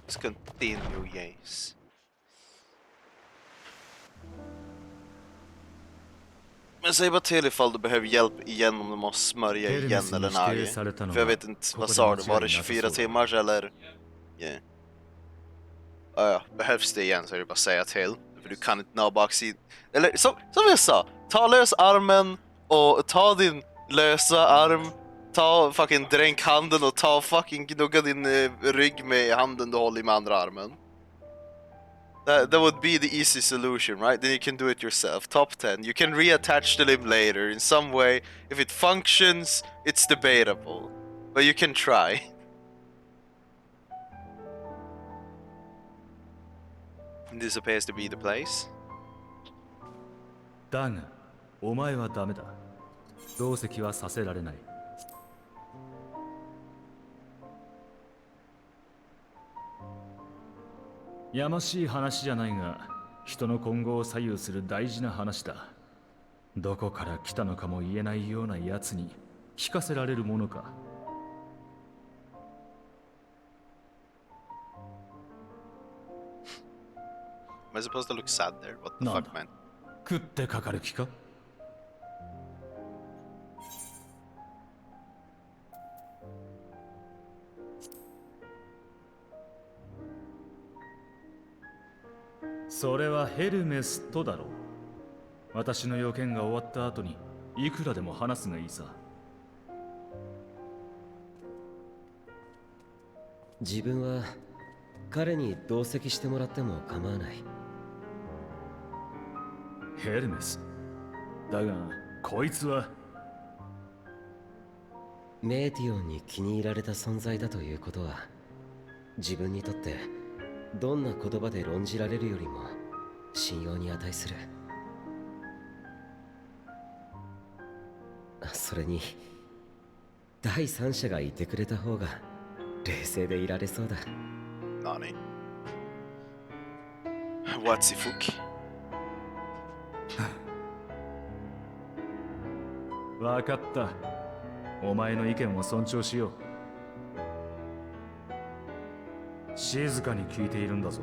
Let's continue, yes. Men säg bara till ifall du behöver hjälp igen om du måste smörja igen eller nej. För jag vet inte, vad sa du? Var det 24 timmar eller? Yeah. Ja, behövs det igen så är det bara att säga till. För du kan inte nå baksidan. Eller som jag sa, ta lös armen och ta din lösa arm. Ta fucking dränk handen och ta fucking gnugga din rygg med handen du håller med andra armen. That would be the easy solution, right? Then you can do it yourself. Top 10. You can reattach the limb later in some way. If it functions, it's debatable. But you can try. This appears to be the place. だが、お前はダメだ。同席はさせられない。やましい話じゃないが、人の今後を左右する大事な話だ。どこから来たのかも言えないようなやつに聞かせられるものか。Am I supposed to look sad there? What the fuck, man? 食ってかかる気か？それはヘルメスとだろう。私の要件が終わった後にいくらでも話すがいいさ。自分は彼に同席してもらっても構わない。ヘルメス。だが、こいつはメーティオンに気に入られた存在だということは、自分にとってどんな言葉で論じられるよりも信用に値する。それに第三者がいてくれた方が冷静でいられそうだ。何？ What's Ifuki? わかった。お前の意見を尊重しよう。静かに聞いているんだぞ。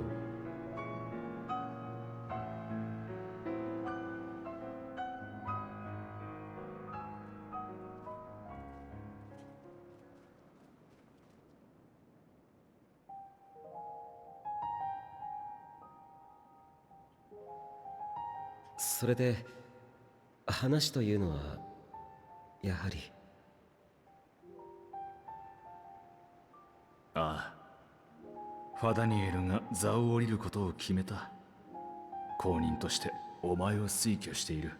それで話というのはやはり。ああ、ファダニエルが座を降りることを決めた。公認としてお前を推挙している。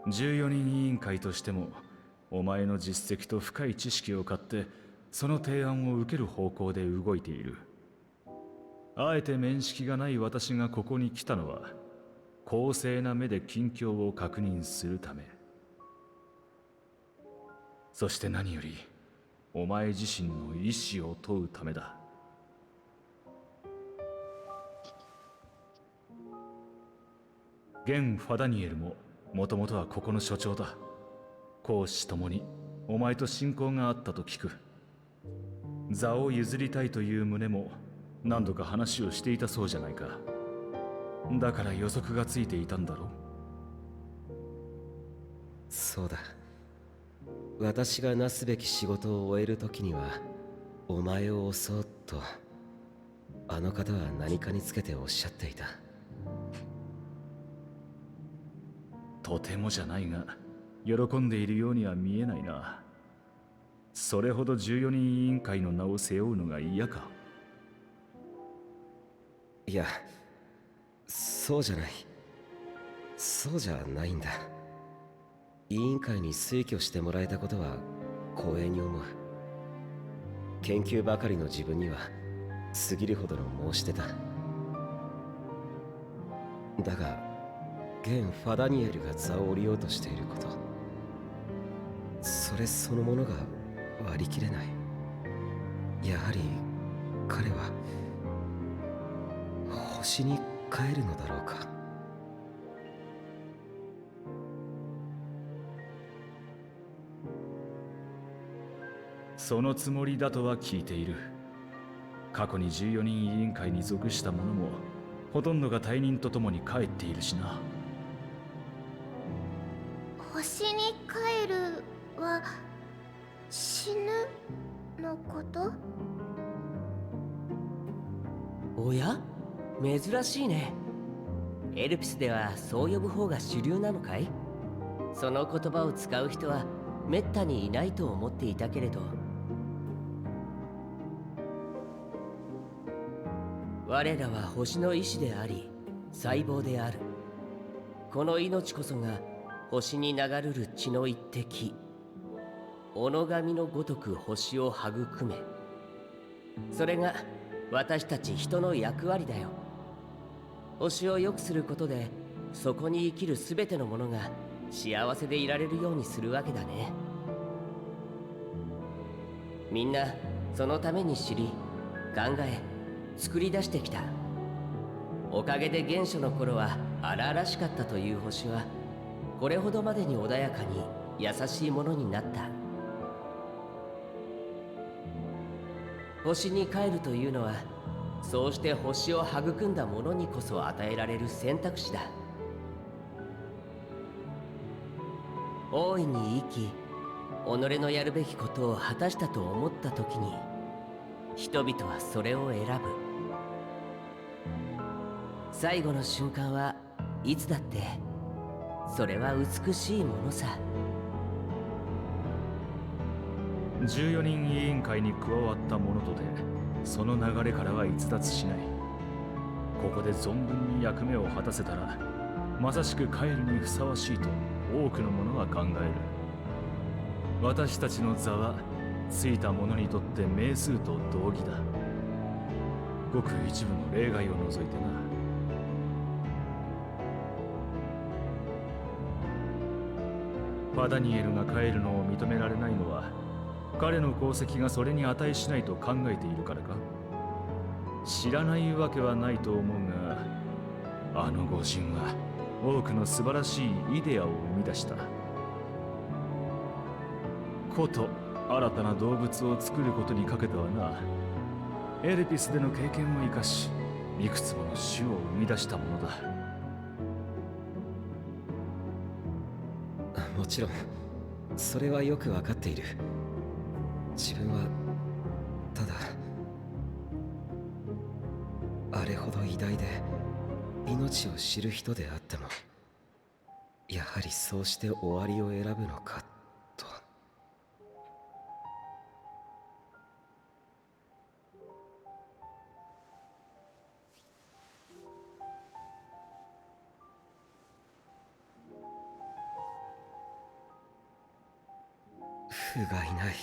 14人委員会としてもお前の実績と深い知識を買ってその提案を受ける方向で動いている。あえて面識がない私がここに来たのは公正な目で近況を確認するため。そして何よりお前自身の意思を問うためだ。現ファダニエルももともとはここの所長だ。公私ともにお前と親交があったと聞く。座を譲りたいという旨も何度か話をしていたそうじゃないか。だから予測がついていたんだろう。そうだ。私がなすべき仕事を終える時にはお前を襲おうとあの方は何かにつけておっしゃっていた。とてもじゃないが喜んでいるようには見えないな。それほど14人委員会の名を背負うのが嫌か。いや、そうじゃない。そうじゃないんだ。委員会に推挙してもらえたことは光栄に思う。研究ばかりの自分には過ぎるほどの申し出だ。だが現ファダニエルが座を降りようとしていること、それそのものが割り切れない。やはり彼は星に帰るのだろうか。そのつもりだとは聞いている。過去に14人委員会に属した者もほとんどが退任とともに帰っているしな。星に帰るは死ぬのこと？おや？珍しいね。エルピスではそう呼ぶ方が主流なのかい？その言葉を使う人はめったにいないと思っていたけれど、我らは星の意志であり細胞である。この命こそが星に流るる血の一滴、己神のごとく星を育め、それが私たち人の役割だよ。星を良くすることでそこに生きるすべてのものが幸せでいられるようにするわけだね。みんなそのために知り、考え、作り出してきた。おかげで原初の頃は荒々しかったという星はこれほどまでに穏やかに優しいものになった。星に帰るというのはそうして星を育んだ者にこそ与えられる選択肢だ。大いに生き、己のやるべきことを果たしたと思った時に人々はそれを選ぶ。最後の瞬間はいつだってそれは美しいものさ。14人委員会に加わった者とてその流れからは逸脱しない。ここで存分に役目を果たせたらまさしく帰るにふさわしいと多くの者は考える。私たちの座はついた者にとって名数と同義だ。ごく一部の例外を除いてな。パダニエルが帰るのを認められないのは彼の功績がそれに値しないと考えているからか？知らないわけはないと思うが、あの御人は多くの素晴らしいイデアを生み出した。こと新たな動物を作ることにかけてはな。エルピスでの経験を生かし、いくつもの種を生み出したものだ。もちろんそれはよくわかっている。自分はただあれほど偉大で命を知る人であっても、やはりそうして終わりを選ぶのかと。不甲斐ない。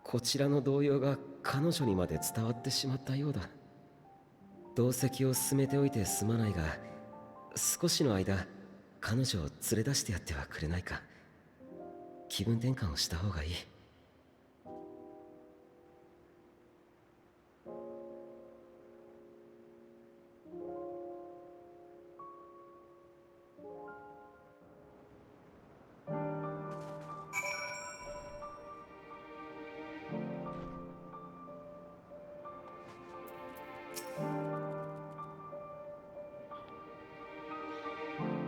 こちらの動揺が彼女にまで伝わってしまったようだ。同席を進めておいてすまないが、少しの間彼女を連れ出してやってはくれないか。気分転換をした方がいい。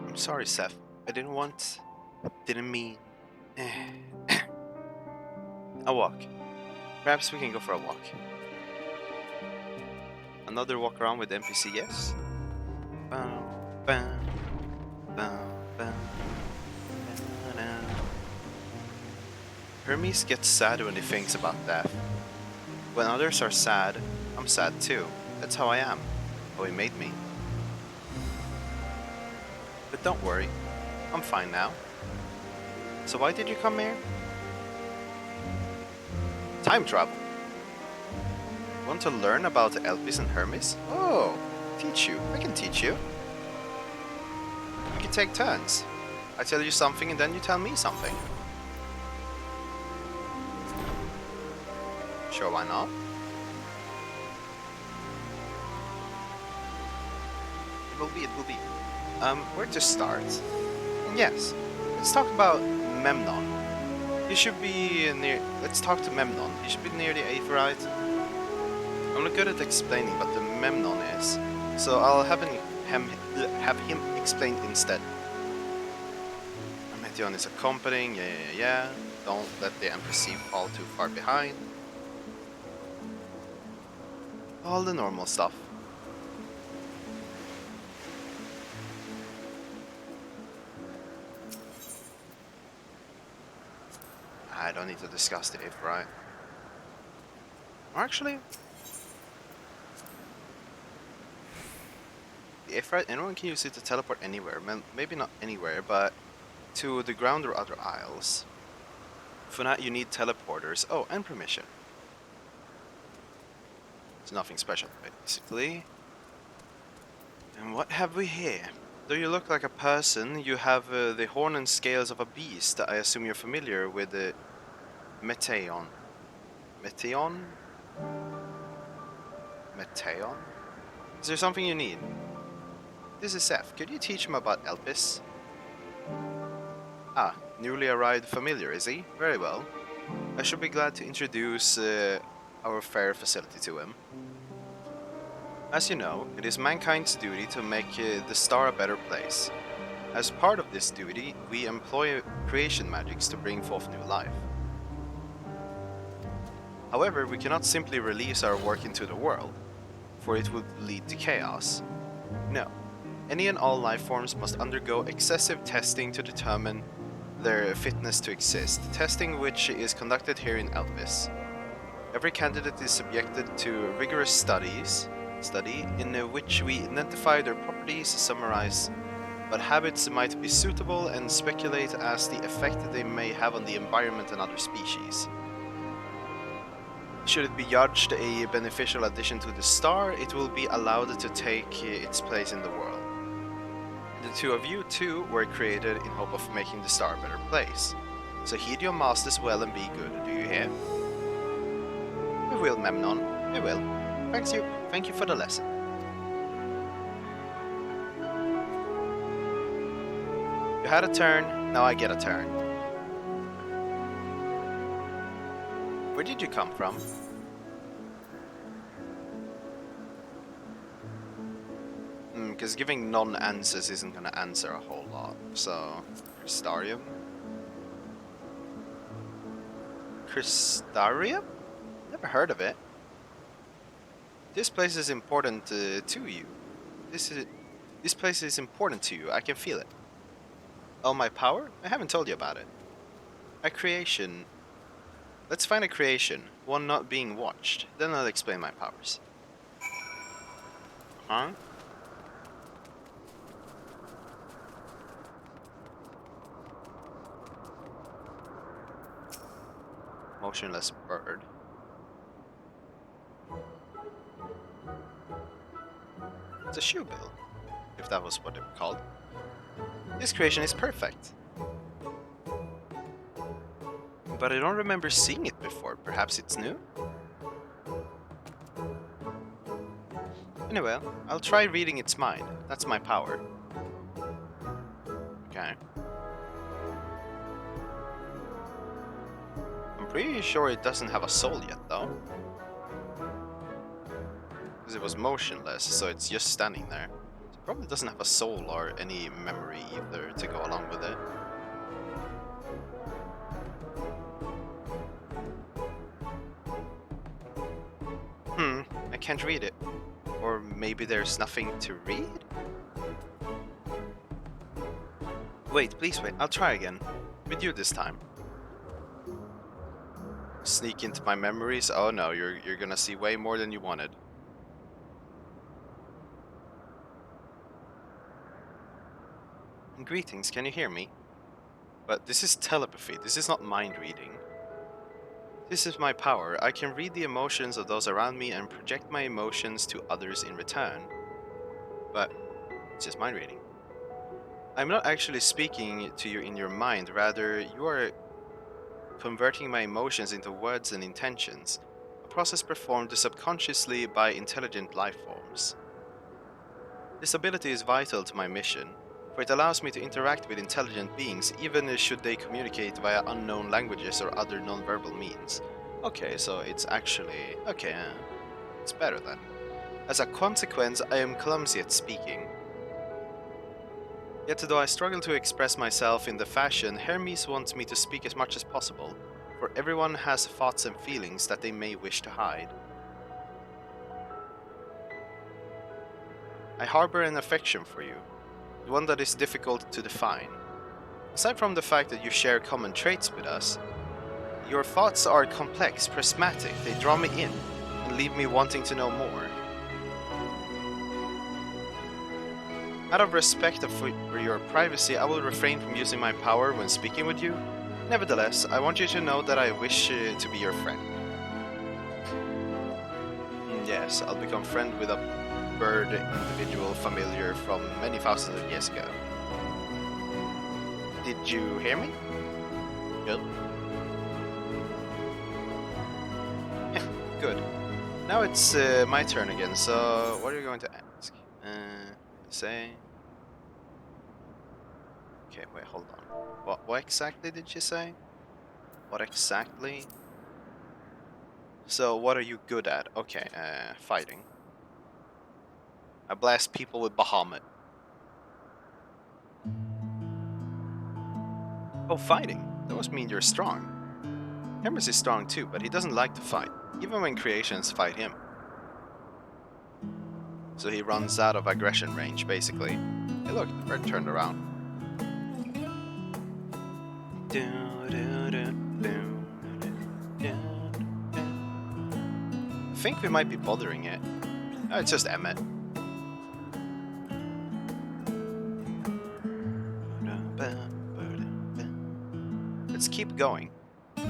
I'm sorry, Seth. I didn't mean. A walk. Perhaps we can go for a walk. Another walk around with NPC, yes? Bum, bum, bum, bum, ba-da. Hermes gets sad when he thinks about death. When others are sad, I'm sad too. That's how I am. How he made me. But don't worry, I'm fine now. So why did you come here? Time travel. Want to learn about Elpis and Hermes? Oh, teach you. I can teach you. We can take turns. I tell you something and then you tell me something. Sure, why not? It will be. Where to start? And yes, let's talk about Memnon. He should be near... Let's talk to Memnon. He should be near the Aetheryte. I'm not good at explaining what the Memnon is, so I'll have him explain instead. Meteon is accompanying, yeah. Don't let the NPC fall too far behind. All the normal stuff. I don't need to discuss the Aetheryte. Or actually... The Aetheryte, anyone can use it to teleport anywhere. Maybe not anywhere, but to the ground or other isles. For that you need teleporters. Oh, and permission. It's nothing special, basically. And what have we here? Though you look like a person, you have the horn and scales of a beast. I assume you're familiar with the Meteon. Meteon? Meteon? Is there something you need? This is Seth. Could you teach him about Elpis? Ah, newly arrived familiar, is he? Very well. I should be glad to introduce our fair facility to him. As you know, it is mankind's duty to make the star a better place. As part of this duty, we employ creation magics to bring forth new life. However, we cannot simply release our work into the world, for it would lead to chaos. No. Any and all life forms must undergo excessive testing to determine their fitness to exist, testing which is conducted here in Elpis. Every candidate is subjected to rigorous study in which we identify their properties, summarize what habits might be suitable, and speculate as the effect they may have on the environment and other species. Should it be judged a beneficial addition to the star, it will be allowed to take its place in the world. The two of you, too, were created in hope of making the star a better place. So heed your masters well and be good, do you hear? We will, Memnon. We will. Thank you for the lesson. You had a turn, now I get a turn. Where did you come from? Because giving non-answers isn't going to answer a whole lot. So, Crystarium? Crystarium? Never heard of it. This place is important to you. This place is important to you. I can feel it. Oh, my power? I haven't told you about it. A creation. Let's find a creation. One not being watched. Then I'll explain my powers. Huh? Motionless bird. It's a shoebill, if that was what it was called. This creation is perfect. But I don't remember seeing it before. Perhaps it's new? Anyway, I'll try reading its mind. That's my power. Okay. I'm pretty sure it doesn't have a soul yet, though. Because it was motionless, so it's just standing there. It probably doesn't have a soul or any memory either to go along with it. I can't read it. Or maybe there's nothing to read? Wait, please wait. I'll try again. With you this time. Sneak into my memories? Oh no, you're gonna see way more than you wanted. Greetings, can you hear me? But this is telepathy, this is not mind reading. This is my power. I can read the emotions of those around me and project my emotions to others in return. But it's just mind reading. I'm not actually speaking to you in your mind, rather you are converting my emotions into words and intentions, a process performed subconsciously by intelligent life forms. This ability is vital to my mission. for it allows me to interact with intelligent beings even should they communicate via unknown languages or other non-verbal means. Okay, so it's actually... okay, it's better then. As a consequence, I am clumsy at speaking. Yet though I struggle to express myself in the fashion, Hermes wants me to speak as much as possible, for everyone has thoughts and feelings that they may wish to hide. I harbor an affection for you, one that is difficult to define. Aside from the fact that you share common traits with us, your thoughts are complex, prismatic, they draw me in, and leave me wanting to know more. Out of respect for your privacy, I will refrain from using my power when speaking with you. Nevertheless, I want you to know that I wish to be your friend. Yes, I'll become friend with a bird individual familiar from many thousands of years ago. Did you hear me? Good. Good. Now it's my turn again, so what are you going to ask? Say... okay, wait, hold on. What exactly did you say? What exactly? So, what are you good at? Okay, fighting. I blast people with Bahamut. Oh, fighting. That must mean you're strong. Hermes is strong too, but he doesn't like to fight, even when creations fight him. So he runs out of aggression range, basically. Hey look, the bird turned around. I think we might be bothering it. Oh, it's just Emmett. Let's keep going.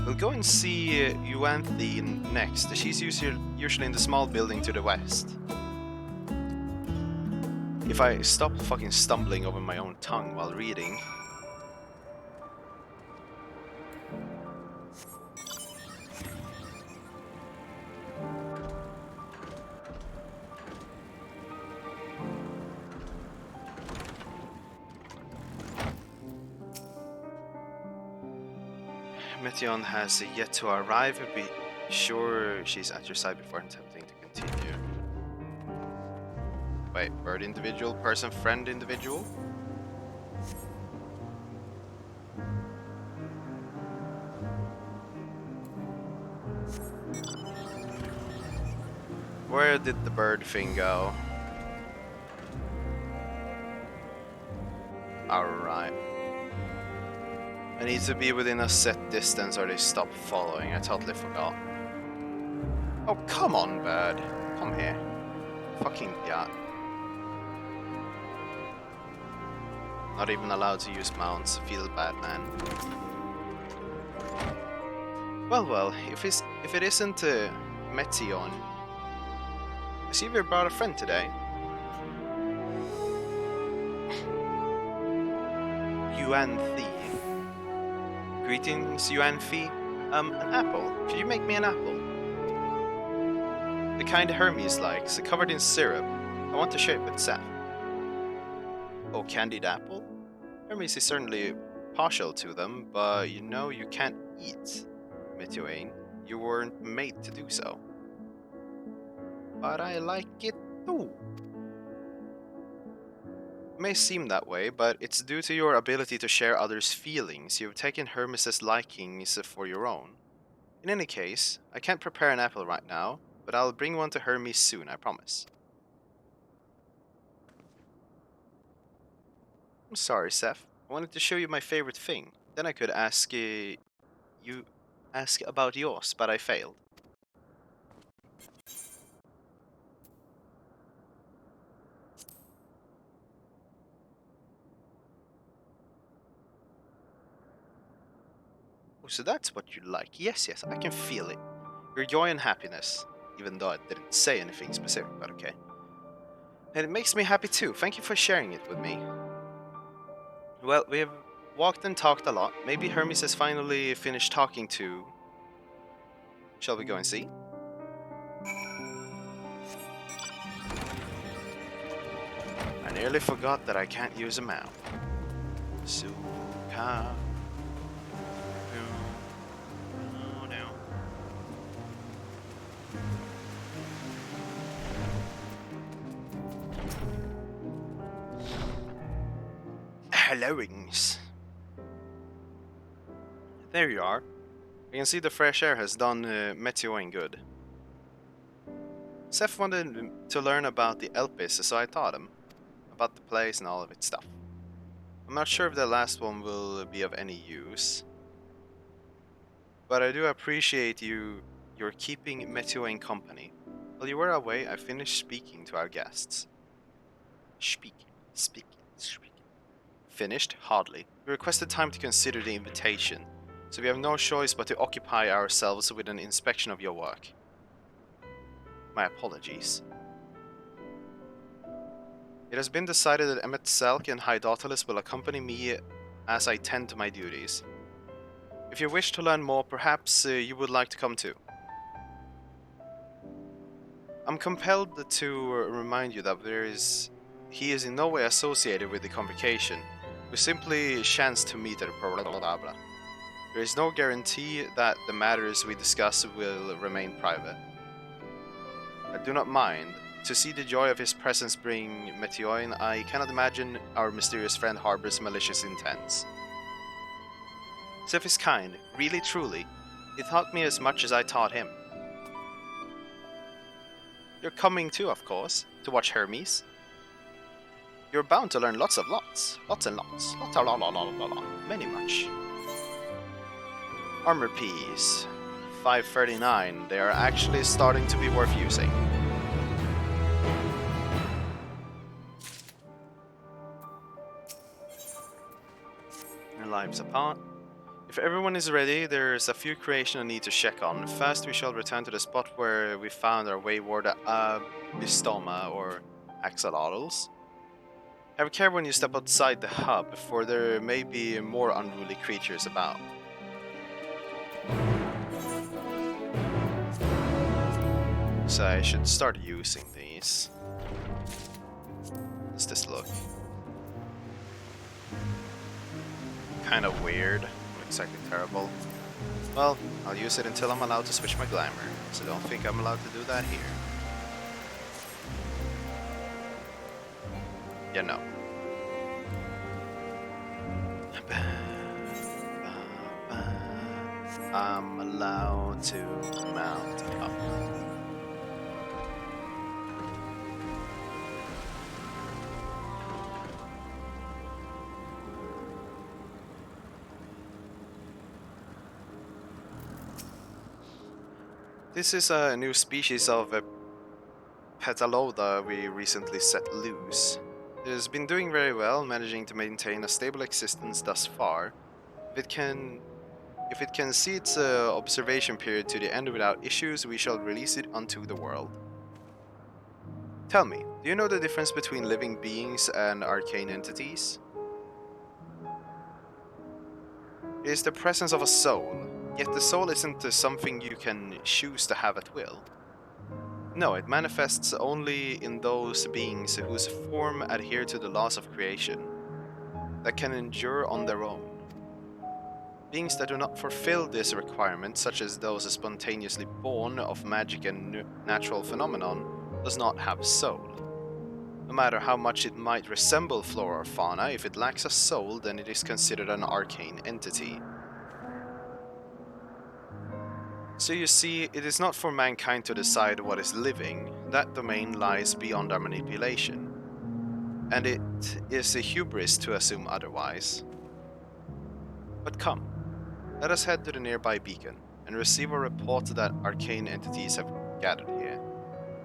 We'll go and see Yuanthe next. She's usually in the small building to the west. If I stop fucking stumbling over my own tongue while reading... Meteon has yet to arrive. Be sure she's at your side before attempting to continue. Wait, bird individual, person, friend individual? Where did the bird thing go? Alright. I need to be within a set distance or they stop following. I totally forgot. Oh, come on, bird. Come here. Fucking yacht. Not even allowed to use mounts. Feel bad, man. Well, if it isn't Meteon. I see we brought a friend today. Yuanthe. Greetings, Yuanthe. An apple. Could you make me an apple? The kind Hermes likes, covered in syrup. I want to share it with Seth. Oh, candied apple? Hermes is certainly partial to them, but you know you can't eat Meteoane. You weren't made to do so. But I like it too. It may seem that way, but it's due to your ability to share others' feelings. You've taken Hermes' likings for your own. In any case, I can't prepare an apple right now, but I'll bring one to Hermes soon, I promise. I'm sorry, Seth. I wanted to show you my favorite thing. Then I could ask about yours, but I failed. Oh, so that's what you like. Yes, I can feel it. Your joy and happiness. Even though I didn't say anything specific, but okay. And it makes me happy too. Thank you for sharing it with me. Well, we have walked and talked a lot. Maybe Hermes has finally finished talking to... Shall we go and see? I nearly forgot that I can't use a map. Suka. No. Hellowings. There you are. You can see the fresh air has done Meteoring good. Seth wanted to learn about the Elpis, so I taught him about the place and all of its stuff. I'm not sure if the last one will be of any use, but I do appreciate you're keeping Meteoring company. While you were away, I finished speaking to our guests. Speaking. Finished? Hardly. We requested time to consider the invitation, so we have no choice but to occupy ourselves with an inspection of your work. My apologies. It has been decided that Emmet Selk and Hydotalis will accompany me as I tend to my duties. If you wish to learn more, perhaps you would like to come too. I'm compelled to remind you that he is in no way associated with the convocation. We simply chance to meet at blah blah blah blah. There is no guarantee that the matters we discuss will remain private. I do not mind. To see the joy of his presence bring Meteoin, I cannot imagine our mysterious friend harbors malicious intents. Seth is kind, really truly. He taught me as much as I taught him. You're coming too, of course, to watch Hermes. You're bound to learn lots and lots, many much. Armor piece, 539. They are actually starting to be worth using. Lives apart. If everyone is ready, there's a few creation I need to check on. First, we shall return to the spot where we found our wayward Bistoma or axolotls. Have care when you step outside the hub, for there may be more unruly creatures about. So I should start using these. How does this look? Kind of weird, not exactly terrible. Well, I'll use it until I'm allowed to switch my glamour, so don't think I'm allowed to do that here. Yeah, no. I'm allowed to mount up. This is a new species of Petaloda we recently set loose. It has been doing very well, managing to maintain a stable existence thus far. If it can see its observation period to the end without issues, we shall release it unto the world. Tell me, do you know the difference between living beings and arcane entities? It is the presence of a soul. Yet the soul isn't something you can choose to have at will. No, it manifests only in those beings whose form adhere to the laws of creation, that can endure on their own. Beings that do not fulfill this requirement, such as those spontaneously born of magic and natural phenomenon, does not have soul. No matter how much it might resemble flora or fauna, if it lacks a soul, then it is considered an arcane entity. So you see, it is not for mankind to decide what is living. That domain lies beyond our manipulation. And it is a hubris to assume otherwise. But come, let us head to the nearby beacon and receive a report that arcane entities have gathered here.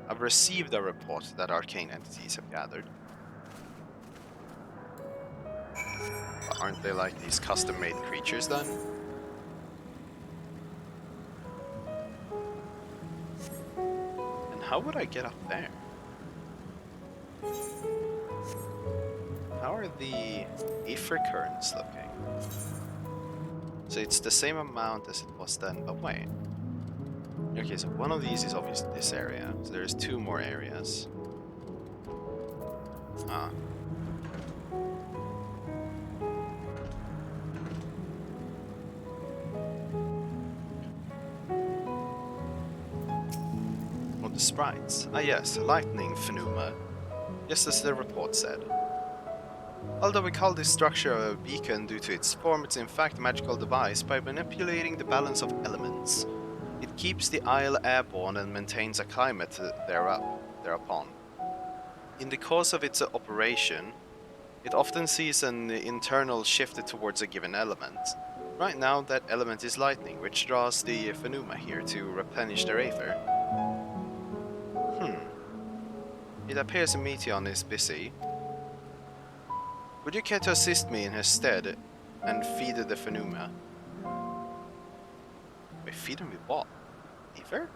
I've received a report that arcane entities have gathered. But aren't they like these custom-made creatures then? How would I get up there? How are the ether currents looking? So it's the same amount as it was then. Oh wait. Okay, so one of these is obviously this area. So there's two more areas. Ah, the sprites. Ah yes, lightning phenomena, just as the report said. Although we call this structure a beacon due to its form, it's in fact a magical device by manipulating the balance of elements. It keeps the isle airborne and maintains a climate thereupon. In the course of its operation, it often sees an internal shift towards a given element. Right now, that element is lightning, which draws the phenomena here to replenish their aether. It appears Meteon is busy. Would you care to assist me in his stead and feed the phenomena? Wait, feed him with what? Aether?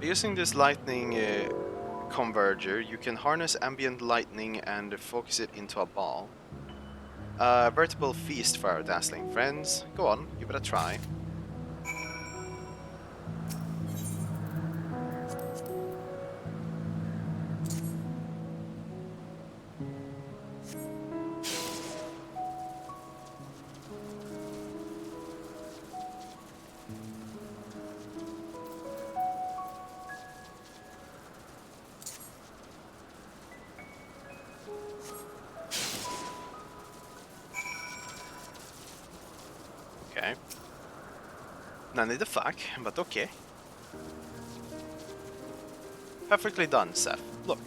Using this lightning converger, you can harness ambient lightning and focus it into a ball. A veritable feast for our dazzling friends. Go on, give it a try. Okay. None of the fuck, but okay. Perfectly done, Seth. Look.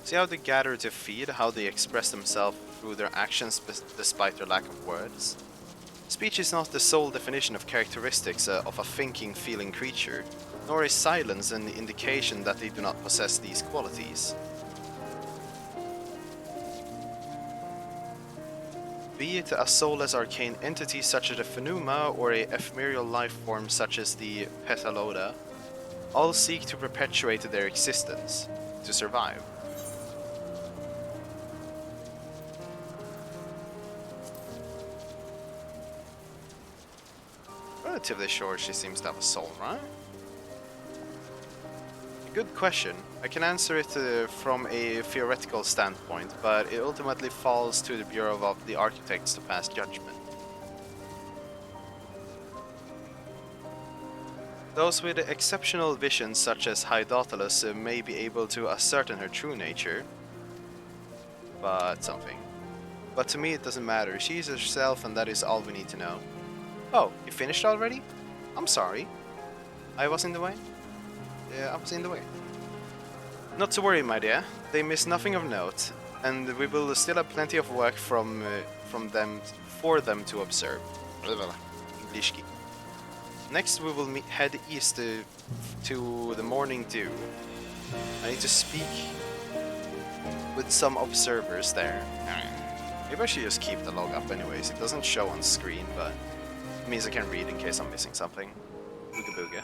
See how they gather to feed, how they express themselves through their actions despite their lack of words? Speech is not the sole definition of characteristics of a thinking, feeling creature, nor is silence an indication that they do not possess these qualities. Be it a soulless arcane entity such as the Phenuma or a ephemeral life form such as the Petaloda, all seek to perpetuate their existence, to survive. Relatively sure she seems to have a soul, right? Good question. I can answer it from a theoretical standpoint, but it ultimately falls to the Bureau of the Architects to pass judgment. Those with exceptional visions such as Hydotalus may be able to ascertain her true nature, but to me it doesn't matter. She is herself and that is all we need to know. Oh, you finished already? I'm sorry. I was in the way? Yeah, I was in the way. Not to worry, my dear. They miss nothing of note, and we will still have plenty of work for them to observe. Englishki. Next, we will head east to the Morning Dew. I need to speak with some observers there. Maybe I should just keep the log up anyways. It doesn't show on screen, but it means I can read in case I'm missing something. Booga booga.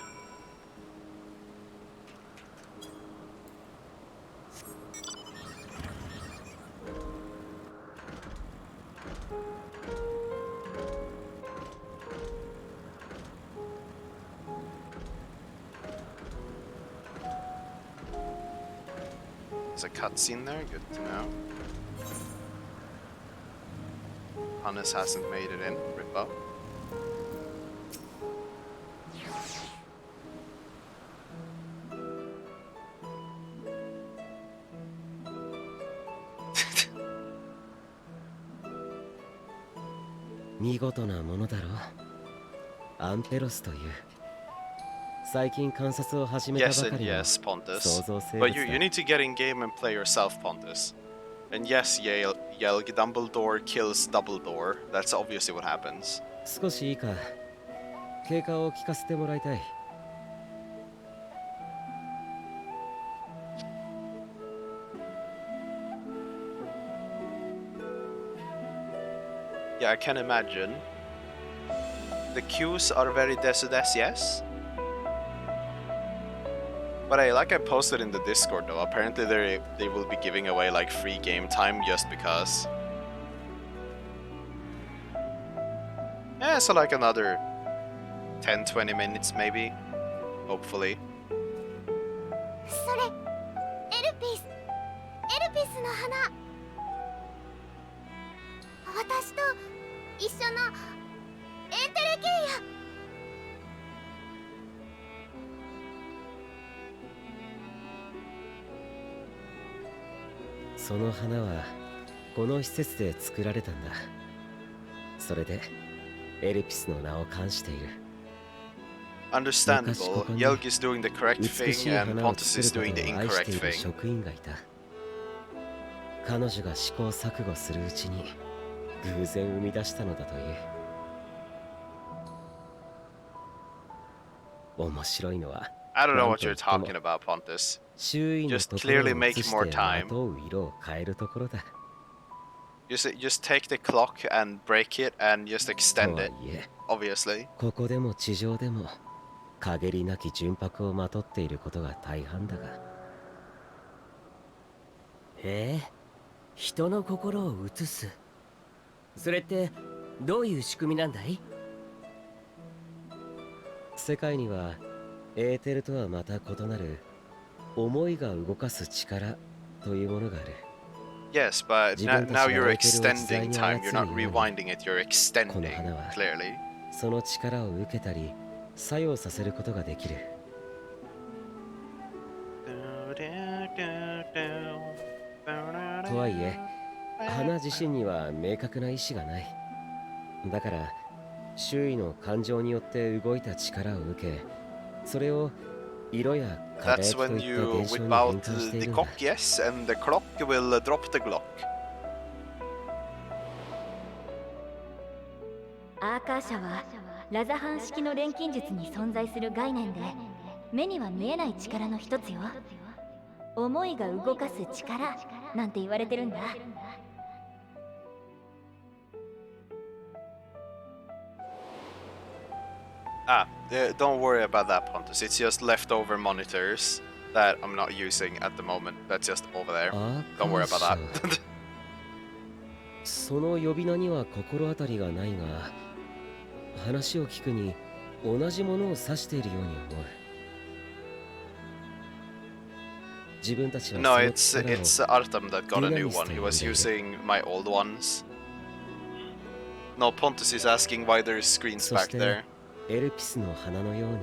There's a cutscene there, good to know. Hannes hasn't made it in, rip up. Yes and yes, Pontus. But you need to get in game and play yourself, Pontus. And yes, Yelg, Dumbledore kills Dumbledore. That's obviously what happens. Yeah, I can imagine. The queues are very desudes, yes? But like I posted in the Discord though, apparently they will be giving away like free game time just because. Yeah, so like another 10-20 minutes maybe, hopefully. それ、エルピスの花。私と一緒のケイヤ。その花はこの施設で作られたんだ。それでエルピスの名を冠している。 Understandable. Yelg is doing the correct 美 thing しい and 花を Pontus 作 is るこ doing the とを愛して incorrect いる thing. 職員がいた。彼女が試行錯誤するうちに偶然生み出したのだという。面白いのは I don't know なん what と you're 言っても talking about, Pontus. 周囲の Just ところ clearly を make 映し more て time. まとう色を変えるところだ。Just take the clock and break it and just と extend は it, いえ、 obviously. ここでも地上でも陰りなき純白をまとっていることが大半だが。へえ、人の心を映す。それってどういう仕組みなんだい？世界にはエーテルとはまた異なる思いが動かす力というものがある。 Yes, but 自分たちが now you're エーテルを自在 extending に time. 操 You're る not ように、 rewinding it, you're こ extending, の花は clearly. その力を受けたり作用させることができる。とはいえ、花自身には明確な意志がない。だから周囲の感情によって動いた力を受け、それを色や輝 That's きと when いった you 現象 whip に out 変換してい the るんだ。 cock, yes, and the clock will drop the Glock. アーカー社はラザハン式の錬金術に存在する概念で、目には見えない力の一つよ。思いが動かす力なんて言われてるんだ。Don't worry about that, Pontus. It's just leftover monitors that I'm not using at the moment. That's just over there. ア Don't ー worry カ about ー that. 社その呼び名には心当たりがないが、話を聞くに同じものを指しているように思う。自分たちは No, その it's 力を Artem that got a new Dynamist one. He was と呼んでいる。 using my old ones. No, Pontus is asking why there's screens そ back して there. エルピスの花のように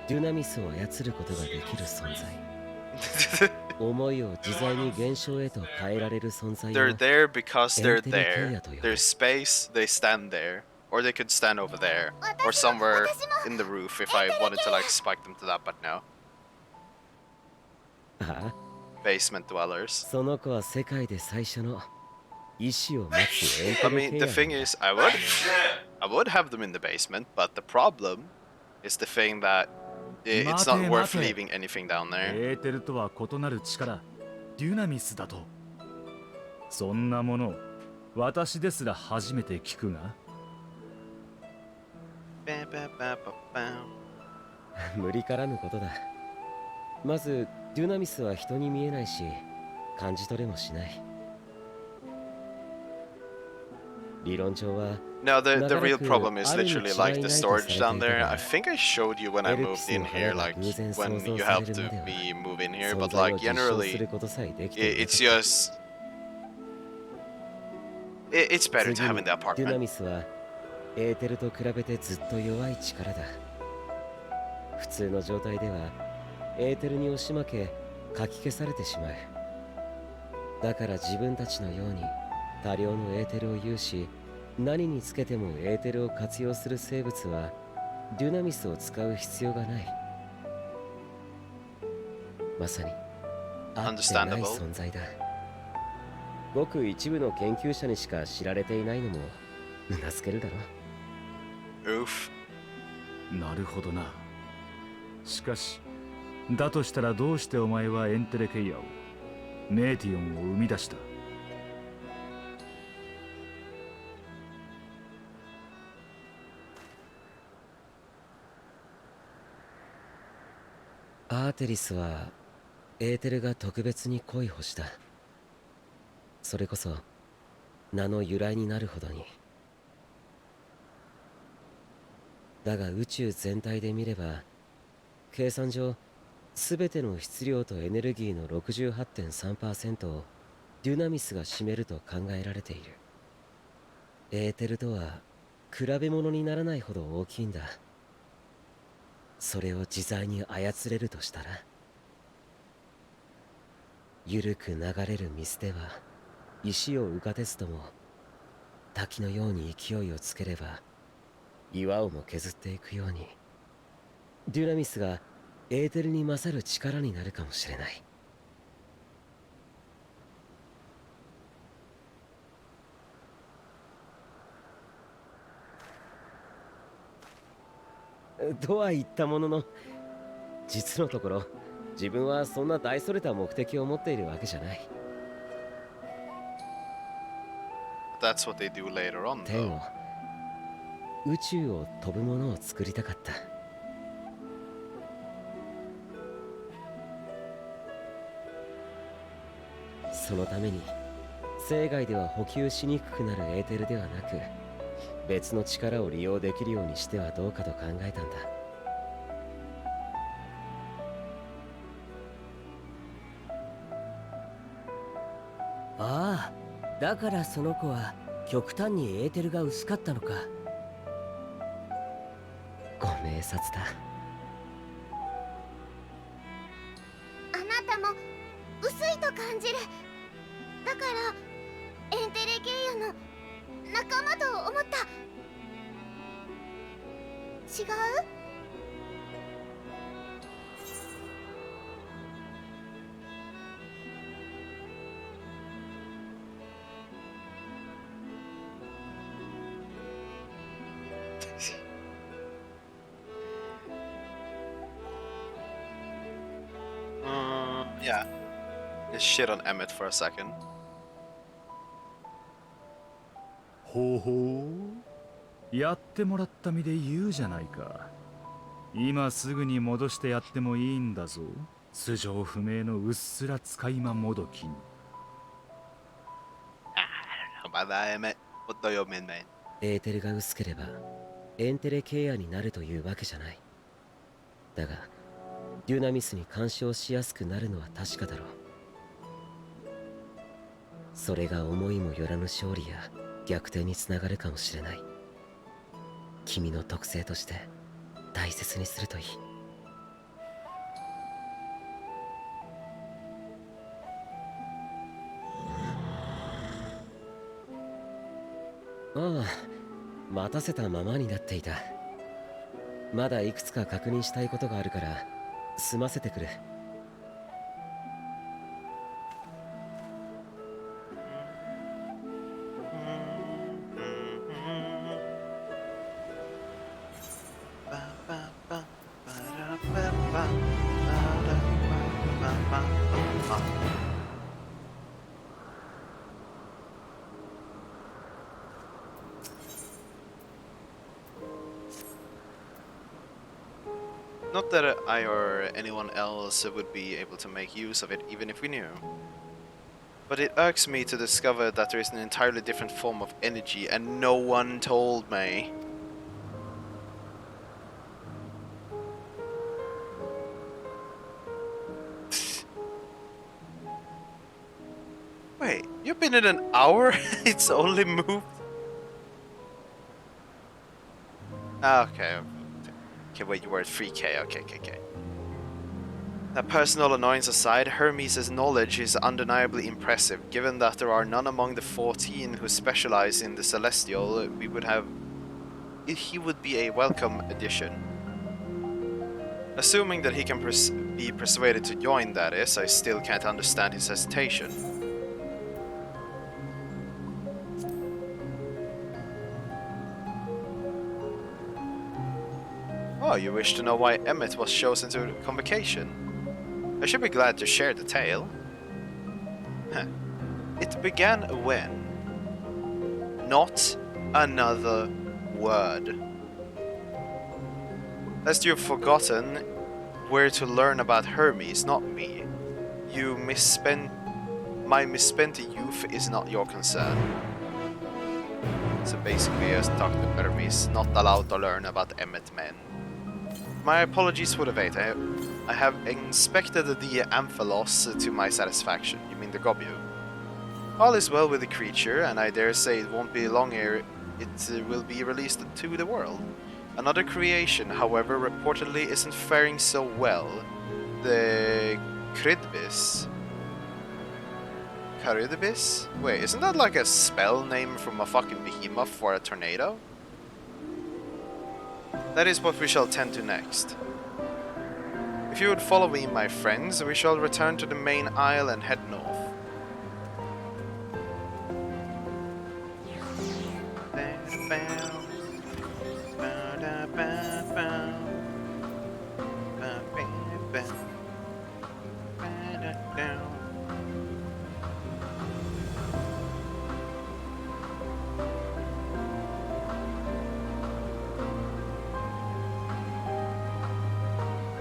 デュナミスを操ることができる存在。思いを自在に現象へと変えられる存在を They're there because they're Enter there. Ikea と呼ぶ。 There's space, they stand there. Or they could stand over there. Or somewhere in the roof if I wanted to like spike them to that, but no. ああ、 Basement dwellers. その子は世界で最初の意志を持つエン I テレ mean, ケイ the ヤ thing なんだ。 is, I would have them in the basement, but the problem is the thing that it's not Mate, worth mate. leaving anything down there. エーテルとは異なる力、デュナミスだと。そんなもの、私ですら初めて聞くが。無理からぬことだ。まずデュナミスは人に見えないし感じ取れもしない。理論上は No, the real 長らく problem is あるに literally 違い like ない the とされて storage いた down there. が、 I think I showed you when I エルピ moved ス in の here, 花が like 偶然 when 創造 you され helped るまでは me move in here, 存 but 在を like 実証す generally ることさえできていなかっ it's た。 just it's better to 次 have に in the デュナ apartment. ミスはエーテルと比べてずっと弱い力だ。普通の状態ではエーテルに押し負けかき消されてしまう。だから自分たちのように多量のエーテルを有し、何につけてもエーテルを活用する生物はデュナミスを使う必要がない。まさにあってない存在だ。ごく一部の研究者にしか知られていないのもうなずけるだろ。 Oof. なるほどな。しかし、だとしたらどうしてお前はエンテレケイヤを、メーティオンを生み出した？アーテリスはエーテルが特別に濃い星だ。それこそ名の由来になるほどに。だが宇宙全体で見れば計算上全ての質量とエネルギーの 68.3% をデュナミスが占めると考えられている。エーテルとは比べ物にならないほど大きいんだ。それを自在に操れるとしたら、緩く流れる水では石を浮かてずとも、滝のように勢いをつければ岩をも削っていくように、デュナミスがエーテルに勝る力になるかもしれない。とは言ったものの、実のところ自分はそんな大それた目的を持っているわけじゃない。That's what they do later on, 天 though. を、宇宙を飛ぶものを作りたかった。そのために生涯では補給しにくくなるエーテルではなく、別の力を利用できるようにしてはどうかと考えたんだ。ああ、だからその子は極端にエーテルが薄かったのか。ご明察だ。あなたも薄いと感じる。だからエンテレゲイヤの仲間と思った。違う？Yeah. Just shit on Emmett for a second. ほうほう、やってもらった身で言うじゃないか。今すぐに戻してやってもいいんだぞ、素性不明のうっすら使い魔もどきに。How about that, Emmett? What do you mean, man? エーテルが薄ければエンテレケアになるというわけじゃない。だがデュナミスに干渉しやすくなるのは確かだろう。それが思いもよらぬ勝利や逆転につながるかもしれない。君の特性として大切にするといい。ああ、待たせたままになっていた。まだいくつか確認したいことがあるから済ませてくる。Not that I or anyone else would be able to make use of it even if we knew. But it irks me to discover that there is an entirely different form of energy and no one told me. Wait, you've been in an hour? It's only moved? Ah, okay. Okay, wait, you were at 3k. Okay. That personal annoyance aside, Hermes' knowledge is undeniably impressive. Given that there are none among the 14 who specialize in the Celestial, he would be a welcome addition. Assuming that he can be persuaded to join, that is, I still can't understand his hesitation. Oh, you wish to know why Emmett was chosen to convocation? I should be glad to share the tale. It began when... Not another word. Lest you've forgotten, we're to learn about Hermes, not me. My misspent youth is not your concern. So basically, as Dr. Hermes, not allowed to learn about Emmet men. My apologies for the wait. I have inspected the Amphilos to my satisfaction. You mean the Gobu? All is well with the creature, and I dare say it won't be long ere it will be released to the world. Another creation, however, reportedly isn't faring so well. The Cridbis. Caridibis? Wait, isn't that like a spell name from a fucking behemoth for a tornado? That is what we shall tend to next. If you would follow me, my friends, we shall return to the main isle and head north.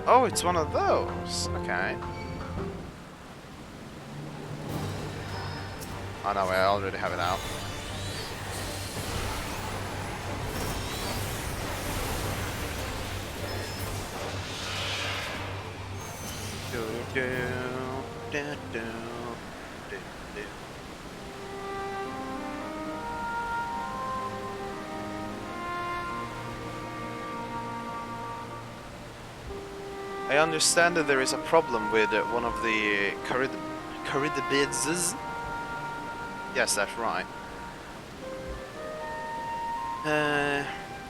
Oh, it's one of those. Okay. Oh no, I already have it out. I understand that there is a problem with one of the Caridibids. Yes, that's right.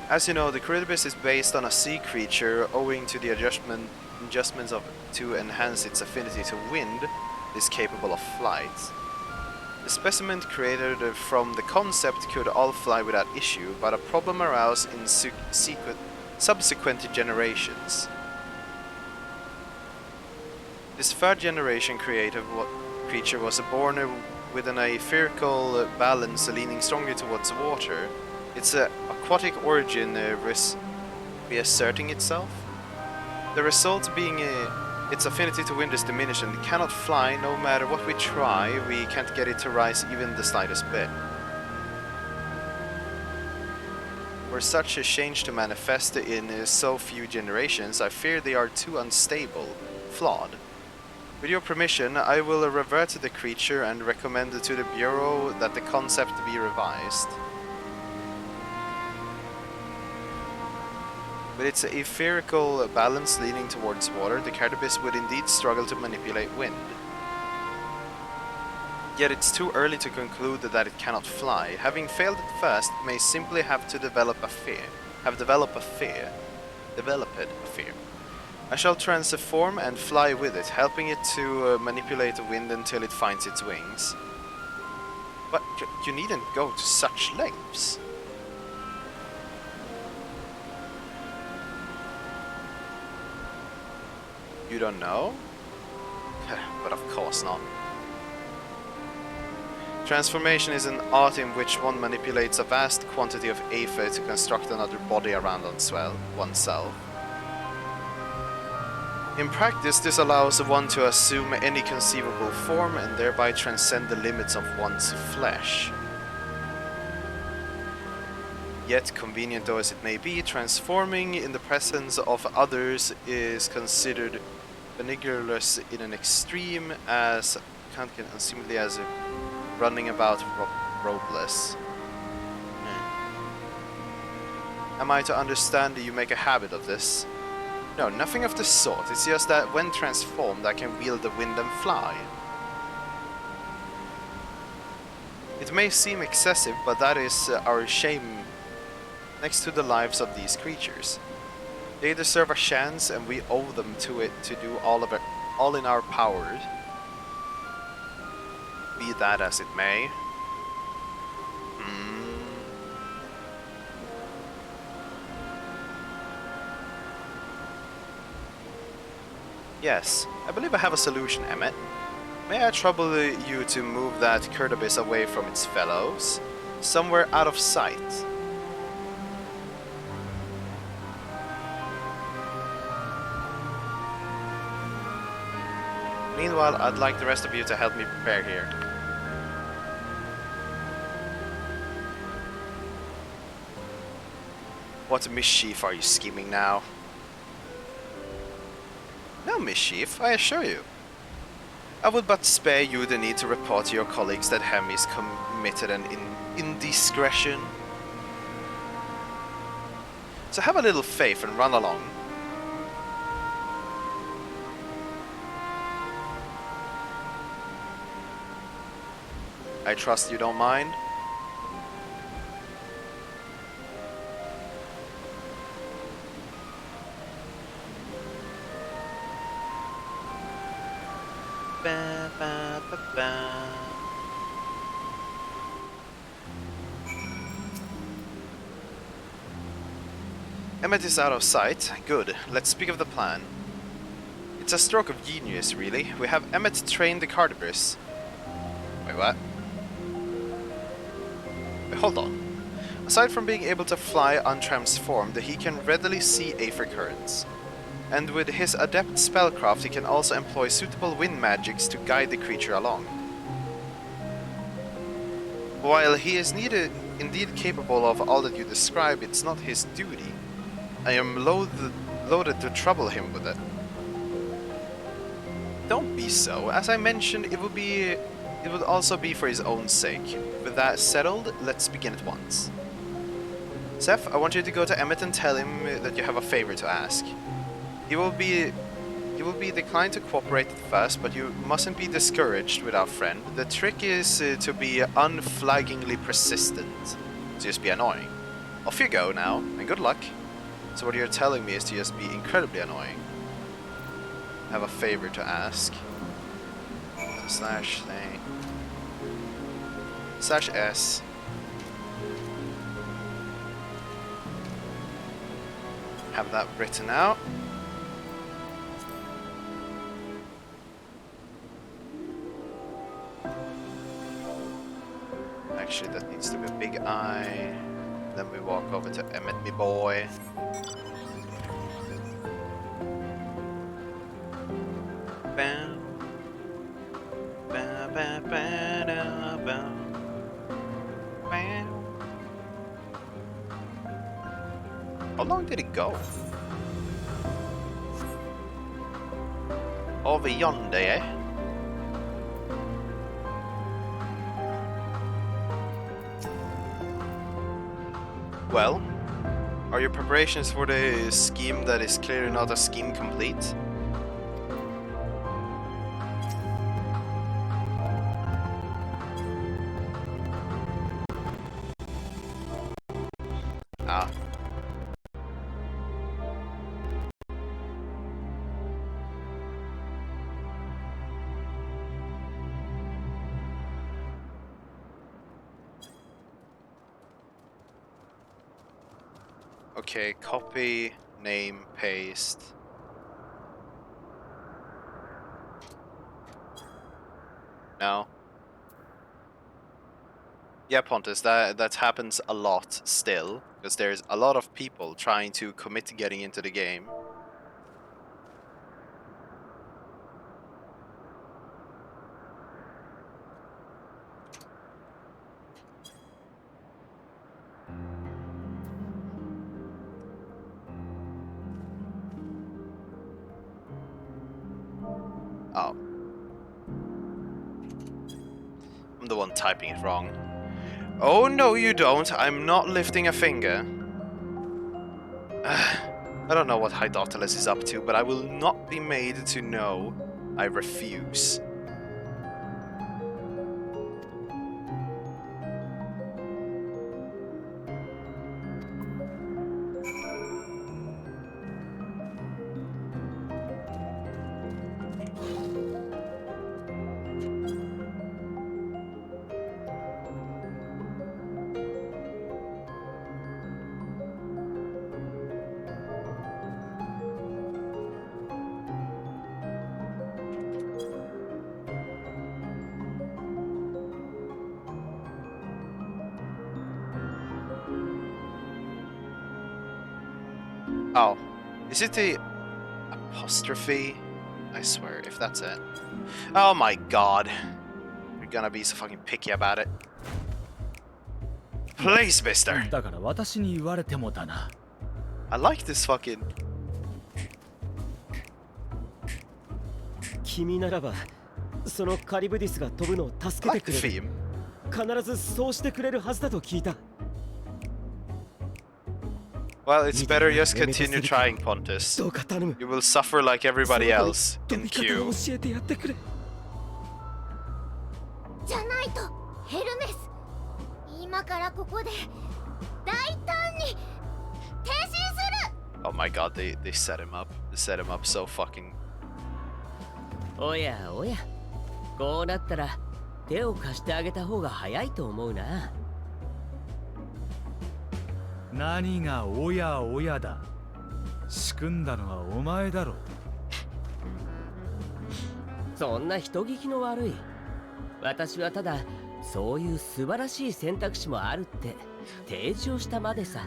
As you know, the Cridibis is based on a sea creature owing to the adjustments to enhance its affinity to wind, is capable of flight. The specimen created from the concept could all fly without issue, but a problem arose in subsequent generations. This third generation creature was born with an etherical balance leaning strongly towards water. Its aquatic origin reasserting itself. The result being its affinity to wind is diminished and it cannot fly. No matter what we try, we can't get it to rise even the slightest bit. For such a change to manifest in so few generations, I fear they are too unstable, flawed. With your permission, I will revert to the creature and recommend to the Bureau that the concept be revised. With its etherical balance leaning towards water, the Cardibus would indeed struggle to manipulate wind. Yet it's too early to conclude that it cannot fly. Having failed at first, it may simply have to develop a fear. I shall transform and fly with it, helping it to manipulate the wind until it finds its wings. But you needn't go to such lengths. You don't know? But of course not. Transformation is an art in which one manipulates a vast quantity of ether to construct another body around oneself. In practice, this allows one to assume any conceivable form and thereby transcend the limits of one's flesh. Yet, convenient though as it may be, transforming in the presence of others is considered benignerless in an extreme, as unseemly as running about robeless. Am I to understand that you make a habit of this? No, nothing of the sort. It's just that when transformed, I can wield the wind and fly. It may seem excessive, but that is our shame next to the lives of these creatures. They deserve a chance, and we owe them to it to do all in our power. Be that as it may. Yes, I believe I have a solution, Emmett. May I trouble you to move that Curtibis away from its fellows? Somewhere out of sight. Meanwhile, I'd like the rest of you to help me prepare here. What mischief are you scheming now? No mischief, I assure you. I would but spare you the need to report to your colleagues that Hemi's committed an indiscretion. So have a little faith and run along. I trust you don't mind. Ba, ba, ba, ba. Emmet is out of sight. Good. Let's speak of the plan. It's a stroke of genius, really. We have Emmet train the Cardiverse. Wait, what? Wait, hold on. Aside from being able to fly untransformed, he can readily see Aether currents. And with his adept spellcraft, he can also employ suitable wind magics to guide the creature along. While he is indeed capable of all that you describe, it's not his duty. I am loath to trouble him with it. Don't be so. As I mentioned, it would also be for his own sake. With that settled, let's begin at once. Seth, I want you to go to Emmet and tell him that you have a favor to ask. He will be declined to cooperate at first, but you mustn't be discouraged with our friend. The trick is to be unflaggingly persistent. To just be annoying. Off you go now, and good luck. So what you're telling me is to just be incredibly annoying. I have a favor to ask. Slash thing. Slash S. Have that written out. Actually, that needs to be a big I. Then we walk over to Emmet, me boy. Bam. Bam, bam, bam, bam, bam. How long did it go? Over yonder, eh? Well, are your preparations for the scheme that is clearly not a scheme complete? Ah. Okay, copy, name, paste. No. Yeah, Pontus, that happens a lot still, because there's a lot of people trying to commit to getting into the game. Oh. I'm the one typing it wrong. Oh, no you don't. I'm not lifting a finger. I don't know what Hydotalus is up to, but I will not be made to know. I refuse. Oh, is it the apostrophe? I swear, if that's it. Oh my god. You're gonna be so fucking picky about it. Please, mister. I like this fucking... 君ならばそのカリブディスが飛ぶのを助け I て like く the れる theme. 必ずそうしてくれるはずだと聞いた Well, it's better just continue trying, Pontus. どうか頼む。 You will suffer like everybody else 飛 in び方 Q. を教えてやってくれ。じゃないとヘルメス、今からここで大胆に転身する。 Oh my god, they set him up. They set him up so fucking. おやおや、こうなったら手を貸してあげた方が早いと思うな。何がおやおやだ。仕組んだのはお前だろ。そんな人聞きの悪い。私はただそういう素晴らしい選択肢もあるって提示をしたまでさ。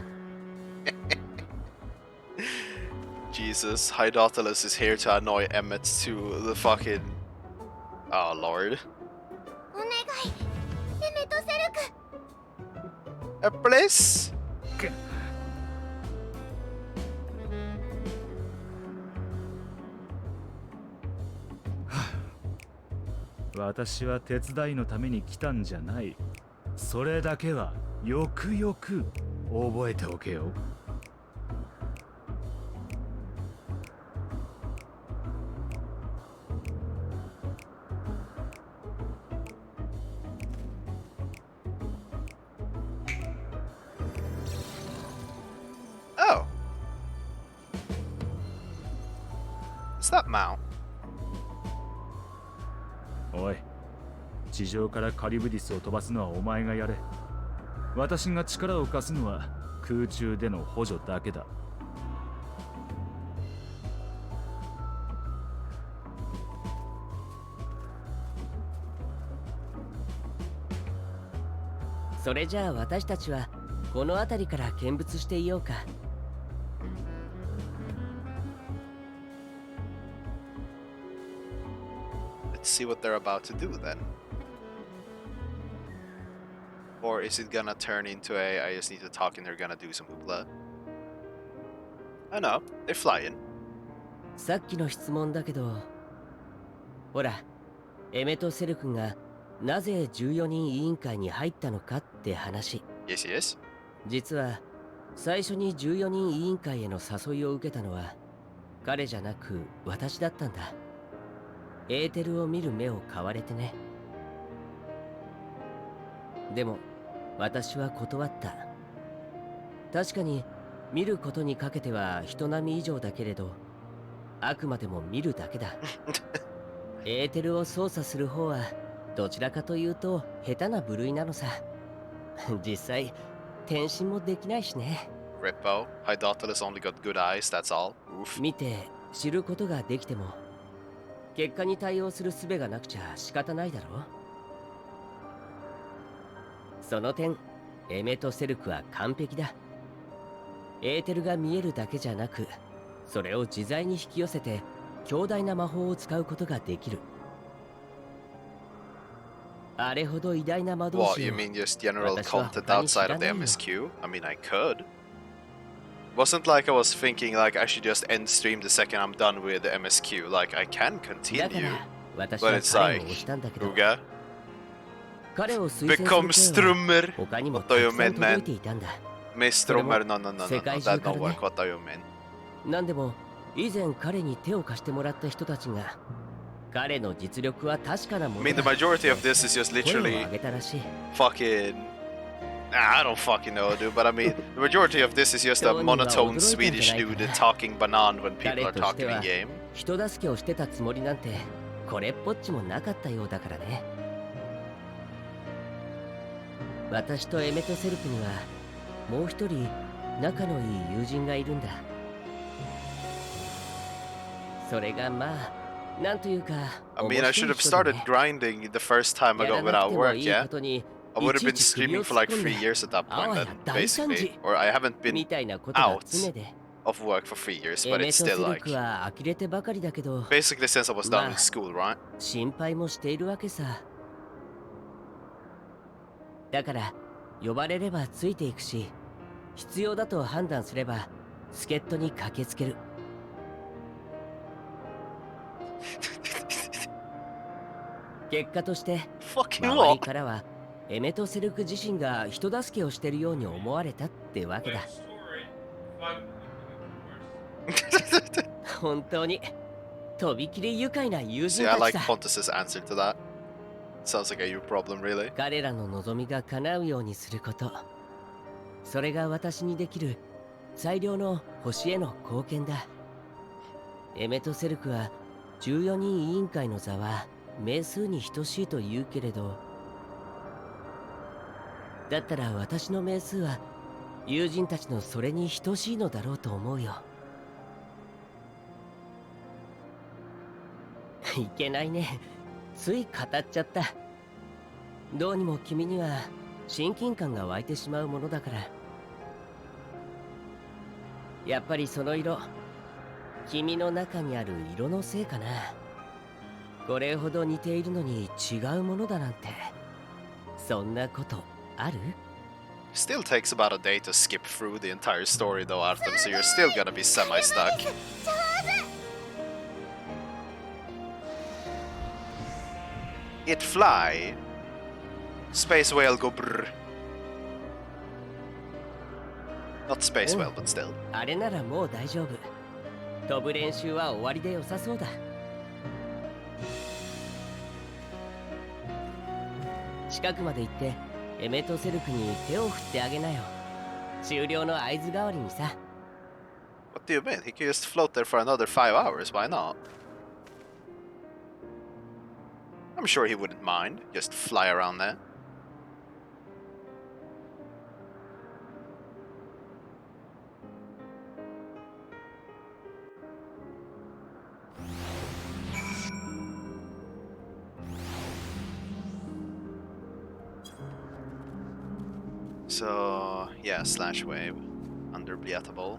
Jesus, Hydautilus is here to annoy Emmet to the fucking. Oh lord. お願い、エメトセルク。Please? 私は手伝いのために来たんじゃない。それだけはよくよく覚えておけよ。Oh. What's that mount? おい、地上からカリブディスを飛ばすのはお前がやれ。私が力を貸すのは空中での補助だけだ。それじゃあ私たちはこの辺りから見物していようか。Let's see what they're about to do then. Or is it gonna turn into a I just need to talk and they're gonna do some hoopla? I know, they're flying. さっきの質問だけど、ほら、エメとセル君がなぜ14人委員会に入ったのかって話。Yes, yes. 実は最初に14人委員会への誘いを受けたのは彼じゃなく私だったんだ。エーテルを見る目を買われてね。でも私は断った。確かに見ることにかけては人並み以上だけれど、あくまでも見るだけだ。エーテルを操作する方はどちらかというと下手な部類なのさ。実際転身もできないしね。Rippo, Hydautilus only got good eyes, that's all. Oof. 見て知ることができても結果に対応する術がなくちゃ仕方ないだろう。その点エメとセルクは完璧だ。エーテルが見えるだけじゃなく、それを自在に引き寄せて強大な魔法を使うことができる。あれほど偉大な魔導 What, 士 you を mean just general 私は content 他に知 outside ら of the ないよ。 MSQ? I mean, I could. Wasn't like I was thinking like I should just end stream the second I'm done with the MSQ. Like I can だか continue, ら私 but は it's 彼を like 押したんだけど、 Ruga 彼を推薦 become する声は strummer. 他にも What た do you くさん mean, 届い man? ていたんだ。 Me strummer? No, no, no, no, no. 世界 That 中 don't からね。 work. What do you mean? なんでも以前彼に手を貸してもらった人たちが彼の実力は確かなも I の mean, the だ majority of this is just 声を literally 上げたらしい。 fucking. I don't fucking know, dude. But I mean, the majority of this is just a Tony monotone は驚いたんじゃ Swedish ないかな。 dude talking banan when people 彼 are として talking は in game. 人助けをしてたつもりなんてこれっぽっちもなかったようだからね。私とエメとセルクにはもう一人仲のいい友人がいるんだ。それがまあなんというか I mean, I should have started grinding the first time I や got らな without くても work, いい yeah? ことに I would have い been ちいち首 streaming を for like 突っ込ん 3 で years at that あ point わや then, 大惨 basically. 事 Or I haven't み been たいなことが out 常で。 of work for 3 years, エ but メ it's とセ still ル like クは呆れてばかりだけど basically since I was done with まあ school, right? 心配もしているわけさ。だから呼ばれればついていくし、必要だと判断すれば助っ人に駆けつける。結果として周 Fucking り what? からはエメとセルク自身が人助けをしてるように思われたってわけだ。本当にとびきり愉快な友 See, 人 I たち like さ。 Pontus's answer to that. Sounds like a you problem, really. 彼らの望みが叶うようにすること、それが私にできる最良の星への貢献だ。エメとセルクは14人委員会の座は名数に等しいと言うけれど、だったら私の名数は友人たちのそれに等しいのだろうと思うよ。いけないね、つい語っちゃった。どうにも君には親近感が湧いてしまうものだから。やっぱりその色、君の中にある色のせいかな。これほど似ているのに違うものだなんて、そんなことある？ Still takes about a day to skip through the entire story though, Artem, so you're still gonna be semi-stuck. 上手。 It fly. Space whale go brr. Not space whale, but still. あれならもう大丈夫。飛ぶ練習は終わりで良さそうだ。近くまで行ってエメとセルクに手を振ってあげなよ。終了の合図代わりにさ。 What do you mean? He could just float there for another 5 hours, why not? I'm sure he wouldn't mind. Just fly around there. So, yeah, slash wave. Underbreathable.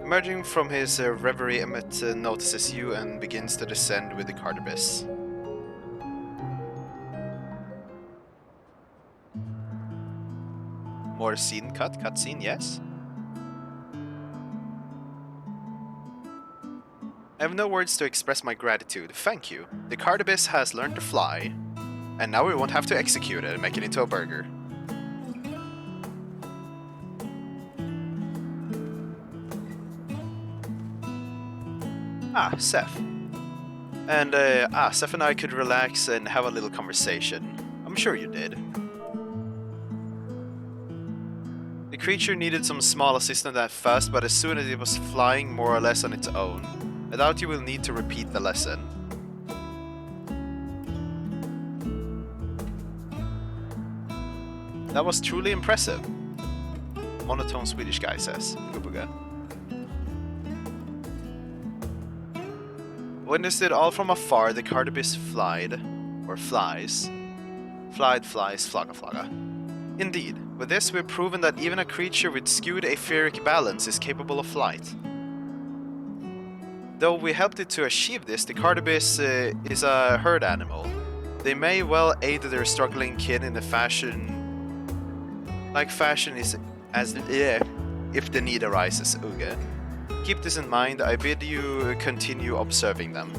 Emerging from his reverie, Emmett notices you and begins to descend with the card abyss. More scene cutscene, yes? I have no words to express my gratitude. Thank you. The card abyss has learned to fly, and now we won't have to execute it and make it into a burger. Ah, Seth. And, Seth and I could relax and have a little conversation. I'm sure you did. The creature needed some small assistance at first, but as soon as it was flying more or less on its own, I doubt you will need to repeat the lesson. That was truly impressive. Monotone Swedish guy says. Booga. Witnessed it all from afar, the card abyss flied, or flies. Flied, flies, flogga flogga. Indeed, with this we've proven that even a creature with skewed etheric balance is capable of flight. Though we helped it to achieve this, the card abyss is a herd animal. They may well aid their struggling kin in the fashion... Like fashion is as... if the need arises, Uge. Keep this in mind, I bid you continue observing them.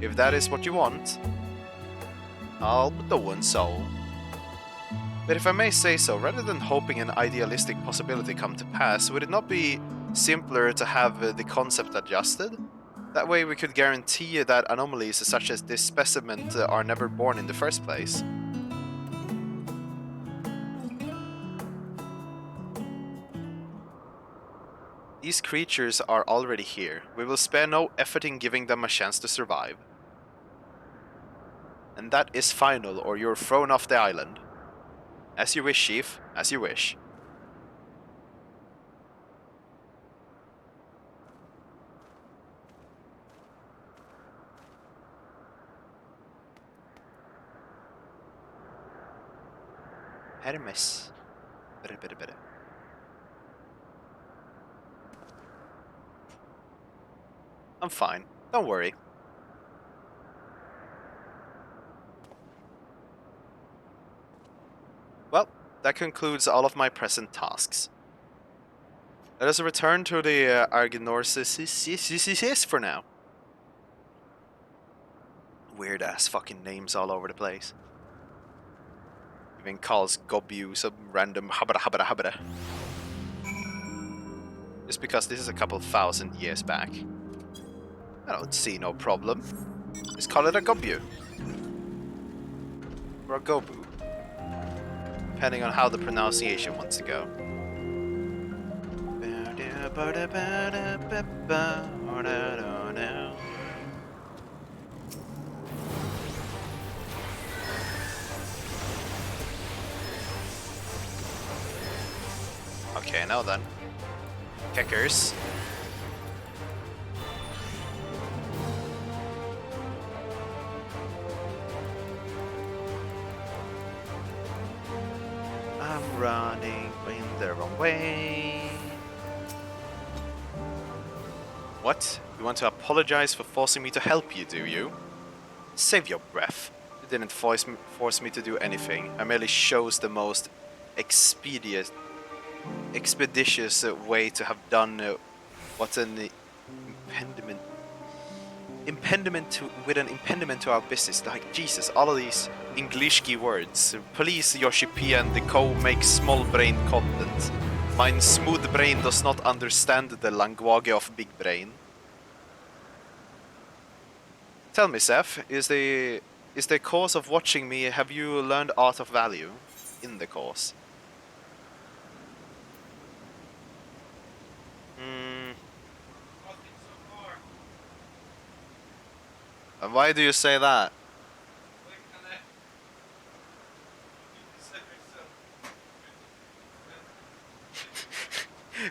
If that is what you want, I'll do so. But if I may say so, rather than hoping an idealistic possibility come to pass, would it not be simpler to have the concept adjusted? That way we could guarantee that anomalies such as this specimen are never born in the first place. These creatures are already here. We will spare no effort in giving them a chance to survive. And that is final, or you're thrown off the island. As you wish, Chief. As you wish. Hermes. Better. I'm fine. Don't worry. Well, that concludes all of my present tasks. Let us return to the Argonorsis for now. Weird ass fucking names all over the place. Even calls Gobu some random habara habara habara. Just because this is a couple thousand years back. I don't see no problem. Just call it a Gobu. Or a Gobu. Depending on how the pronunciation wants to go. Okay, now then. Kickers. I'm running in the wrong way. What? You want to apologize for forcing me to help you, do you? Save your breath. You didn't force me to do anything. I merely chose the most expeditious way to have done what's an impediment to our business. Like, Jesus, all of these English keywords. Please, Yoshi P and the co make small brain content. Mine smooth brain does not understand the language of big brain. Tell me, Seth, is the course of watching me, have you learned art of value in the course? And why do you say that?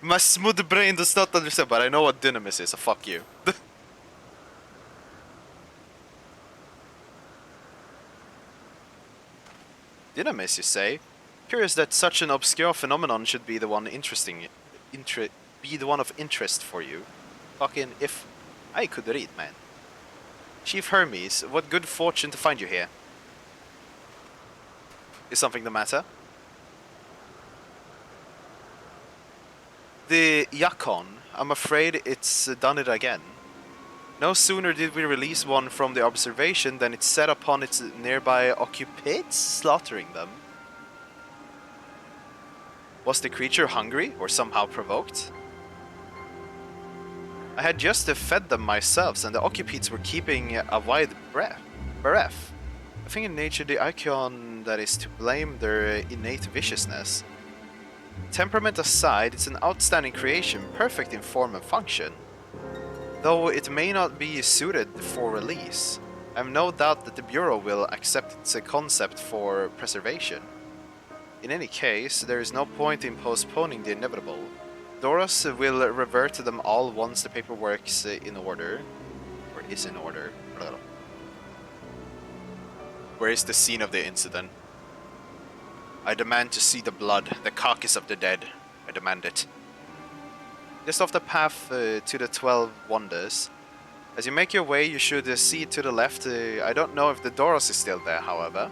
My smooth brain does not understand, but I know what dynamis is, so fuck you. Dynamis, you say? Curious that such an obscure phenomenon should be the one of interest for you. Fucking if I could read, man. Chief Hermes, what good fortune to find you here. Is something the matter? The Yakon, I'm afraid it's done it again. No sooner did we release one from the observation than it set upon its nearby occupants, slaughtering them. Was the creature hungry or somehow provoked? I had just fed them myself, and the occupants were keeping a wide bereft. I think in nature the icon that is to blame their innate viciousness. Temperament aside, it's an outstanding creation, perfect in form and function. Though it may not be suited for release, I have no doubt that the Bureau will accept its concept for preservation. In any case, there is no point in postponing the inevitable. Doros will revert to them all once the paperwork's in order. Or is in order. Where is the scene of the incident? I demand to see the blood, the carcass of the dead. I demand it. Just off the path to the 12 Wonders. As you make your way, you should see to the left. I don't know if the Doros is still there, however.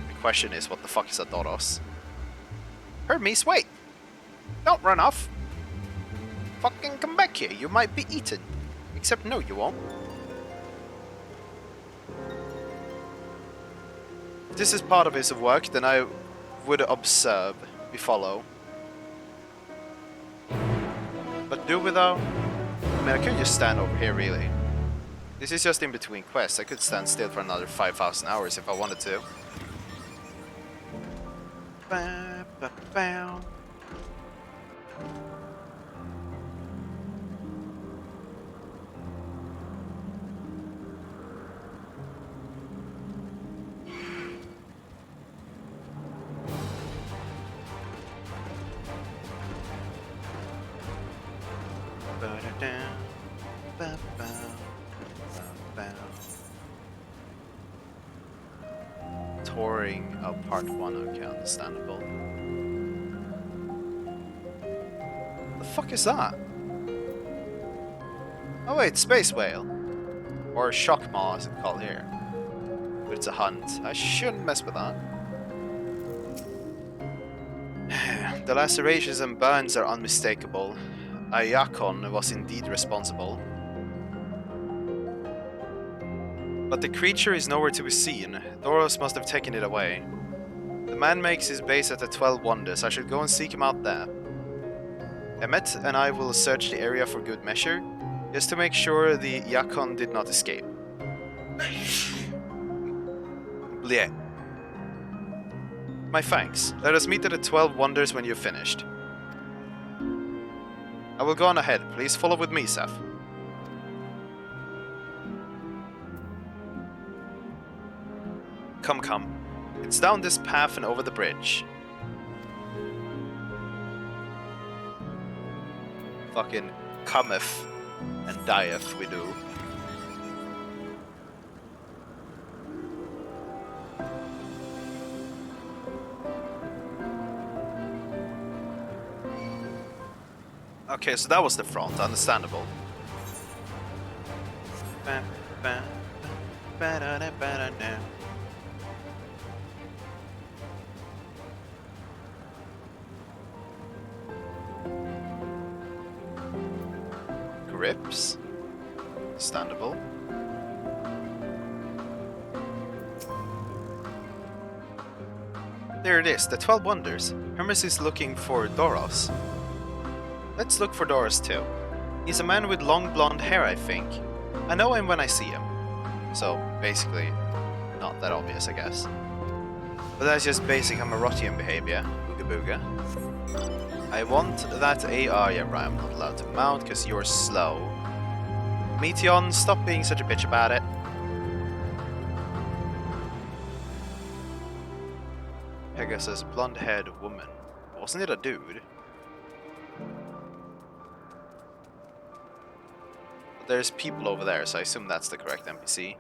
The question is, what the fuck is a Doros? Hermes, wait! Don't run off! Fucking come back here, you might be eaten. Except no, you won't. If this is part of his work, then I would observe. We follow. But do we though? I mean, I could just stand over here, really. This is just in between quests. I could stand still for another 5,000 hours if I wanted to. Ba, ba, ba. Touring of part 1, okay, understandable. The fuck is that? Oh wait, space whale. Or shock maw as it's called here. But it's a hunt. I shouldn't mess with that. The lacerations and burns are unmistakable. Ayakon was indeed responsible. But the creature is nowhere to be seen. Doros must have taken it away. The man makes his base at the 12 Wonders. I should go and seek him out there. Emmet and I will search the area for good measure, just to make sure the Yakon did not escape. Bleh. My thanks. Let us meet at the 12 Wonders when you've finished. I will go on ahead. Please follow with me, Seth. Come, come. It's down this path and over the bridge. Fucking cometh and dieth we do. Okay, so that was the front, understandable. Grips. Understandable. There it is, the 12 Wonders. Hermes is looking for Doros. Let's look for Doros too. He's a man with long blonde hair, I think. I know him when I see him. So, basically, not that obvious, I guess. But that's just basic Amarotian behavior. Booga booga. I want that AR, yeah, right, I'm not allowed to mount because you're slow. Meteon, stop being such a bitch about it. Pegasus, blonde-haired woman. Wasn't it a dude? There's people over there, so I assume that's the correct NPC.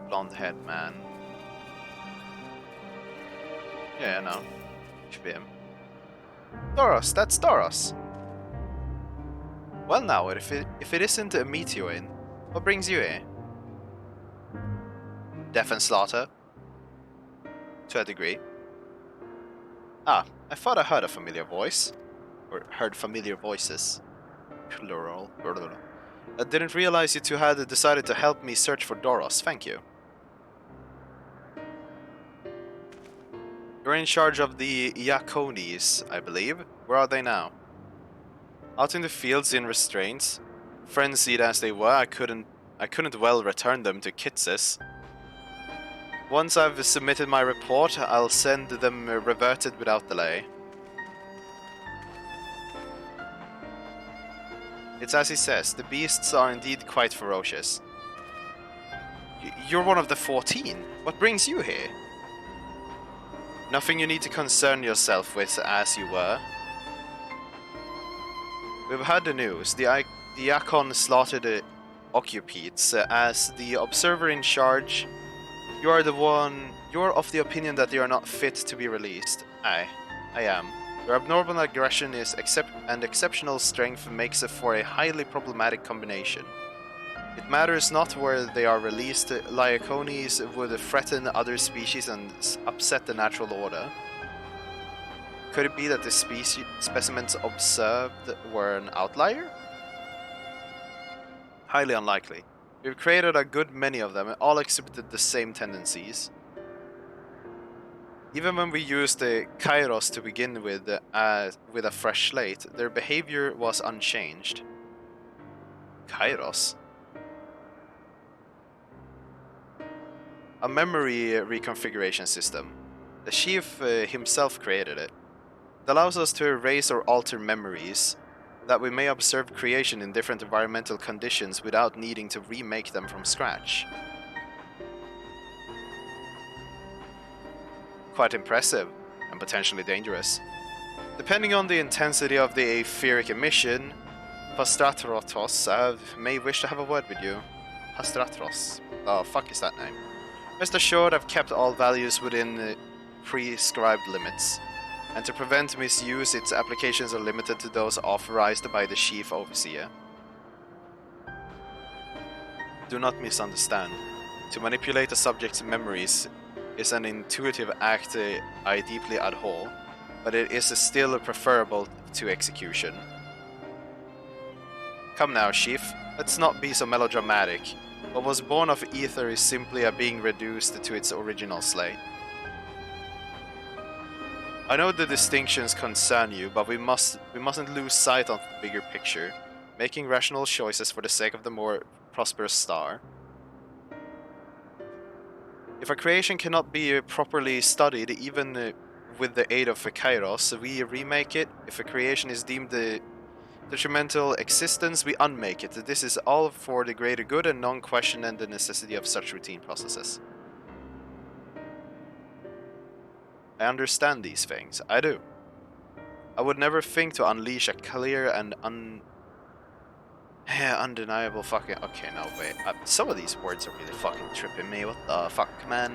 Blonde-haired man. Yeah, no. Should be him. Doros, that's Doros! Well now, if it isn't a meteorin, what brings you here? Death and slaughter. To a degree. Ah, I thought I heard a familiar voice. Or heard familiar voices. Plural. I didn't realize you two had decided to help me search for Doros. Thank you. You're in charge of the Iacones, I believe. Where are they now? Out in the fields in restraints. Frenzied as they were, I couldn't well return them to Kitsis. Once I've submitted my report, I'll send them reverted without delay. It's as he says, the beasts are indeed quite ferocious. You're one of the 14. What brings you here? Nothing you need to concern yourself with, as you were. We've heard the news. The Iacon slaughtered the Occupites. As the observer in charge, you're of the opinion that they are not fit to be released. I am. Your abnormal aggression is and exceptional strength makes it for a highly problematic combination. It matters not where they are released, Iacones would threaten other species and upset the natural order. Could it be that the specimens observed were an outlier? Highly unlikely. We've created a good many of them, and all exhibited the same tendencies. Even when we used the Kairos to begin with a fresh slate, their behavior was unchanged. Kairos? A memory reconfiguration system. The chief himself created it. It allows us to erase or alter memories, that we may observe creation in different environmental conditions without needing to remake them from scratch. Quite impressive, and potentially dangerous. Depending on the intensity of the etheric emission, Pastratrotos may wish to have a word with you. Pastratros. Oh, fuck is that name? Rest assured, I've kept all values within prescribed limits. And to prevent misuse, its applications are limited to those authorized by the Chief Overseer. Do not misunderstand. To manipulate a subject's memories is an intuitive act I deeply abhor, but it is still preferable to execution. Come now, Chief. Let's not be so melodramatic. What was born of ether is simply a being reduced to its original slate. I know the distinctions concern you, but we mustn't lose sight of the bigger picture, making rational choices for the sake of the more prosperous star. If a creation cannot be properly studied, even with the aid of Kairos, we remake it. If a creation is deemed detrimental existence, we unmake it. This is all for the greater good and non-questioning the necessity of such routine processes. I understand these things. I do. I would never think to unleash a clear and undeniable fucking... Okay, no, wait. Some of these words are really fucking tripping me. What the fuck, man?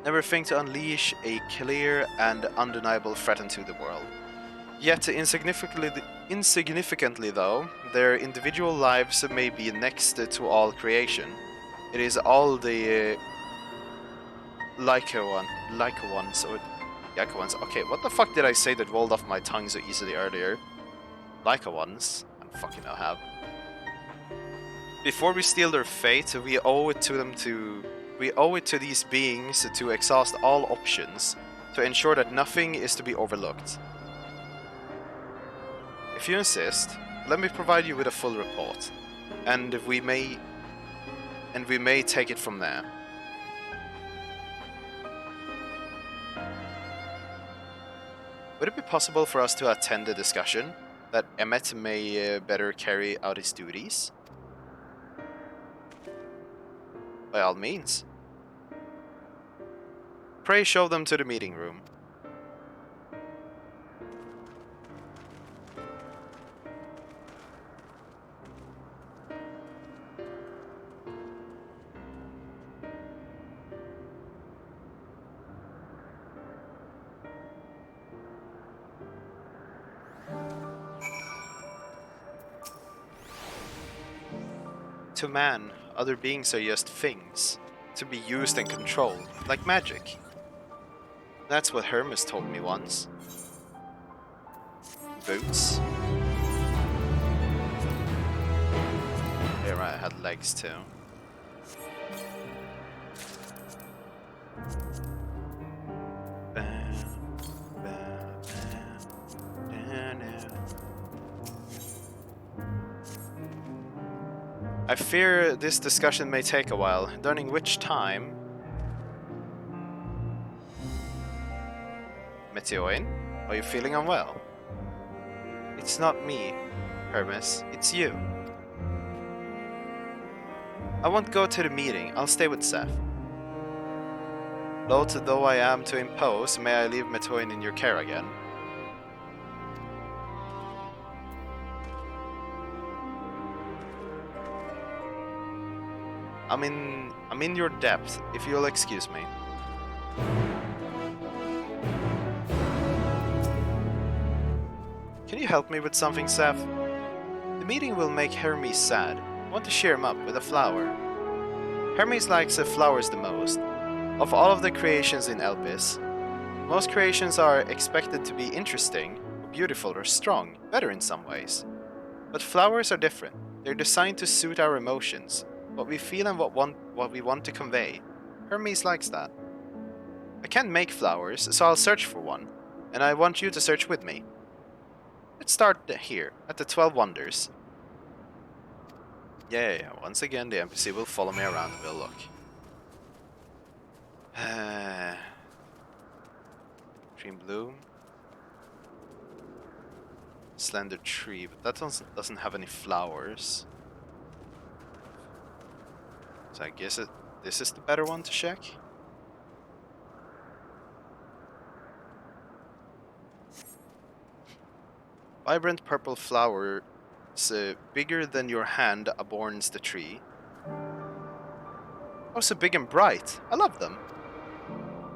Never think to unleash a clear and undeniable threat into the world. Yet, insignificantly though, their individual lives may be next to all creation. It is all the Leica ones. Okay, what the fuck did I say that rolled off my tongue so easily earlier? Leica ones. I don't fucking know how. Before we steal their fate, we owe it to these beings to exhaust all options, to ensure that nothing is to be overlooked. If you insist, let me provide you with a full report, and we may take it from there. Would it be possible for us to attend a discussion, that Emmet may better carry out his duties? By all means. Pray show them to the meeting room. To man, other beings are just things, to be used and controlled, like magic. That's what Hermes told me once. Boots. Yeah, right, I had legs too. I fear this discussion may take a while, during which time... Meteoin, are you feeling unwell? It's not me, Hermes, it's you. I won't go to the meeting, I'll stay with Seth. Loath though I am to impose, may I leave Meteoin in your care again? I'm in your depth, if you'll excuse me. Can you help me with something, Seth? The meeting will make Hermes sad. I want to cheer him up with a flower. Hermes likes flowers the most. Of all of the creations in Elpis, most creations are expected to be interesting, or beautiful, or strong, better in some ways. But flowers are different. They're designed to suit our emotions, what we feel and what we want to convey. Hermes likes that. I can't make flowers, so I'll search for one, and I want you to search with me. Let's start here, at the 12 Wonders. Yeah, once again the NPC will follow me around and we'll look. Dream Bloom. Slender Tree, but that doesn't have any flowers. So I guess this is the better one to check. Vibrant purple flowers, bigger than your hand, adorns the tree. Oh, so big and bright. I love them.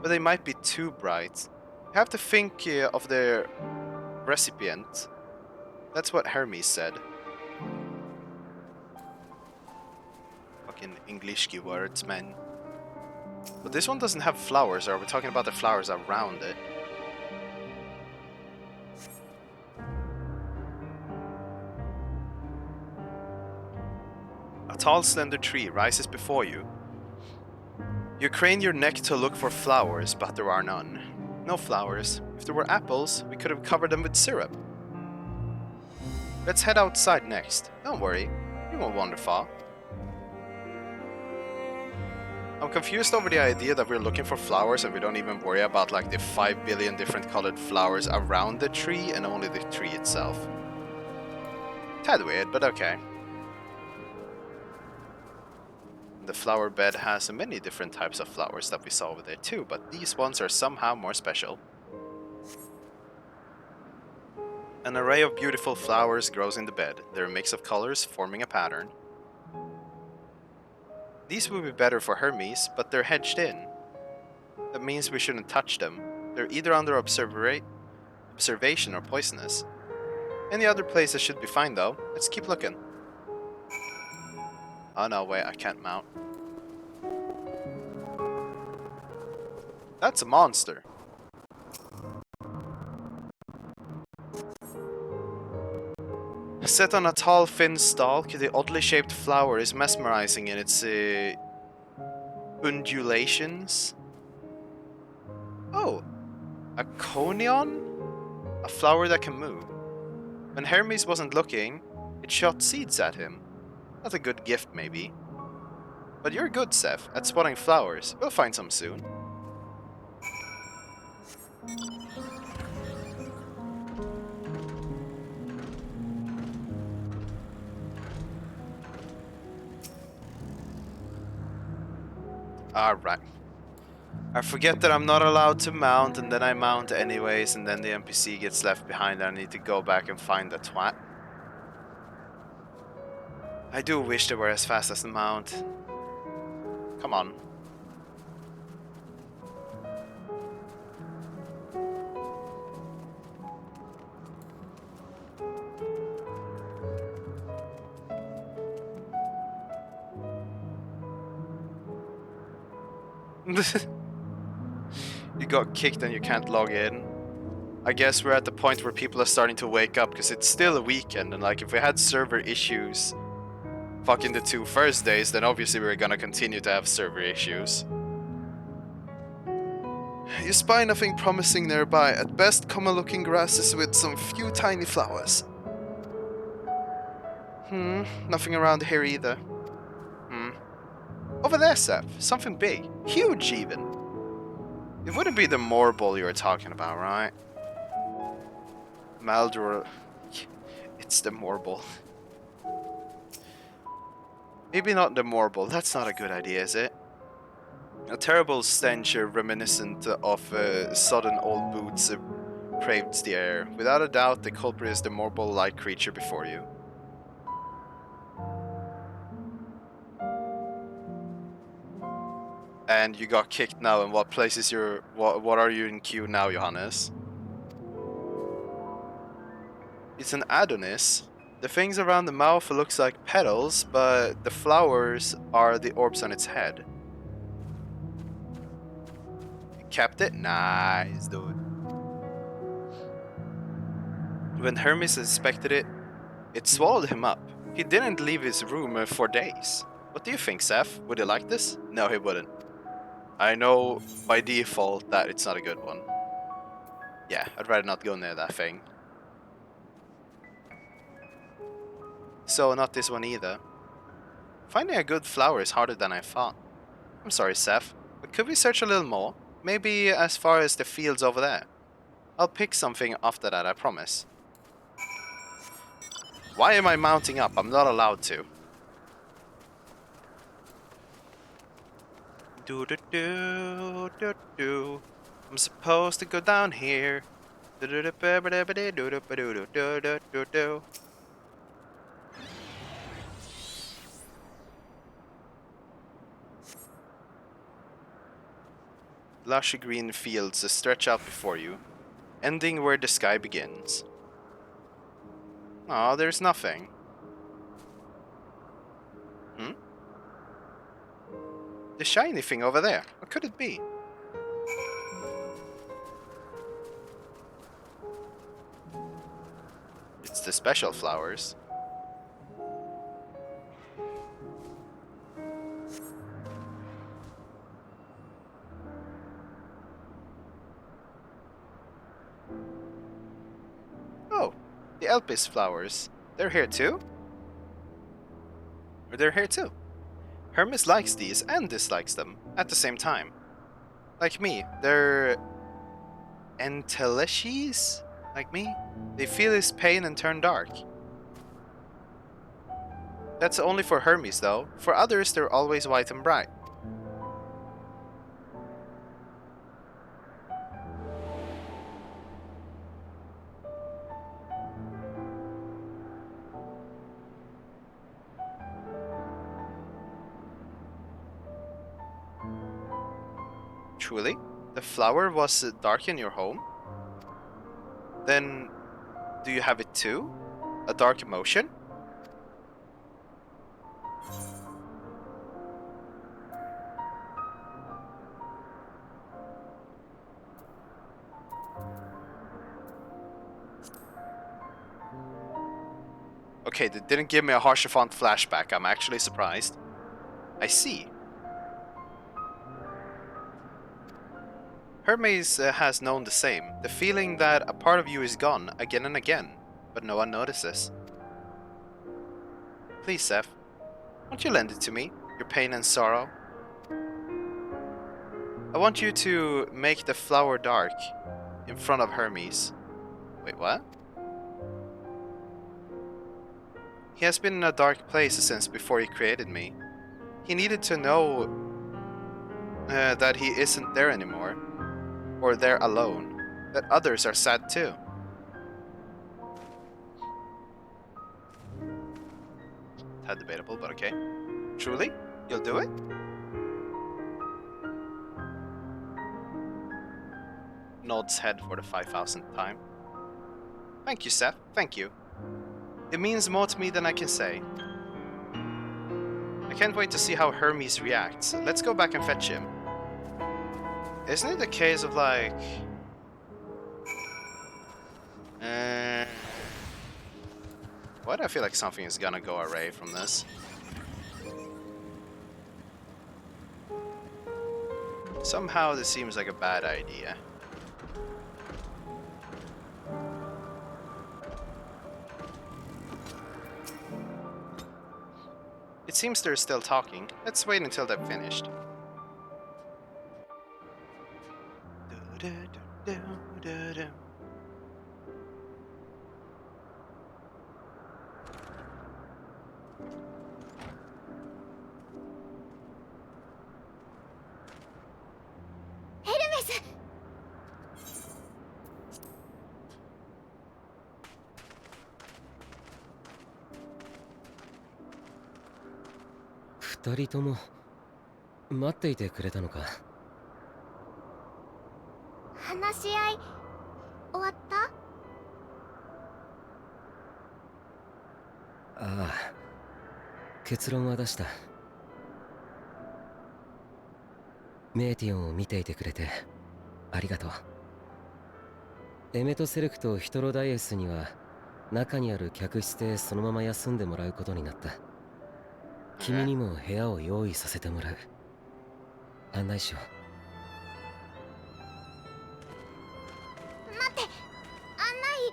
But they might be too bright. You have to think of the recipient. That's what Hermes said. Fucking English keywords, man. But this one doesn't have flowers, or are we talking about the flowers around it? tall, slender tree rises before you. You crane your neck to look for flowers, but there are none. No flowers. If there were apples, we could have covered them with syrup. Let's head outside next. Don't worry, we won't wander far. I'm confused over the idea that we're looking for flowers and we don't even worry about like the 5 billion different colored flowers around the tree and only the tree itself. Tad weird, but okay. The flower bed has many different types of flowers that we saw over there too, but these ones are somehow more special. An array of beautiful flowers grows in the bed. They're a mix of colors forming a pattern. These would be better for Hermes, but they're hedged in. That means we shouldn't touch them. They're either under observation or poisonous. Any other places should be fine though. Let's keep looking. Oh no, wait, I can't mount. That's a monster. Set on a tall, thin stalk, the oddly shaped flower is mesmerizing in its undulations. Oh, a conion? A flower that can move. When Hermes wasn't looking, it shot seeds at him. Not a good gift, maybe. But you're good, Seth, at spotting flowers. We'll find some soon. Alright. I forget that I'm not allowed to mount, and then I mount anyways, and then the NPC gets left behind and I need to go back and find the twat. I do wish they were as fast as the mount. Come on. You got kicked and you can't log in. I guess we're at the point where people are starting to wake up because it's still a weekend, and like if we had server issues fucking the 2 first days, then obviously we're gonna continue to have server issues. You spy nothing promising nearby. At best, common-looking grasses with some few tiny flowers. Nothing around here either. Over there, Seth. Something big. Huge, even. It wouldn't be the Morbol you were talking about, right? Maldor... It's the Morbol. Maybe not the Morbol. That's not a good idea, is it? A terrible stench reminiscent of sodden old boots pervades the air. Without a doubt, the culprit is the Morbol-like creature before you. And you got kicked now, and what place is your... What are you in queue now, Johannes? It's an Adonis. The things around the mouth looks like petals, but the flowers are the orbs on its head. You kept it? Nice, dude. When Hermes inspected it, it swallowed him up. He didn't leave his room for days. What do you think, Seth? Would he like this? No, he wouldn't. I know by default that it's not a good one. Yeah, I'd rather not go near that thing. So, not this one either. Finding a good flower is harder than I thought. I'm sorry, Seth, but could we search a little more? Maybe as far as the fields over there. I'll pick something after that, I promise. Why am I mounting up? I'm not allowed to. Do do do do do. I'm supposed to go down here. Do do do do do do do do do do do. Lush green fields stretch out before you, ending where the sky begins. Aw, there's nothing. The shiny thing over there. What could it be? It's the special flowers. Elpis flowers. They're here too? Or they're here too. Hermes likes these and dislikes them at the same time. Like me, they're enteleshes? Like me? They feel his pain and turn dark. That's only for Hermes though. For others, they're always white and bright. Truly? The flower was dark in your home? Then, do you have it too? A dark emotion? Okay, they didn't give me a Harshafont flashback. I'm actually surprised. I see. Hermes has known the same. The feeling that a part of you is gone again and again, but no one notices. Please, Seth, won't you lend it to me? Your pain and sorrow? I want you to make the flower dark in front of Hermes. Wait, what? He has been in a dark place since before he created me. He needed to know that he isn't there anymore, or there alone, that others are sad too. Tad debatable, but okay. Truly? You'll do it? Nods head for the 5,000th time. Thank you, Seth. Thank you. It means more to me than I can say. I can't wait to see how Hermes reacts. Let's go back and fetch him. Isn't it a case of like... why do I feel like something is gonna go awry from this? Somehow this seems like a bad idea. It seems they're still talking. Let's wait until they're finished. Hermes! 二人とも待っていてくれたのか。話し合い終わった？ああ、結論は出した。メーティオンを見ていてくれてありがとう。エメトセレクとヒトロダイエスには中にある客室でそのまま休んでもらうことになった。君にも部屋を用意させてもらう。案内しよう。待って、案内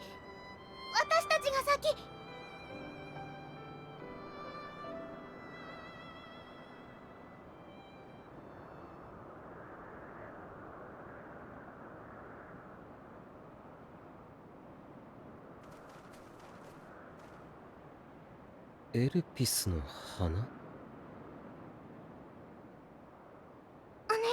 私たちが先。エルピスの花？お願い。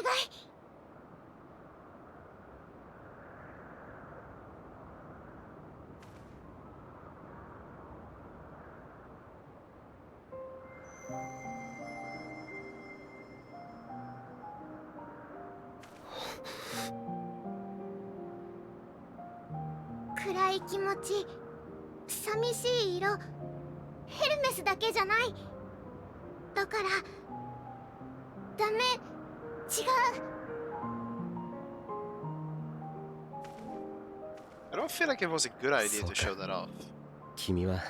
暗い気持ち、寂しい色、ヘルメスだけじゃない。だからダメ、違う。I don't feel like it was a good idea to show that off. 君は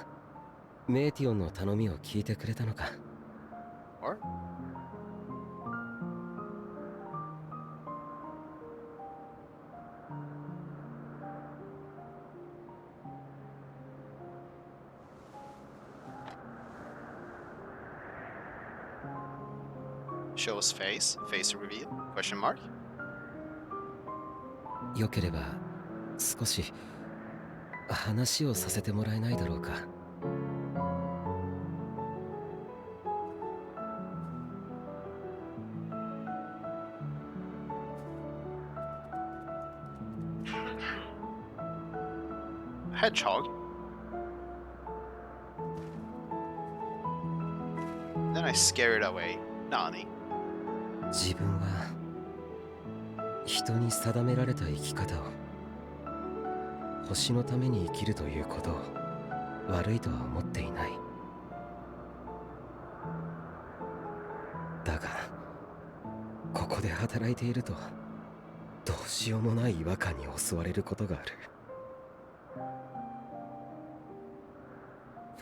メーティオンの頼みを聞いてくれたのか。Or? Shows face. Face reveal? Question mark? よければ少し話をさせてもらえないだろうか。Hedgehog? Then I scare it away. Nani? 自分は人に定められた生き方を、星のために生きるということを悪いとは思っていない。だがここで働いているとどうしようもない違和感に襲われることがある。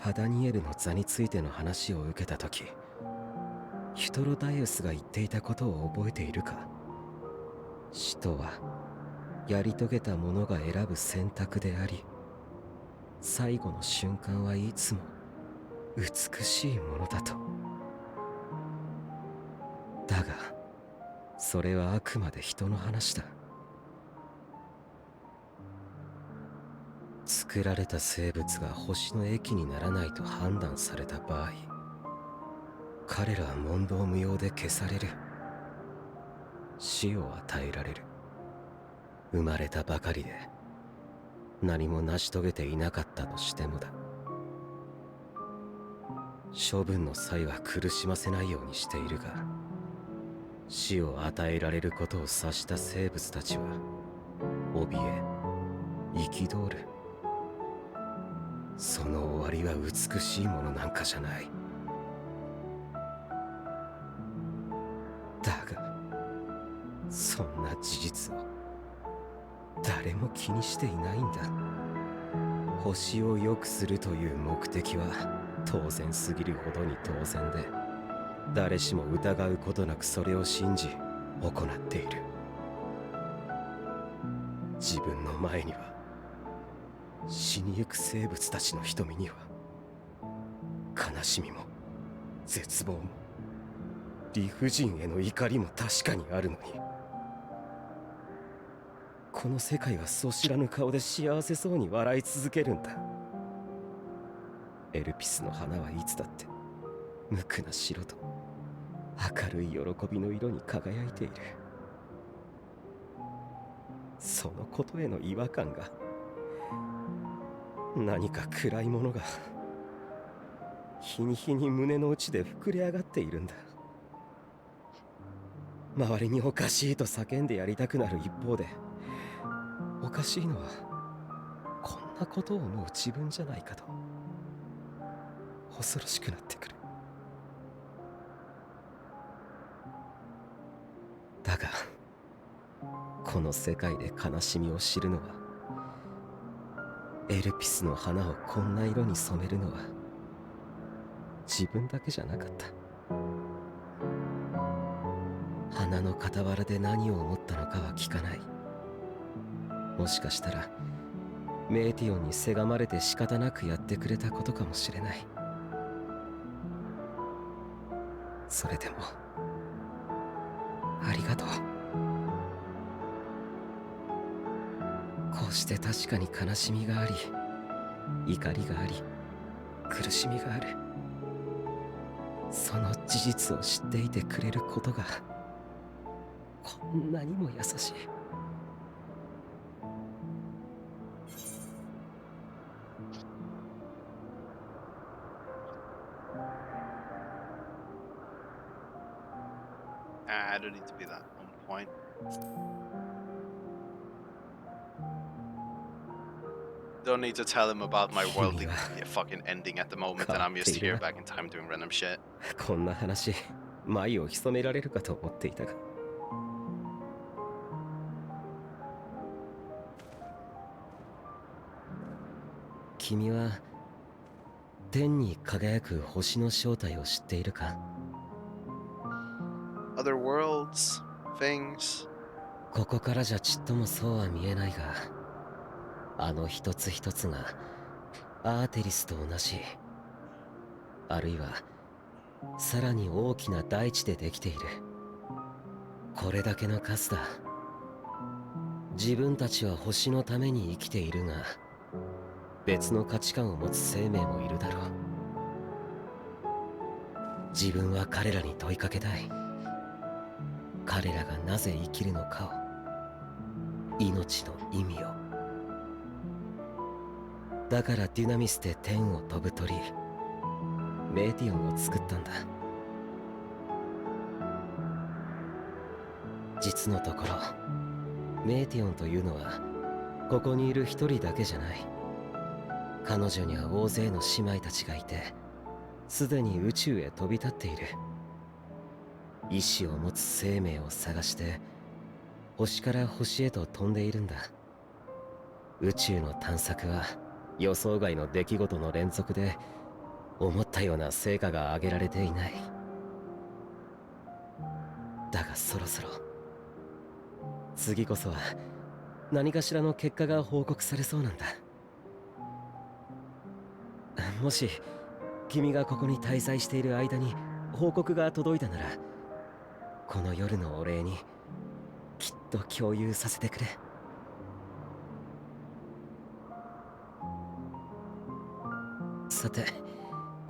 ファダニエルの座についての話を受けたとき、ヒュトロダイウスが言っていたことを覚えているか。死とはやり遂げた者が選ぶ選択であり、最後の瞬間はいつも美しいものだと。だがそれはあくまで人の話だ。作られた生物が星の益にならないと判断された場合、彼らは問答無用で消される。死を与えられる。生まれたばかりで何も成し遂げていなかったとしてもだ。処分の際は苦しませないようにしているが、死を与えられることを察した生物たちは怯え憤る。その終わりは美しいものなんかじゃない。だがそんな事実を誰も気にしていないんだ。星を良くするという目的は当然すぎるほどに当然で、誰しも疑うことなくそれを信じ行っている。自分の前には死にゆく生物たちの瞳には悲しみも絶望も理不尽への怒りも確かにあるのに、この世界はそう知らぬ顔で幸せそうに笑い続けるんだ。エルピスの花はいつだって無垢な白と明るい喜びの色に輝いている。そのことへの違和感が、何か暗いものが日に日に胸の内で膨れ上がっているんだ。周りにおかしいと叫んでやりたくなる一方で、おかしいのはこんなことを思う自分じゃないかと恐ろしくなってくる。だがこの世界で悲しみを知るのは、エルピスの花をこんな色に染めるのは自分だけじゃなかった。花の傍らで何を思ったのかは聞かない。もしかしたらメーティオンにせがまれて仕方なくやってくれたことかもしれない。それでもありがとう。こうして確かに悲しみがあり、怒りがあり、苦しみがある。その事実を知っていてくれることがこんなにも優しい。I don't need to be that on point. Don't need to tell him about my world fucking ending at the moment and I'm just here back in time doing random shit. こんな話、眉を潜められるかと思っていたが。君は天に輝く星の正体を知っているか？ Other worlds, things. ここからじゃちっともそうは見えないが、あの一つ一つがアーテリスと同じ、あるいはさらに大きな大地でできている。これだけの数だ。自分たちは星のために生きているが、別の価値観を持つ生命もいるだろう。自分は彼らに問いかけたい。彼らがなぜ生きるのかを、命の意味を。だからデュナミスで天を飛ぶ鳥、メーティオンを作ったんだ。実のところ、メーティオンというのはここにいる一人だけじゃない。彼女には大勢の姉妹たちがいて、すでに宇宙へ飛び立っている。意志を持つ生命を探して星から星へと飛んでいるんだ。宇宙の探索は予想外の出来事の連続で、思ったような成果が上げられていない。だがそろそろ次こそは何かしらの結果が報告されそうなんだ。もし君がここに滞在している間に報告が届いたなら、この夜のお礼にきっと共有させてくれ。さて、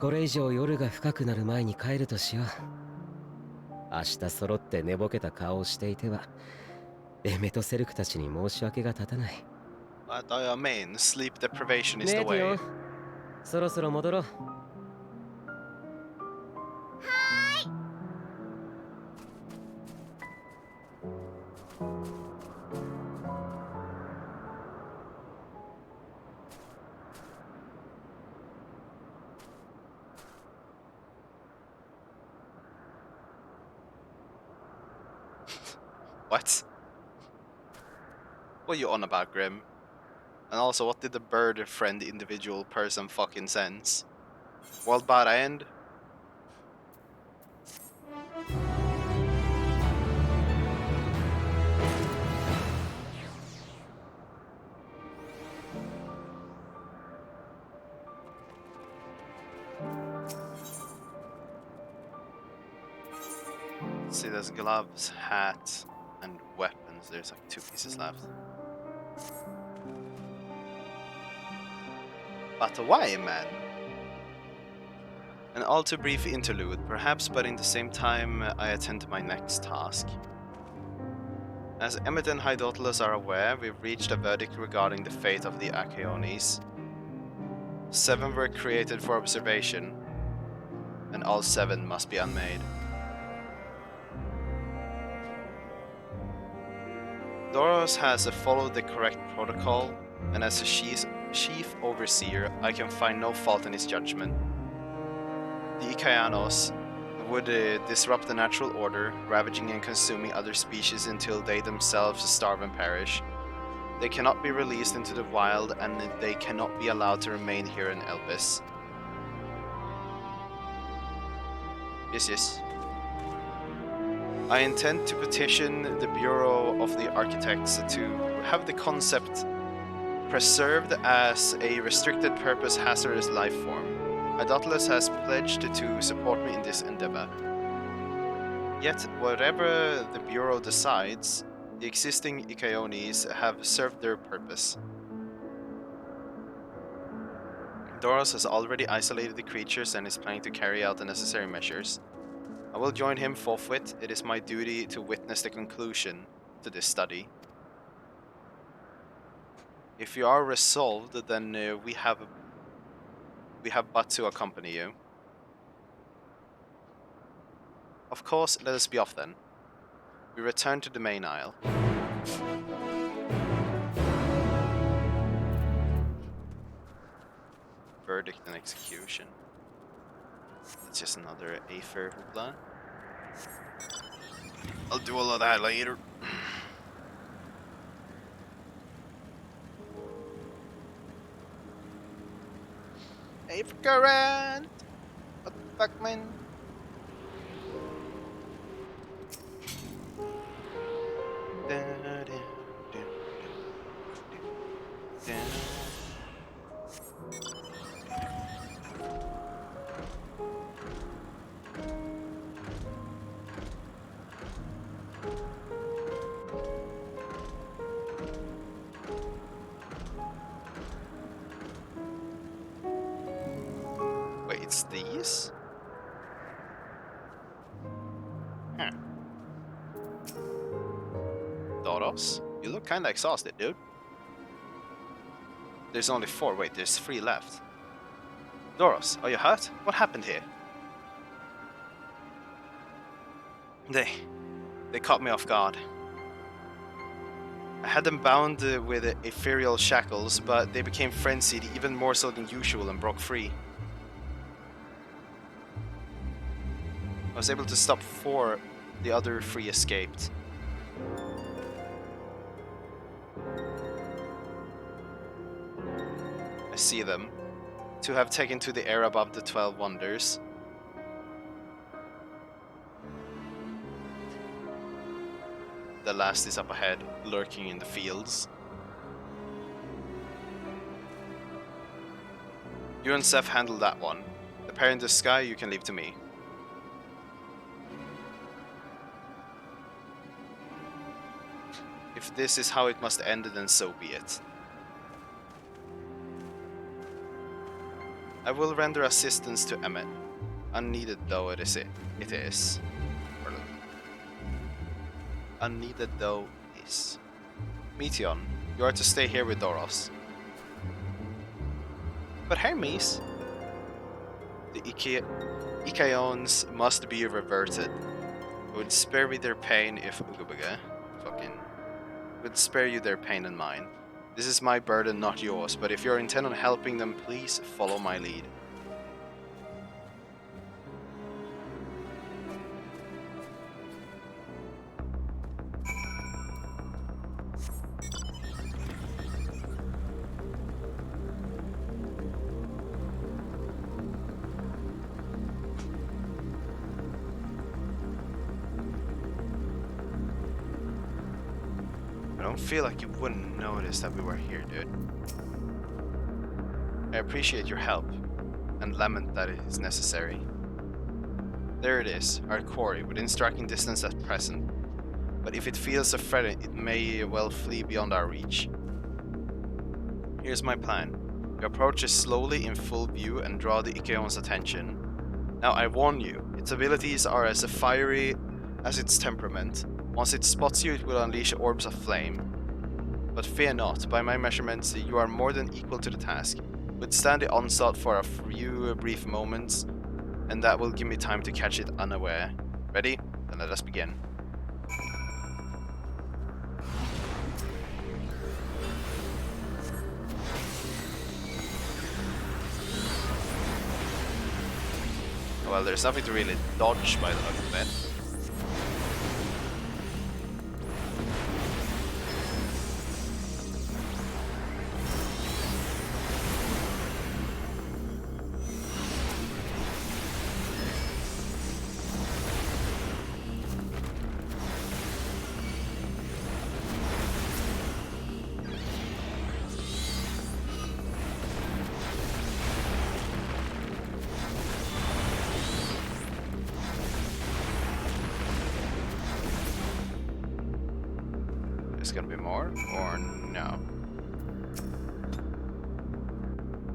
これ以上夜が深くなる前に帰るとしよう。明日揃って寝ぼけた顔をしていてはエメとセルクたちに申し訳が立たない。 What do you mean? Sleep deprivation is メ the ーティオ way. ン、そろそろ戻ろう。What? What are you on about, Grim? And also, what did the bird friend individual person fucking sense? World bad end? See, there's gloves, hat, and weapons. There's like 2 pieces left. But why, man? An all too brief interlude, perhaps, but in the same time, I attend to my next task. As Emmet and Hydotlus are aware, we've reached a verdict regarding the fate of the Achaeones. 7 were created for observation, and all 7 must be unmade. Doros has followed the correct protocol, and as a chief overseer, I can find no fault in his judgment. The Ikayanos would disrupt the natural order, ravaging and consuming other species until they themselves starve and perish. They cannot be released into the wild, and they cannot be allowed to remain here in Elpis. Yes. I intend to petition the Bureau of the Architects to have the concept preserved as a restricted purpose hazardous life form. Hydotlus has pledged to support me in this endeavor. Yet, whatever the Bureau decides, the existing Ikaones have served their purpose. Doros has already isolated the creatures and is planning to carry out the necessary measures. I will join him forthwith. It is my duty to witness the conclusion to this study. If you are resolved, then we have but to accompany you. Of course, let us be off then. We return to the main aisle. Verdict and execution. That's just another Aether hoopla. I'll do all of that later. Aether current! What the fuck, man? Please? Huh. Doros? You look kinda exhausted, dude. There's only 4. Wait, there's 3 left. Doros, are you hurt? What happened here? They caught me off guard. I had them bound with ethereal shackles, but they became frenzied even more so than usual and broke free. I was able to stop 4, the other 3 escaped. I see them. 2 have taken to the air above the 12 wonders. The last is up ahead, lurking in the fields. You and Seth handle that one. The pair in the sky you can leave to me. If this is how it must end, then so be it. I will render assistance to Emmet. Unneeded though it is. Unneeded though is. Meteon, you are to stay here with Doros. But Hermes, the Ikaons must be reverted. It would spare me their pain if would spare you their pain and mine. This is my burden, not yours, but if you're intent on helping them, please follow my lead. I don't feel like you wouldn't notice that we were here, dude. I appreciate your help, and lament that it is necessary. There it is, our quarry, within striking distance at present. But if it feels a threat, it may well flee beyond our reach. Here's my plan. We approach it slowly in full view and draw the Ikaon's attention. Now I warn you, its abilities are as fiery as its temperament. Once it spots you, it will unleash orbs of flame. But fear not, by my measurements, you are more than equal to the task. Withstand the onslaught for a few brief moments, and that will give me time to catch it unaware. Ready? Then let us begin. Well, there's nothing to really dodge by the look of it. There's gonna be more, or no?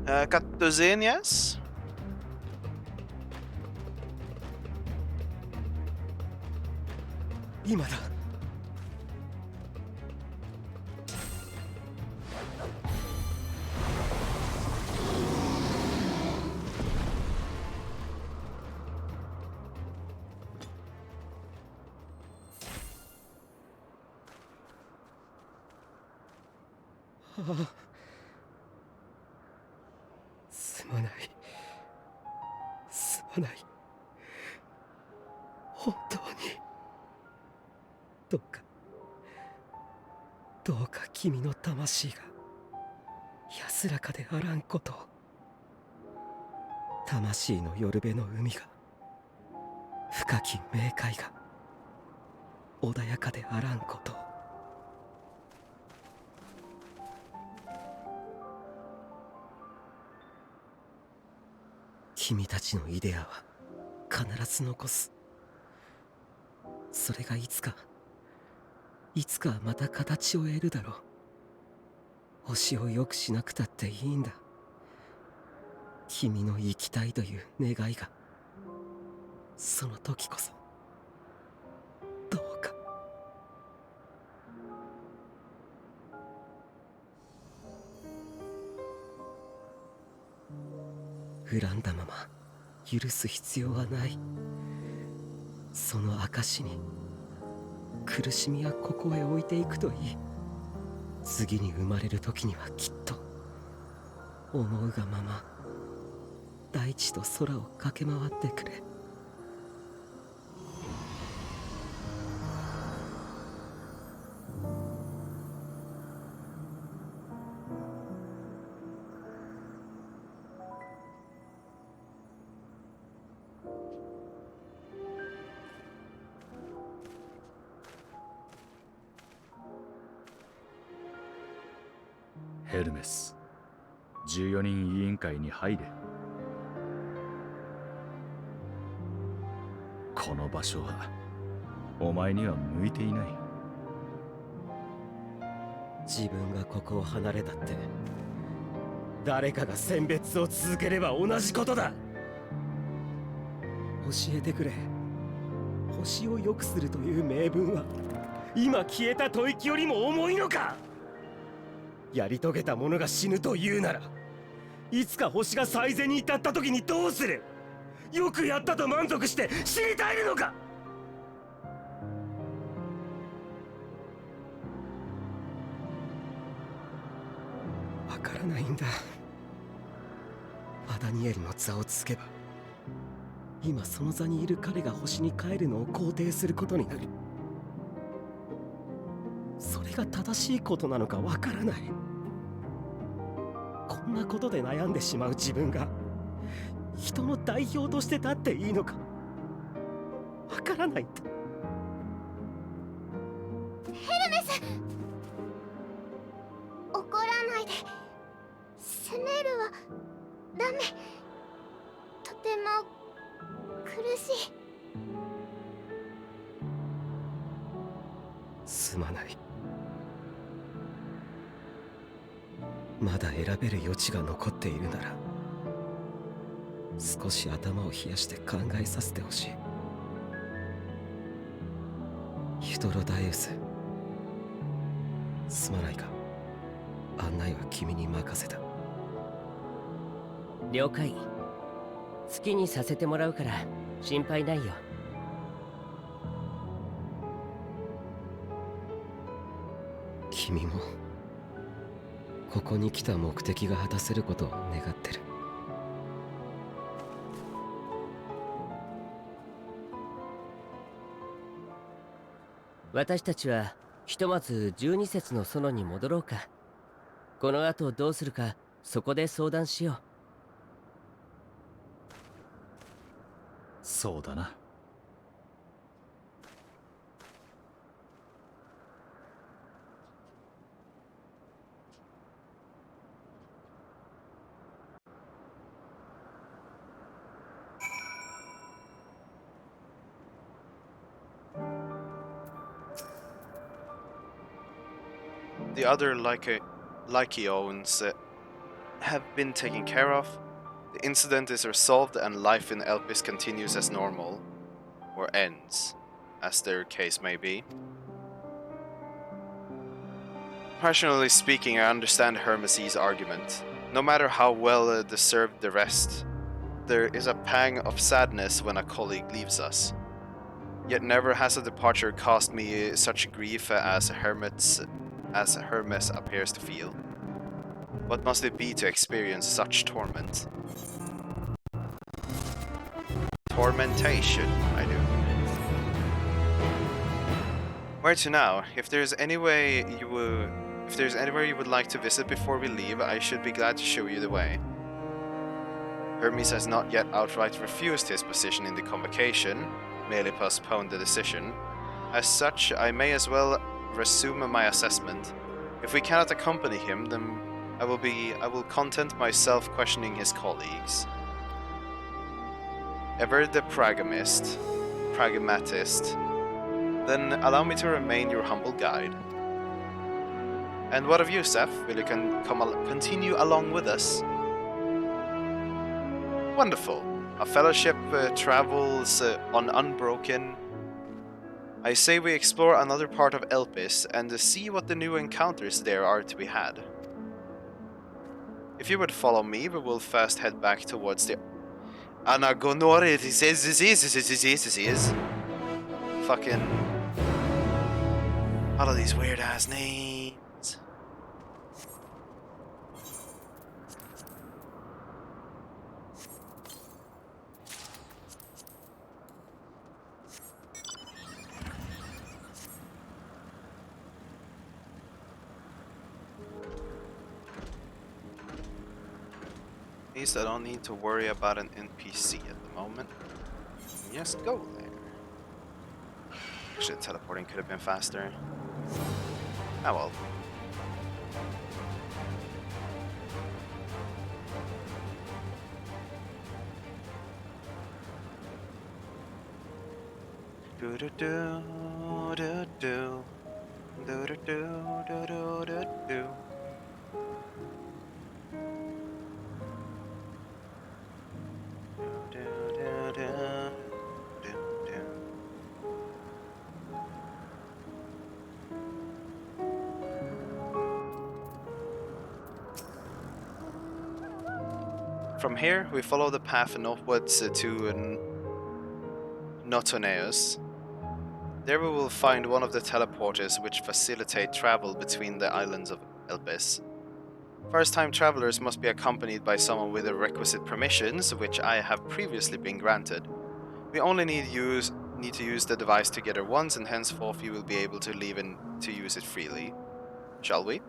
Katuzenias? Ah. すまない。すまない。本当に。どうか君の魂が安らかであらんことを。魂の夜べの海が、深き冥界が穏やかであらんことを。君たちのイデアは必ず残す。それがいつかまた形を得るだろう。星を良くしなくたっていいんだ。君の生きたいという願いが、その時こそどうか。恨んだまま許す必要はない。その証に苦しみはここへ置いていくといい。次に生まれる時にはきっと思うがまま大地と空を駆け回ってくれ。ヘルメス、14人委員会に入れ。この場所はお前には向いていない。自分がここを離れたって誰かが選別を続ければ同じことだ。教えてくれ。星を良くするという名分は今消えた吐息よりも重いのか。やり遂げた者が死ぬというなら、いつか星が最善に至った時にどうする。よくやったと満足して死に絶えるのか。わからないんだ。アダニエルの座をつけば今その座にいる彼が星に帰るのを肯定することになる。それが正しいことなのかわからない。こんなことで悩んでしまう自分が人の代表として立っていいのかわからないんだ。ヘルメス、怒らないで。責めるはダメ。とても苦しい。すまない。まだ選べる余地が残っているなら少し頭を冷やして考えさせてほしい。ヒトロダイウス、すまないか。案内は君に任せた。了解。好きにさせてもらうから心配ないよ。君もここに来た目的が果たせることを願ってる。私たちはひとまず12節の園に戻ろうか。この後どうするかそこで相談しよう。そうだな。The other Lycaons have been taken care of. The incident is resolved and life in Elpis continues as normal. Or ends, as their case may be. Rationally speaking, I understand Hermes' argument. No matter how well deserved the rest, there is a pang of sadness when a colleague leaves us. Yet never has a departure caused me such grief as Hermes appears to feel. What must it be to experience such torment? Tormentation, I do. Where to now? If there's anywhere you would like to visit before we leave, I should be glad to show you the way. Hermes has not yet outright refused his position in the convocation, merely postponed the decision. As such, I may as well resume my assessment. If we cannot accompany him, then I will content myself questioning his colleagues. Ever the pragmatist, then allow me to remain your humble guide. And what of you, Seth? Will you continue along with us? Wonderful. Our fellowship travels on unbroken. I say we explore another part of Elpis and see what the new encounters there are to be had. If you would follow me, we will first head back towards the Anagonore. Fucking all of these weird ass names. At least I don't need to worry about an NPC at the moment. Just go there. Actually, teleporting could have been faster. Oh well. Do do do do do do do do do do do. From here, we follow the path northwards to Notoneus. There we will find one of the teleporters which facilitate travel between the islands of Elpis. First-time travelers must be accompanied by someone with the requisite permissions, which I have previously been granted. We only need to use the device together once, and henceforth you will be able to leave and to use it freely. Shall we?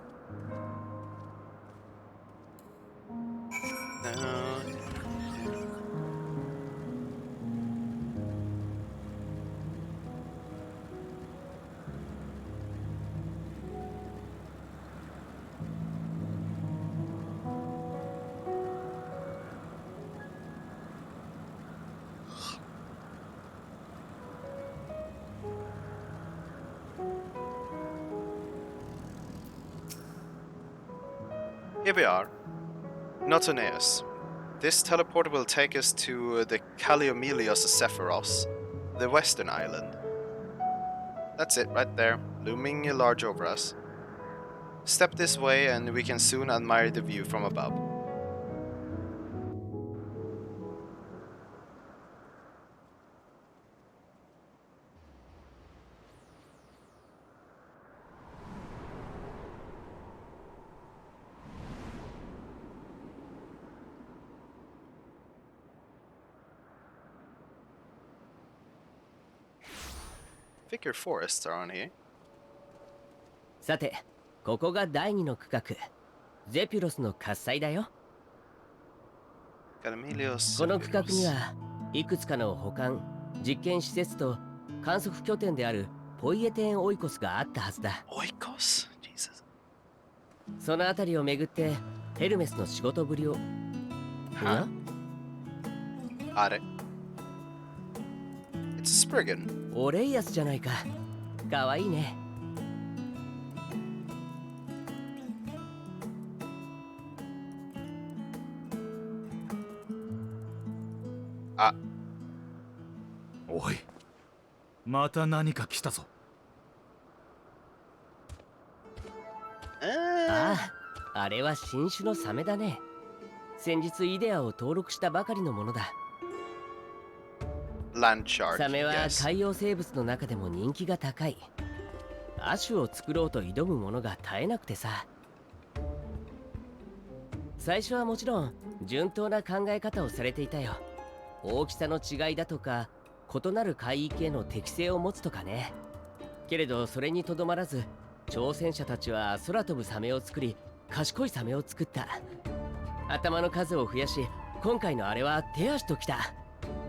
Here we are. Notoneus. This teleporter will take us to the Kaliomelios Sephiros, the western island. That's it right there, looming large over us. Step this way and we can soon admire the view from above. Thicker forests are on here. さて、ここが第2の区画、ゼピュロスの喝采だよ。Kalimelios. この区画にはいくつかの保管、実験施設と観測拠点であるポイエテンオイコスがあったはずだ。Oikos? Jesus. その辺りを巡ってヘルメスの仕事ぶりを。はあれ It's Spriggan. オレイアスじゃないか。かわいいね。あ、おい、また何か来たぞ。ああ、あれは新種のサメだね。先日イデアを登録したばかりのものだ。Land shark. サメは Yes. 海洋生物の中でも人気が高い。亜種を作ろうと挑むものが絶えなくてさ。最初はもちろん順当な考え方をされていたよ。大きさの違いだとか異なる海域への適性を持つとかね。けれどそれにとどまらず挑戦者たちは空飛ぶサメを作り賢いサメを作った。頭の数を増やし今回のあれは手足ときた。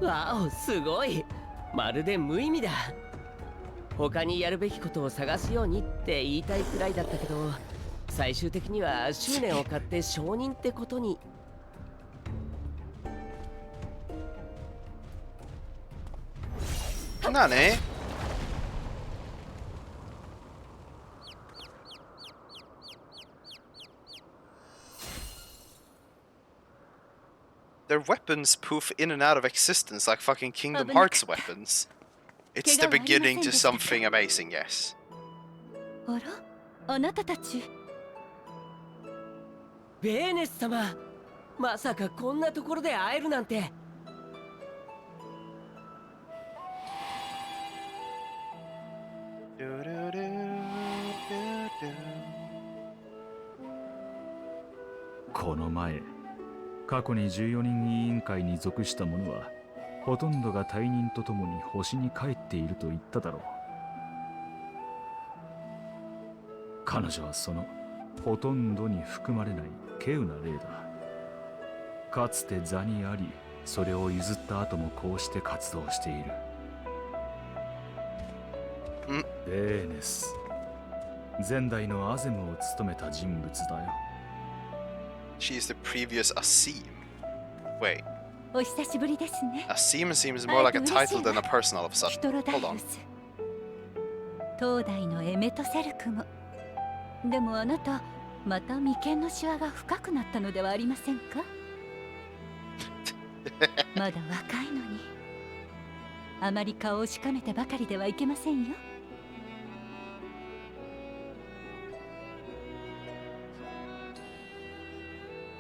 わお、すごい。まるで無意味だ。他にやるべきことを探すようにって言いたいくらいだったけど、最終的には執念を買って承認ってことに。なね。their weapons poof in and out of existence like fucking Kingdom Hearts weapons. It's the beginning to something amazing, yes. あら、あなたたち。ベーネス様、まさかこんなところで会えるなんて。この前、過去に14人委員会に属した者はほとんどが退任とともに星に帰っていると言っただろう。彼女はそのほとんどに含まれない稀有な例だ。かつて座にあり、それを譲った後もこうして活動している。ベーネス、前代のアゼムを務めた人物だよ。She's the previous Asim. Wait. お久しぶりですね。 Asim seems more like a title than a person all of a sudden. ヒトロダイ Hold ウ on. ス。東大のエメトセルクも。でもあなた、また眉間のシワが深くなったのではありませんか？まだ若いのに。あまり顔をしかめてばかりではいけませんよ。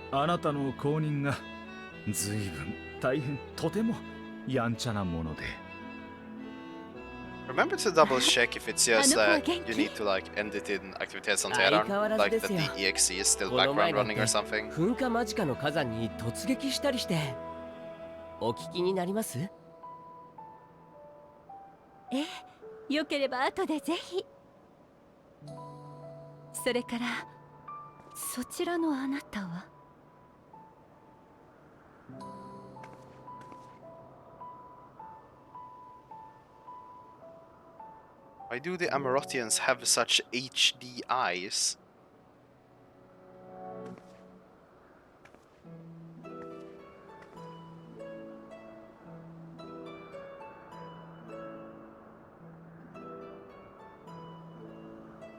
あなたの後任が随分大変とてもやんちゃなもので。Remember to double check if it's just that you need to like end it in Aktivitet on Teheran, like that the EXE is still background running or something. 噴火間近の火山に突撃したりして、お聞きになります？ええ、よければ後でぜひ。それからそちらのあなたは？Why do the Amarottians have such HD eyes?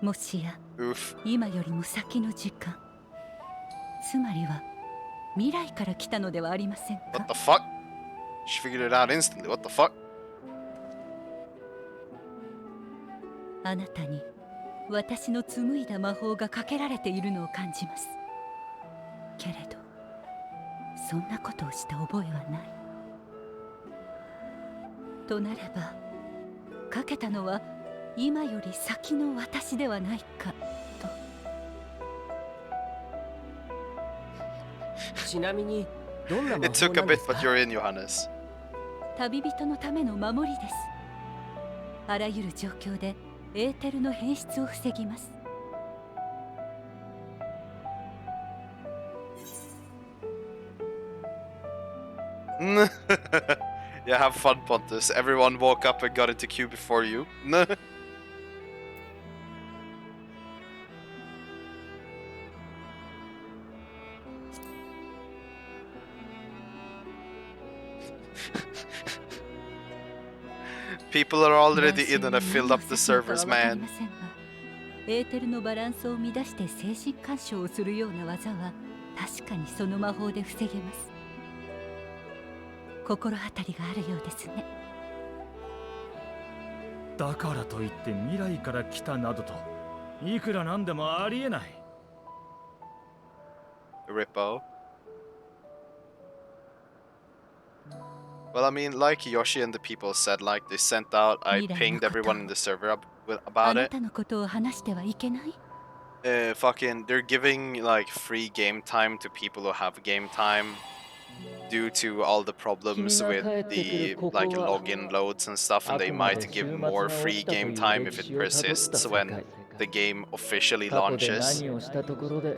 もしや Oof. 今よりも先の時間、つまりは未来から来たのではありませんか？ What the fuck? She figured it out instantly. What the fuck? あなたに私の紡いだ魔法がかけられているのを感じます。けれどそんなことをした覚えはない。となればかけたのは今より先の私ではないかと。ちなみにどんな魔 It 法 took な a んで bit, すか？ but you're in, Johannes. 旅人のための守りです。あらゆる状況でエーテルの変質を防ぎます。Yeah, have fun, Pontus. Everyone woke up and got into queue before you. People are already in and have filled up the servers, man. エーテルのバランスを乱して精神干渉をするような技は確かにその魔法で防げます。心当たりがあるようですね。だからといって未来から来たなどといくらなんでもありえない。Rippo. Well, I mean, like Yoshi and the people said, like they sent out, I pinged everyone in the server about あな it. たのことを話してはいけない。Fucking, they're giving like free game time to people who have game time due to all the problems with the like login loads and stuff, and they might give more free game time if it persists when the game officially 過去で launches. 何をしたところで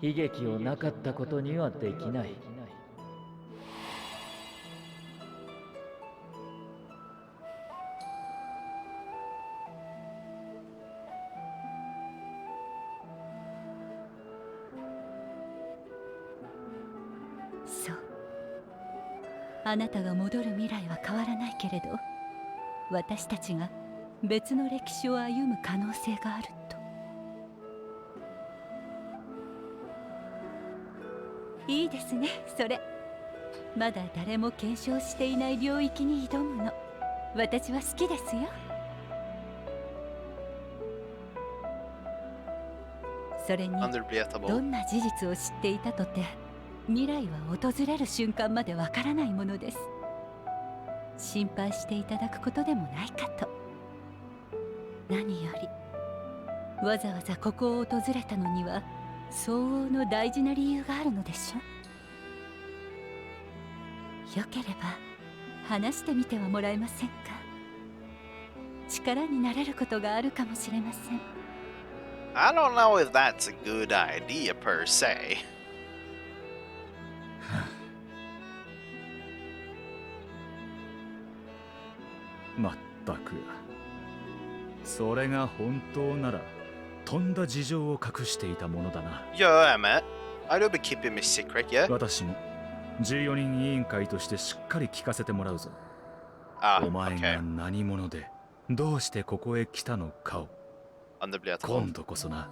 悲劇をなかったことにはできない。そう。あなたが戻る未来は変わらないけれど、私たちが別の歴史を歩む可能性があると。いいですね、それ。まだ誰も検証していない領域に挑むの。私は好きですよ。それに Unrelatable. どんな事実を知っていたとて未来は訪れる瞬間までわからないものです。心配していただくことでもないかと。何よりわざわざここを訪れたのには相応の大事な理由があるのでしょ。よければ話してみてはもらえませんか。力になれることがあるかもしれません。I don't know if that's a good idea per se. まったく。それが本当なら、とんだ事情を隠していたものだな。Yeah, Emmett. I'd be keeping me secret, yeah? 私も14人委員会としてしっかり聞かせてもらうぞ。Ah, お前 okay. が何者で、どうしてここへ来たのかを。Unrelatable. 今度こそな。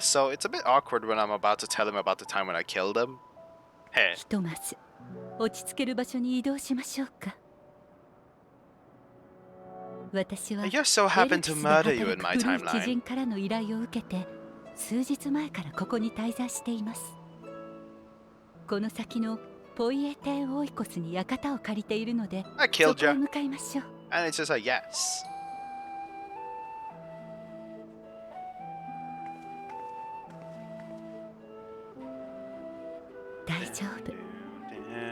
So it's a bit awkward when I'm about to tell him about the time when I killed him. Hey. ひとまず落ち着ける場所に移動しましょうか。私は I just so エ happened レ to キスで murder 働 you く in my 古い知 timeline. 人からの依頼を受けて数日前からここに滞在しています。この先のポイエテーオイコスに館を借りているので I そ killed こへ you. 向かいましょう。 And it's just a yes. 大丈夫。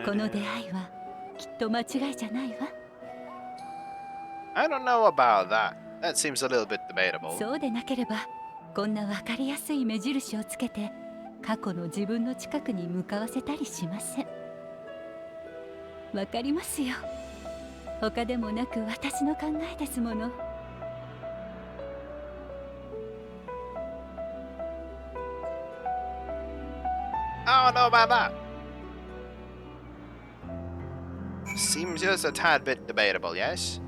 この出会いはきっと間違いじゃないわ。 I don't know about that. That seems a little bit debatable. そうでなければこんな分かりやすい目印をつけて過去の自分の近くに向かわせたりしません。わかりますよ。他でもなく私の考えですもの。 I don't know about that. Seems just a tad bit debatable, yes?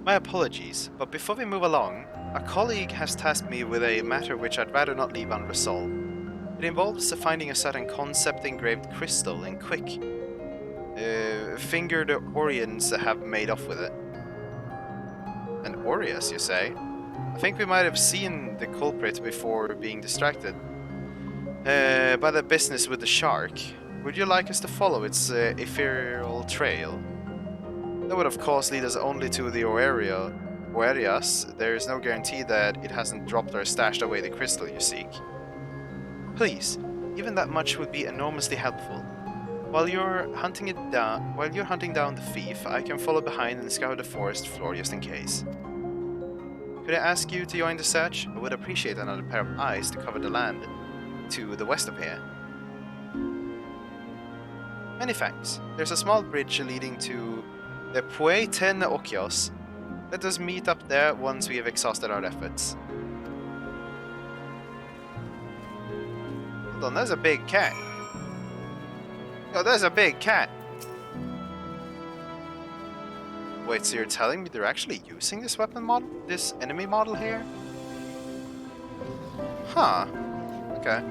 My apologies, but before we move along, a colleague has tasked me with a matter which I'd rather not leave unresolved. It involves finding a certain concept-engraved crystal in Quick. Fingered Orions have made off with it. An Aureus, you say? I think we might have seen the culprit before being distracted by the business with the shark. Would you like us to follow its ethereal trail? That would of course lead us only to the Oerias. There is no guarantee that it hasn't dropped or stashed away the crystal you seek. Please, even that much would be enormously helpful. While you're hunting down the thief, I can follow behind and scour the forest floor just in case. Could I ask you to join the search? I would appreciate another pair of eyes to cover the land to the west of here. Many thanks. There's a small bridge leading to the Pueten Okios. Let us meet up there once we have exhausted our efforts. Hold on, there's a big cat. Oh, there's a big cat. Wait, so you're telling me they're actually using this weapon model? This enemy model here? Huh. Okay.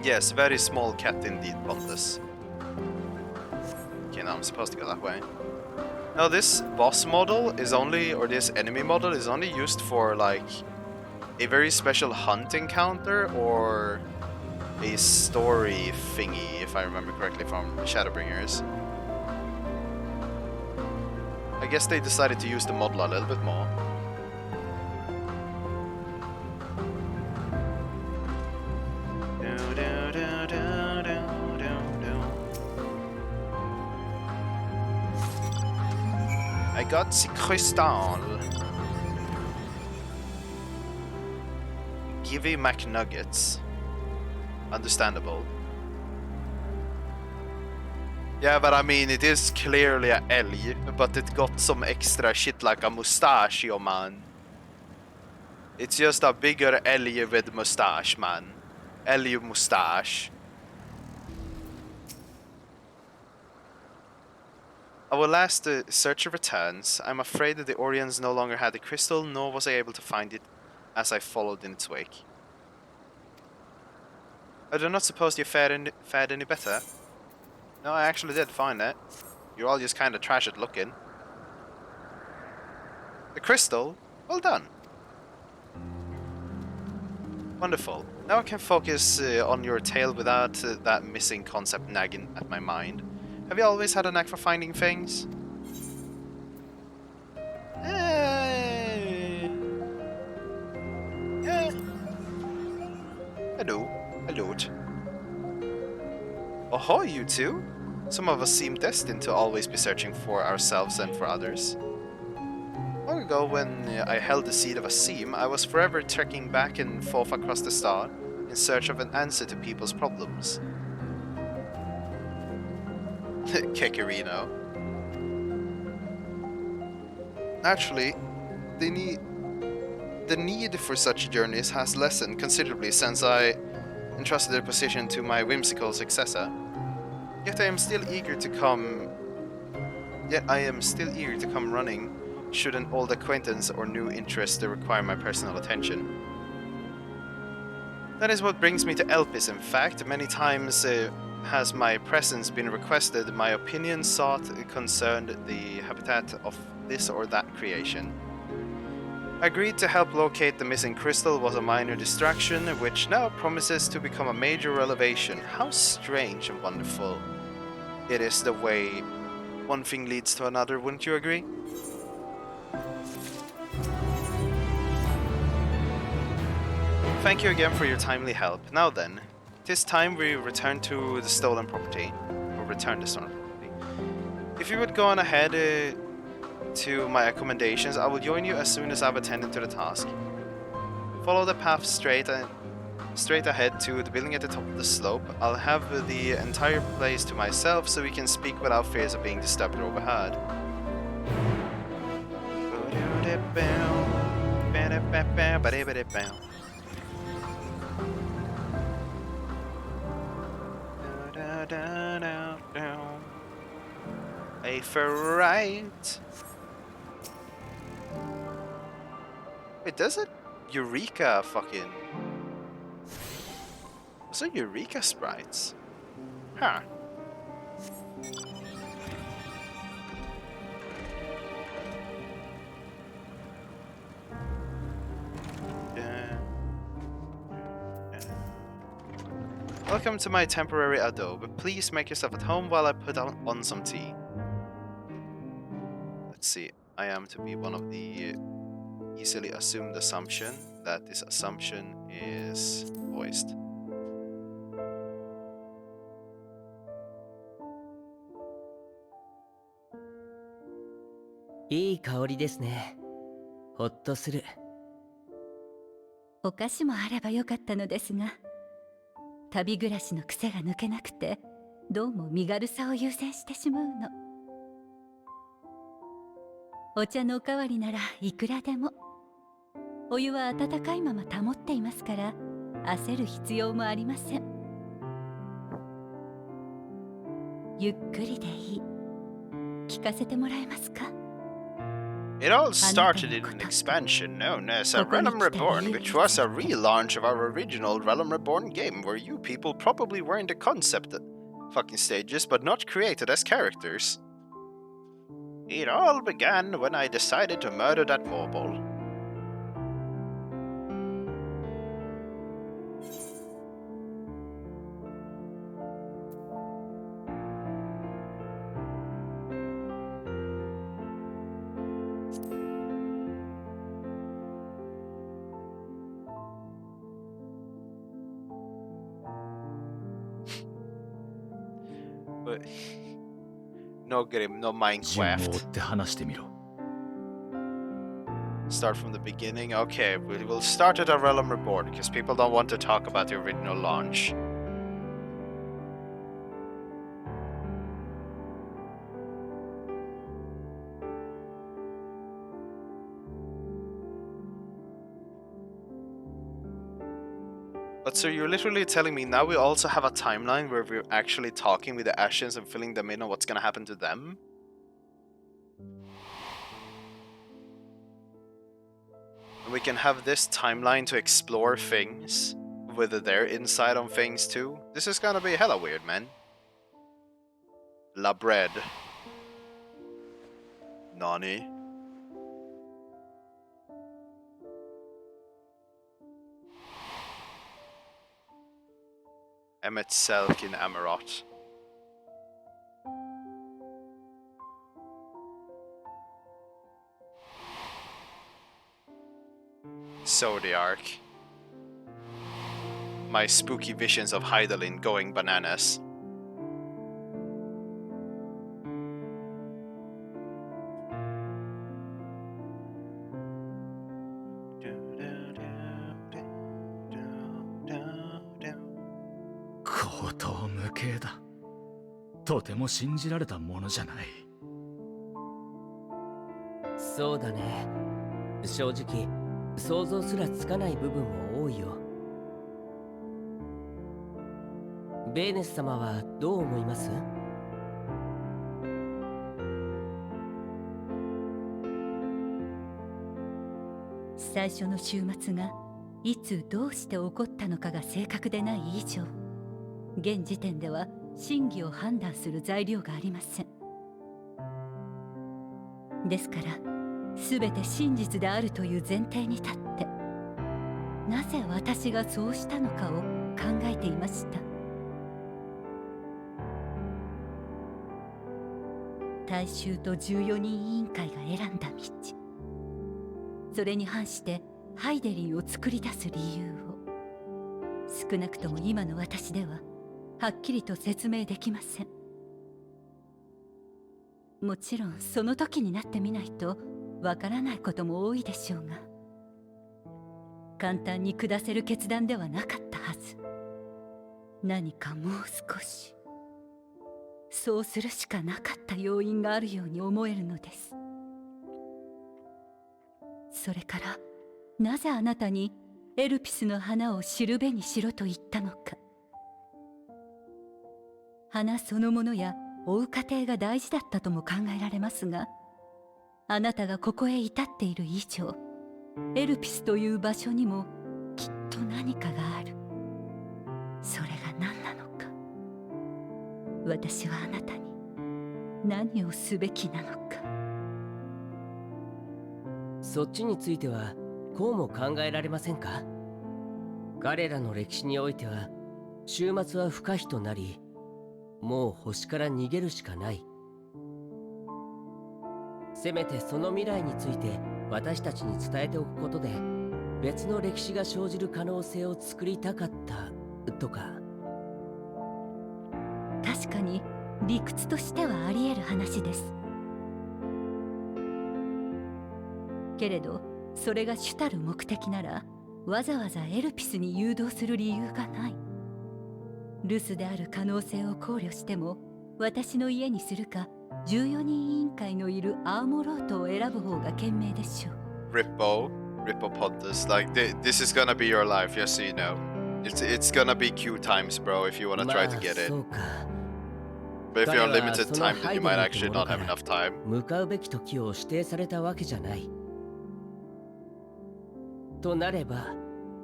Yes, very small cat indeed, Pontus. Okay, now I'm supposed to go that way. Now this boss model is only, or this enemy model is only used for like a very special hunt encounter or a story thingy, if I remember correctly from Shadowbringers. I guess they decided to use the model a little bit more. I got the crystal. Givey McNuggets. Understandable. Yeah, but I mean, it is clearly a elg, but it got some extra shit like a mustache, yo man. It's just a bigger elg with mustache, man. Elg mustache. Our last searcher returns. I'm afraid that the Orions no longer had the crystal, nor was I able to find it as I followed in its wake. I do not suppose you fared any better. No, I actually did find it. You're all just kind of trash at looking. The crystal? Well done. Wonderful. Now I can focus on your tale without that missing concept nagging at my mind. Have you always had a knack for finding things? I do. A lot. Ahoy, you two! Some of us seem destined to always be searching for ourselves and for others. Long ago, when I held the seat of a seam, I was forever trekking back and forth across the star in search of an answer to people's problems. Kekerino. Naturally, the need for such journeys has lessened considerably since I entrusted the position to my whimsical successor. Yet I am still eager to come running should an old acquaintance or new interest require my personal attention. That is what brings me to Elpis, in fact. Many times has my presence been requested, my opinion sought concerned the habitat of this or that creation. I agreed to help locate the missing crystal was a minor distraction, which now promises to become a major revelation. How strange and wonderful it is the way one thing leads to another, wouldn't you agree? Thank you again for your timely help. Now then, it is time we return to the stolen property. Or return the stolen property. If you would go on ahead to my accommodations, I will join you as soon as I've attended to the task. Follow the path straight ahead to the building at the top of the slope. I'll have the entire place to myself so we can speak without fears of being disturbed or overheard. A for right. Wait, does it? Eureka fucking... Was it Eureka sprites? Huh. Welcome to my temporary adobe. Please make yourself at home while I put on some tea. Let's see. I am to be one of the easily assumed assumption that this assumption is voiced.いい香りですね。ほっとする。お菓子もあればよかったのですが、旅暮らしの癖が抜けなくて、どうも身軽さを優先してしまうの。お茶のおかわりならいくらでも。お湯は温かいまま保っていますから、焦る必要もありません。ゆっくりでいい。聞かせてもらえますか？It all started in an expansion known as a Realm Reborn, which was a relaunch of our original Realm Reborn game, where you people probably were in the concept fucking stages, but not created as characters. It all began when I decided to murder that Warble. No Grim, no Minecraft. Start from the beginning? Okay, we will start at a Realm Reborn, because people don't want to talk about the original launch. But so you're literally telling me now we also have a timeline where we're actually talking with the Ashes and filling them in on what's gonna happen to them? And we can have this timeline to explore things with their insight on things too. This is gonna be hella weird, man. La bread. Nani? Emmet Selk in Amarot. Zodiac. My spooky visions of Heidelin going bananas. Koto無形だ。とても信じられたものじゃない。そうだね。正直想像すらつかない部分も多いよ。ベーネス様はどう思います？最初の週末がいつどうして起こったのかが正確でない以上、現時点では真偽を判断する材料がありません。ですから全て真実であるという前提に立って、なぜ私がそうしたのかを考えていました。大衆と14人委員会が選んだ道、それに反してハイデリンを作り出す理由を、少なくとも今の私でははっきりと説明できません。もちろんその時になってみないとわからないことも多いでしょうが、簡単に下せる決断ではなかったはず。何かもう少しそうするしかなかった要因があるように思えるのです。それからなぜあなたにエルピスの花を知るべにしろと言ったのか。花そのものや追う過程が大事だったとも考えられますが、あなたがここへ至っている以上、エルピスという場所にもきっと何かがある。それが何なのか、私はあなたに何をすべきなのか。そっちについてはこうも考えられませんか？彼らの歴史においては終末は不可避となり、もう星から逃げるしかない。せめてその未来について私たちに伝えておくことで、別の歴史が生じる可能性を作りたかったとか。確かに理屈としてはあり得る話です。けれどそれが主たる目的なら、わざわざエルピスに誘導する理由がない。留守である可能性を考慮しても、私の家にするか14人委員会のいるアーモロートを選ぶ方が賢明でしょう。Rippo Pontus, like this is gonna be your life, just so you know. It's gonna be Q times, bro, if you wanna try to get it. そうか。But if you're on limited time, then you might actually not have enough time. 向かうべき時を指定されたわけじゃない。となれば、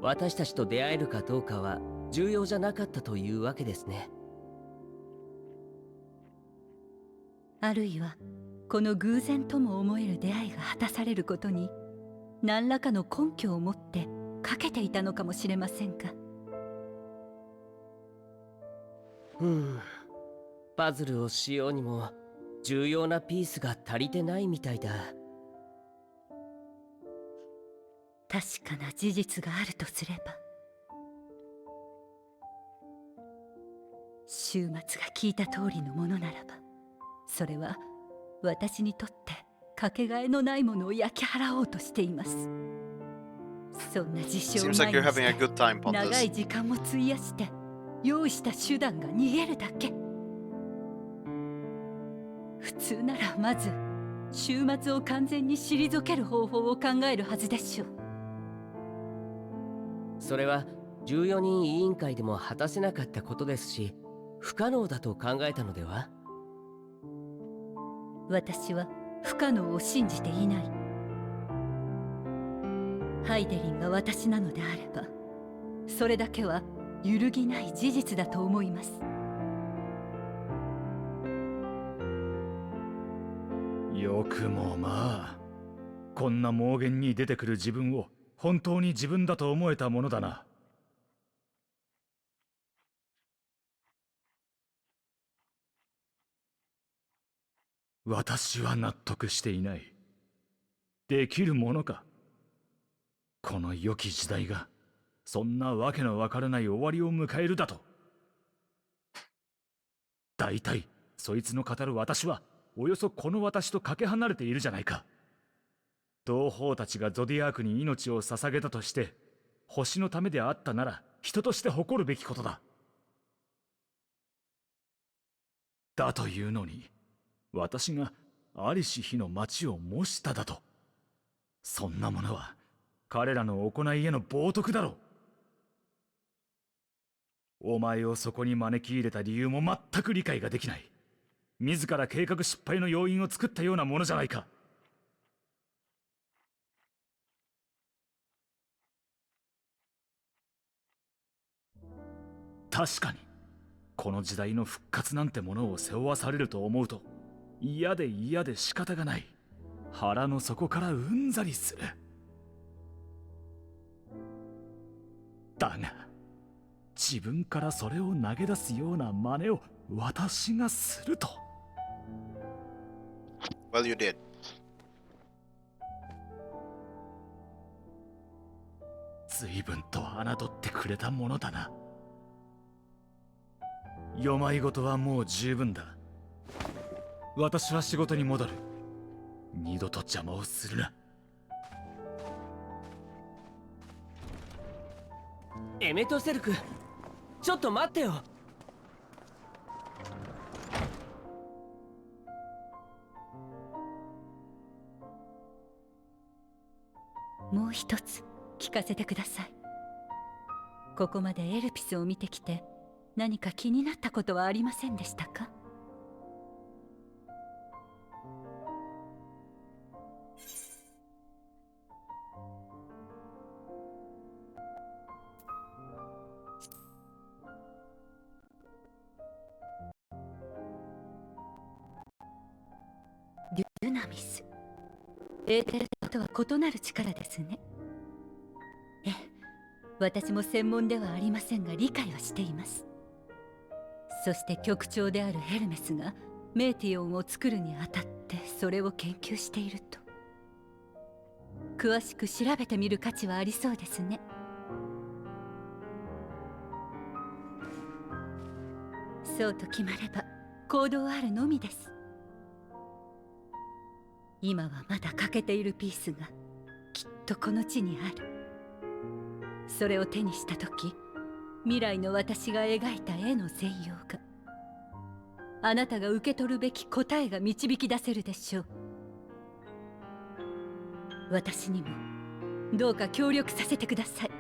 私たちと出会えるかどうかは重要じゃなかったというわけですね。あるいはこの偶然とも思える出会いが果たされることに何らかの根拠を持ってかけていたのかもしれませんが。パズルをしようにも重要なピースが足りてないみたいだ。確かな事実があるとすれば、終末が聞いた通りのものならば、それは私にとってかけがえのないものを焼き払おうとしています。そんな事象を前にして長い時間も費やして用意した手段が逃げるだけ。普通ならまず終末を完全に退ける方法を考えるはずでしょう。それは14人委員会でも果たせなかったことですし、不可能だと考えたのでは？私は不可能を信じていない。ハイデリンが私なのであれば、それだけは揺るぎない事実だと思います。よくもまあ、こんな妄言に出てくる自分を本当に自分だと思えたものだな。私は納得していない。できるものか。この良き時代がそんなわけのわからない終わりを迎えるだと。大体そいつの語る私はおよそこの私とかけ離れているじゃないか。同胞たちがゾディアークに命を捧げたとして、星のためであったなら人として誇るべきことだ。だというのに、私が在りし日の町を模しただと。そんなものは彼らの行いへの冒涜だろう。お前をそこに招き入れた理由も全く理解ができない。自ら計画失敗の要因を作ったようなものじゃないか。確かにこの時代の復活なんてものを背負わされると思うと嫌で嫌で仕方がない。腹の底からうんざりする。だが自分からそれを投げ出すような真似を私がすると。Well, you did. 随分と侮ってくれたものだな。世まいごとはもう十分だ。私は仕事に戻る。二度と邪魔をするな。エメトセルク、ちょっと待ってよ。もう一つ聞かせてください。ここまでエルピスを見てきて何か気になったことはありませんでしたか？デュナミス、エーテルとは異なる力ですね。ええ、私も専門ではありませんが理解はしています。そして局長であるヘルメスがメーティオンを作るにあたってそれを研究していると。詳しく調べてみる価値はありそうですね。そうと決まれば行動あるのみです。今はまだ欠けているピースがきっとこの地にある。それを手にした時、未来の私が描いた絵の全容が、あなたが受け取るべき答えが導き出せるでしょう。私にもどうか協力させてください。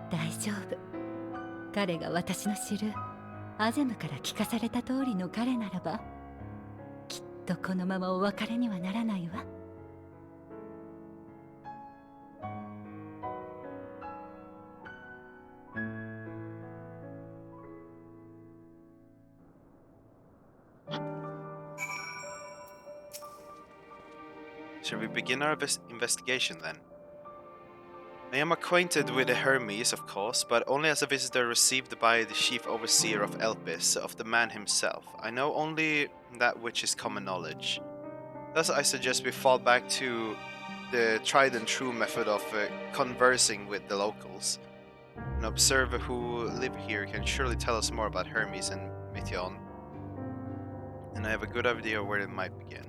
大丈夫。彼が私の知るアゼムから聞かされた通りの彼ならば、きっとこのままお別れにはならないわ。Shall we begin our investigation then? I am acquainted with the Hermes, of course, but only as a visitor received by the chief overseer of Elpis, of the man himself. I know only that which is common knowledge. Thus I suggest we fall back to the tried and true method of conversing with the locals. An observer who live here can surely tell us more about Hermes and Mityon, and I have a good idea where it might begin.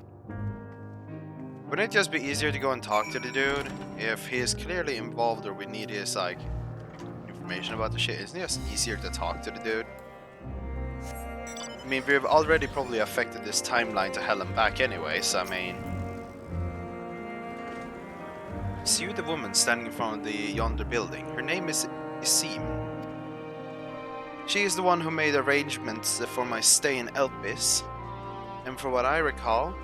Wouldn't it just be easier to go and talk to the dude? If he is clearly involved or we need his, like, information about the shit, isn't it just easier to talk to the dude? I mean, we've already probably affected this timeline to hell and back anyway, so I mean... Is you the woman standing in front of the yonder building? Her name is Isim. She is the one who made arrangements for my stay in Elpis, and for what I recall,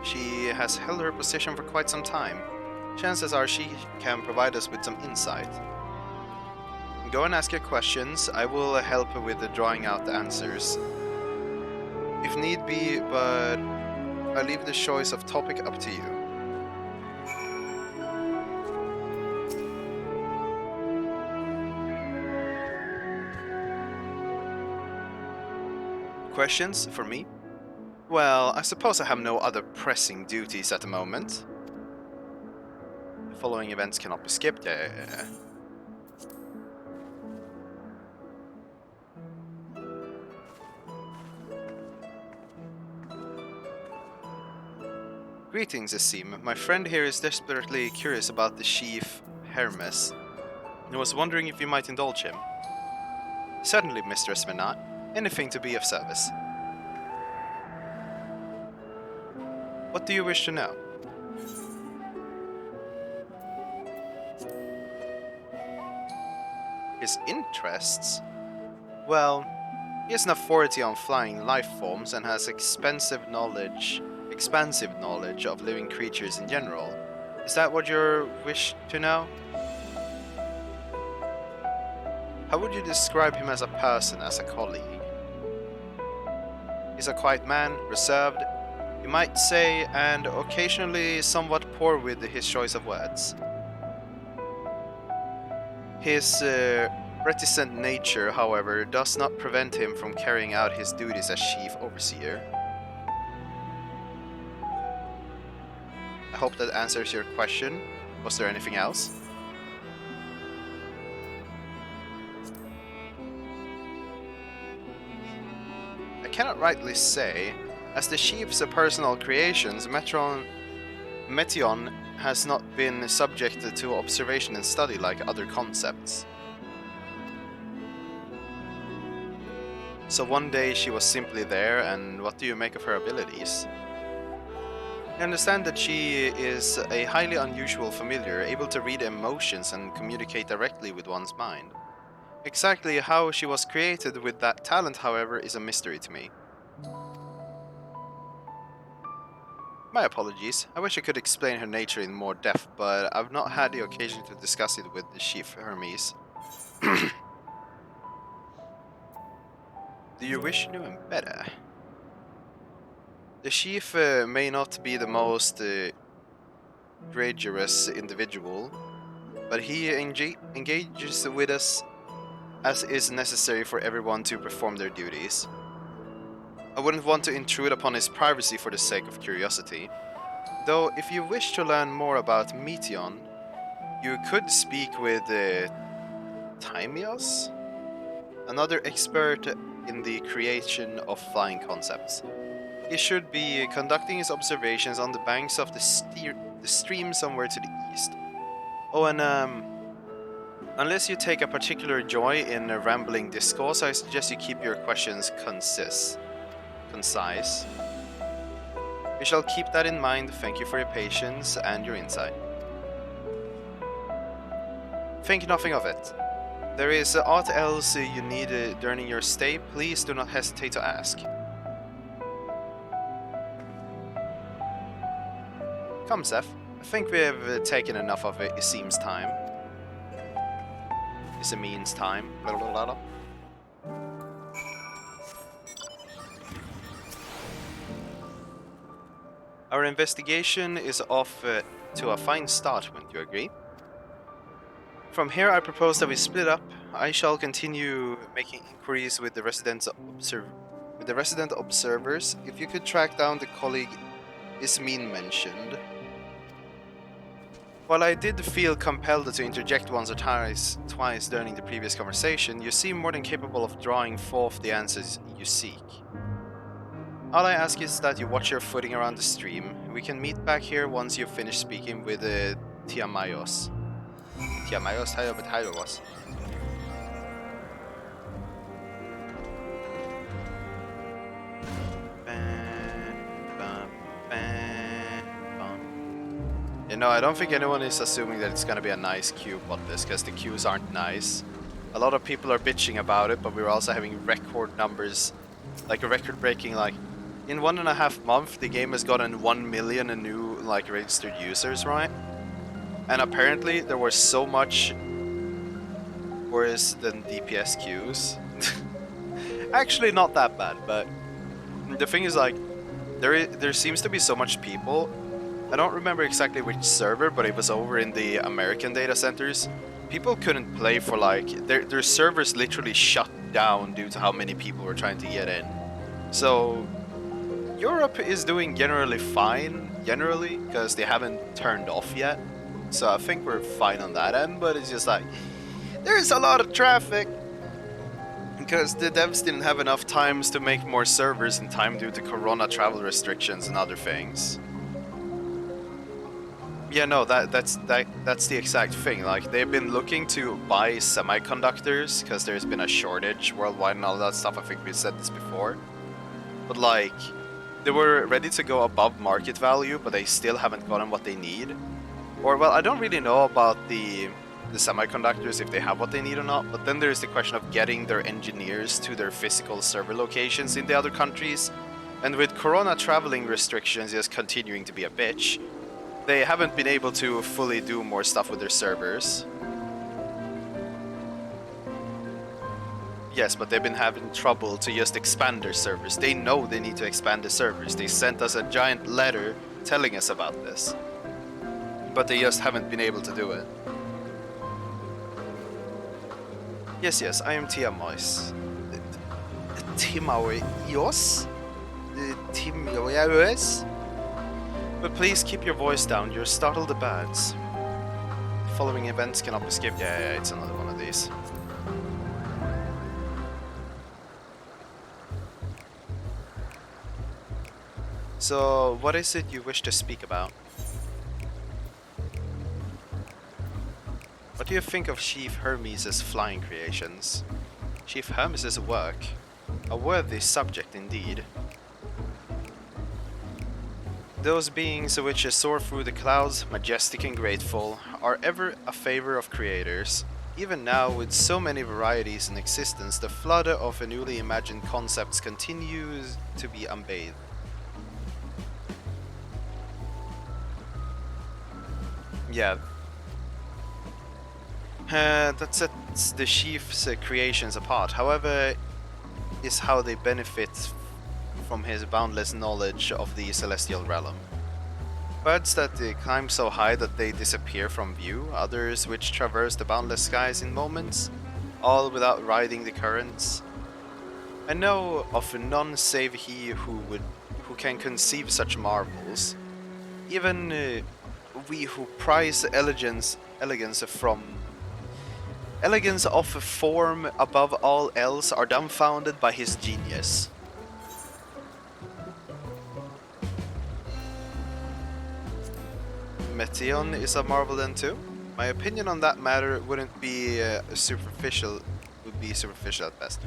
she has held her position for quite some time. Chances are she can provide us with some insight. Go and ask your questions. I will help her with drawing out the answers, if need be, but I leave the choice of topic up to you. Questions for me? Well, I suppose I have no other pressing duties at the moment. The following events cannot be skipped. Yeah. Greetings, Asim. My friend here is desperately curious about the chief Hermes, and was wondering if you might indulge him. Certainly, Mr. Esmenat. Anything to be of service. What do you wish to know? His interests? Well, he has an authority on flying life forms and has expansive knowledge of living creatures in general. Is that what you wish to know? How would you describe him as a person, as a colleague? He's a quiet man, reserved, you might say, and occasionally somewhat poor with his choice of words. His reticent nature, however, does not prevent him from carrying out his duties as chief overseer. I hope that answers your question. Was there anything else? I cannot rightly say. As the chief's personal creations, Metion has not been subjected to observation and study like other concepts. So one day she was simply there, and what do you make of her abilities? I understand that she is a highly unusual familiar, able to read emotions and communicate directly with one's mind. Exactly how she was created with that talent, however, is a mystery to me. My apologies. I wish I could explain her nature in more depth, but I've not had the occasion to discuss it with the Chief Hermes. Do you wish you knew him better? The Chief may not be the most gregarious individual, but he engages with us as is necessary for everyone to perform their duties. I wouldn't want to intrude upon his privacy for the sake of curiosity. Though, if you wish to learn more about Metion, you could speak with Timeos, another expert in the creation of flying concepts. He should be conducting his observations on the banks of the stream somewhere to the east. Oh, and unless you take a particular joy in rambling discourse, I suggest you keep your questions concise. We shall keep that in mind. Thank you for your patience and your insight. Think nothing of it. There is aught else you need during your stay, please do not hesitate to ask. Come, Seth. I think we have taken enough of Isim's time. Isim's time. Blah, blah, blah, blah. Our investigation is off to a fine start, wouldn't you agree? From here, I propose that we split up. I shall continue making inquiries with the resident observers. If you could track down the colleague Ismin mentioned. While I did feel compelled to interject once or twice during the previous conversation, you seem more than capable of drawing forth the answers you seek. All I ask is that you watch your footing around the stream. We can meet back here once you've finished speaking with Tiamayos. Tiamayos, Hayobetayos. no, I don't think anyone is assuming that it's gonna be a nice queue on this, because the queues aren't nice. A lot of people are bitching about it, but we're also having record numbers, like a record-breaking, like, in 1.5 months, the game has gotten 1 million new, like, registered users, right? And apparently, there were so much worse than DPS queues. Actually, not that bad, but the thing is, like, there seems to be so much people. I don't remember exactly which server, but it was over in the American data centers. People couldn't play for, like, their servers literally shut down due to how many people were trying to get in. So Europe is doing generally fine, because they haven't turned off yet. So I think we're fine on that end, but it's just like, there's a lot of traffic. Because the devs didn't have enough times to make more servers in time due to corona travel restrictions and other things. Yeah, no, that's the exact thing. Like, they've been looking to buy semiconductors because there's been a shortage worldwide and all that stuff. I think we said this before. But like, they were ready to go above market value, but they still haven't gotten what they need. Or, well, I don't really know about the semiconductors, if they have what they need or not, but then there's the question of getting their engineers to their physical server locations in the other countries. And with corona traveling restrictions just continuing to be a bitch, they haven't been able to fully do more stuff with their servers. Yes, but they've been having trouble to just expand their servers. They know they need to expand the servers. They sent us a giant letter telling us about this. But they just haven't been able to do it. Yes, I am Tiamois. Timaoios? Timaoios? But please keep your voice down, you're startled the bads. Following events cannot be skipped. Yeah, it's another one of these. So, what is it you wish to speak about? What do you think of Chief Hermes' flying creations? Chief Hermes' work? A worthy subject indeed. Those beings which soar through the clouds, majestic and grateful, are ever a favor of creators. Even now, with so many varieties in existence, the flood of newly imagined concepts continues to be unbathed. Yeah. That sets the chief's creations apart. However, is how they benefit from his boundless knowledge of the celestial realm. Birds that climb so high that they disappear from view, others which traverse the boundless skies in moments, all without riding the currents. I know of none save he who can conceive such marvels. Even we who prize elegance of form above all else are dumbfounded by his genius. Meteion is a marvel then too? My opinion on that matter wouldn't be superficial at best.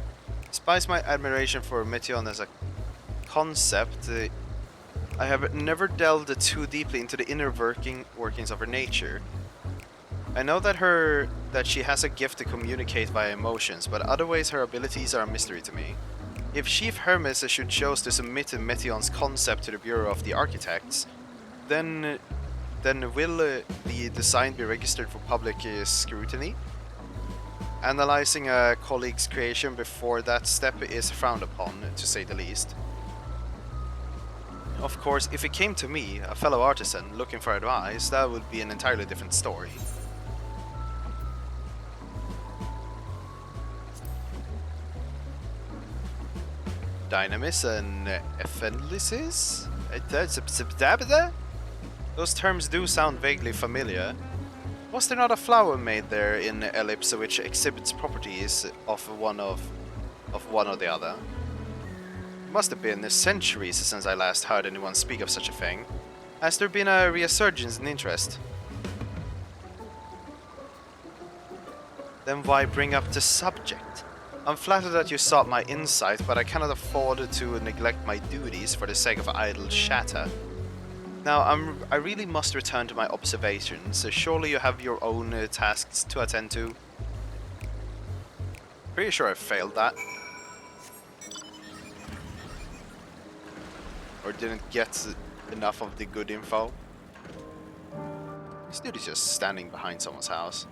Despite my admiration for Meteion as a concept, I have never delved too deeply into the inner workings of her nature. I know that she has a gift to communicate via emotions, but otherwise her abilities are a mystery to me. If Chief Hermes should choose to submit Meteion's concept to the Bureau of the Architects, then will the design be registered for public scrutiny? Analyzing a colleague's creation before that step is frowned upon, to say the least. Of course, if it came to me, a fellow artisan, looking for advice, that would be an entirely different story. Dynamis and ephenlysis? Those terms do sound vaguely familiar. Was there not a flower made there in Ellipse which exhibits properties of one or the other? It must have been centuries since I last heard anyone speak of such a thing. Has there been a resurgence in interest? Then why bring up the subject? I'm flattered that you sought my insight, but I cannot afford to neglect my duties for the sake of idle chatter. Now, I really must return to my observations. Surely you have your own tasks to attend to. Pretty sure I failed that. Or didn't get enough of the good info. This dude is just standing behind someone's house.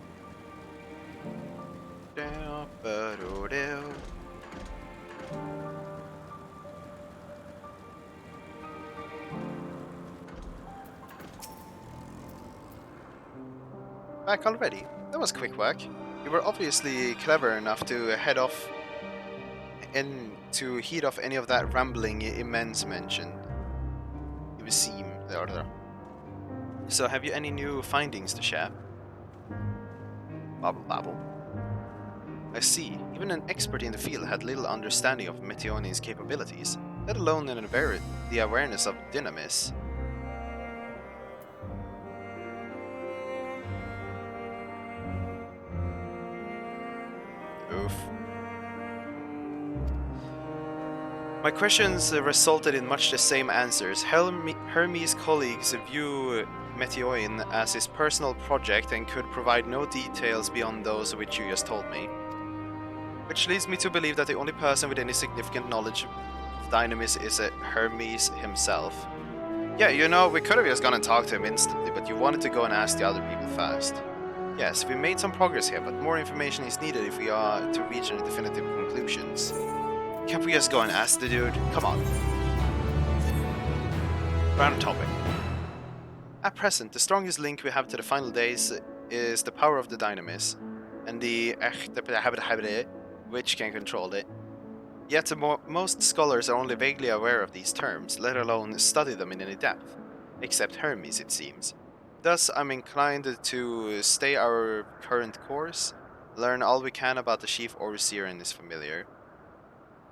Back already? That was quick work. You were obviously clever enough to head off and to head off any of that rambling immense mentioned. You seem the other. So have you any new findings to share? Babble babble. I see. Even an expert in the field had little understanding of Meteoni's capabilities, let alone the awareness of dynamis. Oof. My questions resulted in much the same answers. Hermes' colleagues view Meteoin as his personal project and could provide no details beyond those which you just told me. Which leads me to believe that the only person with any significant knowledge of dynamis is Hermes himself. Yeah, you know, we could have just gone and talked to him instantly, but you wanted to go and ask the other people first. Yes, we made some progress here, but more information is needed if we are to reach any definitive conclusions. Can't we just go and ask the dude? Come on. Random topic. At present, the strongest link we have to the final days is the power of the dynamis, and the which can control it. Yet most scholars are only vaguely aware of these terms, let alone study them in any depth. Except Hermes, it seems. Thus, I'm inclined to stay our current course, learn all we can about the chief overseer and his familiar.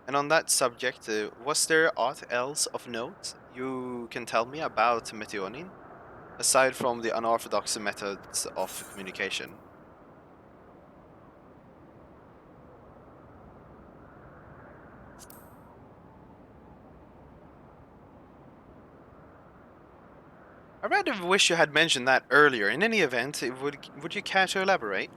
And on that subject, was there aught else of note you can tell me about Meteonin, aside from the unorthodox methods of communication? I rather wish you had mentioned that earlier. In any event, would you care to elaborate?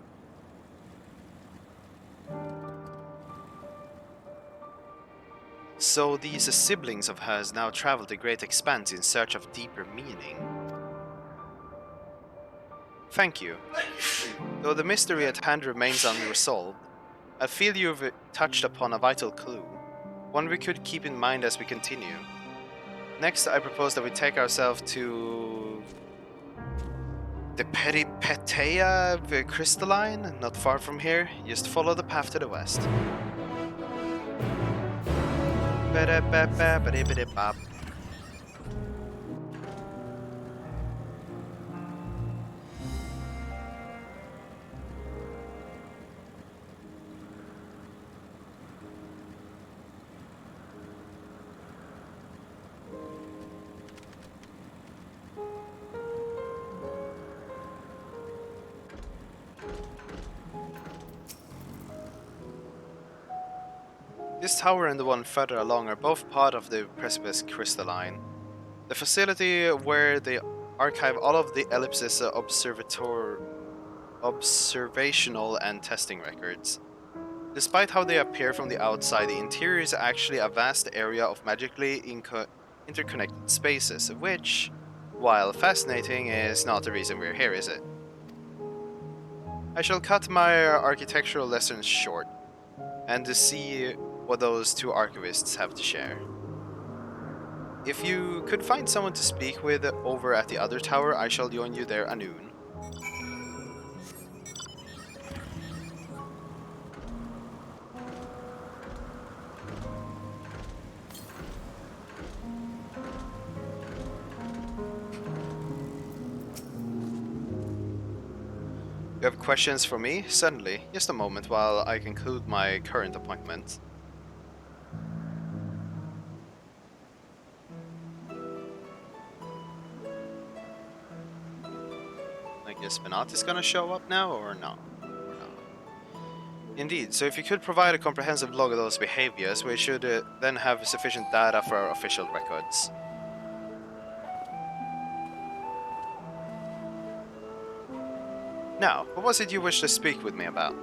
So these siblings of hers now traveled a great expanse in search of deeper meaning. Thank you. Though the mystery at hand remains unresolved, I feel you've touched upon a vital clue, one we could keep in mind as we continue. Next, I propose that we take ourselves to the Peripeteia crystalline, not far from here. Just follow the path to the west. This tower and the one further along are both part of the Precipice Crystalline, the facility where they archive all of the Ellipsis observational and testing records. Despite how they appear from the outside, the interior is actually a vast area of magically interconnected spaces, which, while fascinating, is not the reason we're here, is it? I shall cut my architectural lessons short, and to see what those two archivists have to share. If you could find someone to speak with over at the other tower, I shall join you there anon. You have questions for me? Certainly. Just a moment while I conclude my current appointment. I guess Benat is gonna show up now, or no? No. Indeed, so if you could provide a comprehensive log of those behaviors, we should then have sufficient data for our official records. Now, what was it you wished to speak with me about?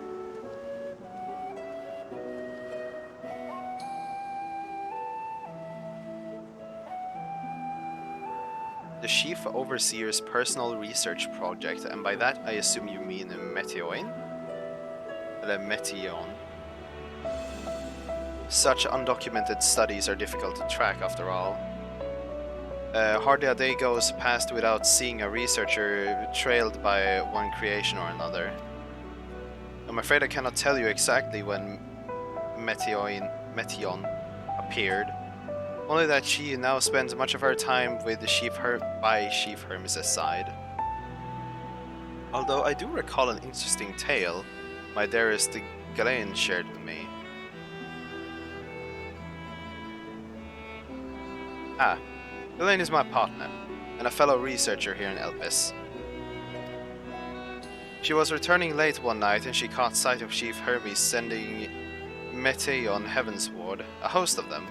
The Chief Overseer's personal research project, and by that I assume you mean Meteoin? Eller Meteon. Such undocumented studies are difficult to track after all. Hardly a day goes past without seeing a researcher trailed by one creation or another. I'm afraid I cannot tell you exactly when Meteon appeared, only that she now spends much of her time with the Chief Hermes' side. Although I do recall an interesting tale my dearest Galen shared with me. Ah, Elaine is my partner, and a fellow researcher here in Elpis. She was returning late one night and she caught sight of Chief Hermes sending Meteon heavensward, a host of them.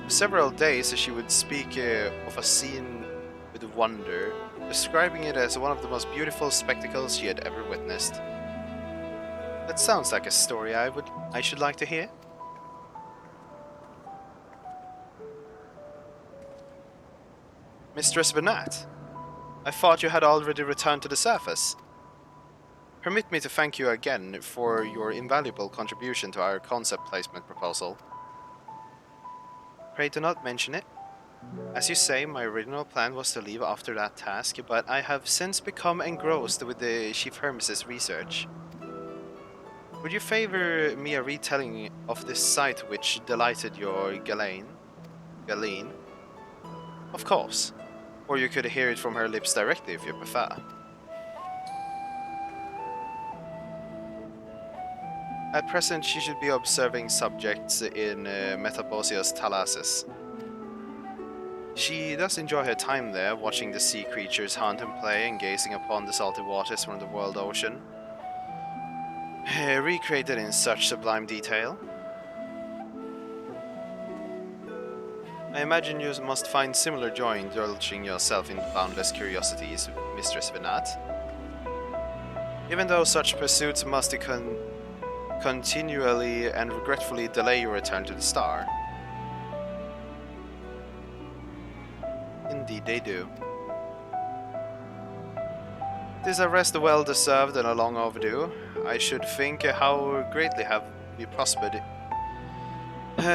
For several days she would speak of a scene with wonder, describing it as one of the most beautiful spectacles she had ever witnessed. That sounds like a story I should like to hear. Mistress Venat, I thought you had already returned to the surface. Permit me to thank you again for your invaluable contribution to our concept placement proposal. Pray do not mention it. As you say, my original plan was to leave after that task, but I have since become engrossed with the Chief Hermes' research. Would you favor me a retelling of this sight which delighted your Galeen? Of course. Or you could hear it from her lips directly if you prefer. At present, she should be observing subjects in Metabosios Thalasis. She does enjoy her time there, watching the sea creatures hunt and play and gazing upon the salty waters from the world ocean. Recreated in such sublime detail. I imagine you must find similar joy in indulging yourself in boundless curiosities, Mistress Venat. Even though such pursuits must continually and regretfully delay your return to the star. Indeed they do. It is a rest well deserved and a long overdue. I should think how greatly have we prospered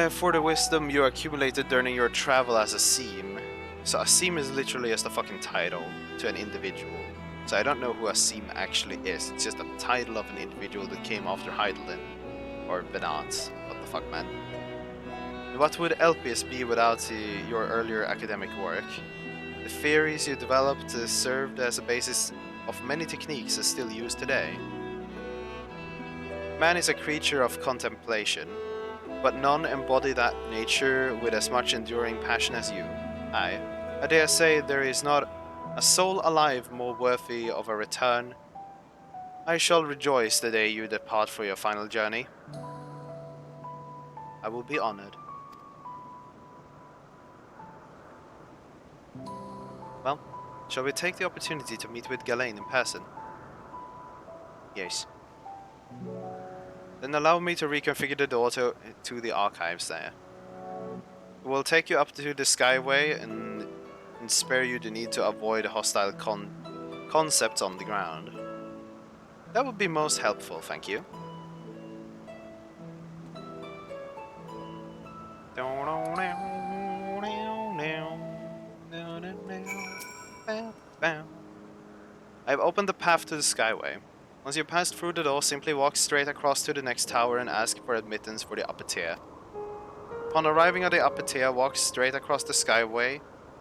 for the wisdom you accumulated during your travel as a seam. So a seam is literally just a fucking title to an individual. So I don't know who a seam actually is. It's just a title of an individual that came after Heidelin. Or Venat. What the fuck, man. What would Elpis be without your earlier academic work? The theories you developed served as a basis of many techniques still used today. Man is a creature of contemplation, but none embody that nature with as much enduring passion as you. I dare say there is not a soul alive more worthy of a return. I shall rejoice the day you depart for your final journey. I will be honored. Well, shall we take the opportunity to meet with Galen in person? Yes. Then allow me to reconfigure the door to the archives there. We'll take you up to the Skyway and spare you the need to avoid hostile concepts on the ground. That would be most helpful, thank you. I've opened the path to the Skyway. Once you pass through the door, simply walk straight across to the next tower and ask for admittance for the upper tier. Upon arriving at the upper tier, walk straight across the Skyway,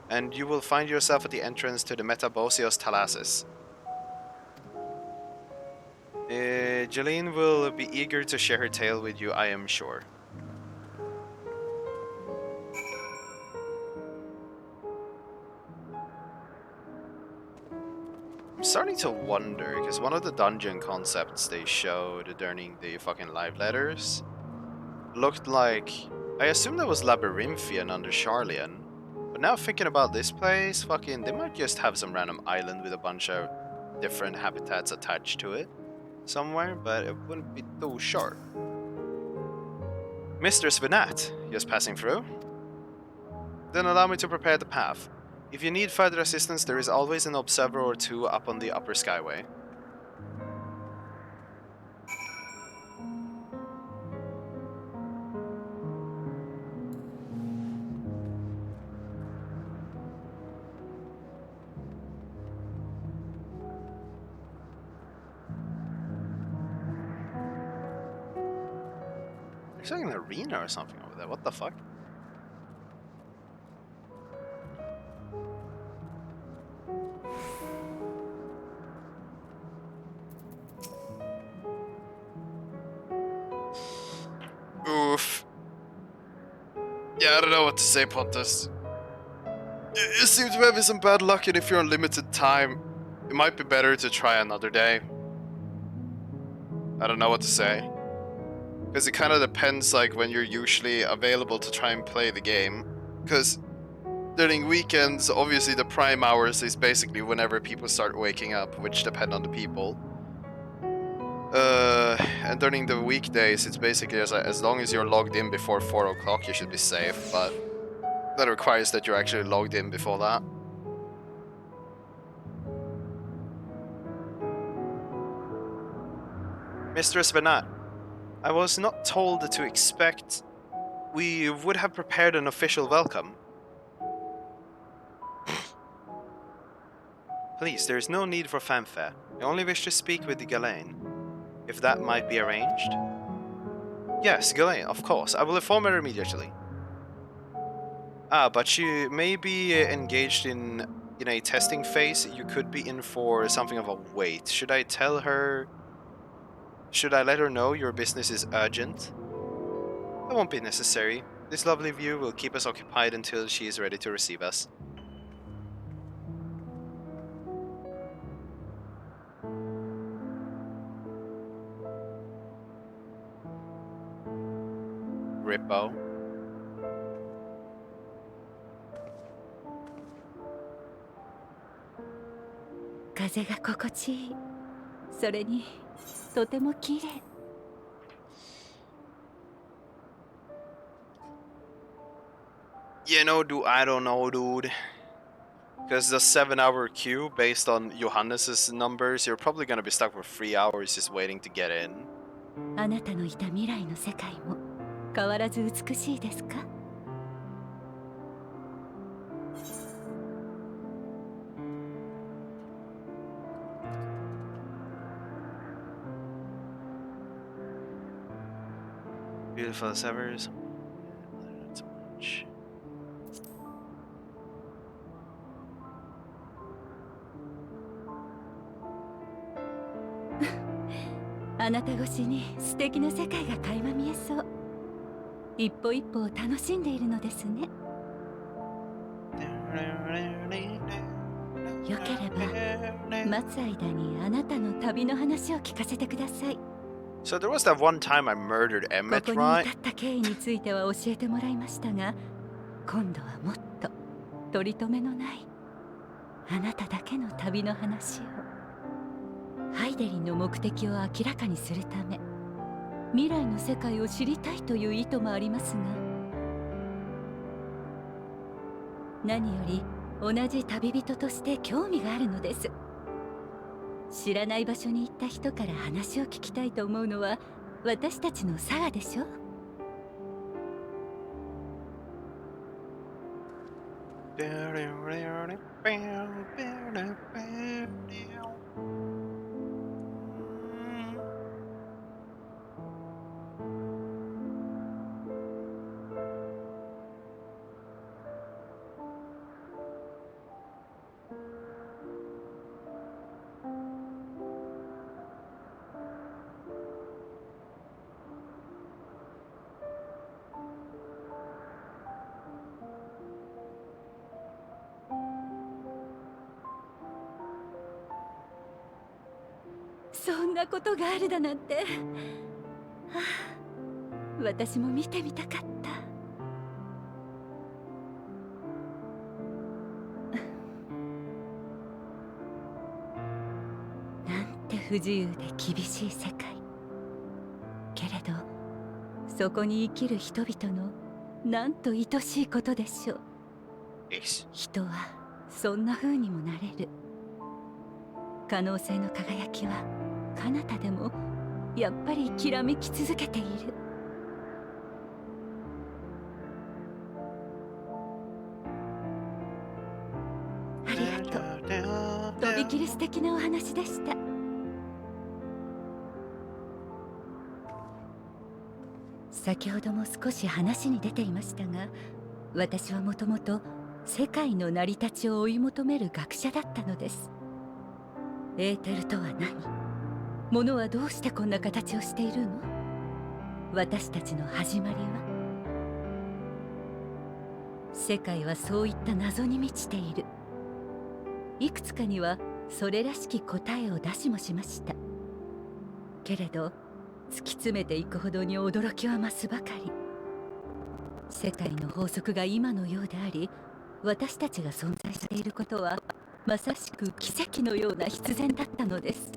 and you will find yourself at the entrance to the Metabosios Thalasis. Jeline will be eager to share her tale with you, I am sure. I'm starting to wonder, because one of the dungeon concepts they showed during the fucking live letters looked like... I assume that was Labyrinthian under Charlian. But now thinking about this place, fucking, they might just have some random island with a bunch of different habitats attached to it somewhere, but it wouldn't be too sure. Mistress Venat, just passing through. Then allow me to prepare the path. If you need further assistance, there is always an observer or two up on the upper skyway. There's like an arena or something over there. What the fuck? Oof. Yeah, I don't know what to say, Pontus. You seem to be having some bad luck, and if you're on limited time, it might be better to try another day. I don't know what to say. Because it kind of depends like when you're usually available to try and play the game. Because during weekends, obviously the prime hours is basically whenever people start waking up, which depend on the people. And during the weekdays, it's basically as long as you're logged in before 4 o'clock, you should be safe, but that requires that you're actually logged in before that. Mistress Venat, I was not told to expect. We would have prepared an official welcome. Please, there is no need for fanfare. I only wish to speak with the Ghislaine. If that might be arranged? Yes, Ghislaine, of course. I will inform her immediately. Ah, but she may be engaged in a testing phase. You could be in for something of a wait. Should I tell her? Should I let her know your business is urgent? That won't be necessary. This lovely view will keep us occupied until she is ready to receive us. Rippo.風が心地いい。それにとても綺麗。You know, I don't know, dude. Because the 7-hour queue, based on Johannes's numbers, you're probably gonna be stuck for 3 hours just waiting to get in. あなたのいた未来の世界も変わらず美しいですか？Beautiful as ever. Not so much. あなた越しに素敵な世界が垣間見えそう。一歩一歩を楽しんでいるのですね。よければ待つ間にあなたの旅の話を聞かせてください。So there was that one time I murdered こ Emmett, こに right? 至った経緯については教えてもらいましたが、今度はもっと取り留めのないあなただけの旅の話を。ハイデリンの目的を明らかにするため、未来の世界を知りたいという意図もありますが、何より同じ旅人として興味があるのです。知らない場所に行った人から話を聞きたいと思うのは私たちのサガでしょ。そんなことがあるだなんて、はあ、私も見てみたかった。て不自由で厳しい世界。けれどそこに生きる人々のなんと愛しいことでしょう。人はそんな風にもなれる。可能性の輝きは彼方でもやっぱりきらめき続けている。ありがとう。とびきり素敵なお話でした。先ほども少し話に出ていましたが、私はもともと世界の成り立ちを追い求める学者だったのです。エーテルとは何？物はどうしてこんな形をしているの？私たちの始まりは？世界はそういった謎に満ちている。いくつかにはそれらしき答えを出しもしました。けれど突き詰めていくほどに驚きは増すばかり。世界の法則が今のようであり、私たちが存在していることはまさしく奇跡のような必然だったのです。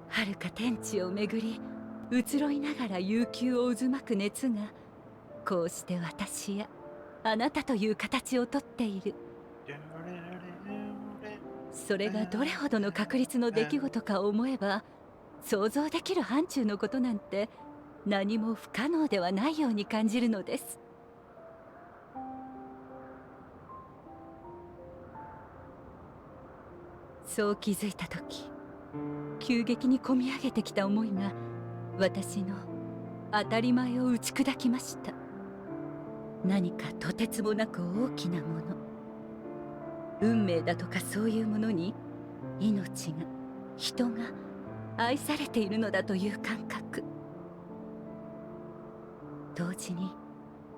遥か天地を巡り移ろいながら悠久を渦巻く熱が、こうして私やあなたという形をとっている。それがどれほどの確率の出来事か思えば、想像できる範疇のことなんて何も不可能ではないように感じるのです。そう気づいた時、急激にこみ上げてきた思いが私の当たり前を打ち砕きました。何かとてつもなく大きなもの、運命だとかそういうものに命が、人が愛されているのだという感覚。同時に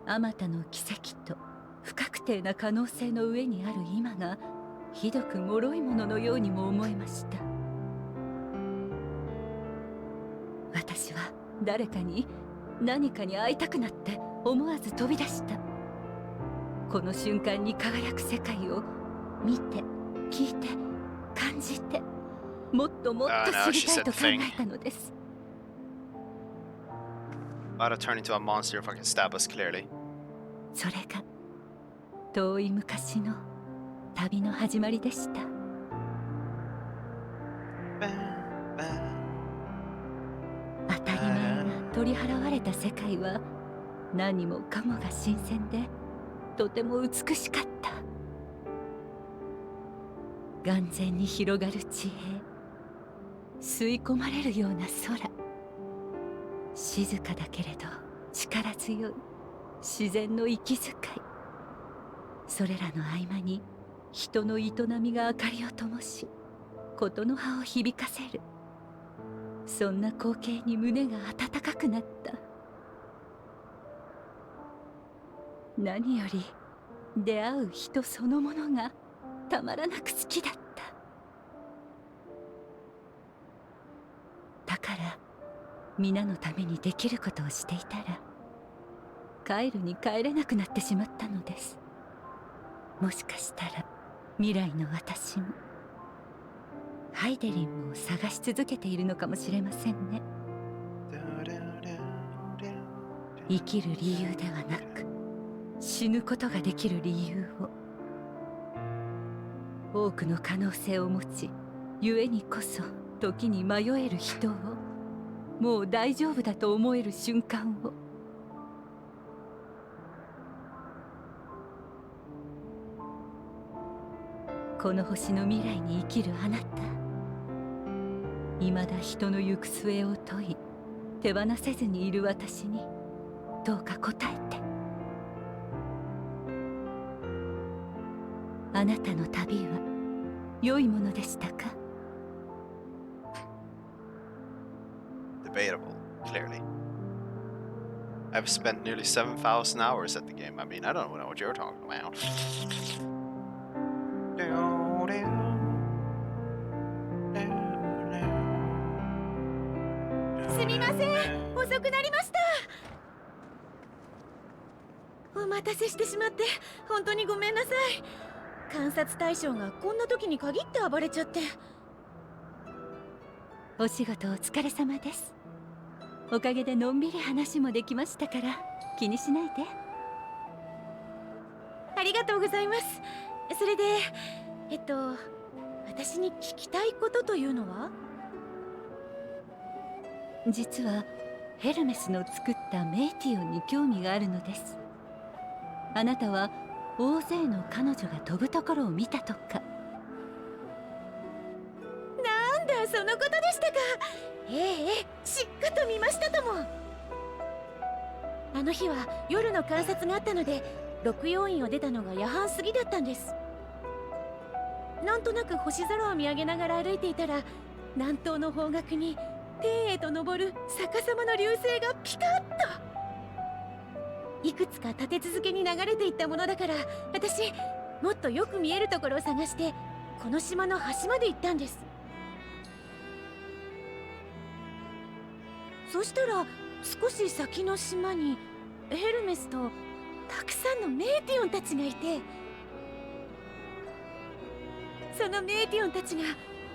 あまたの奇跡と不確定な可能性の上にある今がひどく脆いもののようにも思えました。私は誰かに何かに会いたくなって思わず飛び出した。この瞬間に輝く世界を見て、聞いて、感じて、もっともっと知りたいと考えたのです。About to turn into a monster if I can stab us clearly. それが遠い昔の旅の始まりでした。当たり前が取り払われた世界は何もかもが新鮮でとても美しかった。眼前に広がる地平、吸い込まれるような空、静かだけれど力強い自然の息遣い、それらの合間に人の営みが明かりを灯し、ことの葉を響かせる。そんな光景に胸が温かくなった。何より出会う人そのものがたまらなく好きだった。だから皆のためにできることをしていたら、帰るに帰れなくなってしまったのです。もしかしたら未来の私もハイデリンを探し続けているのかもしれませんね。生きる理由ではなく、死ぬことができる理由を、多くの可能性を持ち、故にこそ時に迷える人を、もう大丈夫だと思える瞬間を。この星の未来に生きるあなた、未だ人の行く末を問い手放せずにいる私にどうか答えて。あなたの旅は良いものでしたか？ Debatable, clearly. I've spent nearly 7,000 hours at the game. I mean, I don't know what you're talking about. すみません、遅くなりました。お待たせしてしまって本当にごめんなさい。観察対象がこんな時に限って暴れちゃって。お仕事お疲れ様です。おかげでのんびり話もできましたから気にしないで。ありがとうございます。それで私に聞きたいことというのは？実はヘルメスの作ったメイティオンに興味があるのです。あなたは大勢の彼女が飛ぶところを見たとか。なんだ、そのことでしたか。ええ、しっかと見ましたとも。あの日は夜の観察があったので六曜院を出たのが夜半過ぎだったんです。なんとなく星空を見上げながら歩いていたら、南東の方角に天へと昇る逆さまの流星がピカッといくつか立て続けに流れていったものだから、私もっとよく見えるところを探してこの島の端まで行ったんです。そしたら少し先の島にヘルメスとたくさんのメイティオンたちがいて、そのメイティオンたちが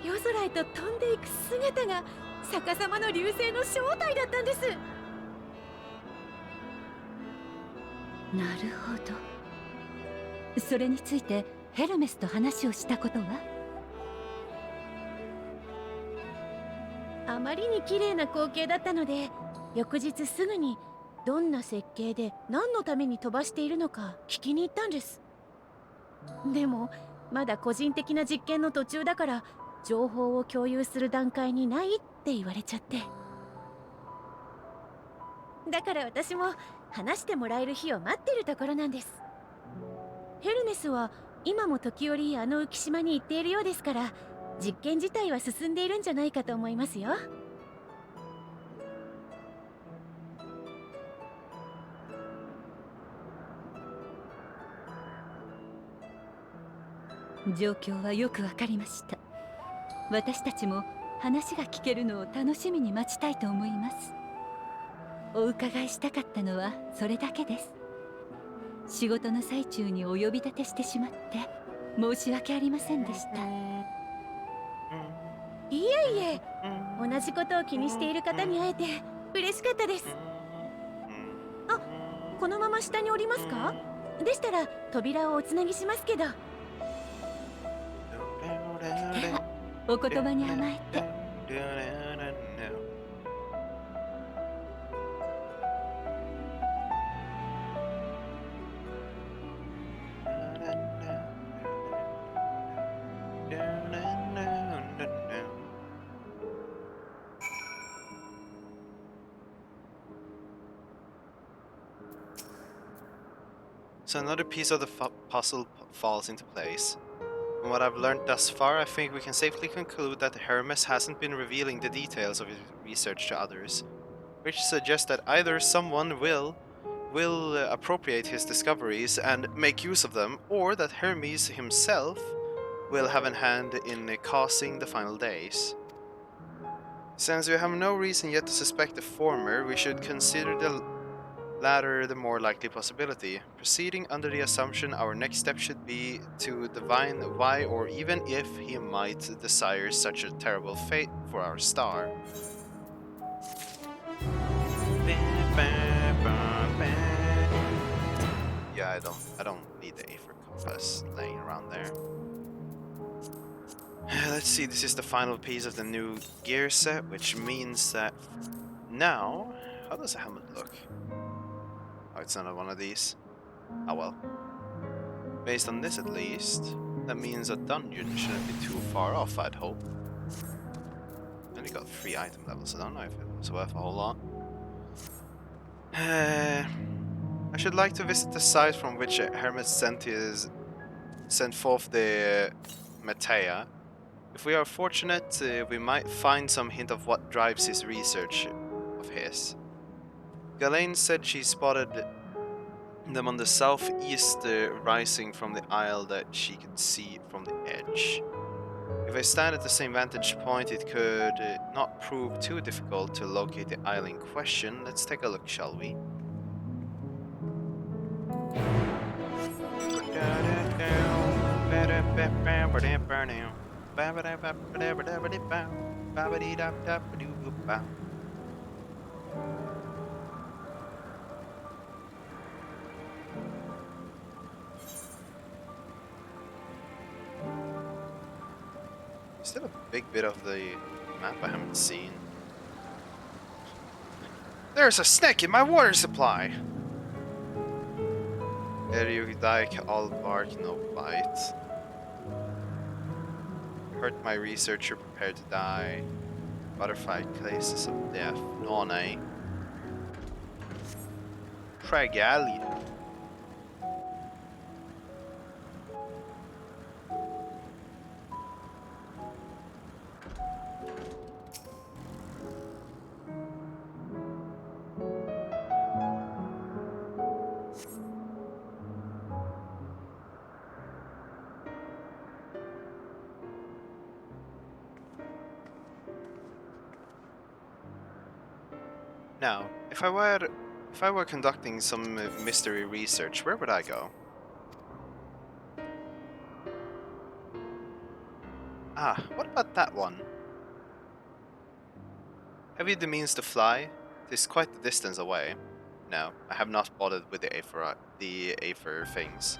夜空へと飛んでいく姿が逆さまの流星の正体だったんです。なるほど。それについてヘルメスと話をしたことは？あまりに綺麗な光景だったので、翌日すぐにどんな設計で何のために飛ばしているのか聞きに行ったんです。でもまだ個人的な実験の途中だから情報を共有する段階にないって言われちゃって、だから私も話してもらえる日を待ってるところなんです。ヘルメスは今も時折あの浮島に行っているようですから、実験自体は進んでいるんじゃないかと思いますよ。状況はよくわかりました。私たちも話が聞けるのを楽しみに待ちたいと思います。お伺いしたかったのはそれだけです。仕事の最中にお呼び立てしてしまって申し訳ありませんでした。いえいえ、同じことを気にしている方に会えて嬉しかったです。あ、このまま下に降りますか？でしたら扉をおつなぎしますけど。ではお言葉に甘えて。So another piece of the puzzle falls into place. From what I've learned thus far, I think we can safely conclude that Hermes hasn't been revealing the details of his research to others, which suggests that either someone will appropriate his discoveries and make use of them, or that Hermes himself will have a hand in causing the final days. Since we have no reason yet to suspect the former, we should consider the latter the more likely possibility, proceeding under the assumption our next step should be to divine why or even if he might desire such a terrible fate for our star. Yeah, I don't need the Aether compass laying around there. Let's see, this is the final piece of the new gear set, which means that now, how does the helmet look? Oh, it's another one of these. Oh well. Based on this at least, that means a dungeon shouldn't be too far off, I'd hope. Only got 3 item levels, I don't know if it was worth a whole lot. I should like to visit the site from which Hermes sent forth the Metea. If we are fortunate, we might find some hint of what drives his research of his. Ghislaine said she spotted them on the southeast, rising from the isle that she could see from the edge. If I stand at the same vantage point, it could not prove too difficult to locate the isle in question. Let's take a look, shall we? Still a big bit of the map I haven't seen. There's a snake in my water supply! Erudike, all bark, no bite. Hurt my researcher, prepare to die. Butterfly cases of death. No, nej. Tragallion. Now, if I were conducting some mystery research, where would I go? Ah, what about that one? Have you the means to fly? It is quite the distance away. No, I have not bothered with the Aether things.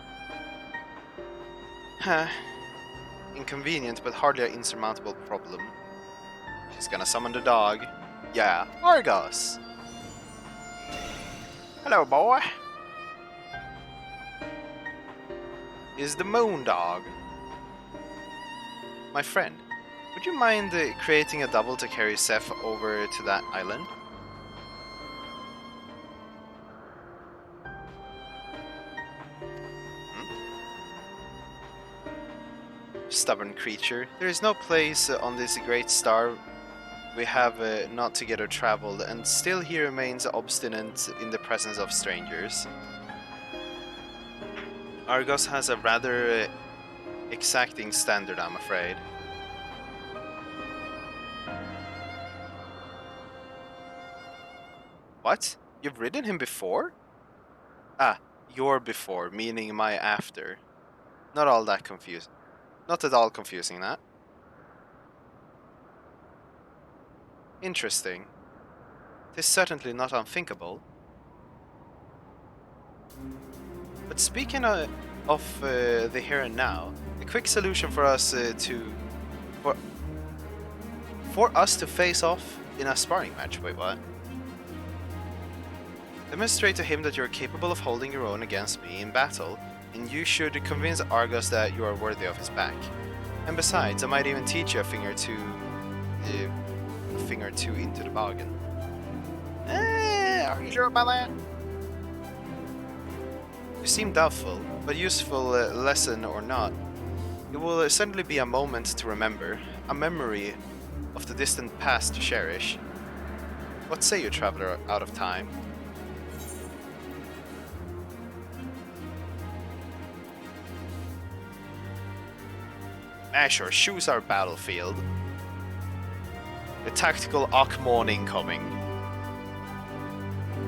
Huh. Inconvenient, but hardly an insurmountable problem. She's gonna summon the dog. Yeah, Argos! Hello, boy! Is the moon dog. My friend, would you mind creating a double to carry Seth over to that island? Stubborn creature. There is no place on this great star we have not together traveled, and still he remains obstinate in the presence of strangers. Argos has a rather exacting standard, I'm afraid. What? You've ridden him before? Ah, your before, meaning my after. Not all that confusing. Not at all confusing, that. Interesting. It is certainly not unthinkable. But speaking of the here and now, a quick solution for us for us to face off in a sparring match. Wait, what? Demonstrate to him that you are capable of holding your own against me in battle, and you should convince Argos that you are worthy of his back. And besides, I might even teach you a thing or two into the bargain. Are you sure about that? You seem doubtful, but useful lesson or not, it will certainly be a moment to remember, a memory of the distant past to cherish. What say you, traveler out of time? Asher, choose our battlefield. The tactical Akmon incoming.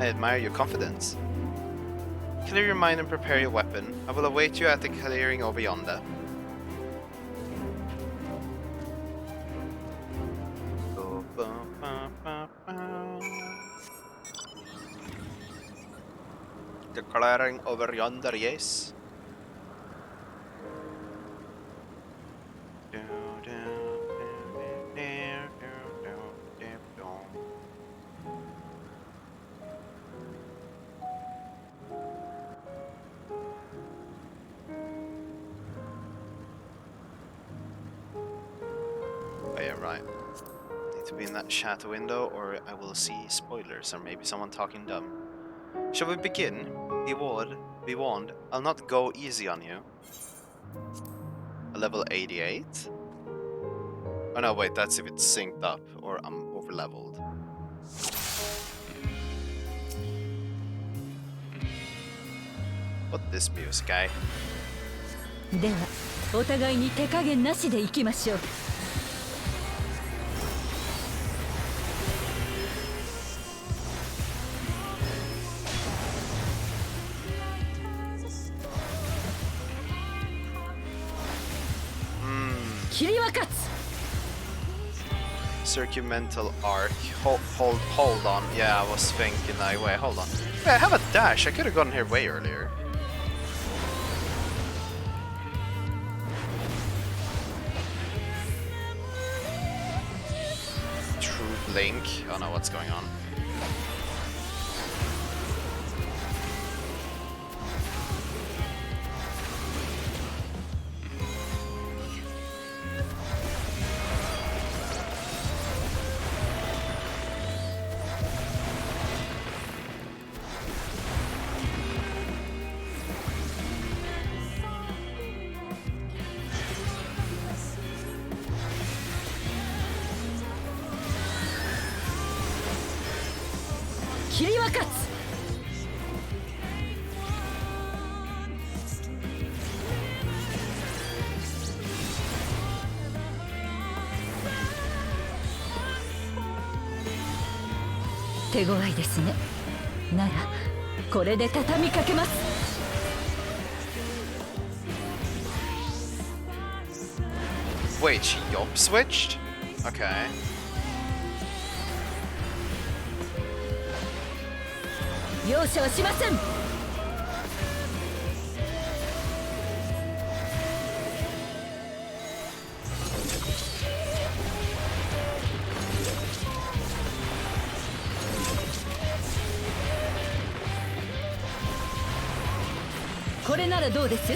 I admire your confidence. Clear your mind and prepare your weapon. I will await you at the clearing over yonder. The clearing over yonder, yes. Right. Need to be in that chat window or I will see spoilers or maybe someone talking dumb. Shall we begin? Be warned, I'll not go easy on you. A level 88? Oh no, wait, that's if it's synced up or I'm over leveled. What this music, guy? では、お互いに手加減なしでいきましょう。Circumental arc. Hold on. Yeah, I was thinking that way. Hold on. Wait, I have a dash. I could have gotten here way earlier. True blink. Oh no, what's going on?手強いですね。ならこれで畳みかけます。Wait, she yop switched? Okay.容赦はしません。これならどうです？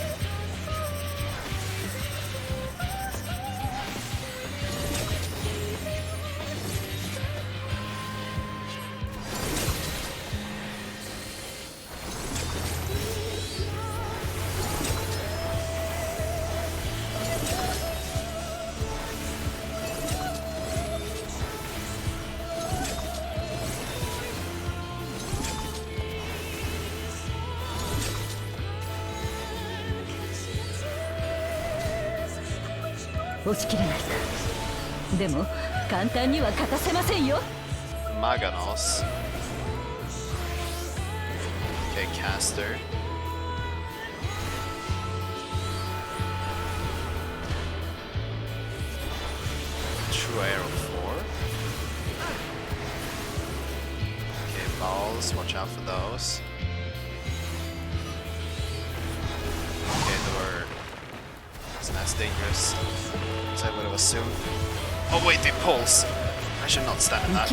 押し切れないか。でも簡単には勝たせませんよ。Maganos. Okay, caster. True arrow 4. Okay, balls. Watch out for those. Okay, that's dangerous. As I would have assumed. Oh wait, they pulse. I should not stand in that.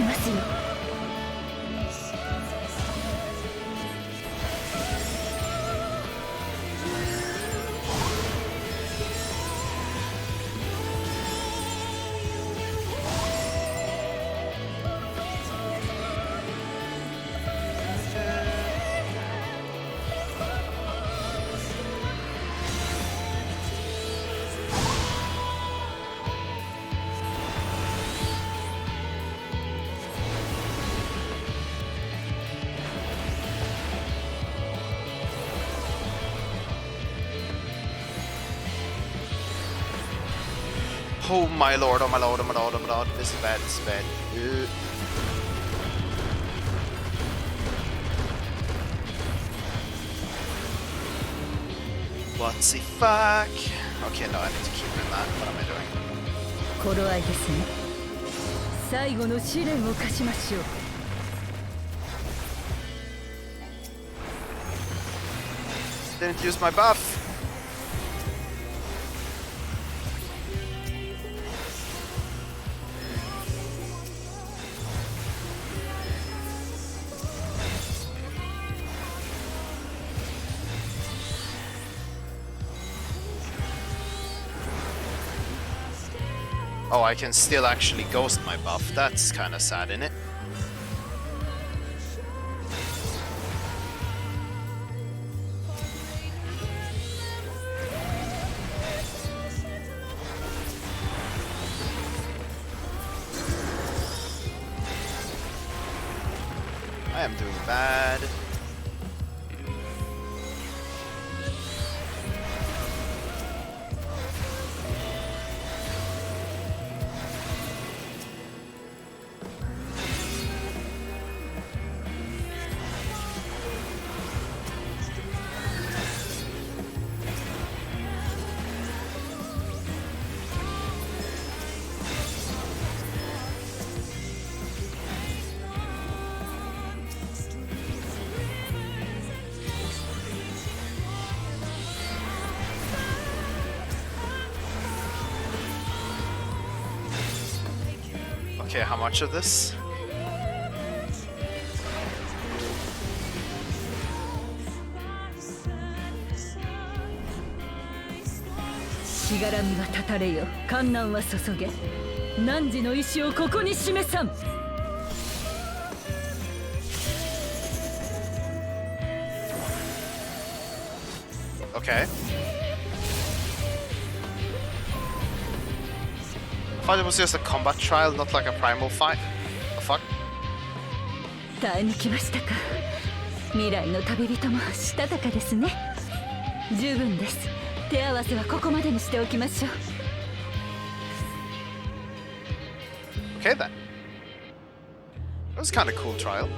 Oh my lord, oh my lord, oh my lord, oh my lord. This is bad, this is bad. What's the fuck? Okay, no, I need to keep in that. What am I doing? 頃合いですね。最後の試練を課しましょう。Didn't use my buff. Oh, I can still actually ghost my buff. That's kind of sad, isn't it? I am doing bad. Okay, how much of this?しがらみは断たれよ、観難は注げ。汝の意志をここに示さん。Okay. I thought it was just a combat trial, not like a primal fight. The fuck? 耐え抜きましたか。未来の旅人もしたたかですね。十分です。手合わせはここまでにしておきましょう。Okay then. That was kind of cool trial.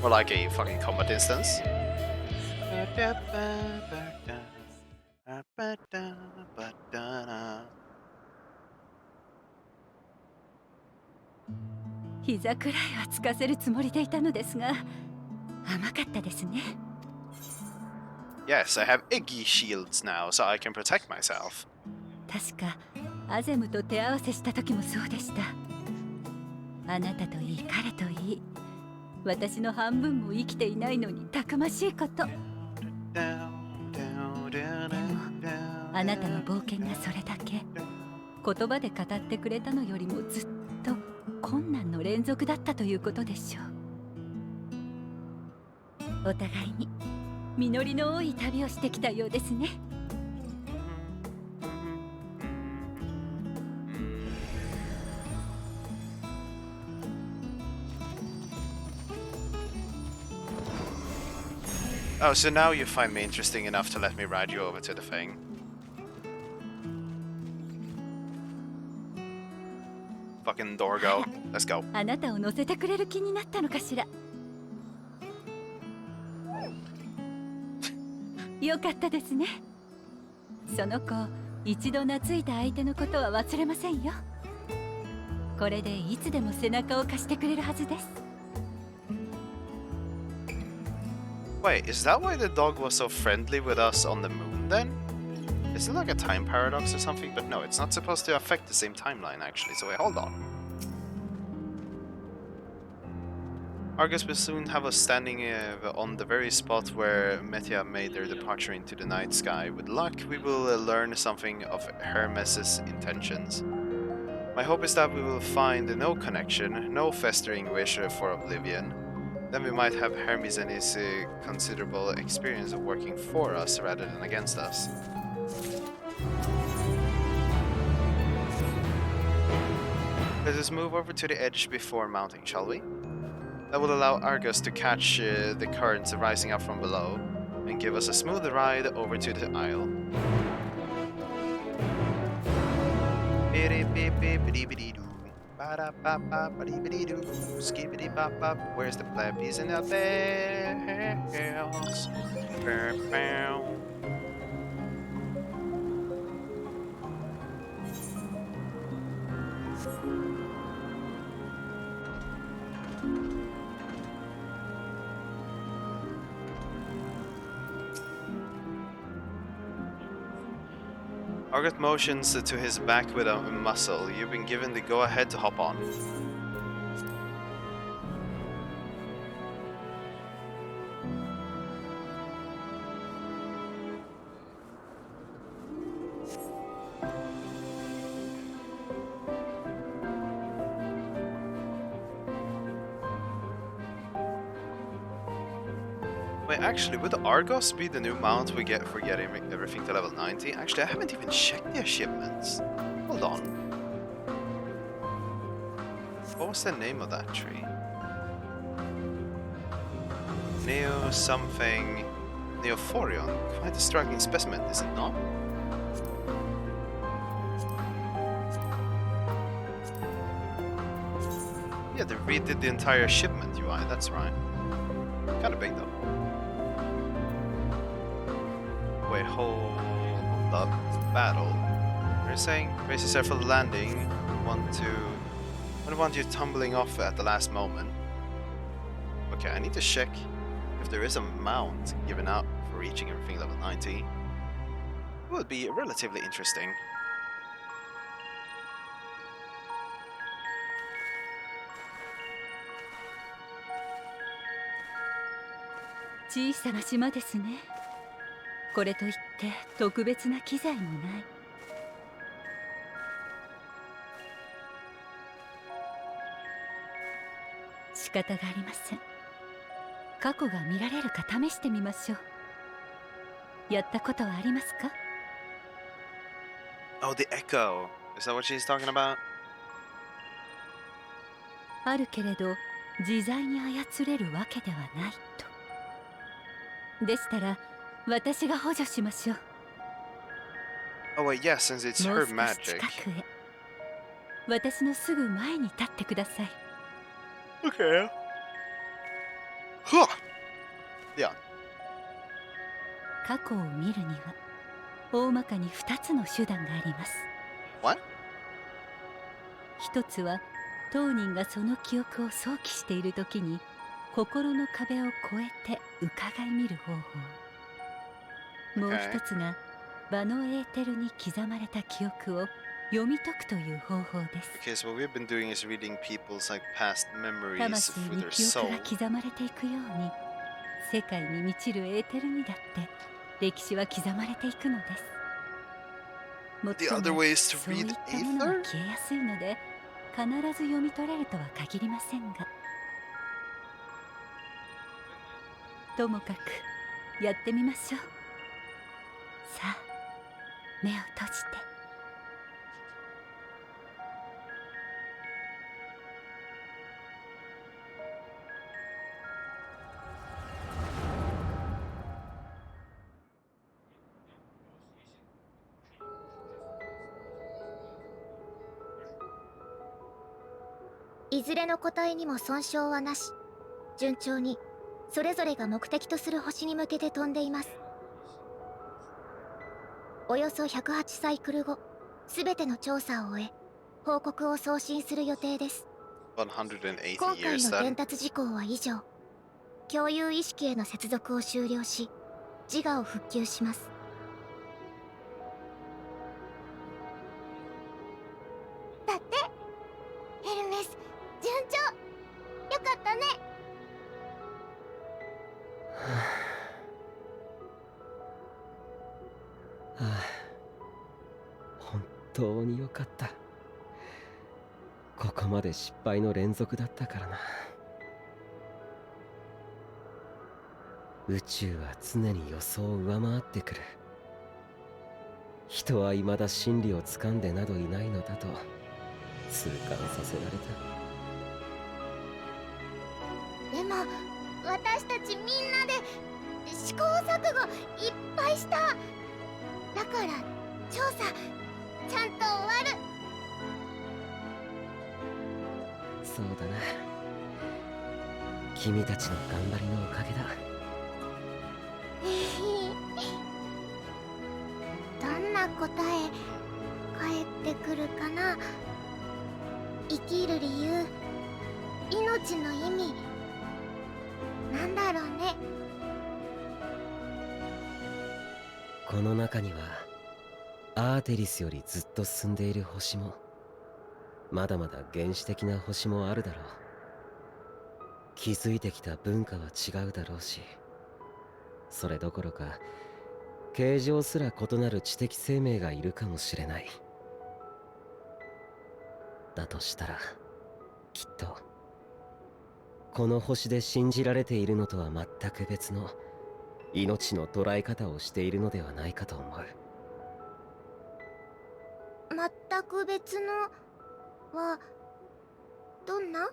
Or like a fucking combat instance. 膝くらいはつかせるつもりでいたのですが、甘かったですね。Yes, I have Iggy shields now, so I can protect myself. 確かアゼムと手合わせした時もそうでした。あなたといい彼といい、私の半分も生きていないのにたくましいこと。でもあなたの冒険がそれだけ、言葉で語ってくれたのよりもずっと困難の連続だったということでしょう。お互いに実りの多い旅をしてきたようですね。Oh, so now you find me interesting enough to let me ride you over to the thing. Fucking Dorgo. Let's go. あなたを乗せてくれる気になったのかしら。よかったですね。その子、一度懐いた相手のことは忘れませんよ。これでいつでも背中を貸してくれるはずです。Wait, is that why the dog was so friendly with us on the moon then? Is it like a time paradox or something? But no, it's not supposed to affect the same timeline actually, so wait, hold on. Argus will soon have us standing on the very spot where Metia made their departure into the night sky. With luck, we will learn something of Hermes' intentions. My hope is that we will find no connection, no festering wish for oblivion. Then we might have Hermes and his considerable experience of working for us rather than against us. Let us move over to the edge before mounting, shall we? That will allow Argus to catch the currents rising up from below and give us a smooth ride over to the isle. Where's the plebbies in the bells? Argus motions to his back with a muscle. You've been given the go-ahead to hop on. Wait, actually, would Argos be the new mount we get for getting everything to level 90? Actually, I haven't even checked the achievements. Hold on. What was the name of that tree? Neo something... Neophorion? Quite a striking specimen, is it not? Yeah, they redid the entire shipment UI, that's right. Kinda big though. Wait, hold up. Battle. They're saying, brace yourself for the landing. I don't want you tumbling off at the last moment. Okay, I need to check if there is a mount given out for reaching everything level 90. It would be relatively interesting. 小さな島ですね。これといって特別な機材もない。仕方がありません。過去が見られるか試してみましょう。やったことはありますか？ Oh, the echo. Is that what she's talking about? あるけれど自在に操れるわけではないと。でしたら私が補助しましょう。 Oh wait, yeah, since it's もう her 少し magic. 近くへ。私のすぐ前に立ってください。 Okay. Huh. Yeah. 過去を見るには大まかに2つの手段があります。 What? 一つは当人がその記憶を想起している時に心の壁を越えて伺い見る方法。もう一つが場のエーテルに刻まれた記憶を読み解くという方法です。 Okay, so what we've been doing is reading people's like past memories 魂 through に their 記憶 soul. が刻まれていくように世界に満ちるエーテルにだって歴史は刻まれていくのです。もっ The と other も way is to そうい read ったものは ether? 消えやすいので必ず読み取れるとは限りませんが、ともかくやってみましょう。さあ目を閉じて。いずれの個体にも損傷はなし、順調にそれぞれが目的とする星に向けて飛んでいます。およそ108サイクル後、すべての調査を終え報告を送信する予定です。 180今回 years の then. 伝達事項は以上。共有意識への接続を終了し自我を復旧します。だってヘルメス順調。よかったね。はあ、本当によかった。ここまで失敗の連続だったからな。宇宙は常に予想を上回ってくる。人は未だ真理をつかんでなどいないのだと痛感させられた。でも私たちみんなで試行錯誤いっぱいした。だから調査ちゃんと終わる。そうだな。君たちの頑張りのおかげだ。どんな答え返ってくるかな。生きる理由、命の意味、なんだろうね。この中にはアーテリスよりずっと進んでいる星もまだまだ原始的な星もあるだろう。築いてきた文化は違うだろうし、それどころか形状すら異なる知的生命がいるかもしれない。だとしたらきっとこの星で信じられているのとは全く別の命の捉え方をしているのではないかと思う。全く別のはどんな？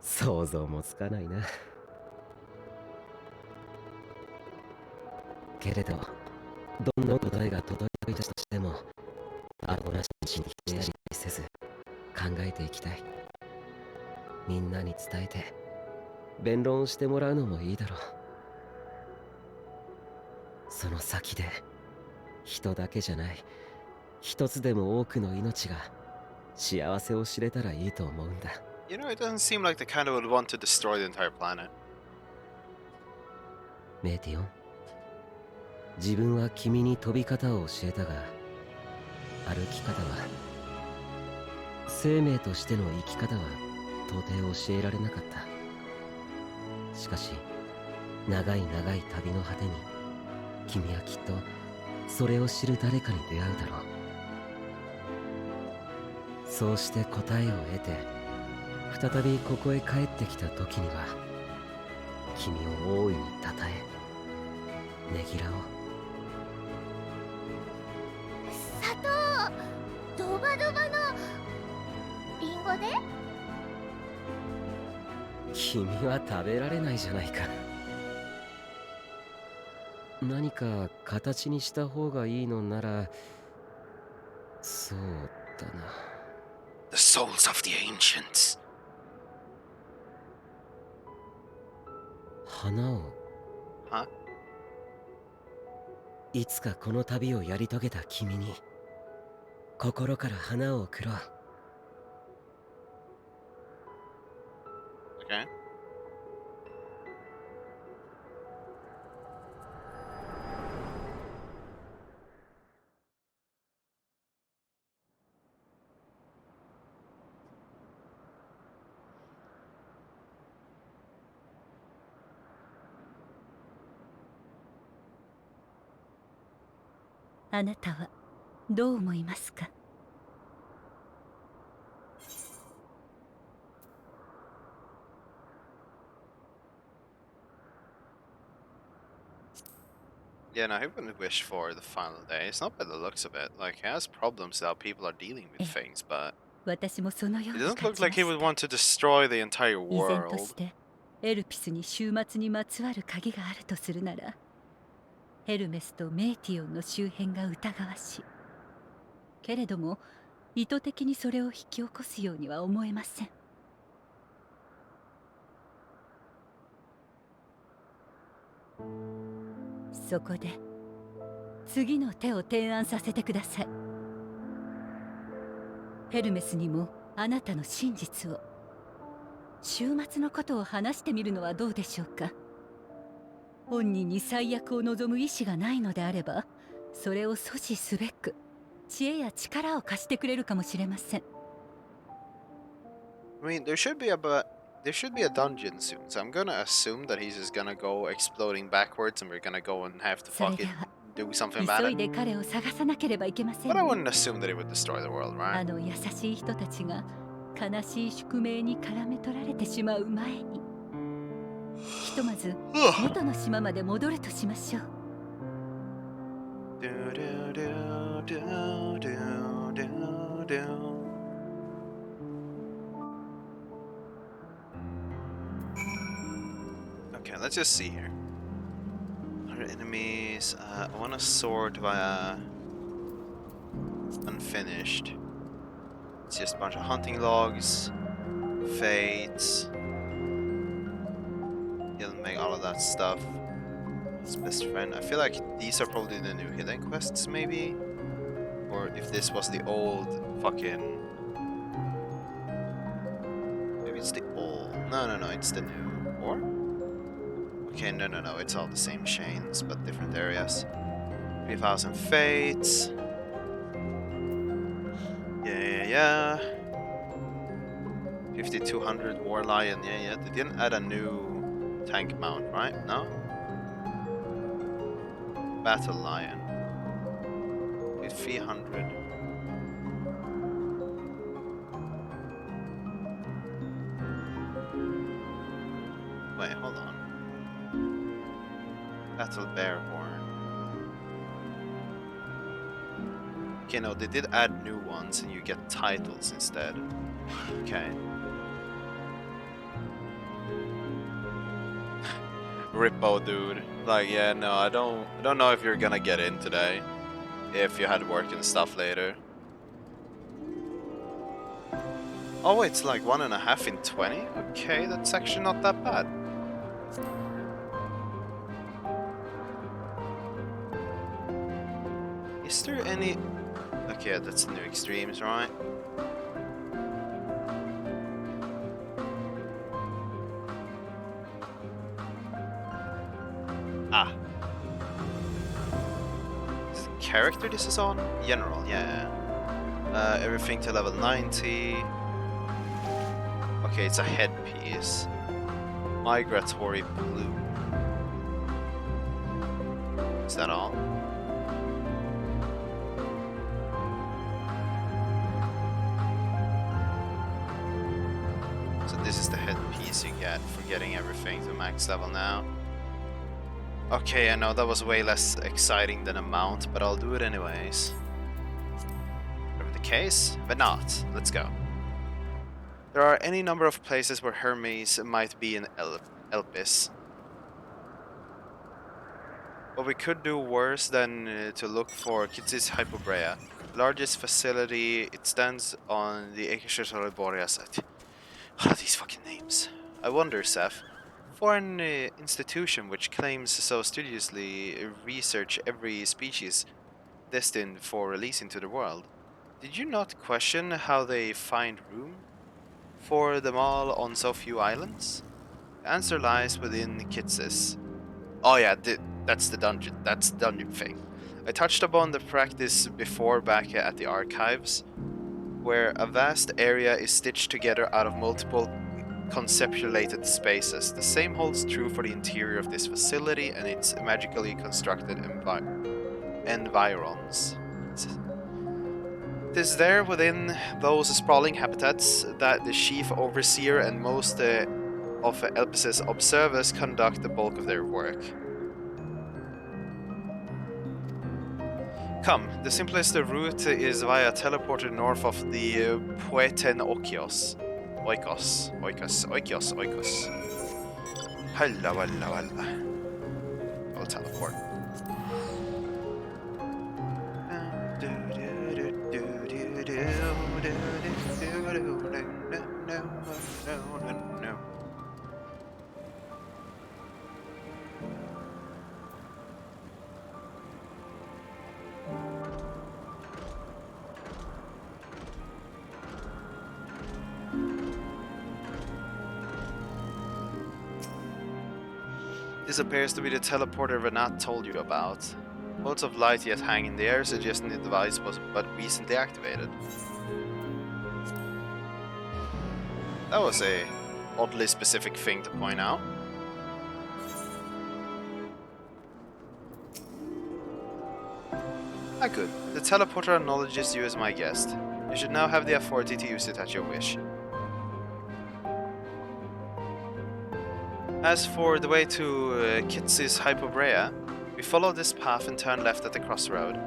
想像もつかないな。けれどどんな答えが届いたとしても顎なしに否定やりせず考えていきたい。みんなに伝えて弁論してもらうのもいいだろう。その先で人だけじゃない一つでも多くの命が幸せを知れたらいいと思うんだ。You know, it doesn't seem like the kind who would want to destroy the entire planet. メイティオン、自分は君に飛び方を教えたが歩き方は生命としての生き方は到底教えられなかった。しかし長い長い旅の果てに君はきっとそれを知る誰かに出会うだろう。そうして答えを得て再びここへ帰ってきた時には君を大いにたたえねぎらおう。砂糖ドバドバのリンゴで？君は食べられないじゃないか。何か形にした方がいいのならそうだな。 The souls of the ancients. 花を。は？いつかこの旅をやり遂げた君に心から花を贈ろう。Okay. あなたはどう思いますか？ Yeah, no, he wouldn't wish for the final day. It's not by the looks of it. Like, he has problems how people are dealing with things, but 私もそのよう it に doesn't 感 look じま like he し would た。 want to destroy the entire 依然とし world. てエルピスに終末にまつわる鍵があるとするなら、ヘルメスとメイティオンの周辺が疑わしい。けれども意図的にそれを引き起こすようには思えません。そこで次の手を提案させてください。ヘルメスにもあなたの真実を、終末のことを話してみるのはどうでしょうか。本人に最悪を望む意志がないのであれば、それを阻止すべく知恵や力を貸してくれるかもしれません。 I mean, there should be a dungeon soon, so I'm gonna assume that he's just gonna go exploding backwards and we're gonna go and have to それ fucking では do something about 急 it. いで彼を探さなければいけません But I ね。 wouldn't assume that it would destroy the world, あ right? の優しい人たちが悲しい宿命に絡め取られてしまう前に、ひとまず元の島まで戻るとしましょう。 Do, do, do, do, do, do, do. Okay, let's just see here. 100 enemies. I want a sword via unfinished. It's just a bunch of hunting logs, fates. He'll make all of that stuff. His best friend. I feel like these are probably the new hidden quests, maybe? Or if this was the old fucking... Maybe it's the old... No, it's the new. Or? Okay, no, it's all the same chains, but different areas. 3,000 fates. Yeah. 5,200 war lion, yeah. They didn't add a new tank mount, right? No? Battle lion. 300. Wait, hold on. Battle bearhorn. Okay, no, they did add new ones and you get titles instead. Okay. Rippo, dude. Like, yeah, no, I don't know if you're gonna get in today. If you had work and stuff later. Oh, it's like 1.5 in 20? Okay, that's actually not that bad. Is there any... Okay, that's new extremes, right? Ah. Is it character this is on? General, yeah. Everything to level 90. Okay, it's a headpiece. Migratory plume. Is that all? So this is the headpiece you get for getting everything to max level now. Okay, I know that was way less exciting than a mount, but I'll do it anyways. Whatever the case, but not. Let's go. There are any number of places where Hermes might be in Elpis. But we could do worse than to look for Kitsis Hypobrea. Largest facility, it stands on the Ekashirtoriboria site. What are these fucking names? I wonder, Seth, for an institution which claims so studiously research every species destined for release into the world, did you not question how they find room for them all on so few islands? The answer lies within Kitsis. Oh yeah, that's the dungeon. That's the dungeon thing. I touched upon the practice before back at the archives, where a vast area is stitched together out of multiple conceptualated spaces. The same holds true for the interior of this facility and its magically constructed environs. It is there within those sprawling habitats that the chief overseer and most of Elpis's observers conduct the bulk of their work. Come, the simplest route is via teleporter north of the Poeten Oikos. Halla walla walla. I'll teleport. This appears to be the teleporter Renat told you about. Lots of light yet hang in the air, suggesting the device was but recently activated. That was a oddly specific thing to point out. Ah, good. The teleporter acknowledges you as my guest. You should now have the authority to use it at your wish. As for the way to Kitsis Hypobrea, we follow this path and turn left at the crossroad.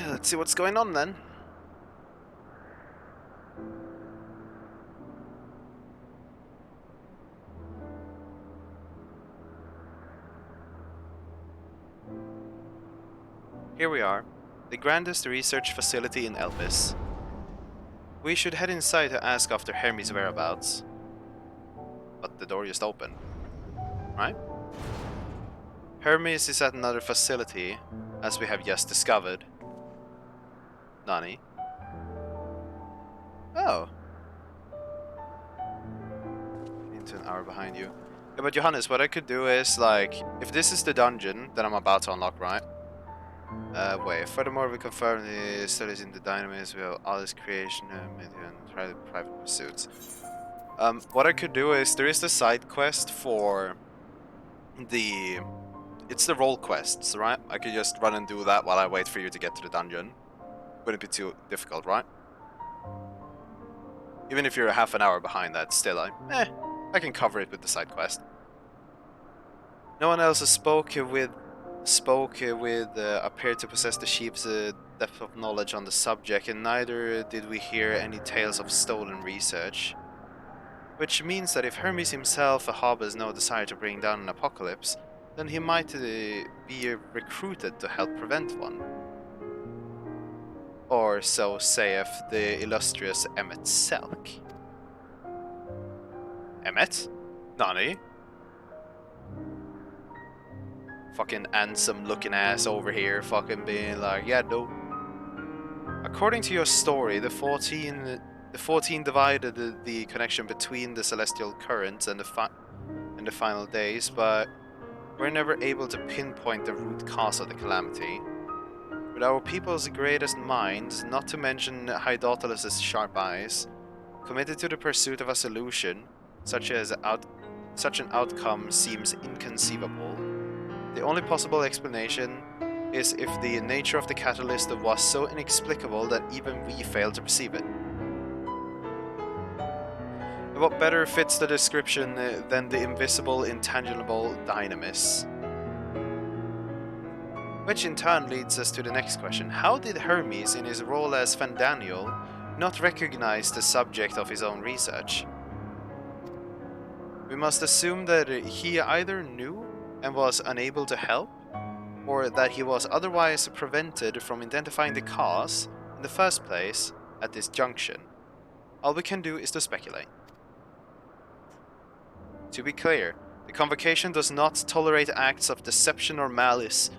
Let's see what's going on then. Here we are, the grandest research facility in Elpis. We should head inside to ask after Hermes' whereabouts. But the door just opened, right? Hermes is at another facility, as we have just discovered. Nani? Oh. Into an hour behind you. Yeah, but Johannes, what I could do is, like, if this is the dungeon that I'm about to unlock, right? Wait, furthermore, we confirm the studies in the dynamism, we have all this creation, and private pursuits. What I could do is, there is the side quest for the... It's the role quests, right? I could just run and do that while I wait for you to get to the dungeon. Wouldn't be too difficult, right? Even if you're a half an hour behind that, still, I can cover it with the side quest. No one else spoke with appeared to possess the sheep's depth of knowledge on the subject, and neither did we hear any tales of stolen research. Which means that if Hermes himself harbors no desire to bring down an apocalypse, then he might be recruited to help prevent one. Or so saith the illustrious Emmet Selk. Emmet? Nani? Fucking handsome looking ass over here fucking being like, yeah, no. According to your story, the 14 divided the connection between the celestial currents and the final days, but we're never able to pinpoint the root cause of the calamity. With our people's greatest minds, not to mention Hydotalus's sharp eyes, committed to the pursuit of a solution, such an outcome seems inconceivable. The only possible explanation is if the nature of the catalyst was so inexplicable that even we fail to perceive it. What better fits the description than the invisible, intangible dynamis? Which in turn leads us to the next question. How did Hermes, in his role as Fandaniel, not recognize the subject of his own research? We must assume that he either knew and was unable to help, or that he was otherwise prevented from identifying the cause in the first place at this junction. All we can do is to speculate. To be clear, the Convocation does not tolerate acts of deception or malice.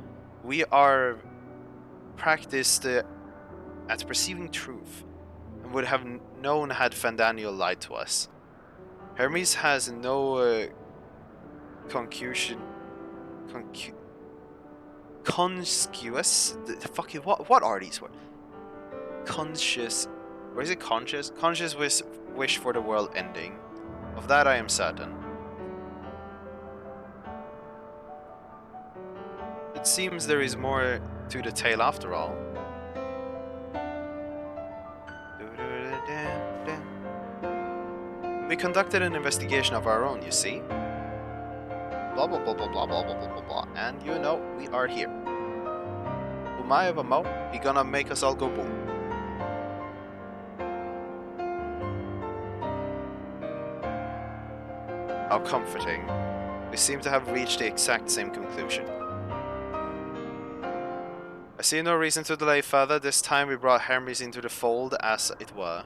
We are practiced at perceiving truth, and would have known had Fandaniel lied to us. Hermes has no conscious. What are these words? Conscious, or is it conscious? Conscious wish for the world ending. Of that I am certain. It seems there is more to the tale after all. We conducted an investigation of our own, you see? Blah blah blah blah blah blah blah blah blah, and you know, we are here. Umaya Mo, he gonna make us all go boom. How comforting. We seem to have reached the exact same conclusion. I see no reason to delay further. This time we brought Hermes into the fold, as it were.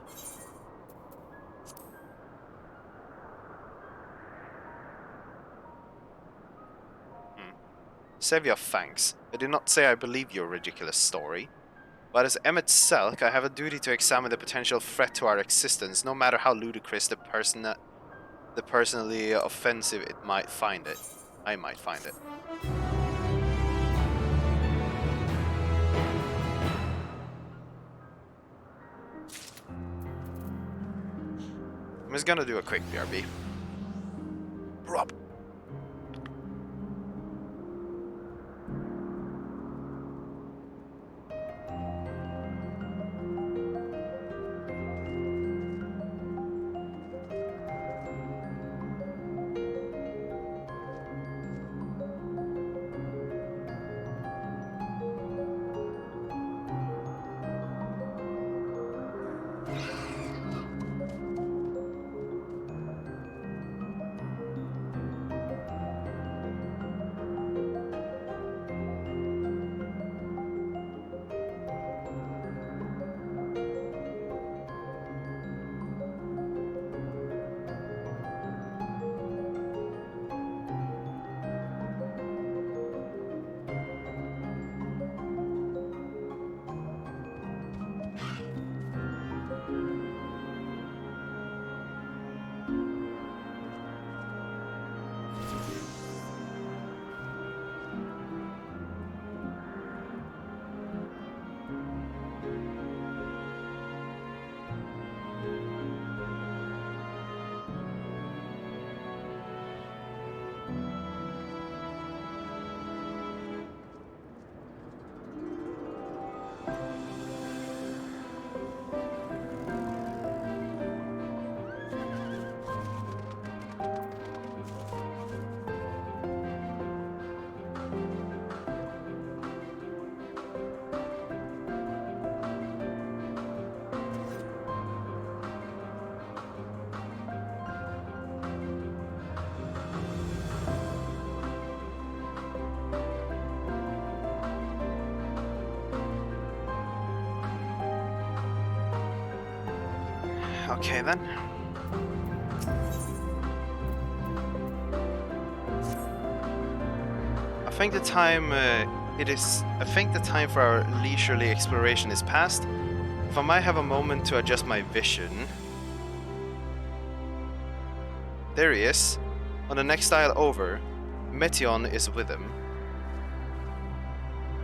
Save your thanks. I did not say I believe your ridiculous story. But as Emmet Selk, I have a duty to examine the potential threat to our existence, no matter how ludicrous the personally offensive I might find it. I'm just gonna do a quick BRB. Rob. Okay then. I think the time for our leisurely exploration is past. If I might have a moment to adjust my vision. There he is. On the next aisle over, Metion is with him.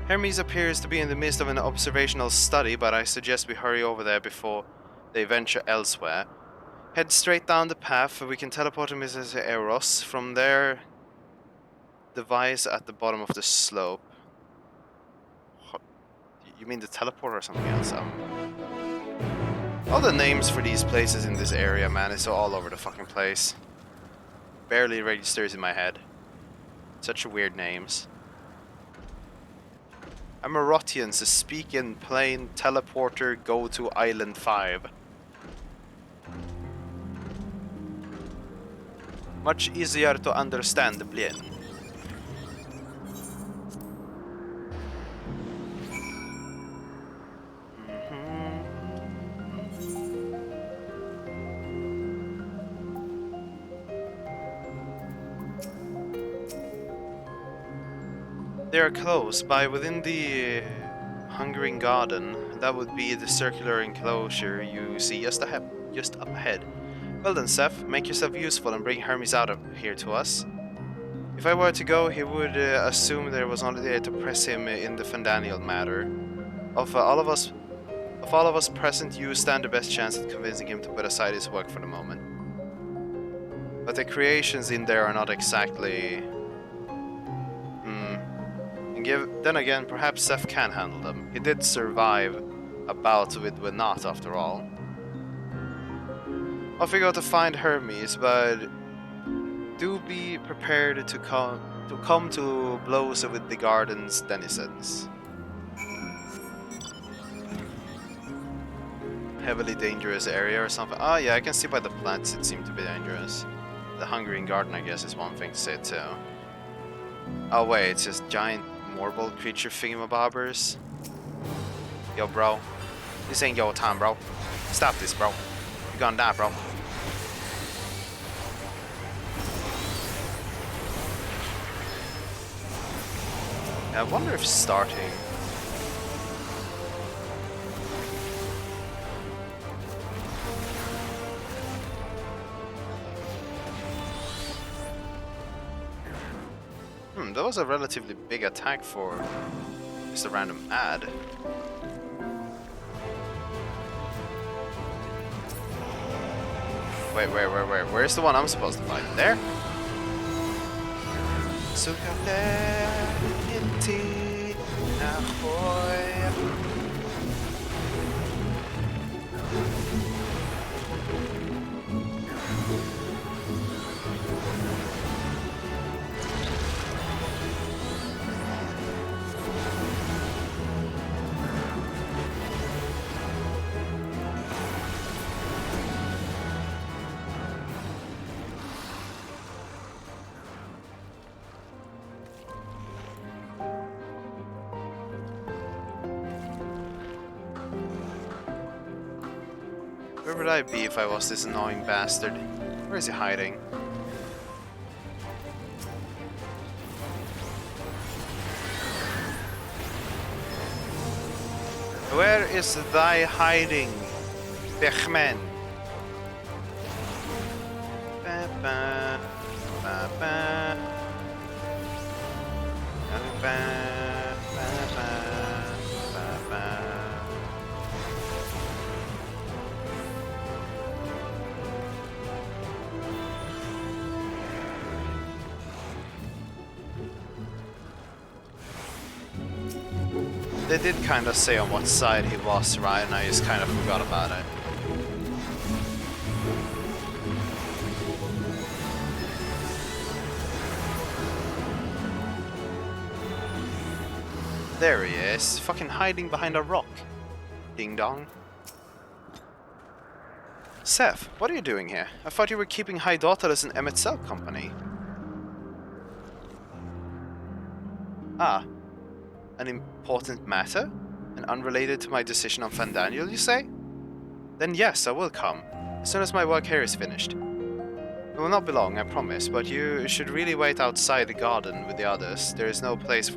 Hermes appears to be in the midst of an observational study, but I suggest we hurry over there before they venture elsewhere. Head straight down the path, we can teleport to Mrs. Eros. From there, device at the bottom of the slope. You mean the teleport or something else? All the names for these places in this area, man, is all over the fucking place. Barely registers in my head. Such weird names. Amarotians speak in plain teleporter go to island 5. Much easier to understand, Blien. They are close by within the Hungering Garden. That would be the circular enclosure you see just up ahead. Well then, Seth, make yourself useful and bring Hermes out of here to us. If I were to go, he would assume there was only there to press him in the Fandaniel matter. Of all of us present, you stand the best chance at convincing him to put aside his work for the moment. But the creations in there are not exactly... Then again, perhaps Seth can handle them. He did survive a bout with Wenat after all. Off we go to find Hermes, but do be prepared to come to blows with the garden's denizens. Heavily dangerous area or something. Oh yeah, I can see by the plants it seemed to be dangerous. The Hungering Garden, I guess, is one thing to say too. Oh wait, it's just giant mortal creature thingamabobbers. Yo, bro. This ain't your time, bro. Stop this, bro. You're gonna die, bro. I wonder if starting... that was a relatively big attack for just a random ad. Wait, where's the one I'm supposed to fight? There? Where would I be if I was this annoying bastard? Where is he hiding? Where is thy hiding, Bechmen? They did kind of say on what side he was, right? And I just kind of forgot about it. There he is, fucking hiding behind a rock. Ding dong. Seth, what are you doing here? I thought you were keeping High Daughterless in MSQ company. Ah. An important matter? And unrelated to my decision on Fandaniel, you say? Then yes, I will come. as soon as my work here is finished. It will not be long, I promise, but you should really wait outside the garden with the others. This is no place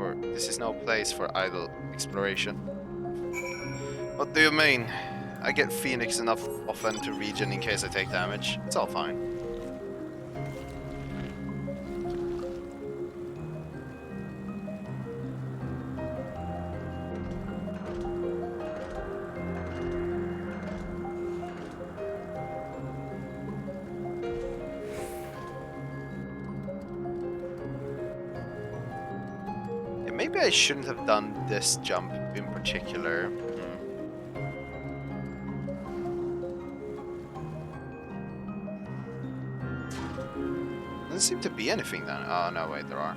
for idle exploration. What do you mean? I get Phoenix enough often to regen in case I take damage. It's all fine. Maybe I shouldn't have done this jump in particular. Doesn't seem to be anything then. Oh no, wait, there are.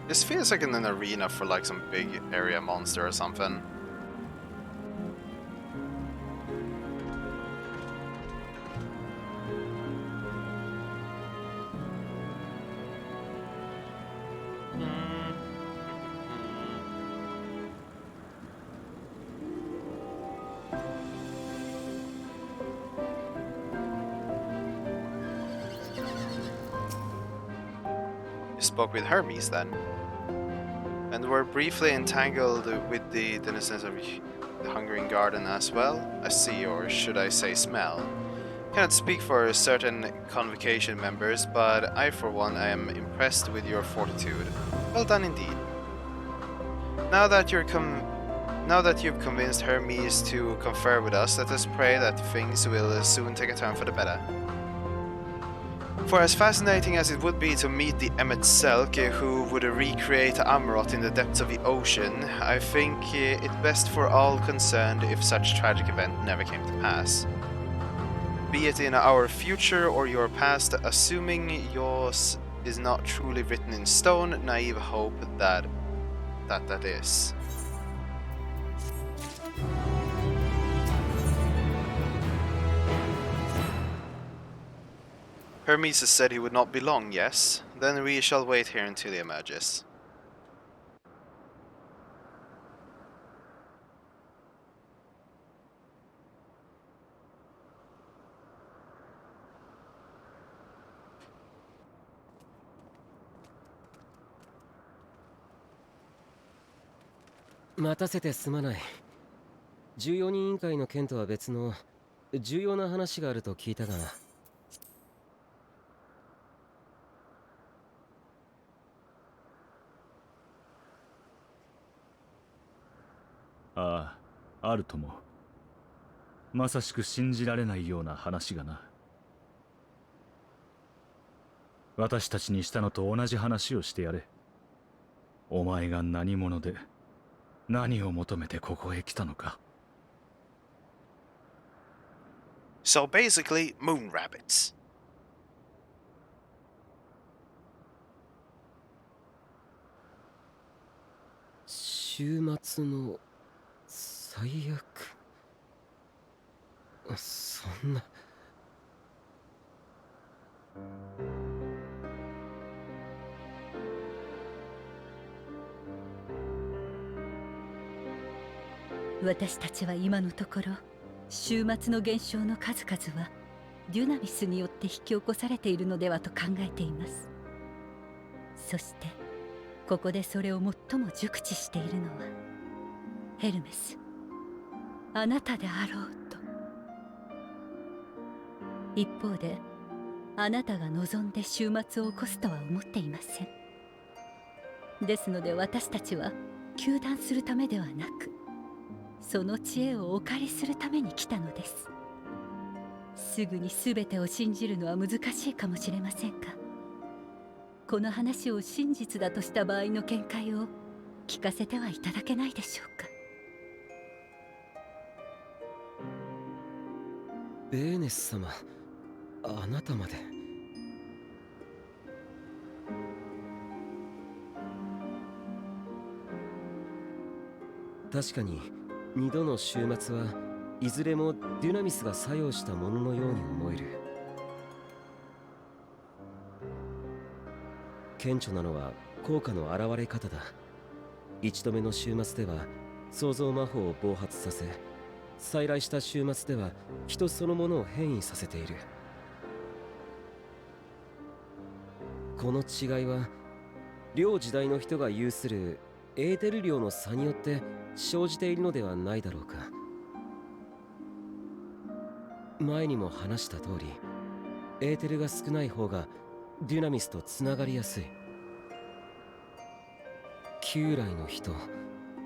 This feels like an arena for like some big area monster or something. Spoke with Hermes then, and were briefly entangled with the denizens of the Hungering Garden as well. I see, or should I say smell. Cannot speak for certain convocation members, but I for one am impressed with your fortitude. Well done indeed. Now that you've convinced Hermes to confer with us, let us pray that things will soon take a turn for the better. For as fascinating as it would be to meet the Emet-Selk who would recreate Amarot in the depths of the ocean, I think it best for all concerned if such tragic event never came to pass. Be it in our future or your past, assuming yours is not truly written in stone, naive hope that is. Hermes has said he would not be long, yes? Then we shall wait here until he emerges.待たせてすまない。14人委員会の件とは別の重要な話があると聞いたが。ああ、あるとも。まさしく信じられないような話がな。私たちにしたのと同じ話をしてやれ。お前が何者で、何を求めてここへ来たのか。So basically, moon rabbits. 週末の最悪。そんな。私たちは今のところ終末の現象の数々はデュナミスによって引き起こされているのではと考えています。そしてここでそれを最も熟知しているのはヘルメス、あなたであろうと。一方であなたが望んで終末を起こすとは思っていません。ですので私たちは糾弾するためではなく、その知恵をお借りするために来たのです。すぐに全てを信じるのは難しいかもしれませんが、この話を真実だとした場合の見解を聞かせてはいただけないでしょうか。ベーネス様、あなたまで。確かに2度の終末はいずれもデュナミスが作用したもののように思える。顕著なのは効果の現れ方だ。1度目の終末では創造魔法を暴発させ、再来した週末では人そのものを変異させている。この違いは両時代の人が有するエーテル量の差によって生じているのではないだろうか。前にも話した通り、エーテルが少ない方がデュナミスとつながりやすい。旧来の人、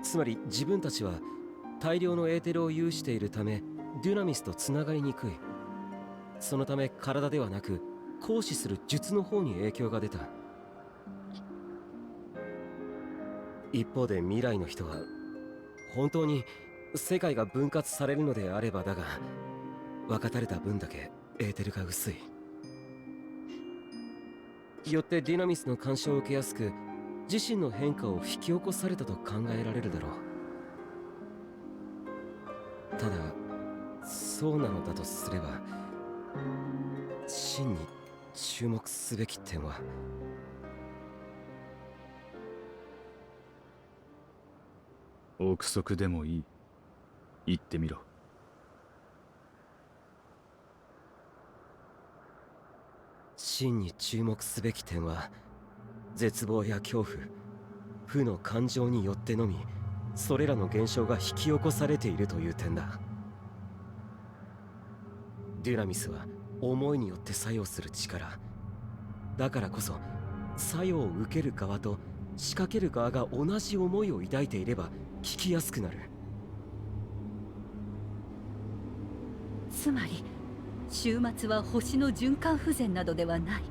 つまり自分たちは大量のエーテルを有しているためデュナミスとつながりにくい。そのため体ではなく行使する術の方に影響が出た。一方で未来の人は本当に世界が分割されるのであればだが、分かたれた分だけエーテルが薄い。よってディナミスの干渉を受けやすく、自身の変化を引き起こされたと考えられるだろう。ただそうなのだとすれば、真に注目すべき点は、憶測でもいい。言ってみろ。真に注目すべき点は、絶望や恐怖、負の感情によってのみそれらの現象が引き起こされているという点だ。デュナミスは思いによって作用する力だからこそ、作用を受ける側と仕掛ける側が同じ思いを抱いていれば聞きやすくなる。つまり終末は星の循環不全などではない。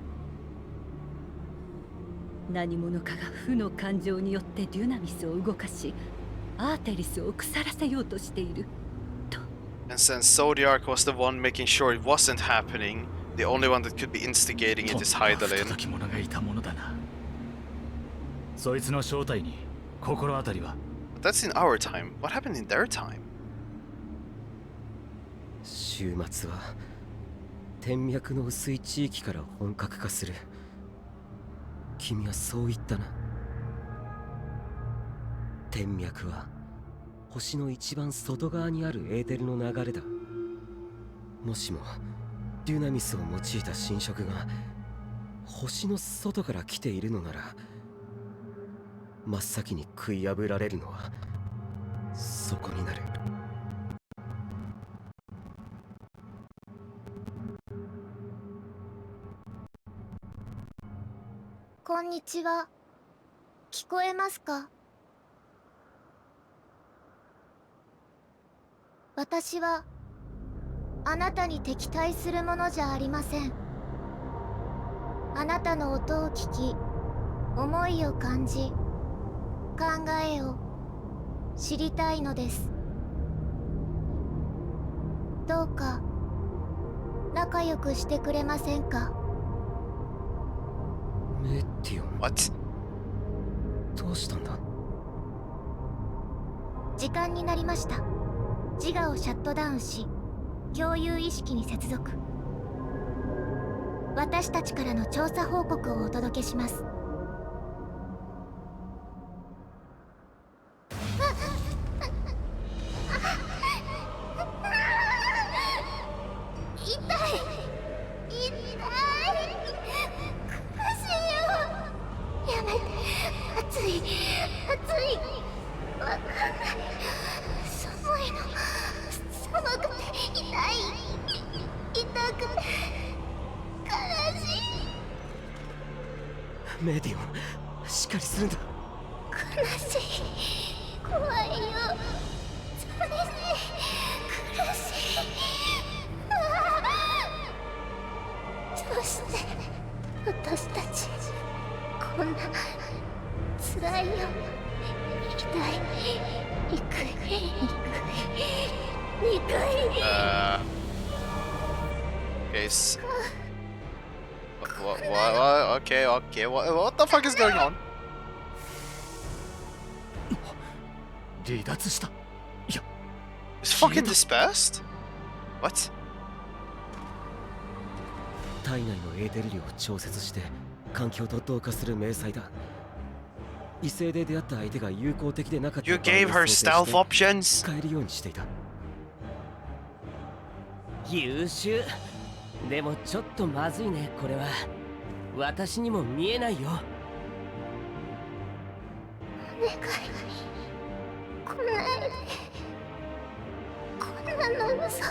何者かが負の感情によってデュナミスを動かし、アーテリスを腐らせようとしていると。 And since Zodiac was the one making sure it wasn't happening, the only one that could be instigating it is Hydaelyn. 叩き者がいたものだな。そいつの正体に心当たりは？ But that's in our time. What happened in their time? 終末は天脈の薄い地域から本格化する。君はそう言ったな。天脈は星の一番外側にあるエーテルの流れだ。もしもデュナミスを用いた侵食が星の外から来ているのなら、真っ先に食い破られるのはそこになる。こんにちは。聞こえますか？私はあなたに敵対するものじゃありません。あなたの音を聞き、思いを感じ、考えを知りたいのです。どうか仲良くしてくれませんか？メティオン。 What? どうしたんだ？時間になりました。自我をシャットダウンし、共有意識に接続。私たちからの調査報告をお届けします。メディオン、しっかりするんだ。悲しい、怖いよ、寂しい、苦しい。どうして私たちこんな辛いよ。痛い、憎い、憎い。Okay. What? Okay. What the fuck is going on? 離脱した。いや、 Is fucking dispersed? What? 体内のエーテル量を調節して環境と同化する迷彩だ。異性で出会った相手が友好的でなかった場合 You gave her stealth options? 使えるようにしていた。優秀。でもちょっとまずいね、これは。私にも見えないよ。お願い、来ないで。こんなの嘘。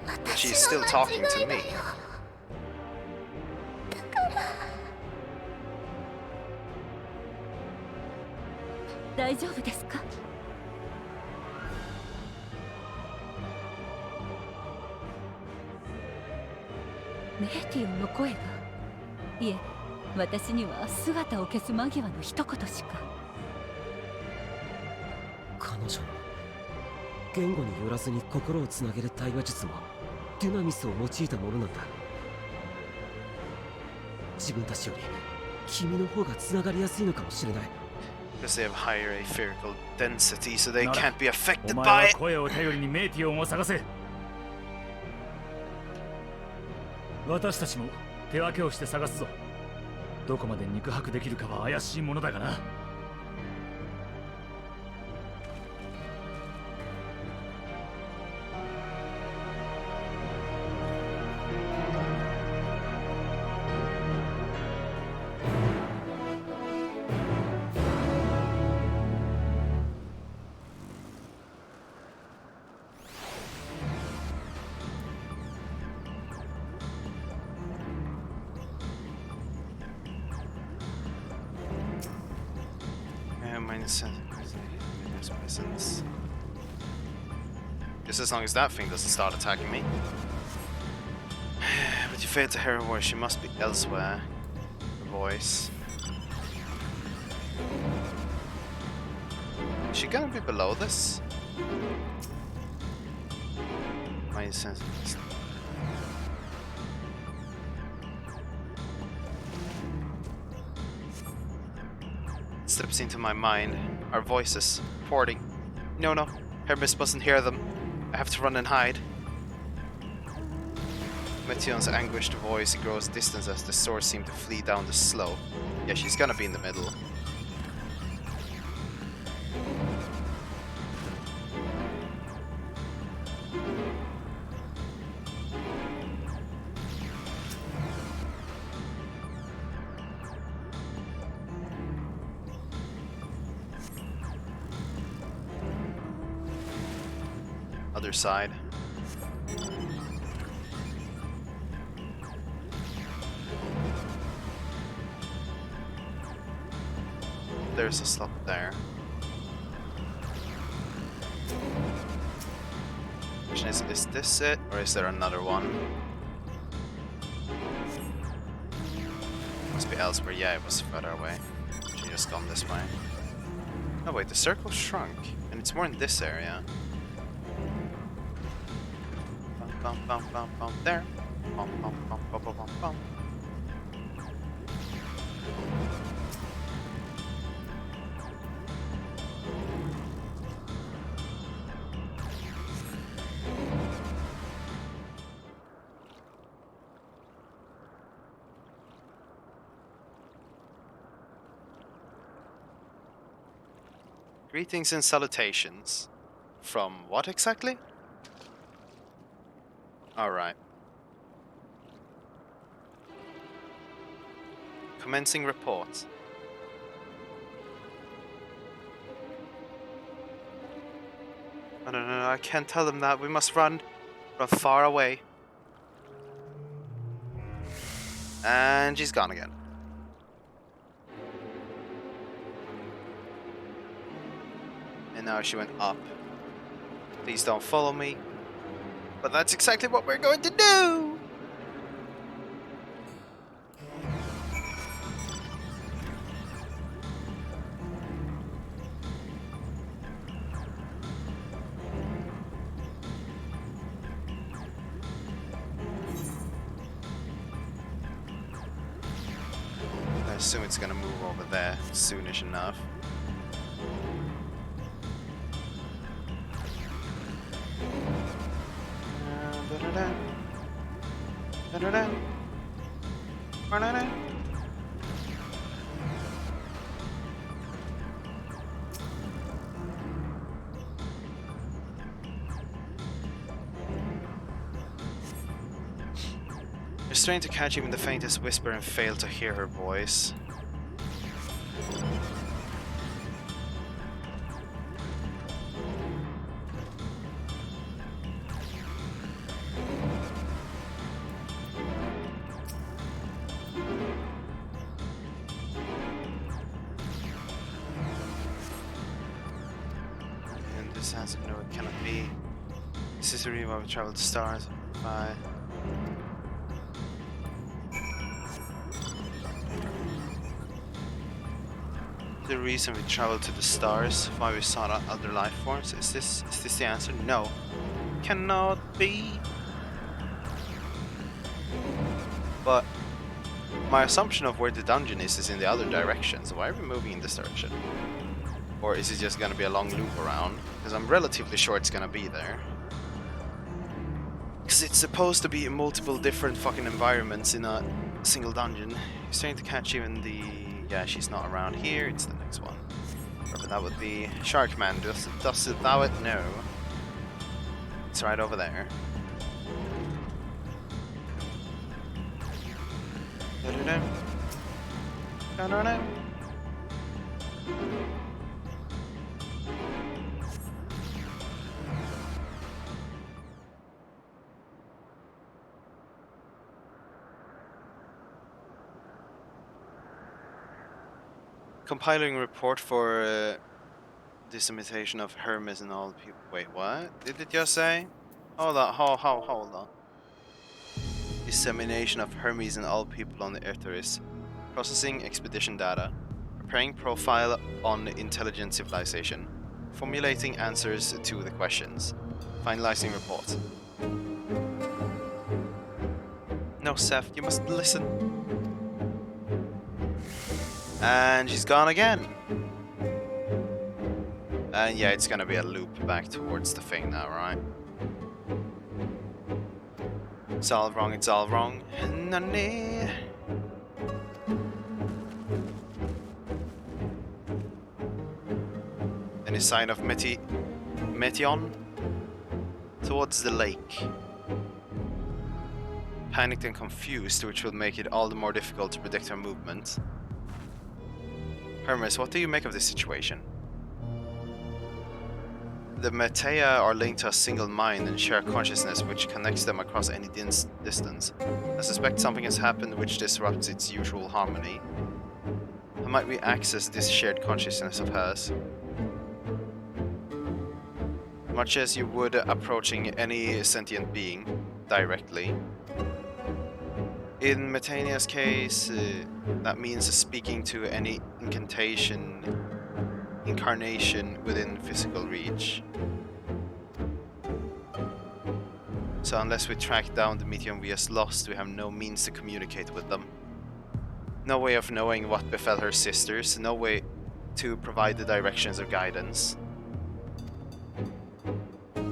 私 She's still の talking 間 to 違いだ me. よ。だから大丈夫ですか？メーティオンの声が。いえ、私には姿を消す間際の一言しか。彼女の言語によらずに心をつなげる対話術もデュナミスを用いたものなんだ。自分たちより君の方がつながりやすいのかもしれない。 Because they have higher etherical density, so they can't be お affected 前 by は it. 声を頼りにメイティオンを探せ。私たちも手分けをして探すぞ。どこまで肉薄できるかは怪しいものだがな。Presence. Just as long as that thing doesn't start attacking me. But you failed to hear her voice. She must be elsewhere. Her voice. Is she gonna be below this? My sense. Slips into my mind. Our voices. Reporting. No, Hermes mustn't hear them. I have to run and hide. Metion's anguished voice grows distant as the swords seem to flee down the slope. Yeah, she's gonna be in the middle. Other side. There's a slot there. Question is this it, or is there another one? Must be elsewhere. Yeah, it was further away. Should just gone this way. Oh wait, the circle shrunk, and it's more in this area. Bum, bum, bum, bum, there. Bum, bum, bum, bum, bum, bum, bum. Greetings and salutations. From what exactly? Alright. Commencing report. No, I can't tell them that. We must run. Run far away. And she's gone again. And now she went up. Please don't follow me. But that's exactly what we're going to do! I assume it's gonna move over there soonish enough. You're trying to catch even the faintest whisper and fail to hear her voice. And this answer, no, it cannot be. This is the reason why we travel to stars. Bye. The reason we traveled to the stars, why we sought out other life forms. Is this the answer? No. Cannot be. But my assumption of where the dungeon is in the other direction, so why are we moving in this direction? Or is it just gonna be a long loop around? Because I'm relatively sure it's gonna be there. Because it's supposed to be multiple different fucking environments in a single dungeon. You're starting to catch even the... Yeah, she's not around here, it's the next one. Wherever that would be. Sharkman, does it thou it? No. It's right over there. Da-da-da. Compiling a report for dissemination of Hermes and all people. Wait, what? Did it just say? Hold on, hold on. Dissemination of Hermes and all people on the Earth. Processing expedition data. Preparing profile on intelligent civilization. Formulating answers to the questions. Finalizing report. No, Seth, you must listen. And she's gone again. And yeah, it's gonna be a loop back towards the thing now, right? It's all wrong, it's all wrong. Nani? Any sign of Metion? Towards the lake. Panicked and confused, which will make it all the more difficult to predict her movement. Hermes, what do you make of this situation? The Metea are linked to a single mind and share consciousness which connects them across any distance. I suspect something has happened which disrupts its usual harmony. How might we access this shared consciousness of hers? Much as you would approaching any sentient being directly. In Metania's case, that means speaking to any incarnation within physical reach. So unless we track down the medium we has lost, we have no means to communicate with them. No way of knowing what befell her sisters, no way to provide the directions or guidance.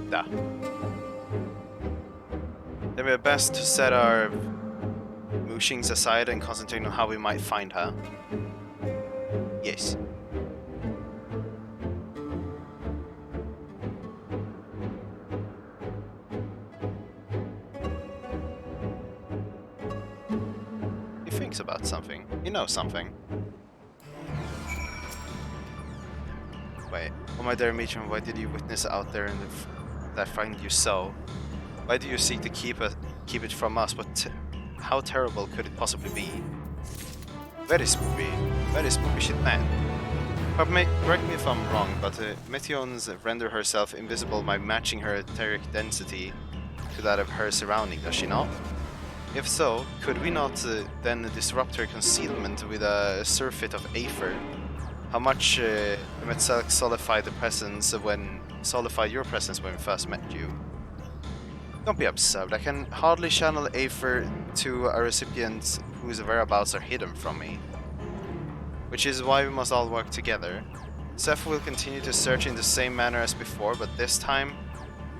Da. Then we're best to set our mooshings aside and concentrate on how we might find her. Yes. He thinks about something. He knows something. Wait. Oh my dear Mitchum, why did you witness out there in that frightened you so? Why do you seek to keep it from us? But how terrible could it possibly be? Very spooky shit, man. Correct me if I'm wrong, but Metions render herself invisible by matching her etheric density to that of her surrounding, does she not? If so, could we not then disrupt her concealment with a surfeit of Aether? How much Metzelk solidified your presence when we first met you? Don't be absurd. I can hardly channel Aether to a recipient whose whereabouts are hidden from me. Which is why we must all work together. Seth will continue to search in the same manner as before, but this time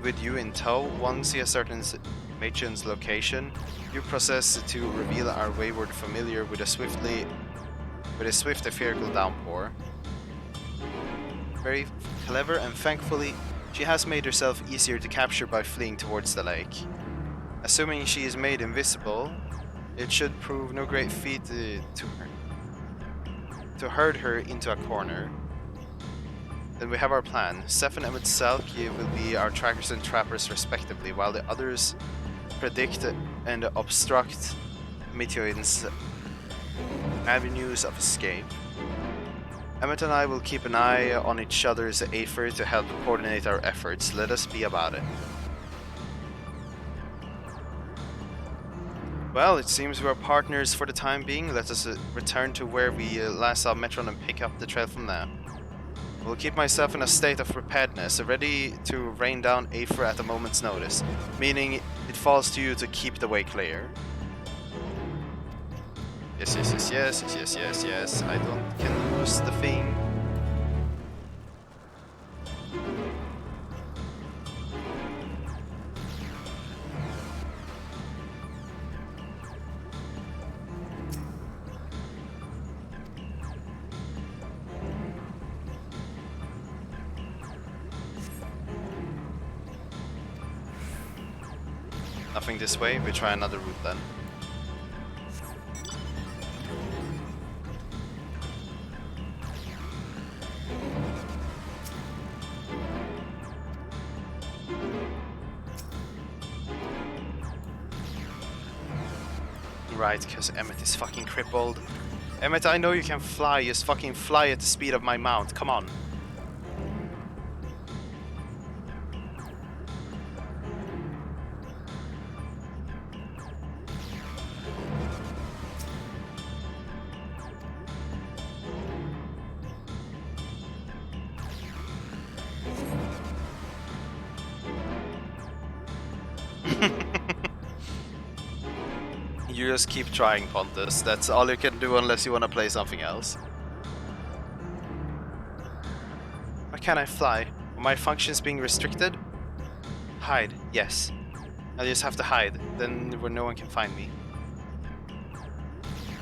with you in tow. Once he ascertains Machen's location, you process to reveal our wayward familiar with a swift etherical downpour. Very clever, and thankfully she has made herself easier to capture by fleeing towards the lake. Assuming she is made invisible, It should prove no great feat to herd her into a corner. Then we have our plan. Seth and Emmett Salki will be our trackers and trappers respectively, while the others predict and obstruct Meteoid's avenues of escape. Emmett and I will keep an eye on each other's Aether to help coordinate our efforts. Let us be about it. Well, it seems we're partners for the time being. Let us return to where we last saw Metron and pick up the trail from there. We'll keep myself in a state of preparedness, ready to rain down Aether at a moment's notice, meaning it falls to you to keep the way clear. Yes, yes, yes, yes, yes, yes, yes, yes. I can lose the thing. Nothing this way, we try another route then. Right, because Emmett is fucking crippled. Emmett, I know you can fly, just fucking fly at the speed of my mount, come on. You just keep trying, Pontus. That's all you can do unless you want to play something else. Why can't I fly? Are my functions being restricted? Hide, yes. I just have to hide, then where no one can find me.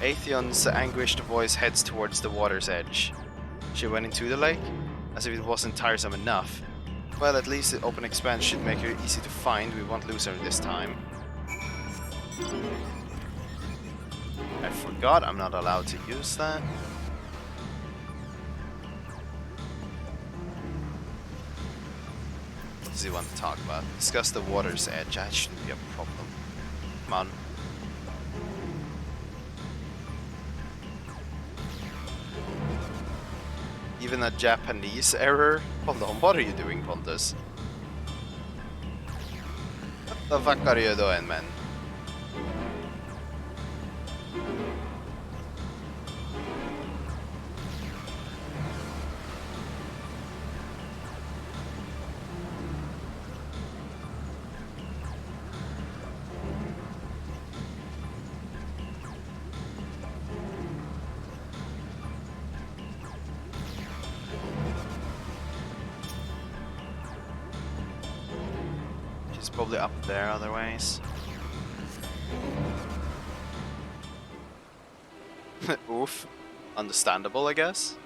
Aethion's anguished voice heads towards the water's edge. She went into the lake? As if it wasn't tiresome enough. Well, at least the open expanse should make her easy to find. We won't lose her this time. I forgot I'm not allowed to use that. What does he want to talk about? Discuss the water's edge. That shouldn't be a problem. Come on. Even a Japanese error? Hold on, what are you doing, Pontus? What the fuck are you doing, man? She's probably up there otherwise. Oof. Understandable, I guess.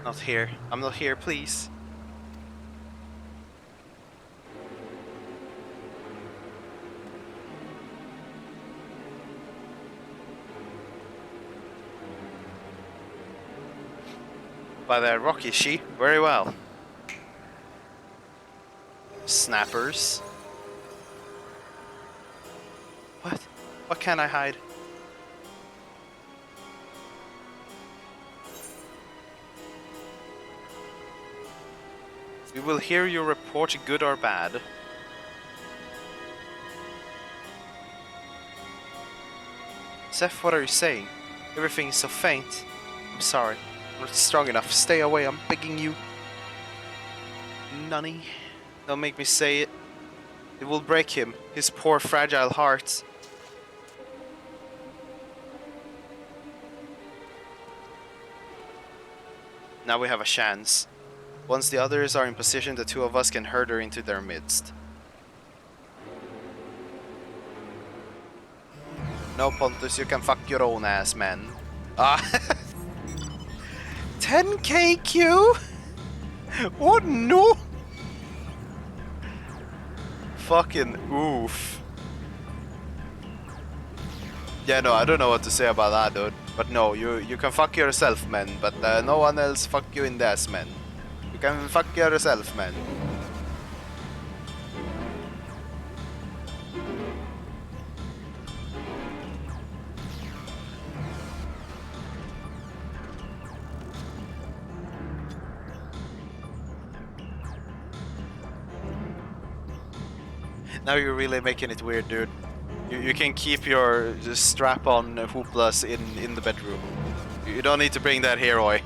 Not here. I'm not here, please. By that rock, is she? Very well. Snappers. What? What can I hide? We will hear your report, good or bad. Seth, what are you saying? Everything is so faint. I'm sorry. I'm not strong enough. Stay away, I'm begging you. Nunny. Don't make me say it. It will break him. His poor fragile heart. Now we have a chance. Once the others are in position, the two of us can herd her into their midst. No, Pontus, you can fuck your own ass, man. Ah. 10k Q? Oh no! Fucking oof. Yeah, no, I don't know what to say about that, dude. But no, you can fuck yourself, man. But no one else fuck you in the ass, man. You can fuck yourself, man. Now you're really making it weird, dude. You can keep your strap-on hooplas in the bedroom. You don't need to bring that here, Oi.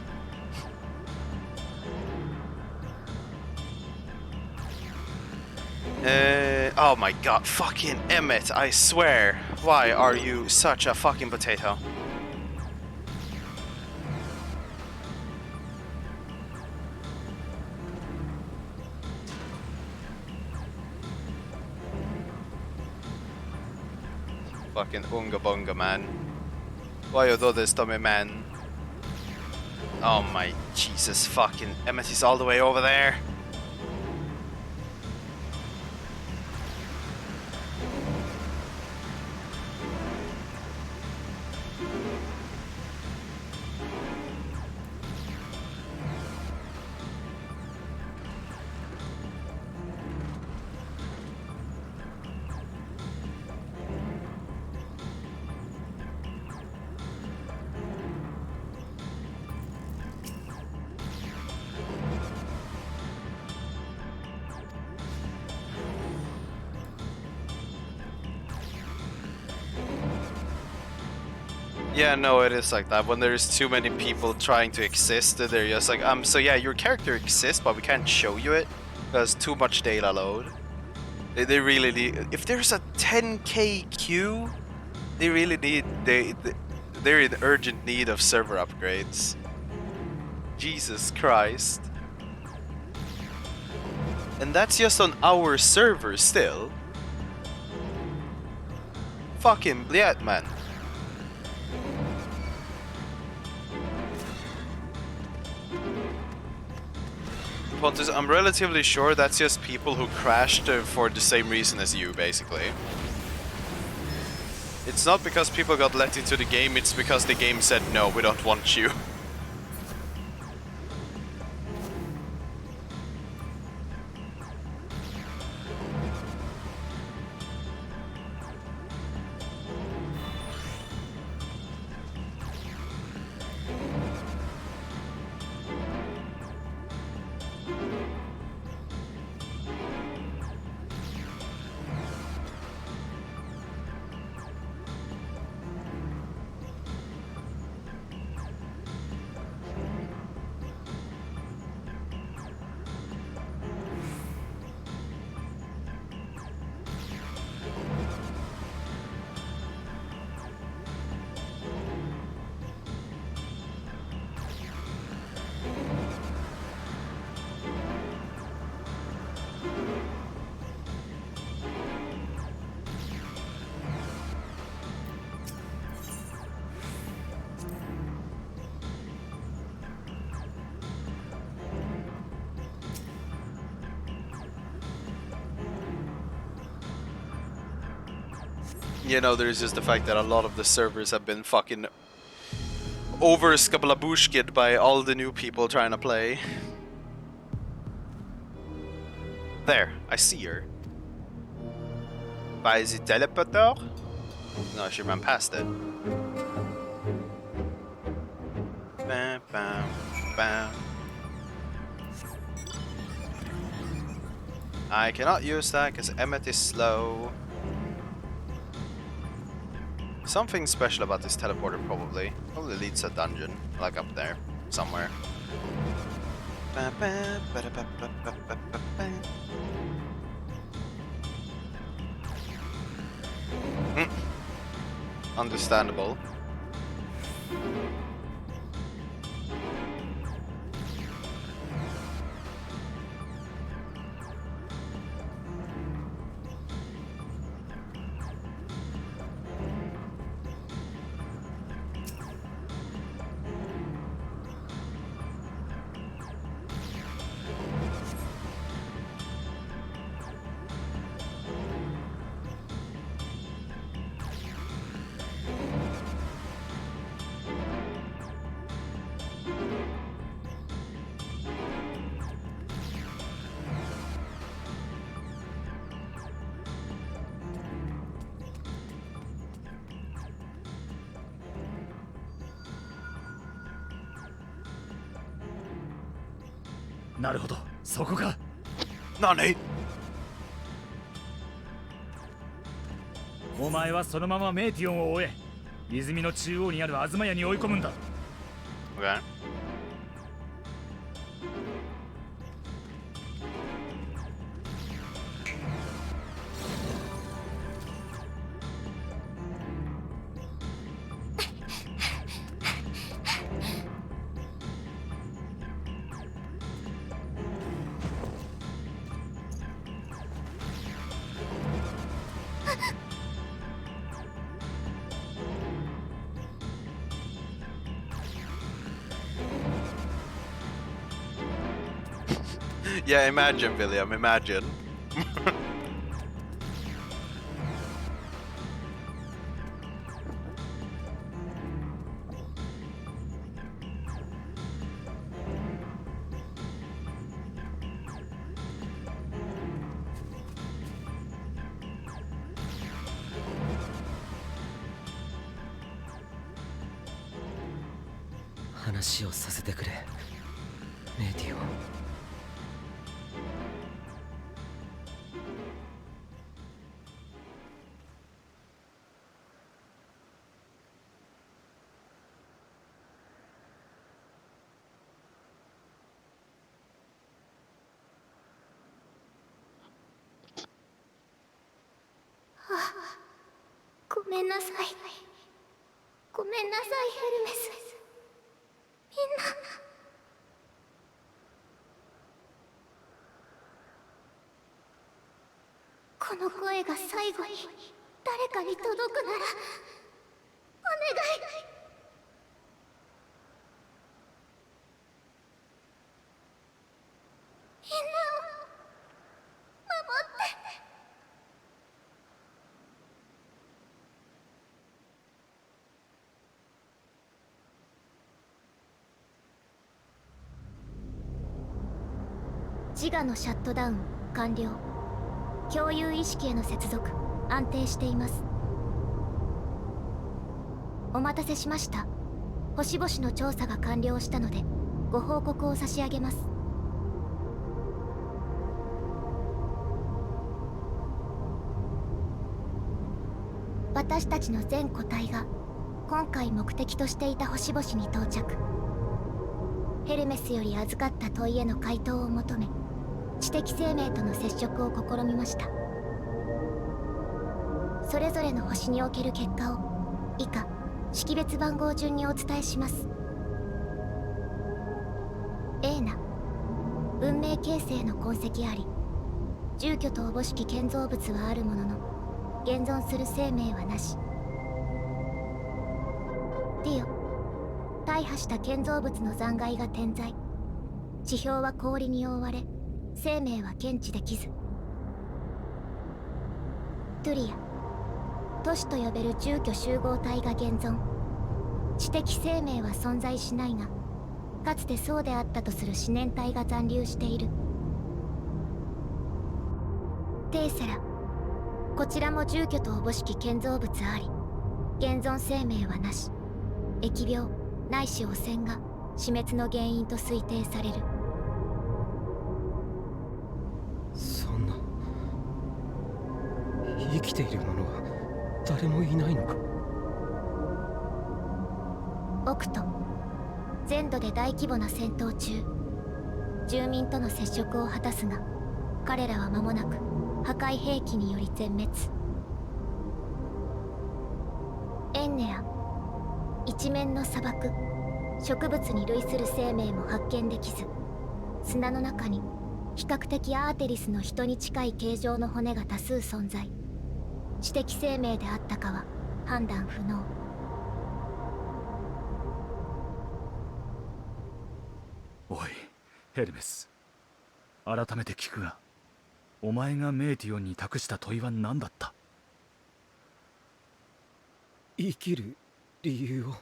Oh my god, fucking Emmett, I swear. Why are you such a fucking potato? Fucking unga bunga, man. Why you do this to me, man? Oh my Jesus, fucking Emmett is all the way over there. Yeah, no, it is like that. When there's too many people trying to exist, they're just like, so yeah, your character exists, but we can't show you it because too much data load. They really need. If there's a 10k queue, they really need. They're in urgent need of server upgrades. Jesus Christ. And that's just on our server still. Fucking bliat, man. Pontus, I'm relatively sure that's just people who crashed for the same reason as you, basically. It's not because people got let into the game, it's because the game said, no, we don't want you. You know, there's just the fact that a lot of the servers have been fucking over-skabalabushkid by all the new people trying to play. There, I see her. By the teleporter? No, she ran past it. Bam, bam, bam. I cannot use that because Emmett is slow. Something special about this teleporter, probably. Probably leads to a dungeon, like up there, somewhere. Understandable. なるほど、そこか。何？お前はそのままメーティオンを追え。泉の中央にある東屋に追い込むんだ。Okay. Yeah, imagine, William, imagine. 話をさせてくれ、メーティオン。ごめんなさい。ごめんなさい、ヘルメス。みんな。この声が最後に誰かに届くなら、お願い。みんなを守って。自我のシャットダウン完了。共有意識への接続安定しています。お待たせしました。星々の調査が完了したのでご報告を差し上げます。私たちの全個体が今回目的としていた星々に到着。ヘルメスより預かった問いへの回答を求め、知的生命との接触を試みました。それぞれの星における結果を以下識別番号順にお伝えします。エーナ、文明形成の痕跡あり、住居とおぼしき建造物はあるものの現存する生命はなし。ディオ、大破した建造物の残骸が点在。地表は氷に覆われ、生命は検知できず。トゥリア、都市と呼べる住居集合体が現存。知的生命は存在しないが、かつてそうであったとする思念体が残留している。テーセラ、こちらも住居とおぼしき建造物あり、現存生命はなし。疫病ないし汚染が死滅の原因と推定される。そんな、生きている者は誰もいないのか。オクト、全土で大規模な戦闘中。住民との接触を果たすが、彼らは間もなく破壊兵器により全滅。エンネア、一面の砂漠。植物に類する生命も発見できず、砂の中に比較的アーテリスの人に近い形状の骨が多数存在。知的生命であったかは判断不能。おい、ヘルメス。改めて聞くが、お前がメーティオンに託した問いは何だった？生きる理由を、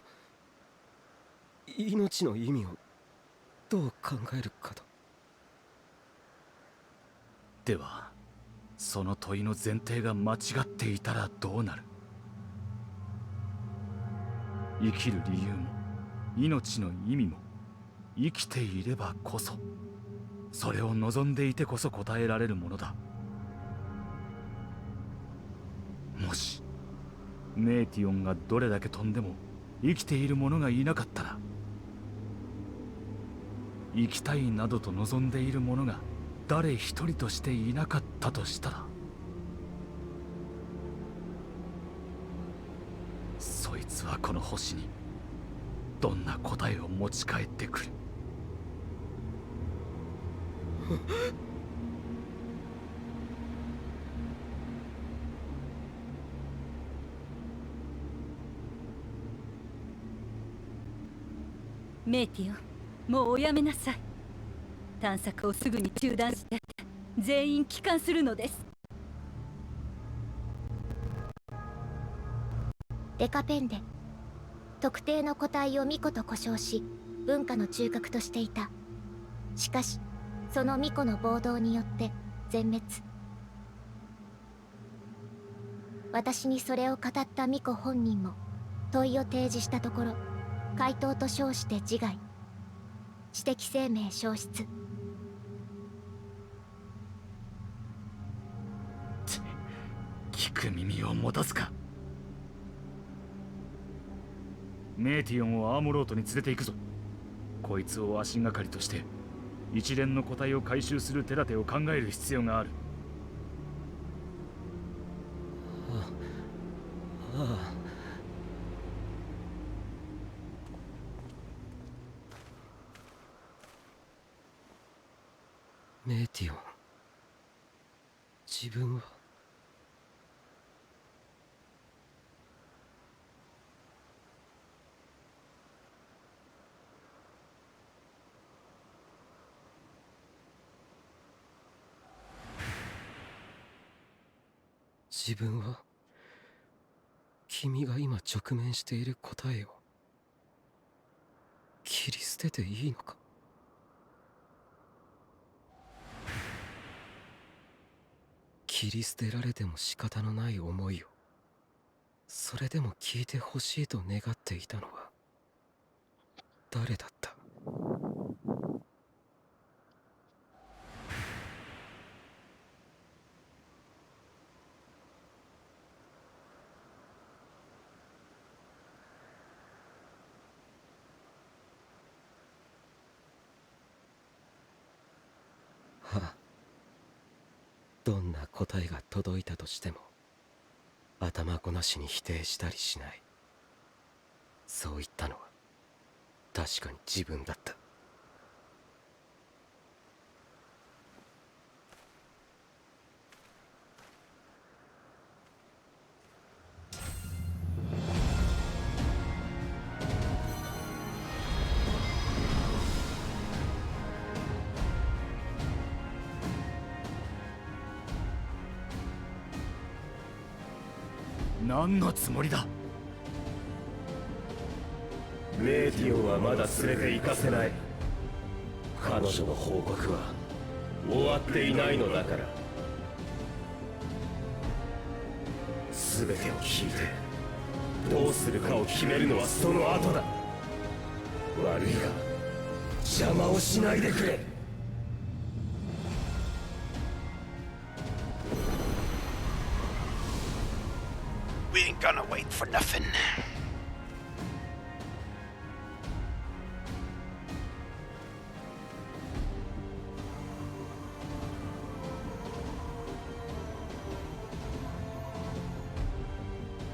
命の意味をどう考えるかと。では、その問いの前提が間違っていたらどうなる？生きる理由も命の意味も生きていればこそ、それを望んでいてこそ答えられるものだ。もしメーティオンがどれだけ飛んでも生きている者がいなかったら、生きたいなどと望んでいる者が誰一人としていなかったとしたら、そいつはこの星にどんな答えを持ち帰ってくる。メイティオン、もうおやめなさい。探索をすぐに中断して全員帰還するのです。デカペンデ、特定の個体を巫女と呼称し文化の中核としていた。しかしその巫女の暴動によって全滅。私にそれを語った巫女本人も問いを提示したところ、回答と称して自害、知的生命消失。聞く耳を持たすか。メーティオンをアーモロートに連れて行くぞ。こいつを足がかりとして一連の個体を回収する手立てを考える必要がある。メーティオン、自分は自分は君が今直面している答えを切り捨てていいのか。切り捨てられても仕方のない思いをそれでも聞いてほしいと願っていたのは誰だった。はあ、どんな答えが届いたとしても頭ごなしに否定したりしない。そう言ったのは確かに自分だった。何のつもりだ。メーティオンはまだ連れて行かせない。彼女の報告は終わっていないのだから。全てを聞いてどうするかを決めるのはその後だ。悪いが邪魔をしないでくれ。We ain't gonna wait for nothing.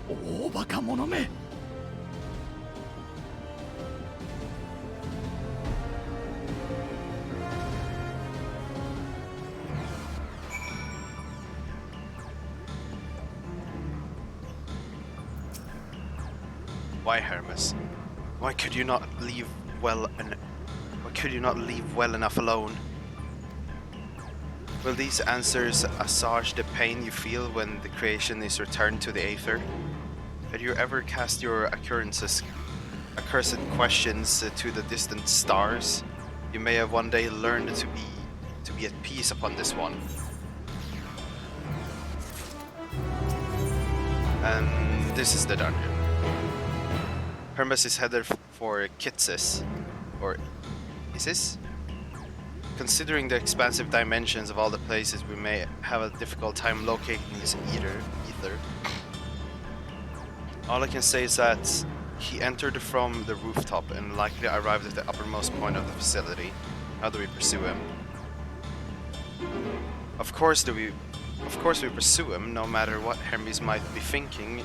大バカ者め。Why, Hermes? Why could you not leave well enough alone? Will these answers assuage the pain you feel when the creation is returned to the Aether? Had you ever cast your accursed questions to the distant stars? You may have one day learned to be at peace upon this one. And this is the dungeon. Hermes is headed for Kitsis. Or is this? Considering the expansive dimensions of all the places, we may have a difficult time locating his either. All I can say is that he entered from the rooftop and likely arrived at the uppermost point of the facility. How do we pursue him? Of course we pursue him, no matter what Hermes might be thinking.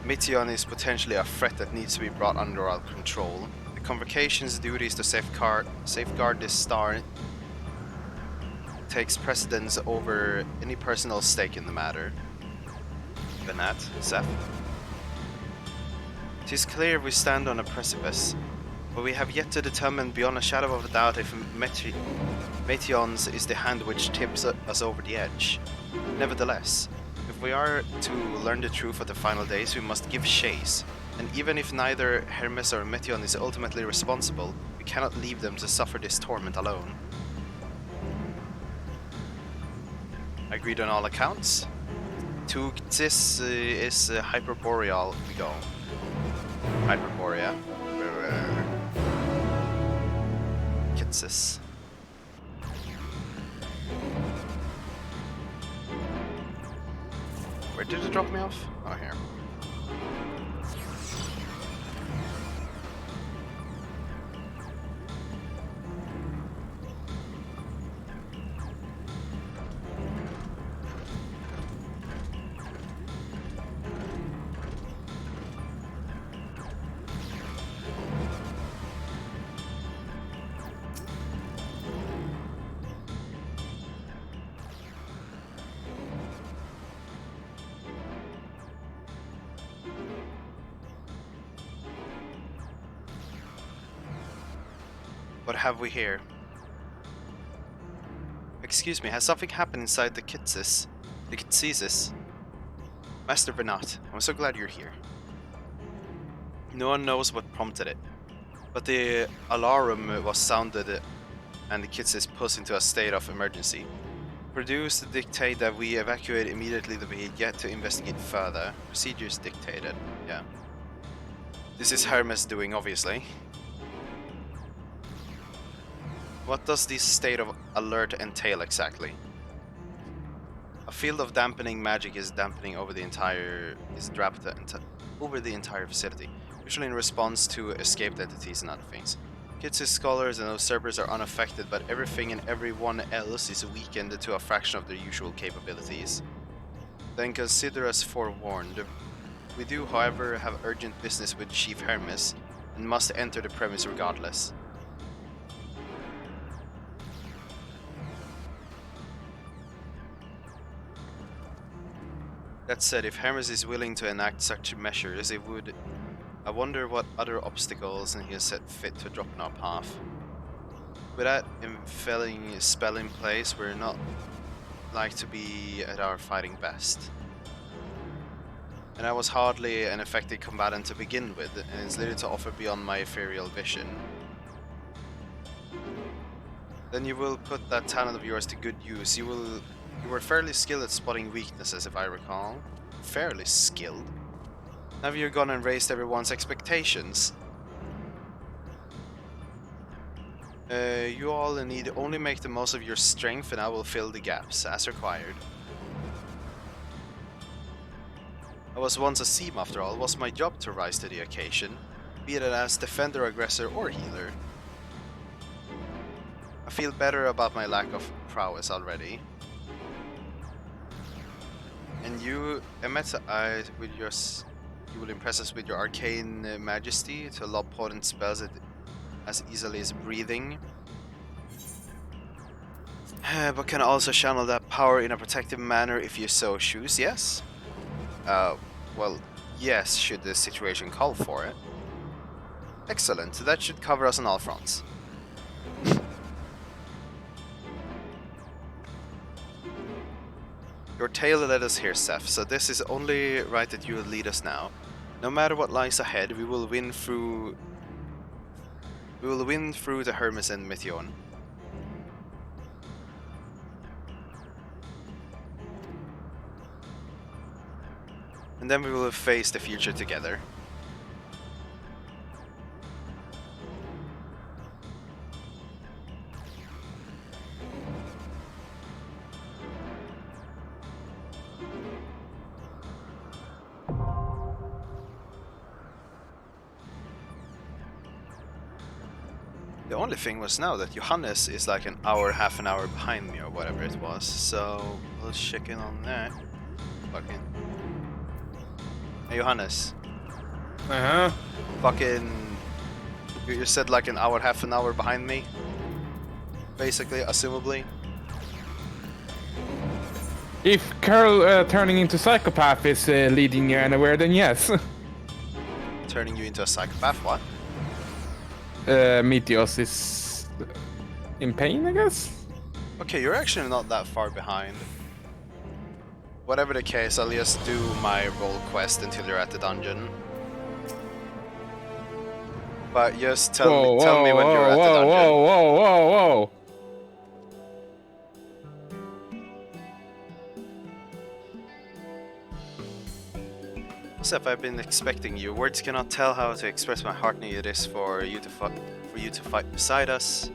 Mityon is potentially a threat that needs to be brought under our control. The Convocation's duty is to safeguard this star takes precedence over any personal stake in the matter. Benat, Seth. It is clear we stand on a precipice, but we have yet to determine beyond a shadow of a doubt if Metyon's is the hand which tips us over the edge. Nevertheless, if we are to learn the truth of the final days, we must give chase, and even if neither Hermes or Metyon is ultimately responsible, we cannot leave them to suffer this torment alone. Agreed on all accounts? To this is Hyperboreal we go. Hyperborea. Kitsis. Where did it drop me off? Oh, here. What have we here? Excuse me, has something happened inside the Kitsis? The Kitsis? Master Benat, I'm so glad you're here. No one knows what prompted it, but the alarm was sounded and the Kitsis pushed into a state of emergency. Produced dictate that we evacuate immediately, that we get to investigate further. Procedures dictated, yeah. This is Hermes doing, obviously. What does this state of alert entail exactly? A field of dampening magic is dampening over the entire facility, usually in response to escaped entities and other things. Kitsis scholars and usurpers are unaffected, but everything and everyone else is weakened to a fraction of their usual capabilities. Then consider us forewarned. We do, however, have urgent business with Chief Hermes and must enter the premise regardless. That said, if Hermes is willing to enact such measures, I wonder what other obstacles he has set fit to drop in our path. With that infilling spell in place, we're not like to be at our fighting best. And I was hardly an effective combatant to begin with, and it's little to offer beyond my ethereal vision. Then you will put that talent of yours to good use. You were fairly skilled at spotting weaknesses, if I recall. Fairly skilled? Have you gone and raised everyone's expectations? You all need only make the most of your strength, and I will fill the gaps, as required. I was once a seam, after all. It was my job to rise to the occasion, be it as defender, aggressor, or healer. I feel better about my lack of prowess already. And you, Emmet, you will impress us with your arcane majesty to lob potent spells as easily as breathing. But can also channel that power in a protective manner if you so choose, yes? Well, yes, should the situation call for it. Excellent, that should cover us on all fronts. Your tale led us here, Seth, so this is only right that you will lead us now. No matter what lies ahead, we will win through the Hermes and Metyon. And then we will face the future together. The only thing was now that Johannes is like half an hour behind me or whatever it was. So let's check in on that. Fucking. Hey Johannes. Uh-huh. Fucking. You said like half an hour behind me. Basically, assumably. If Carol turning into psychopath is leading you anywhere, then yes. Turning you into a psychopath, what? Meteos is in pain, I guess? Okay, you're actually not that far behind. Whatever the case, I'll just do my role quest until you're at the dungeon. But just tell me when you're at the dungeon. Whoa. Seth, I've been expecting you. Words cannot tell how to express my heart need is for you to fight beside us.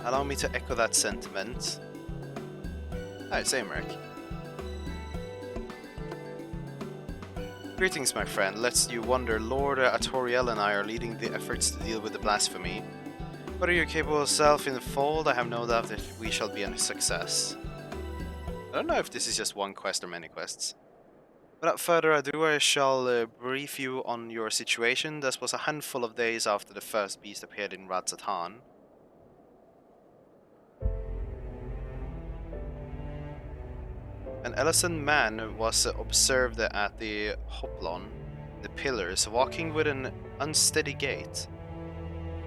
Allow me to echo that sentiment. Hi, it's Amric. Greetings, my friend. Lest you wonder, Lord Atoriel and I are leading the efforts to deal with the blasphemy. Whether your capable self in the fold, I have no doubt that we shall be a success. I don't know if this is just one quest or many quests. Without further ado, I shall brief you on your situation. This was a handful of days after the first beast appeared in Radzatan. An Ellison man was observed at the Hoplon, the pillars, walking with an unsteady gait.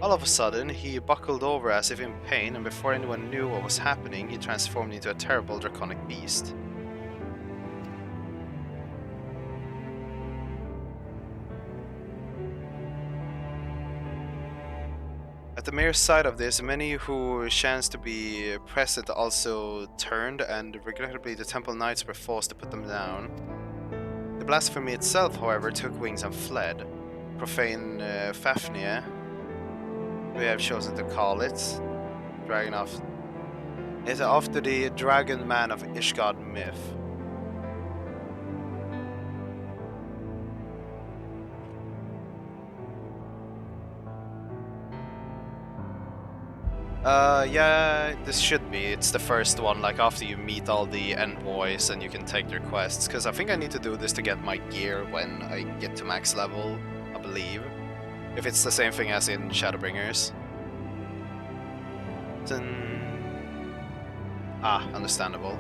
All of a sudden, he buckled over as if in pain, and before anyone knew what was happening, he transformed into a terrible draconic beast. At the mere sight of this, many who chanced to be present also turned, and regrettably the Temple Knights were forced to put them down. The blasphemy itself, however, took wings and fled. Profane Fafnir, we have chosen to call it, is after the dragon man of Ishgard myth. Yeah, this should be. It's the first one, like after you meet all the envoys and you can take their quests. Because I think I need to do this to get my gear when I get to max level, I believe. If it's the same thing as in Shadowbringers. Understandable.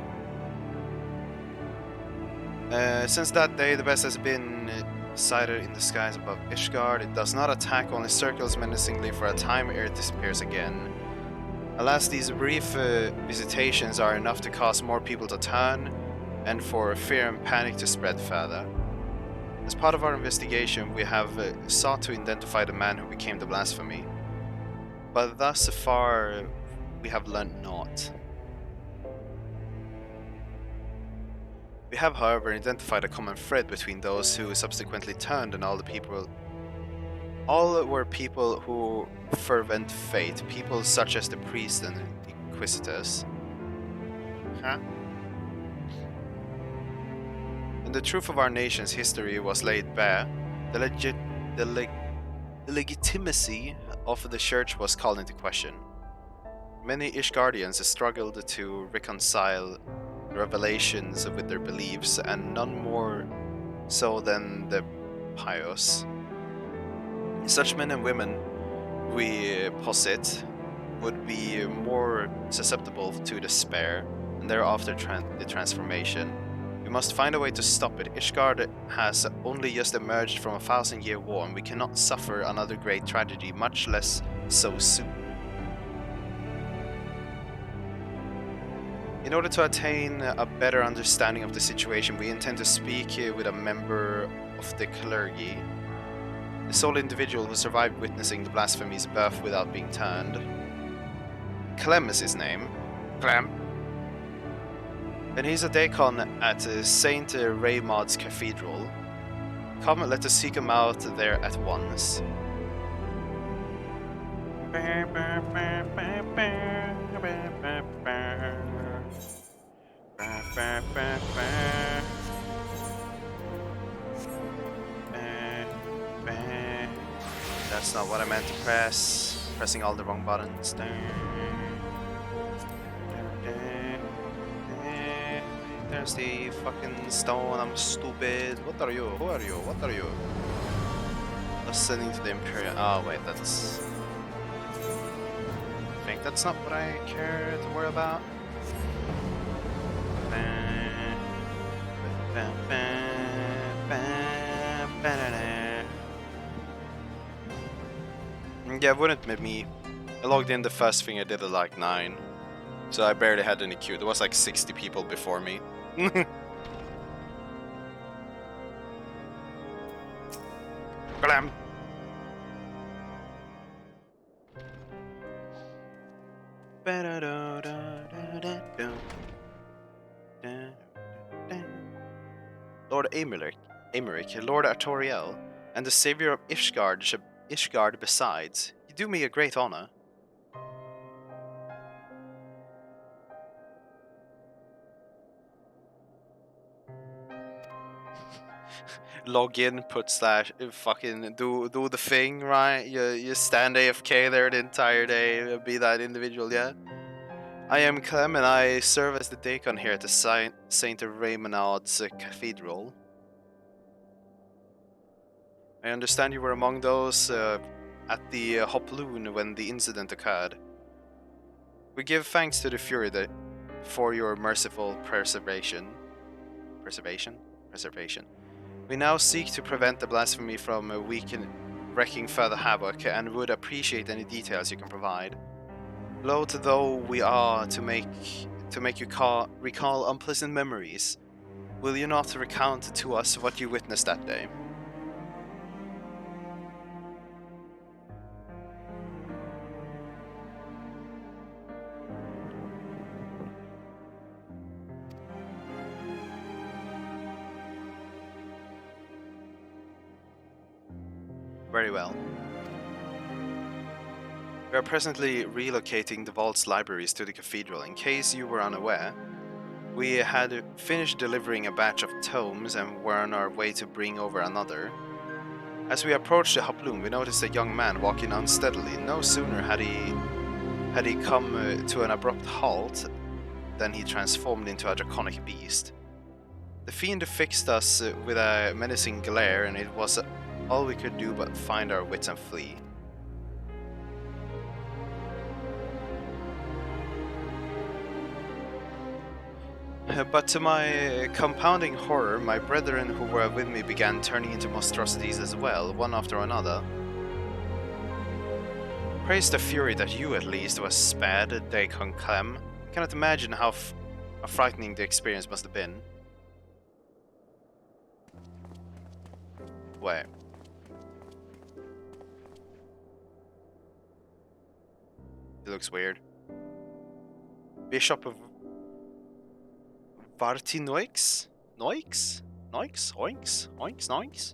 Since that day, the best has been sighted in the skies above Ishgard. It does not attack, only circles menacingly for a time ere it disappears again. Alas, these brief visitations are enough to cause more people to turn, and for fear and panic to spread further. As part of our investigation, we have sought to identify the man who became the blasphemy, but thus far we have learned naught. We have, however, identified a common thread between those who subsequently turned and all the people. All were people who fervent faith, people such as the priests and inquisitors. Huh? When the truth of our nation's history was laid bare, the legitimacy of the church was called into question. Many Ishgardians struggled to reconcile revelations with their beliefs, and none more so than the pious. Such men and women, we posit, would be more susceptible to despair, and thereafter the transformation. We must find a way to stop it. Ishgard has only just emerged from a 1,000-year war, and we cannot suffer another great tragedy, much less so soon. In order to attain a better understanding of the situation, we intend to speak with a member of the clergy, the sole individual who survived witnessing the blasphemy's birth without being turned. Clem is his name. Clem. And he's a deacon at Saint Raymond's Cathedral. Come, let us seek him out there at once. that's not what I meant to press. Pressing all the wrong buttons. There's the fucking stone. I'm stupid. What are you? Who are you? What are you? Ascending to the Imperial. Oh wait, that's. I think that's not what I care to worry about. Yeah, it wouldn't be me. I logged in, the first thing I did at like 9. So I barely had any queue. There was like 60 people before me. Blam! Lord Emeric, Lord Artoriel, and the savior of Ishgard besides. You do me a great honor. Log in, put slash, fucking do the thing, right? You stand AFK there the entire day, be that individual, yeah? I am Clem and I serve as the Deacon here at the Saint Raymonald's Cathedral. I understand you were among those at the Hoploon when the incident occurred. We give thanks to the Fury for your merciful preservation. Preservation. We now seek to prevent the blasphemy from wreaking further havoc and would appreciate any details you can provide. Loath though we are to make you recall unpleasant memories, will you not recount to us what you witnessed that day? Very well. We are presently relocating the vault's libraries to the cathedral. In case you were unaware, we had finished delivering a batch of tomes and were on our way to bring over another. As we approached the Hoploon, we noticed a young man walking unsteadily. No sooner had he come to an abrupt halt than he transformed into a draconic beast. The fiend fixed us with a menacing glare, and it was all we could do but find our wits and flee. But to my compounding horror, my brethren who were with me began turning into monstrosities as well, one after another. Praise the Fury that you, at least, was spared, Deacon Clem. I cannot imagine how frightening the experience must have been. Wait. It looks weird. Bishop of Vartinoix? Noix? Oinks?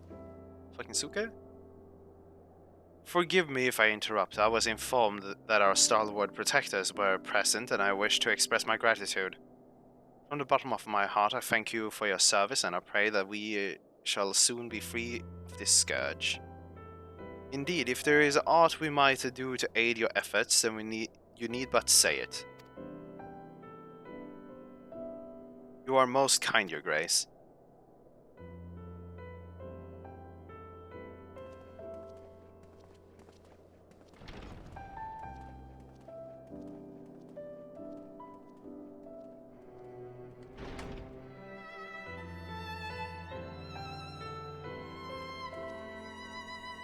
Fucking suke? Forgive me if I interrupt. I was informed that our stalwart protectors were present and I wish to express my gratitude. From the bottom of my heart, I thank you for your service and I pray that we shall soon be free of this scourge. Indeed, if there is aught we might do to aid your efforts, then you need but say it. You are most kind, Your Grace.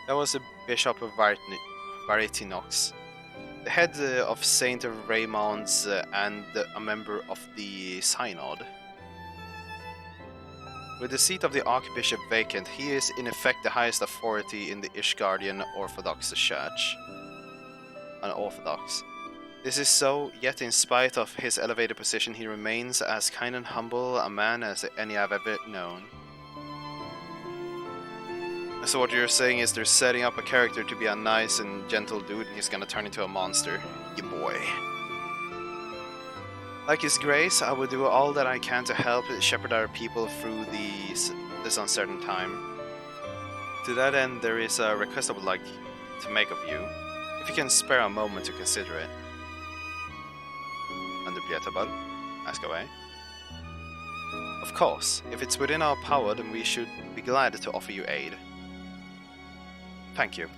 That was the Bishop of Varetinox, the head of Saint Raymond's and a member of the Synod. With the seat of the Archbishop vacant, he is in effect the highest authority in the Ishgardian Orthodox Church. Unorthodox. This is so, yet in spite of his elevated position, he remains as kind and humble a man as any I've ever known. So what you're saying is they're setting up a character to be a nice and gentle dude and he's gonna turn into a monster. Yeah, boy. Like His Grace, I will do all that I can to help shepherd our people through this uncertain time. To that end, there is a request I would like to make of you, if you can spare a moment to consider it. Underbietabad, ask away. Of course, if it's within our power, then we should be glad to offer you aid. Thank you.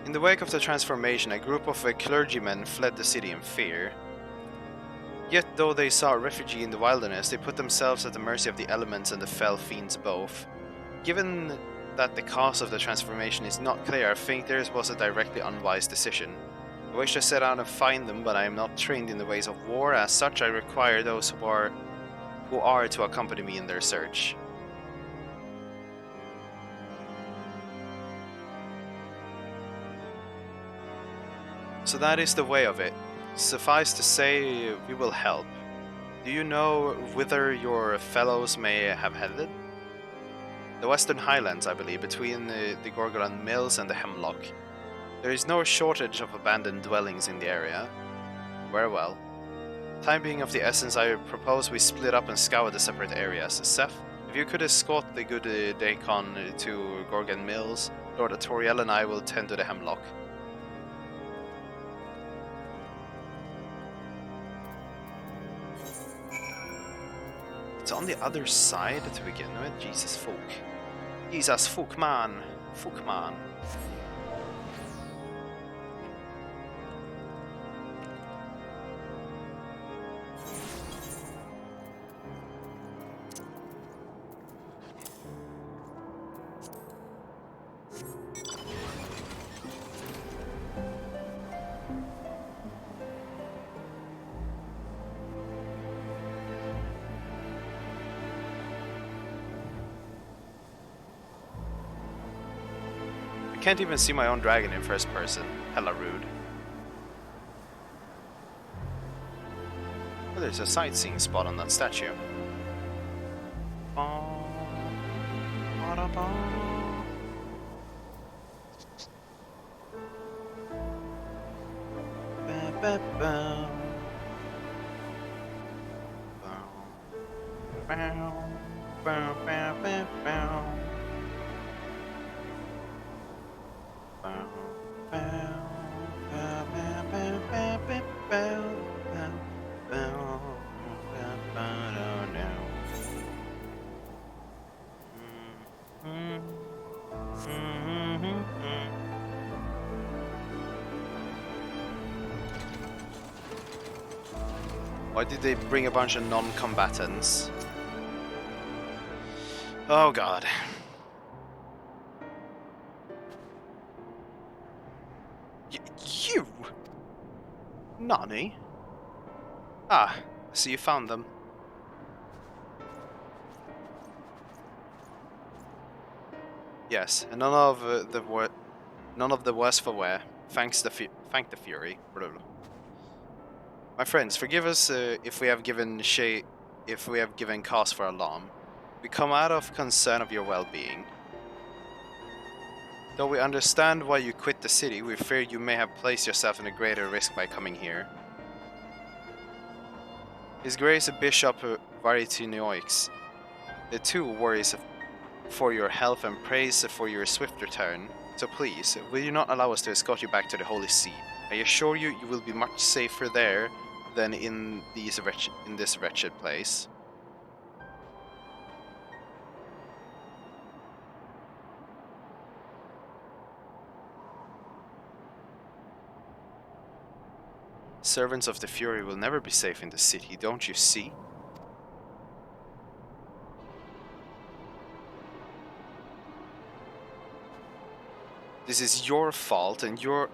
In the wake of the transformation, a group of clergymen fled the city in fear. Yet, though they saw a refugee in the wilderness, they put themselves at the mercy of the elements and the fell fiends both. Given that the cause of the transformation is not clear, I think theirs was a directly unwise decision. I wish to set out and find them, but I am not trained in the ways of war. As such, I require those who are to accompany me in their search. So that is the way of it. Suffice to say, we will help. Do you know whither your fellows may have headed? The Western Highlands, I believe, between the Gorgoland Mills and the Hemlock. There is no shortage of abandoned dwellings in the area. Very well. Time being of the essence, I propose we split up and scour the separate areas. Seth, if you could escort the good Daikon to Gorgon Mills, Lord Toriel and I will tend to the Hemlock. It's on the other side to begin with. Jesus folk. Jesus folk man. Folk man. I can't even see my own dragon in first person. Hella rude. Oh, there's a sightseeing spot on that statue. Why did they bring a bunch of non-combatants? Oh god. You? Nani? Ah, so you found them. Yes, and none of the worse for wear. Thank the Fury. My friends, forgive us if we have given cause for alarm. We come out of concern of your well-being. Though we understand why you quit the city, we fear you may have placed yourself in a greater risk by coming here. His Grace Bishop Varitinioix, the two worries for your health and prays for your swift return. So please, will you not allow us to escort you back to the Holy See? I assure you, you will be much safer there than in this wretched place. Servants of the Fury will never be safe in the city, don't you see? This is your fault, and you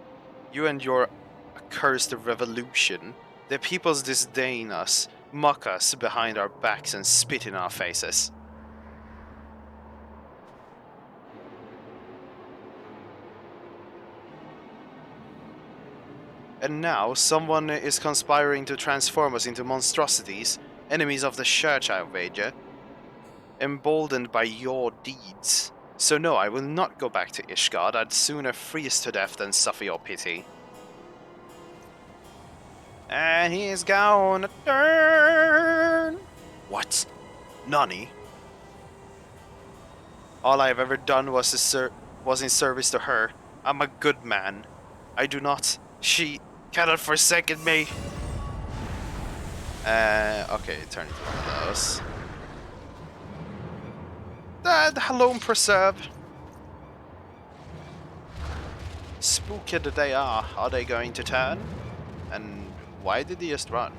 and your accursed revolution. The peoples disdain us, mock us behind our backs, and spit in our faces. And now, someone is conspiring to transform us into monstrosities, enemies of the church, I wager, emboldened by your deeds. So no, I will not go back to Ishgard. I'd sooner freeze to death than suffer your pity. And he's gonna turn. What? Nani? All I have ever done was in service to her. I'm a good man. I do not. She cannot forsaken me. Okay, turn into one of those. Hello, preserve. Spooky that they are. Are they going to turn? And why did he just run?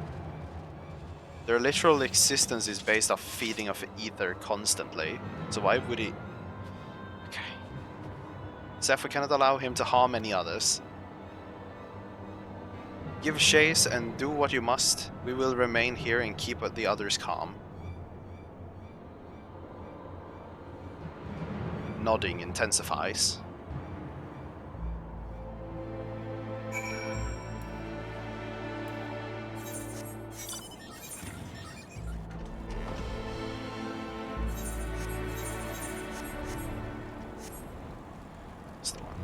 Their literal existence is based off feeding of ether constantly. So why would he? Okay. Zephyr cannot allow him to harm any others. Give chase and do what you must. We will remain here and keep the others calm. Nodding intensifies. That's the one.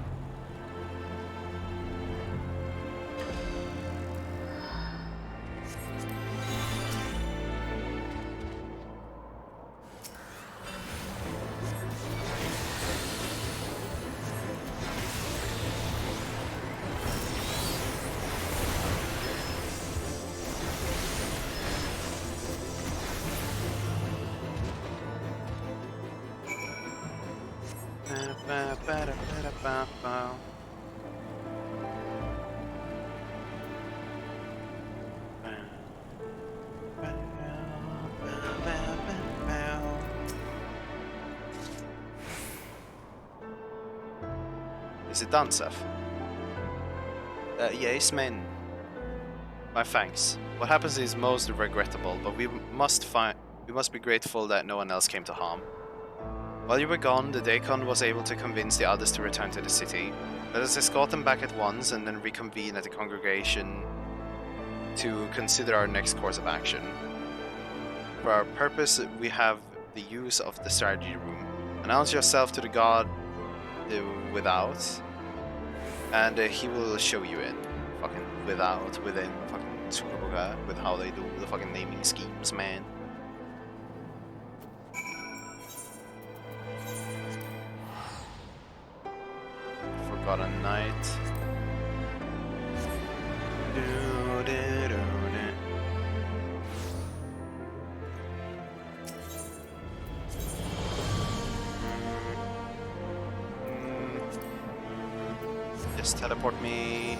Is it done, Seth? Yes, man. My thanks. What happens is most regrettable, but we must be grateful that no one else came to harm. While you were gone, the Daikon was able to convince the others to return to the city. Let us escort them back at once and then reconvene at the congregation to consider our next course of action. For our purpose, we have the use of the strategy room. Announce yourself to the god without, and he will show you in. Fucking without, within, fucking Tsuruga, with how they do the fucking naming schemes, man. Forgotten Night. Just teleport me.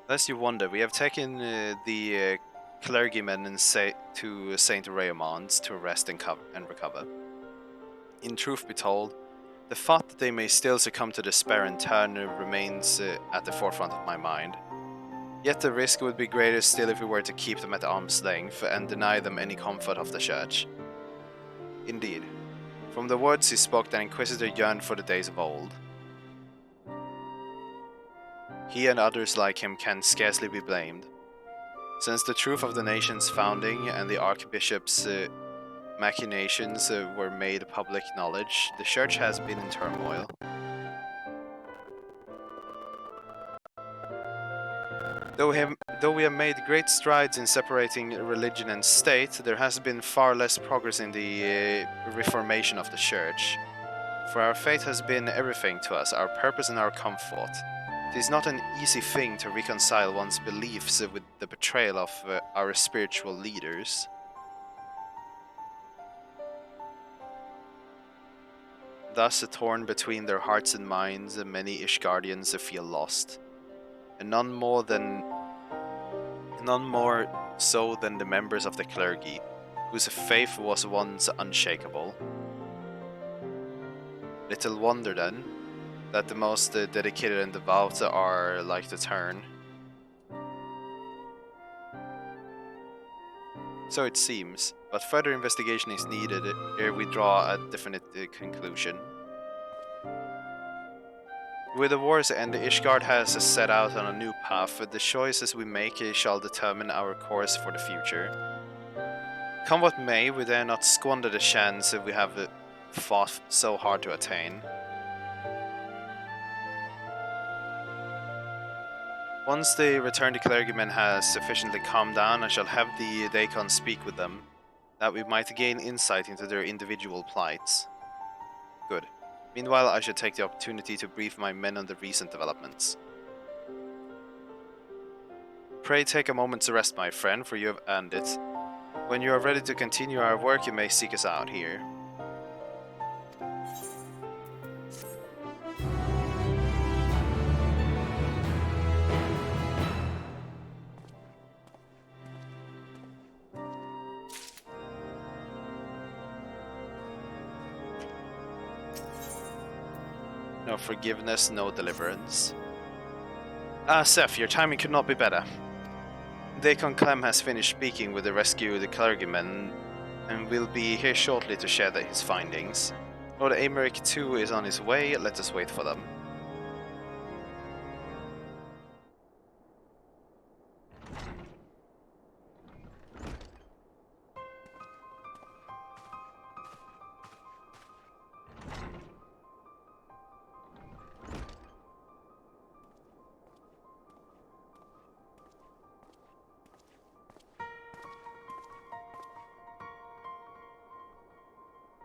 Lest you wonder, we have taken the clergymen and to Saint Raymond's to rest and recover. In truth be told, the thought that they may still succumb to despair and turn remains at the forefront of my mind. Yet the risk would be greater still if we were to keep them at arm's length and deny them any comfort of the church. Indeed, from the words he spoke, the Inquisitor yearned for the days of old. He and others like him can scarcely be blamed. Since the truth of the nation's founding and the Archbishop's machinations were made public knowledge, the Church has been in turmoil. Though we have made great strides in separating religion and state, there has been far less progress in the reformation of the Church. For our faith has been everything to us, our purpose and our comfort. It is not an easy thing to reconcile one's beliefs with the betrayal of our spiritual leaders. Thus, torn between their hearts and minds, many Ishgardians feel lost, and none more so than the members of the clergy, whose faith was once unshakable. Little wonder, then, that the most dedicated and devout are like to turn. So it seems, but further investigation is needed ere we draw a definite conclusion. With the war's end, Ishgard has set out on a new path. The choices we make shall determine our course for the future. Come what may, we dare not squander the chance we have fought so hard to attain. Once the returned clergyman has sufficiently calmed down, I shall have the Daikon speak with them, that we might gain insight into their individual plights. Good. Meanwhile, I should take the opportunity to brief my men on the recent developments. Pray take a moment's rest, my friend, for you have earned it. When you are ready to continue our work, you may seek us out here. No forgiveness, no deliverance. Ah, Seth, your timing could not be better. Daikon Clem has finished speaking with the rescued clergyman and will be here shortly to share his findings. Lord Aymeric too is on his way, let us wait for them.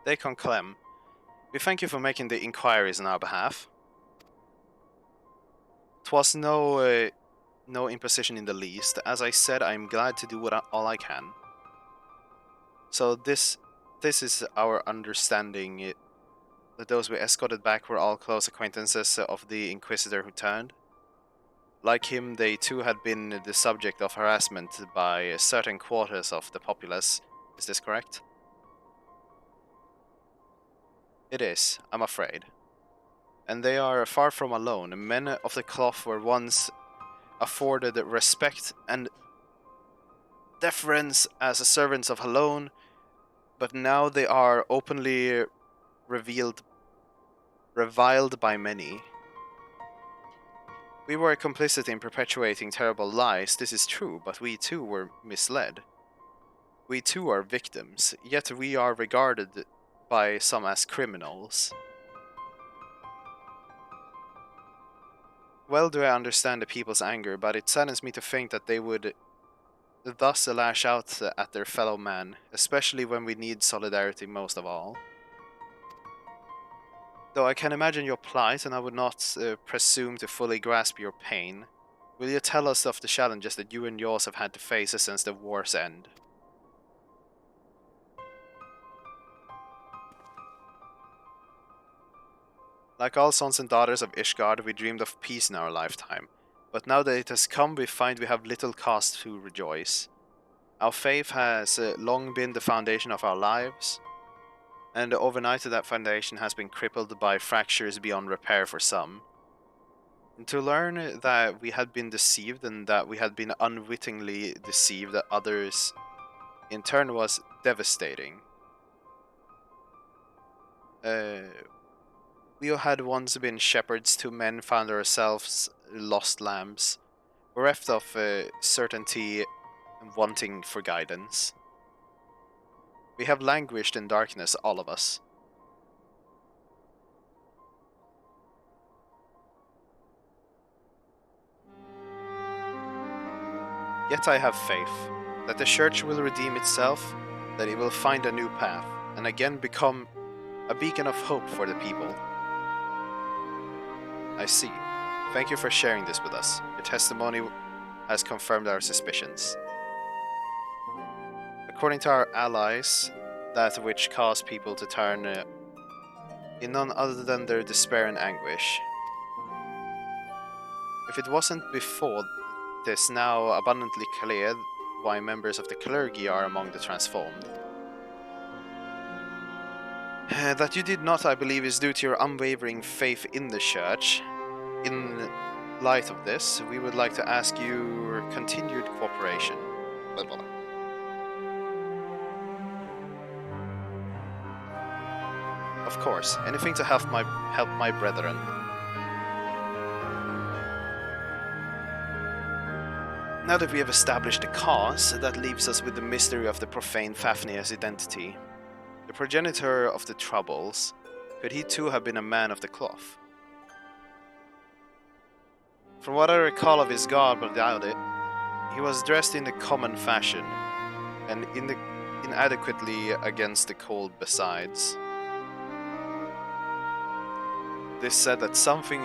Daikon Clem, we thank you for making the inquiries on our behalf. 'Twas no imposition in the least. As I said, I am glad to do all I can. So this is our understanding that those we escorted back were all close acquaintances of the Inquisitor who turned. Like him, they too had been the subject of harassment by certain quarters of the populace. Is this correct? It is, I'm afraid. And they are far from alone. Men of the cloth were once afforded respect and deference as servants of Halone, but now they are openly reviled by many. We were complicit in perpetuating terrible lies, this is true, but we too were misled. We too are victims, yet we are regarded by some as criminals. Well do I understand the people's anger, but it saddens me to think that they would thus lash out at their fellow man, especially when we need solidarity most of all. Though I can imagine your plight, and I would not presume to fully grasp your pain, will you tell us of the challenges that you and yours have had to face since the war's end? Like all sons and daughters of Ishgard, we dreamed of peace in our lifetime, but now that it has come, we find we have little cause to rejoice. Our faith has long been the foundation of our lives, and overnight that foundation has been crippled by fractures beyond repair for some. And to learn that we had been deceived and that we had been unwittingly deceived others in turn was devastating. We who had once been shepherds to men found ourselves lost lambs, bereft of certainty and wanting for guidance. We have languished in darkness, all of us. Yet I have faith that the Church will redeem itself, that it will find a new path, and again become a beacon of hope for the people. I see. Thank you for sharing this with us. Your testimony has confirmed our suspicions. According to our allies, that which caused people to turn in none other than their despair and anguish. If it wasn't before, it is now abundantly clear why members of the clergy are among the transformed. That you did not, I believe, is due to your unwavering faith in the Church. In light of this, we would like to ask your continued cooperation. Blah, blah, blah. Of course, anything to help my brethren. Now that we have established the cause, that leaves us with the mystery of the profane Fafnir's identity. The progenitor of the Troubles, could he too have been a man of the cloth? From what I recall of his garb, but doubt it, he was dressed in the common fashion, and inadequately against the cold besides. This said that something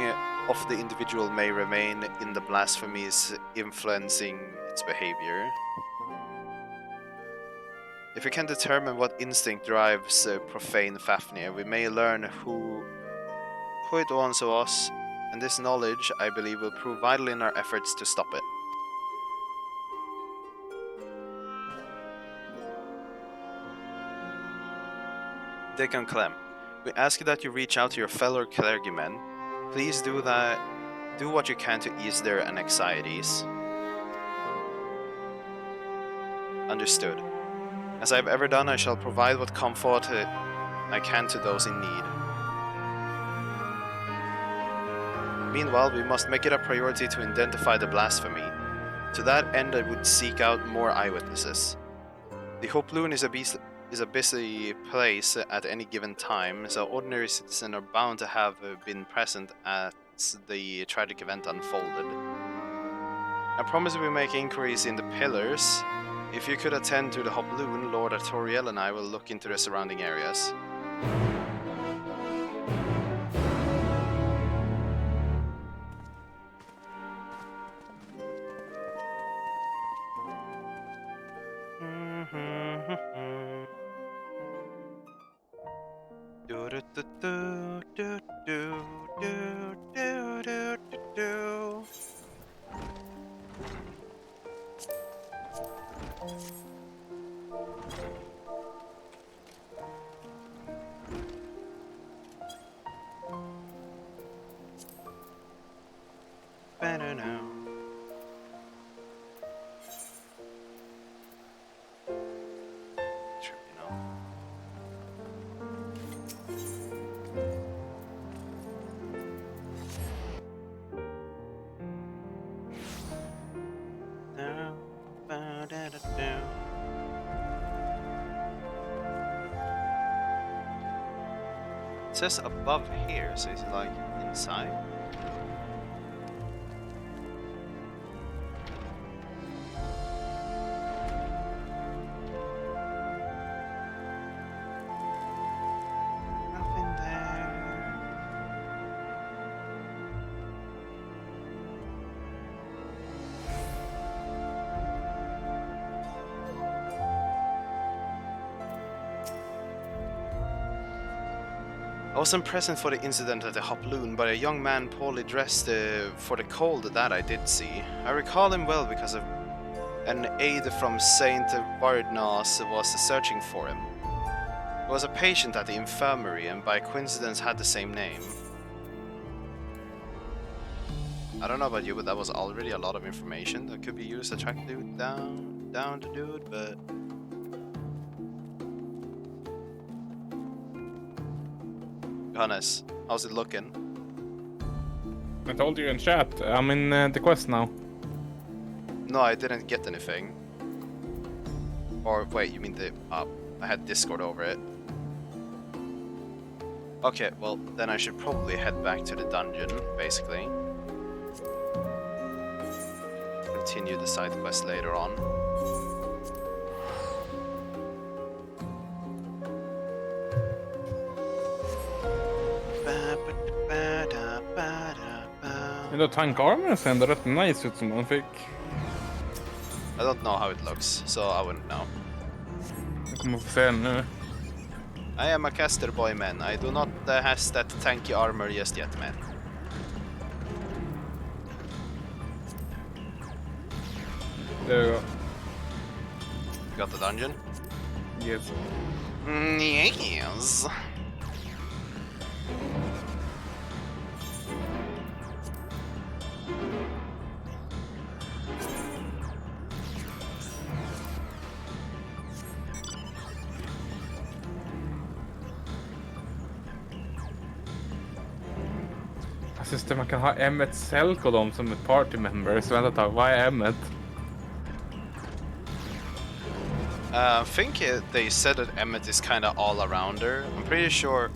of the individual may remain in the blasphemies influencing its behavior. If we can determine what instinct drives profane Fafnir, we may learn who it once was, and this knowledge, I believe, will prove vital in our efforts to stop it. Deacon Clem, we ask that you reach out to your fellow clergymen. Please do that. Do what you can to ease their anxieties. Understood. As I have ever done, I shall provide what comfort I can to those in need. Meanwhile, we must make it a priority to identify the blasphemy. To that end, I would seek out more eyewitnesses. The Hoploon is a busy place at any given time, so ordinary citizens are bound to have been present as the tragic event unfolded. I promise we make inquiries in the pillars. If you could attend to the Hoploon, Lord Artoriel and I will look into the surrounding areas. Better now. Tripping off. Down, ba-da-da-down. It says above here, so is it like inside? Nothing there. I wasn't present for the incident at the Hoploon, but a young man poorly dressed for the cold that I did see. I recall him well because of an aide from Saint Bardnas was searching for him. He was a patient at the infirmary and by coincidence had the same name. I don't know about you, but that was already a lot of information that could be used to track the dude down the dude, but... Johannes, how's it looking? I told you in chat, I'm in the quest now. No, I didn't get anything. Or wait, you mean the... I had Discord over it. Okay, well, then I should probably head back to the dungeon, basically. Continue the side quest later on. Men då tankarmen ser ändå rätt nice ut som man fick. I don't know how it looks, so I wouldn't know. Jag kommer få se nu. I am a caster boy, man. I do not has that tanky armor just yet, man. There you go. You got the dungeon? Yes. Yes. just det, man kan ha Emmet Selkodom som ett party member. Så vänta ett tag, vad är Emmet? I think they said that Emmet is kind of all-arounder. I'm pretty sure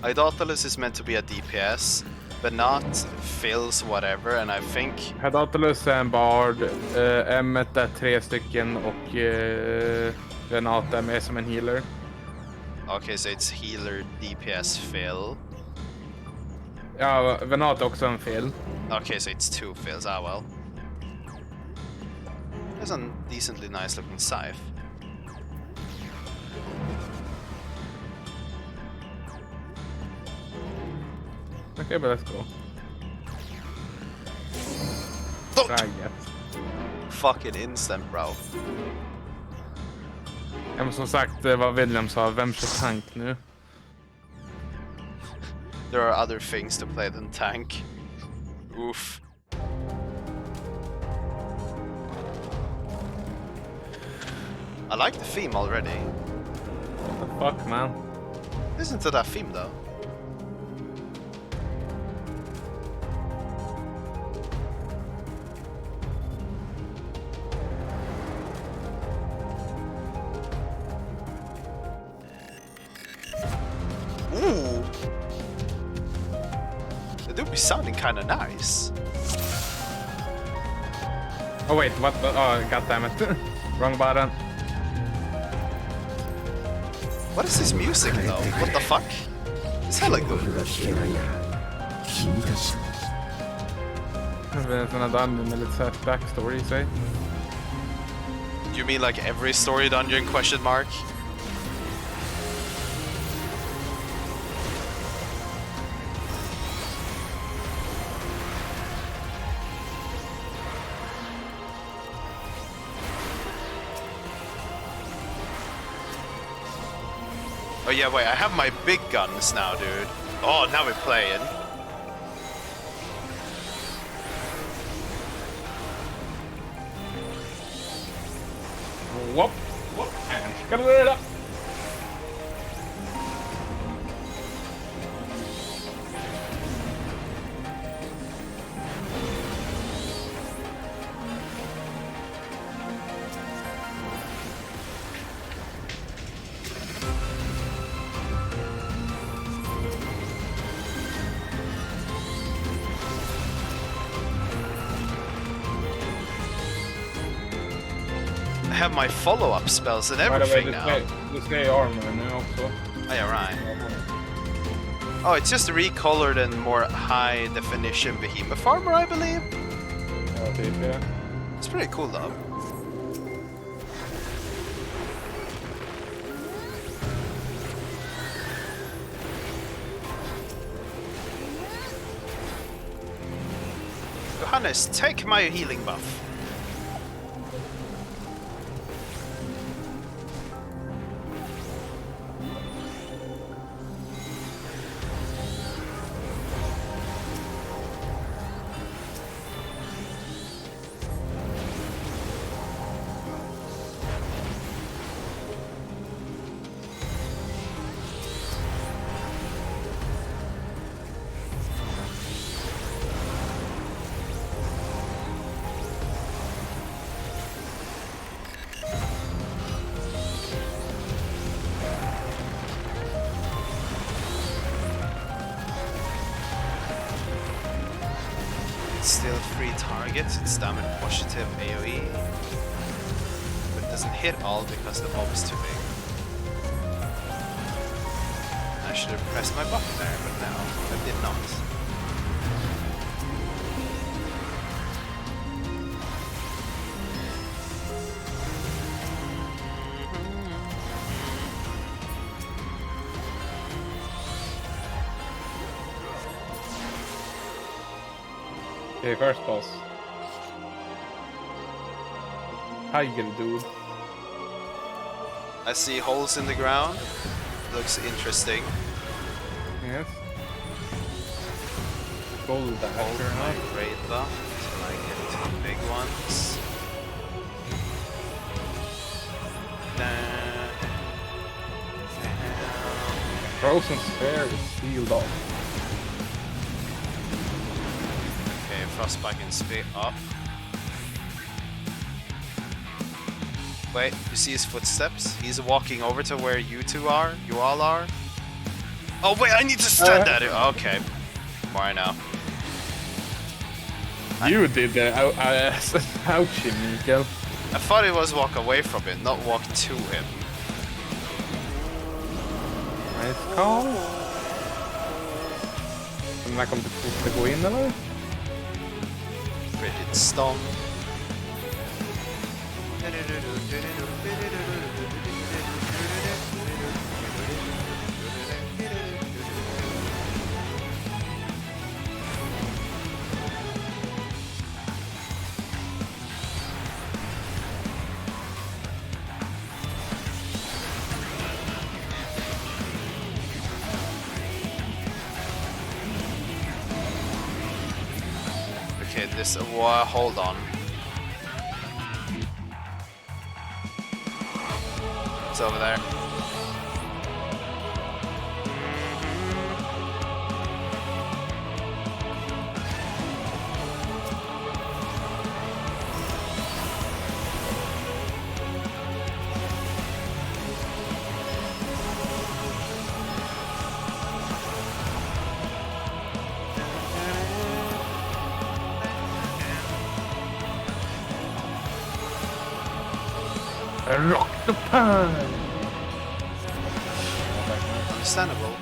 Idautalus is meant to be a DPS, but not Phil's whatever, and I think... Idautalus är en bard, Emmet är 3 stycken och Renata är som en healer. Okay, so it's healer, DPS, Phil. Ja, Renata är också en Phil. Okay, so it's 2 Phils, ah well. There's a decently nice looking scythe. Okay, but let's go. Fucking instant, bro. Ja, men som sagt, vad William sa, vem kör tank nu? There are other things to play than tank. Oof. I like the theme already. What the fuck, man? Listen to that theme though. Ooh! It do be sounding kinda nice. Oh wait, what the... Oh, goddammit. Wrong button. What is this music though? What the fuck? It's hella good. There's another dungeon med lite såhär backstory i sig. You mean like every story dungeon question mark? Oh yeah, wait, I have my big guns now, dude. Oh, now we're playing. Whoop, whoop, and scatter it up. I have my follow-up spells and everything now. Du ska i armor nu också. Oh, yeah, right. Oh, it's just recolored and more high definition behemoth armor, I believe. Ja, typ ja. It's pretty cool though. Johannes, take my healing buff. Still 3 targets, it's damage positive AoE, but it doesn't hit all because the mob is too big. I should have pressed my button there, but no, I did not. Okay, first boss. Tiger dude. I see holes in the ground. Looks interesting. Yes. Gold Hold dasher, my huh? great buff till I get to the big ones. Frozen sphere is sealed off. frostbite and spit up. Wait, you see his footsteps? He's walking over to where you all are. Oh wait, I need to stand at it. Okay, more now. You did that. Ouchie, Mikael. I thought it was walk away from it, not walk to him. Nice call. Den där kommer inte gå in eller? Rigid stomp. Okay, this hold on. It's over there. Rock the pan! Understandable.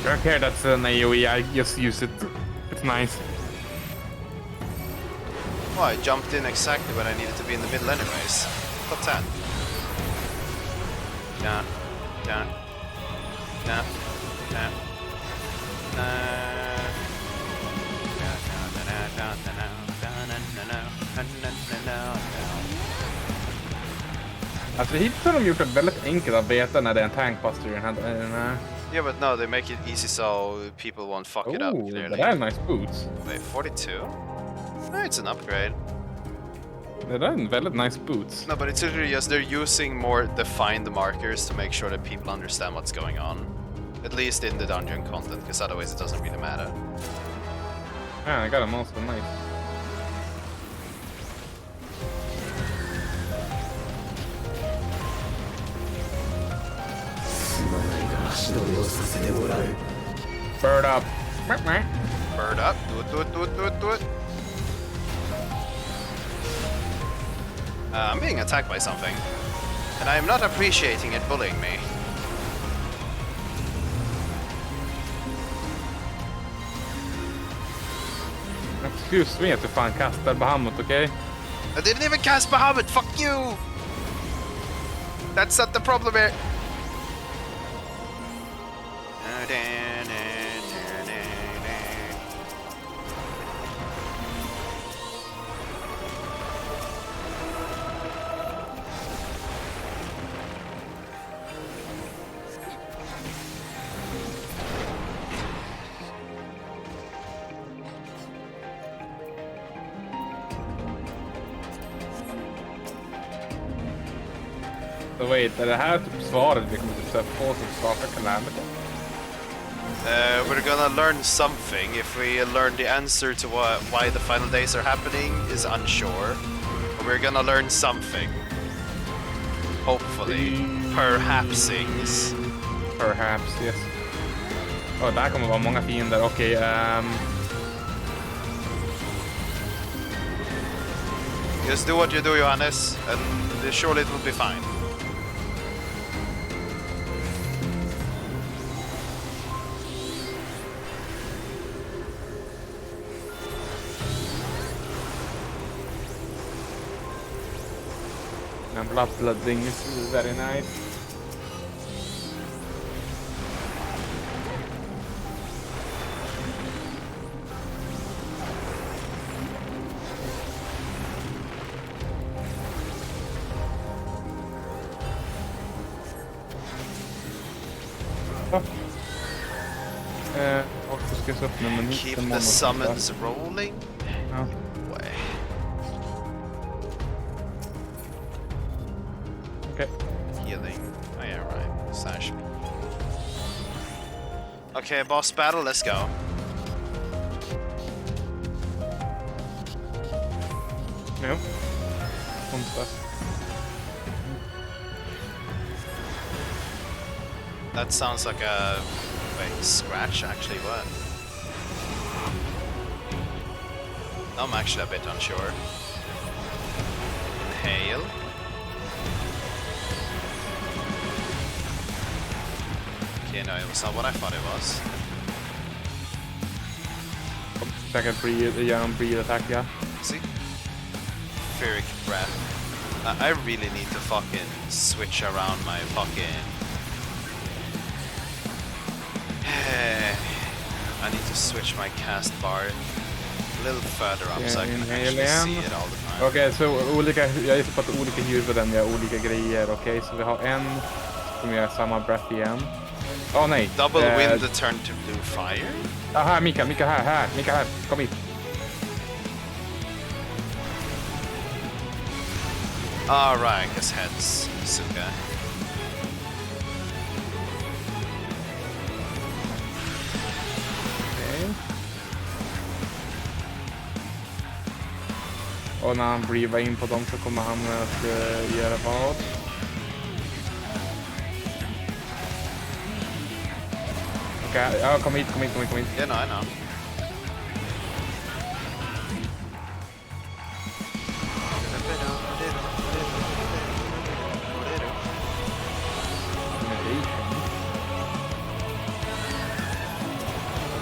I don't care that's an AoE, I just use it. It's nice. Oh, I jumped in exactly when I needed to be in the middle anyways. Top 10. Down. Down. Down. Down. Alltså hittills har de gjort det väldigt enkelt att veta när det är en tankbuster i den här. Yeah, but no, they make it easy so people won't fuck it up. Oh, Clearly. det där är nice boots. Wait, 42? No, it's an upgrade. Det där är en väldigt nice boots. No, but it's literally just they're using more defined markers to make sure that people understand what's going on. At least in the dungeon content, because otherwise it doesn't really matter. Yeah, I got them also nice. Bird up. Bird up. Do it. I'm being attacked by something. And I am not appreciating it bullying me. Excuse me att du fan kastar Bahamut, okay? I didn't even cast Bahamut, fuck you! That's not the problem here. Så wait, är det här typ svaret vi kommer typ få som skapar Calamity? We're gonna learn something. If we learn the answer to why the final days are happening is unsure. But we're gonna learn something. Hopefully. Perhapsings. Perhaps, yes. Och där kommer vara många fiender. Okej, Just do what you do, Johannes, and surely it will be fine. and bloodletting is very nice. Och så ska jag öppna med Keep the summons rolling. Ja. Way. Okay. Healing. Oh yeah, right. Slash. Okay, boss battle. Let's go. Jo. Onsdag. That sounds like a wait, scratch actually. What? I'm actually a bit unsure. Inhale. Okay, no, it was not what I thought it was. Säkert gör en breathe attack, ja. See? Ferric breath. I really need to fucking switch around my fucking... I need to switch my cast bar a little further up so I can actually see it all the time. Okej, så olika, jag gissar på att olika huvuden gör olika grejer. Okej, så vi har en som gör samma breath igen. Åh nej! Double wind the turn to blue fire? Aha, Mika här, kom hit. Alright, I guess heads, Suka. Okej. Och när han breather in på dem så kommer han att göra vad? Okej, ja, kom hit. Yeah, no, I know.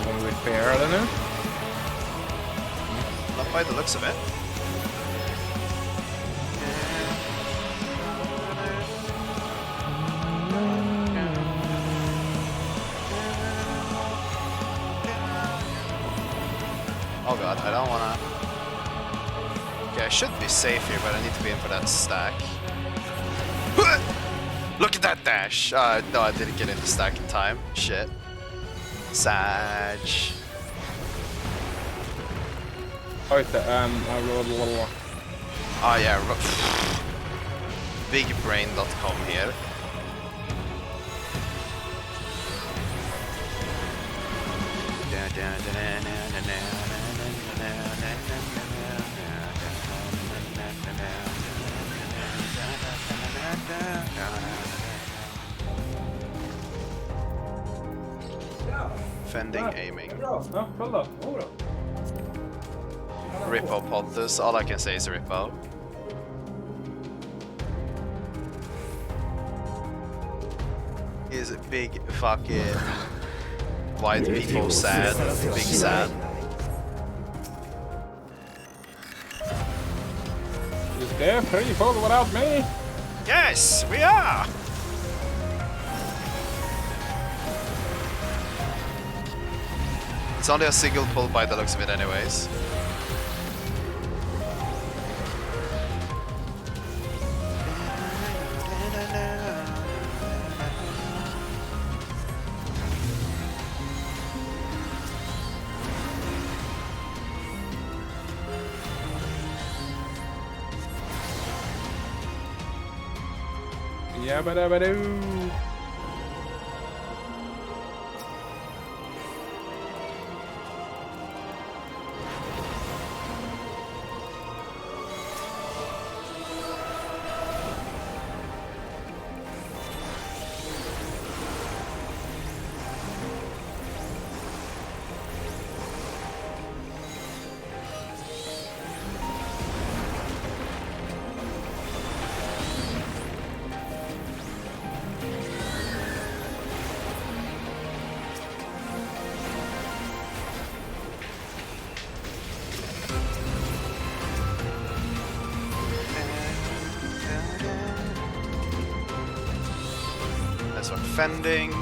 Kommer vi repair det nu? Not by the looks of it. Oh god, I don't wanna... Okay, I should be safe here, but I need to be in for that stack. Look at that dash! No, I didn't get in the stack in time. Shit. Sag. Oj, Oh yeah, bigbrain.com here. Fending aiming. Rippo Pontus, all I can say is Rippo. Is big fucking white people sad, big sad. Is there people without me? Yes, we are! It's only a single pull by the looks of it anyways. Yabba-dabba-doo. That's what fending.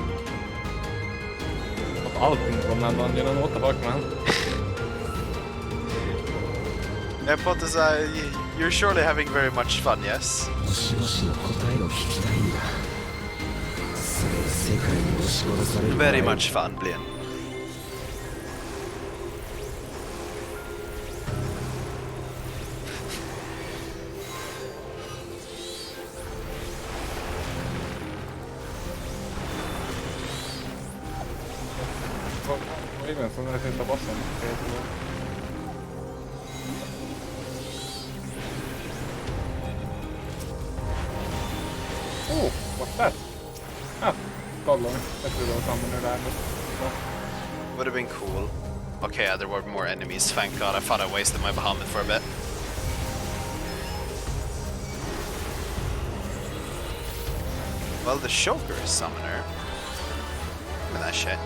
Allting från den dungeonen åt tillbaka med. Yeah, Pontus, you're surely having very much fun, yes? Very much fun, Blin. Oj, men så när det sista bossen. That's... Ah, following. That's a little summoner there. Would have been cool. Okay, yeah, there were more enemies. Thank God. I thought I wasted my Bahamut for a bit. Well, the Shoker is summoner. Look at that shit.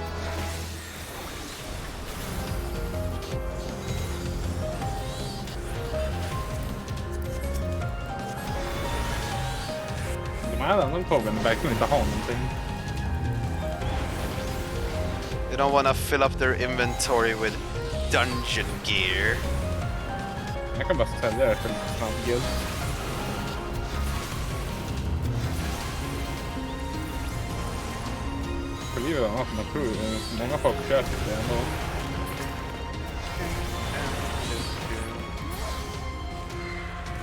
De här andra tågen verkar inte ha någonting. They don't want to fill up their inventory with dungeon gear. Jag kan bara sälja det för lite snabb guld. För livet är något man tror. Många folk köper det ändå.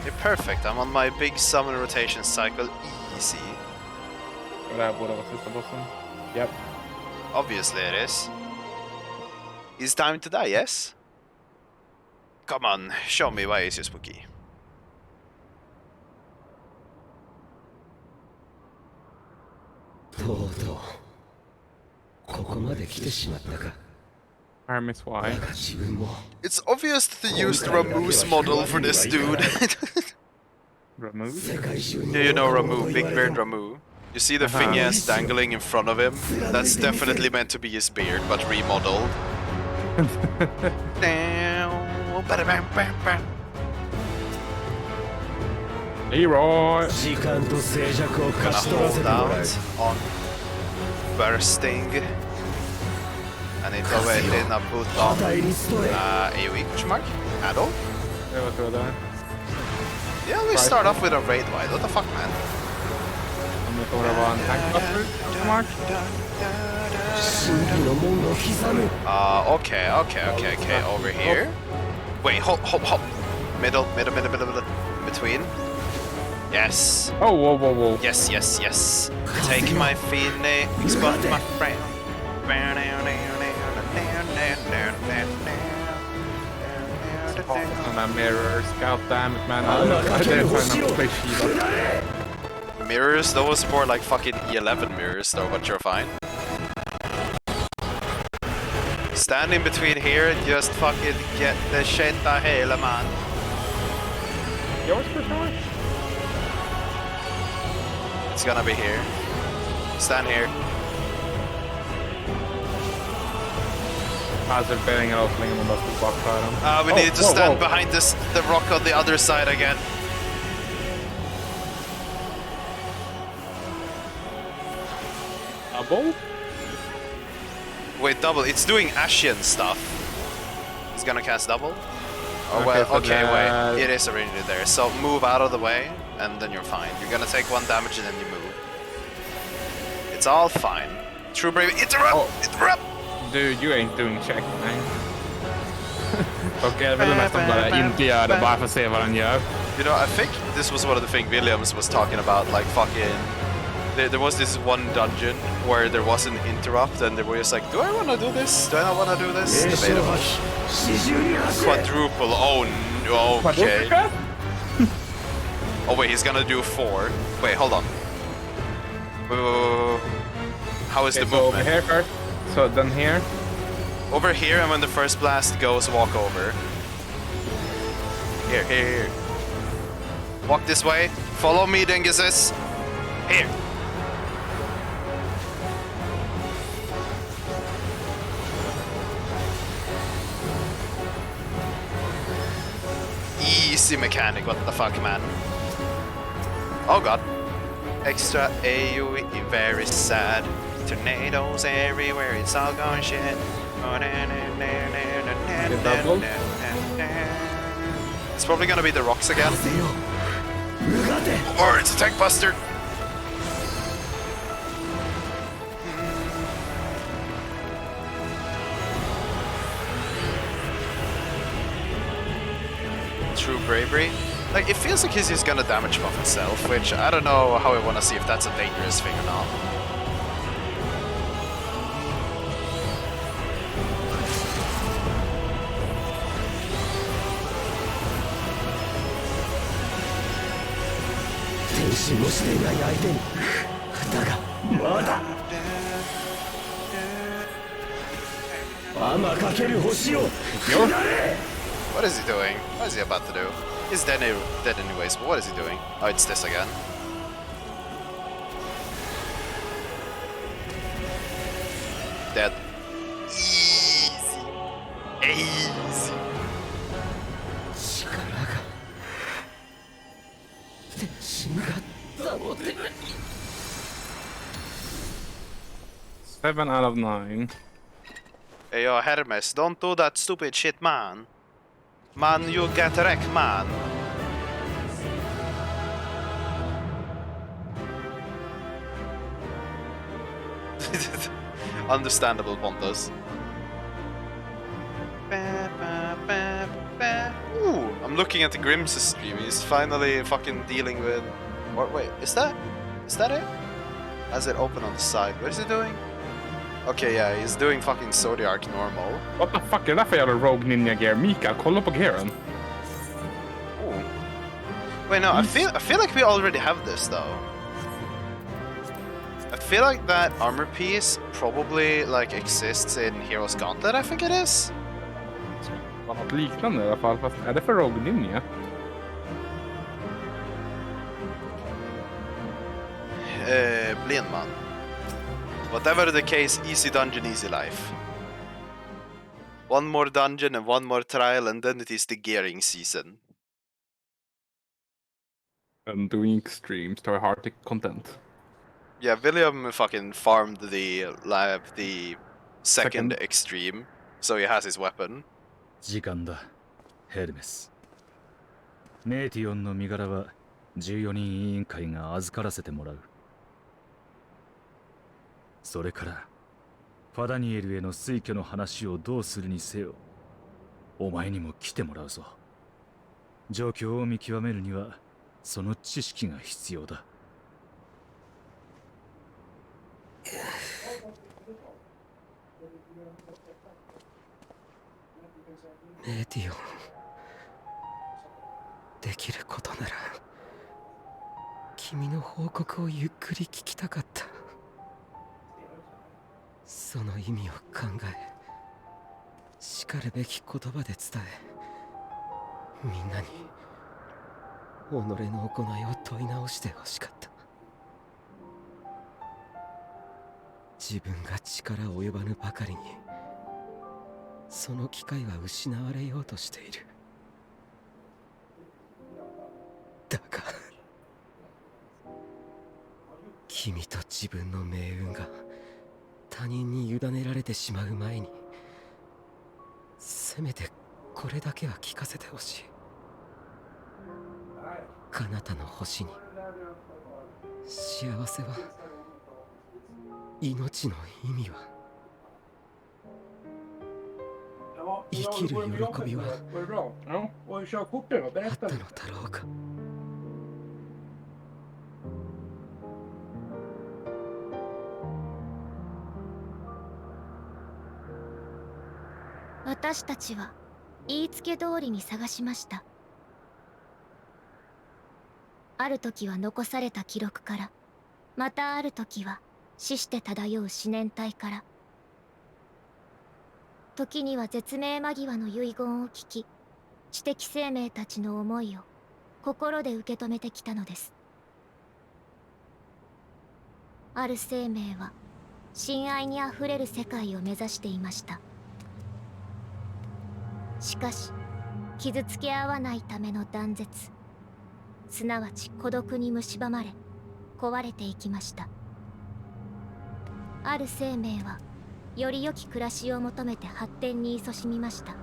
You're perfect. I'm on my big summon rotation cycle easy. Och det här borde vara sista bossen. Yep. Obviously it is. It's time to die, yes? Come on, show me why is you spooky. とうとうここまで来てしまったか。 Armis Y. It's obvious that they used Ramu's model for this dude. Remove? Do you know Ramu? Big beard Ramu. You see the thing he has dangling in front of him? That's definitely meant to be his beard, but remodeled. Leroy! Gonna hold out on bursting. I need to wait in a put on AoE question mark? At all? Det var tror där. Yeah, we start off with a raid wide. What the fuck, man? Om det kommer att vara en tankbuster? Mark? Okay. Over here. Wait, hold. Middle. Between. Yes. Oh, whoa. Yes. Take my phoenix, but my friend. Sådana där mirrors, god damn it man. Det är fan en play Shiva. Mirrors, those more like fucking E11 mirrors though, but you're fine. Stand in between here and just fucking get the shit out hela man. Yours for sure? It's gonna be here. Stand here. Alltså det spelar ingen roll så länge man bara står bakför dem. We need to stand behind the rock on the other side again. Double? Wait, double. It's doing Ashen stuff. It's gonna cast double? Oh, well, okay, wait. It is already there. So move out of the way, and then you're fine. You're gonna take 1 damage and then you move. It's all fine. True Brave. Interrupt! Dude, you ain't doing check, man. Okej, jag vill nästan bara inte göra det bara för att se vad den gör. You know, I think this was one of the things Williams was talking about, like fucking... There was this one dungeon where there was an interrupt and they were just like, do I want to do this? Do I not want to do this? Debatable. Quadruple, okay. Oh wait, he's gonna do 4. Wait, hold on. Wait. How is the movement? Over here first. So then here. Over here, and when the first blast goes, walk over. Here. Walk this way. Follow me, dinguses. Here. Easy mechanic, what the fuck, man. Oh god. Extra AoE, very sad. Tornadoes everywhere, it's all gone shit. It's probably gonna be the rocks again. Or it's a tank buster. True bravery. Like, it feels like he's just gonna damage buff himself, which I don't know how I wanna see if that's a dangerous thing or not. まだ天かける星を離れ What is he doing? What is he about to do? He's dead anyways, but what is he doing? Oh, it's this again. Dead. Easy. Easy. 力が天心が保てない。7 out of 9. Hey, yo, Hermes, don't do that stupid shit, man. Man, you get wrecked, man. Understandable, Pontus. Ooh, I'm looking at the Grimm's stream. He's finally fucking dealing with... What? Wait, is that it? Has it open on the side? What is he doing? Okay, yeah, he's doing fucking Zodiac normal. What the fuck är det där för jävla Rogue Ninja gear? Mikael, kolla på gearen. Ooh. Wait, no, I feel like we already have this though. I feel like that armor piece probably like exists in Heroes Gauntlet, I think it is. Det var något liknande i alla fall, fast är det för Rogue Ninja? Blind man. Whatever the case, easy dungeon, easy life. One more dungeon and one more trial and then it is the gearing season. And doing extremes to a hearty content. Yeah, William fucking farmed the second extreme, so he has his weapon. 時間だ、ヘルメス。メーティオンの身柄は14人委員会が預からせてもらう。それからファダニエルへの推挙の話をどうするにせよ、お前にも来てもらうぞ。状況を見極めるにはその知識が必要だ。メーティオン、できることなら君の報告をゆっくり聞きたかった。その意味を考え、しかるべき言葉で伝え、みんなに己の行いを問い直してほしかった。自分が力及ばぬばかりにその機会は失われようとしている。だが君と自分の命運が他人に委ねられてしまう前に、せめてこれだけは聞かせてほしい。彼方の星に幸せは、命の意味は、生きる喜びはあったのだろうか。私たちは言いつけ通りに探しました。ある時は残された記録から、またある時は死して漂う思念体から、時には絶命間際の遺言を聞き、知的生命たちの思いを心で受け止めてきたのです。ある生命は親愛にあふれる世界を目指していました。しかし傷つけ合わないための断絶、すなわち孤独に蝕まれ壊れていきました。ある生命はより良き暮らしを求めて発展に勤しみました。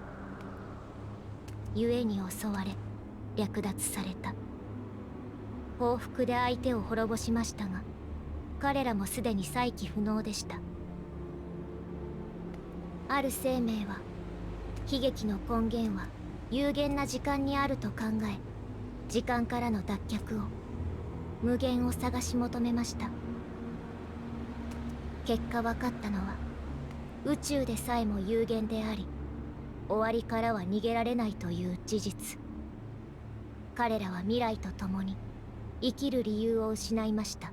故に襲われ略奪された。報復で相手を滅ぼしましたが、彼らもすでに再起不能でした。ある生命は悲劇の根源は有限な時間にあると考え、時間からの脱却を、無限を探し求めました。結果分かったのは、宇宙でさえも有限であり、終わりからは逃げられないという事実。彼らは未来と共に生きる理由を失いました。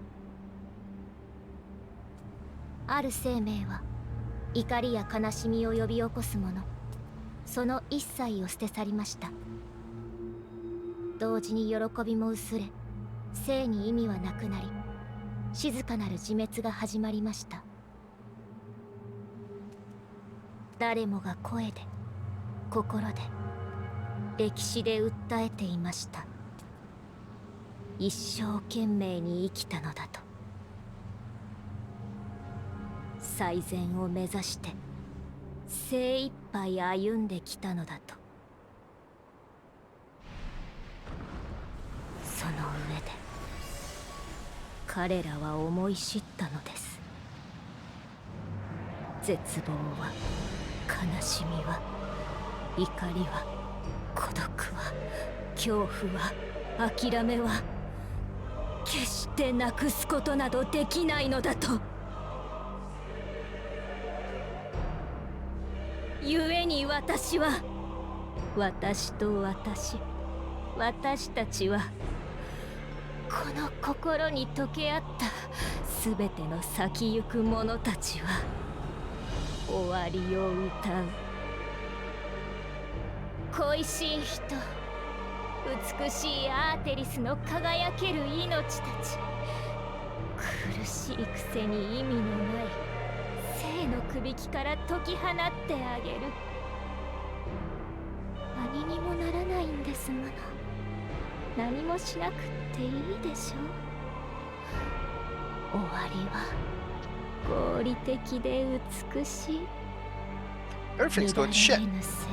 ある生命は怒りや悲しみを呼び起こすもの、その一切を捨て去りました。同時に喜びも薄れ、生に意味はなくなり、静かなる自滅が始まりました。誰もが声で、心で、歴史で訴えていました。一生懸命に生きたのだと。最善を目指して精一杯歩んできたのだと。その上で彼らは思い知ったのです。絶望は、悲しみは、怒りは、孤独は、恐怖は、諦めは決してなくすことなどできないのだと。故に私は、私と私たちは、この心に溶け合ったすべての先行く者たちは終わりを歌う。恋しい人、美しいアーテリスの輝ける命たち、苦しいくせに意味のない生のくびきから解き放ってあげる。何にもならないんですもの。何もしなくっていいでしょう。終わりは合理的で美しい。 Everything's going to shit. 乱れぬ生を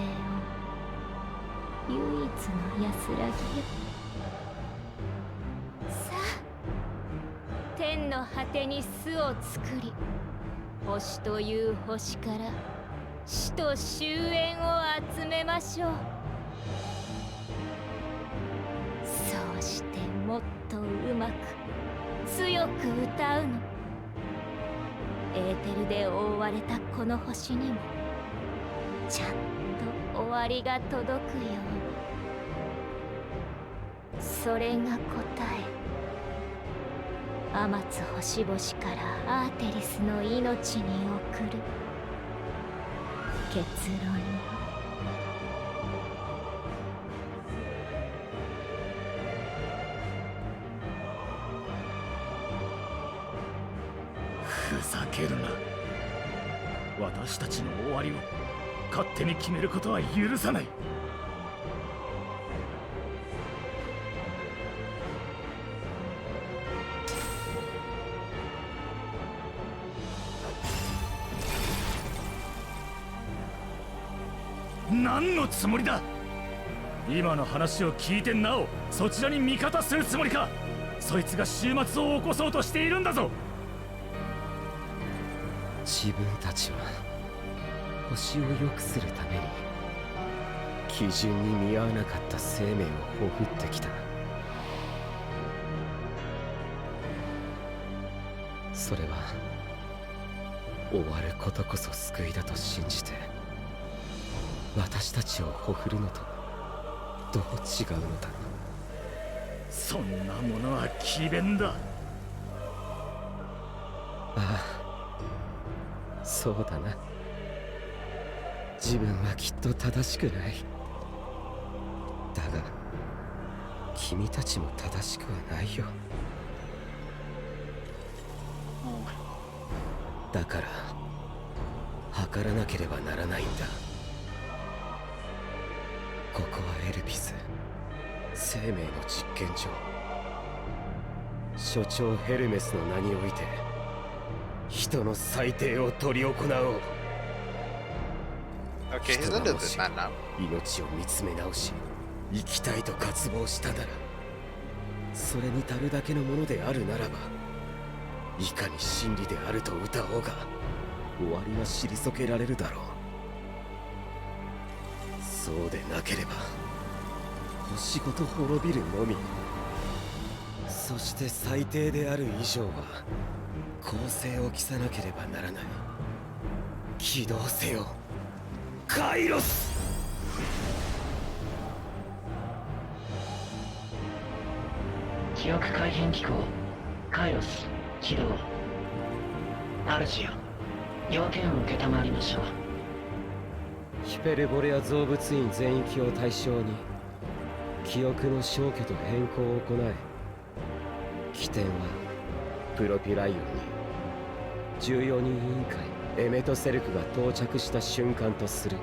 唯一の安らぎよ。さあ、天の果てに巣を作り、星という星から死と終焉を集めましょう。そうしてもっとうまく強く歌うの。エーテルで覆われたこの星にもちゃんと終わりが届くように。それが答え。天津星々からアーテリスの命に送る結論よ。ふざけるな。私たちの終わりを勝手に決めることは許さない。何のつもりだ。今の話を聞いてなおそちらに味方するつもりか。そいつが終末を起こそうとしているんだぞ。自分たちは星を良くするために基準に見合わなかった生命をほふってきた。それは終わることこそ救いだと信じて私たちをほふるのとどう違うのだ。そんなものは詭弁だ。ああ、そうだな。自分はきっと正しくない。だが君たちも正しくはないよ。だから測らなければならないんだ。ここはエルピス生命の実験場。所長ヘルメスの名において人の裁定を執り行おう。 Okay, he's into this man now. 命を見つめ直し生きたいと渇望したならそれに足るだけのものであるならばいかに真理であると歌おうが終わりは退けられるだろう。そうでなければ星ごと滅びるのみ。そして最低である以上は公正を期さなければならない。起動せよカイロス。記憶改変機構カイロス起動。主よ、要件を承りましょう。ヒペルボレア造物院全域を対象に記憶の消去と変更を行え。起点はプロピュライオンに14人委員会エメトセルクが到着した瞬間とする。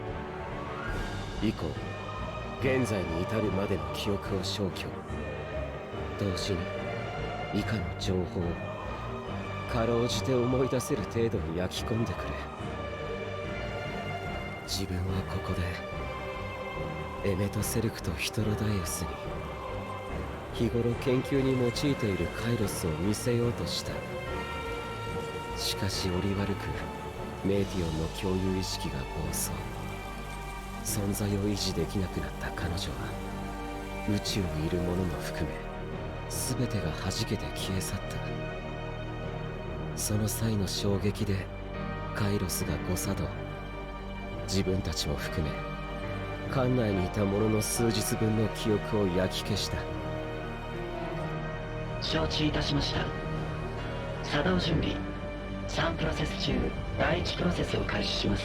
以降現在に至るまでの記憶を消去、同時に以下の情報をかろうじて思い出せる程度に焼き込んでくれ。自分はここでエメトセルクとヒトロダイウスに日頃研究に用いているカイロスを見せようとした。しかし折悪くメーティオンの共有意識が暴走。存在を維持できなくなった彼女は宇宙にいるものも含め全てが弾けて消え去った。その際の衝撃でカイロスが誤作動、自分たちも含め館内にいた者の数日分の記憶を焼き消した。承知いたしました。作動準備。3プロセス中第1プロセスを開始します。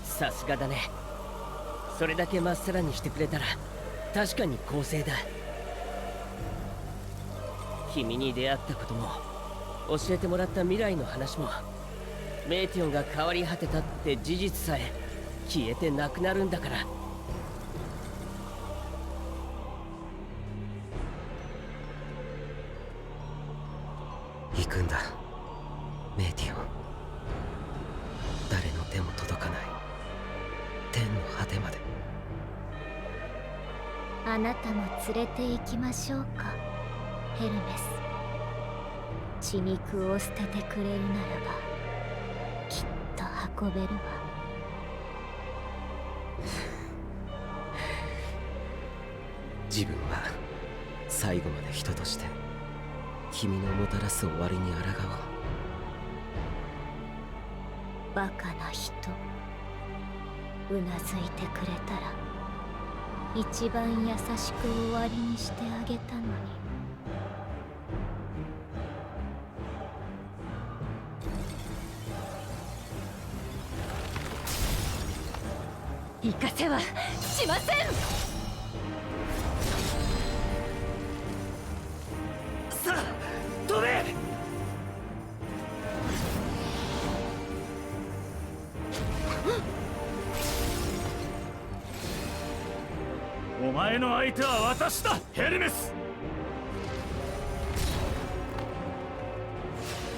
さすがだね。それだけまっさらにしてくれたら確かに公正だ。君に出会ったことも教えてもらった未来の話もメーティオンが変わり果てたって事実さえ消えてなくなるんだから。行くんだメーティオン。誰の手も届かない天の果てまで。あなたも連れて行きましょうか、ヘルメス。血肉を捨ててくれるならばきっと運べるわ。自分は最後まで人として君のもたらす終わりに抗おう。バカな人、うなずいてくれたら一番優しく終わりにしてあげたのに。行かせはしません。さあ飛べ。お前の相手は私だ、ヘルメス。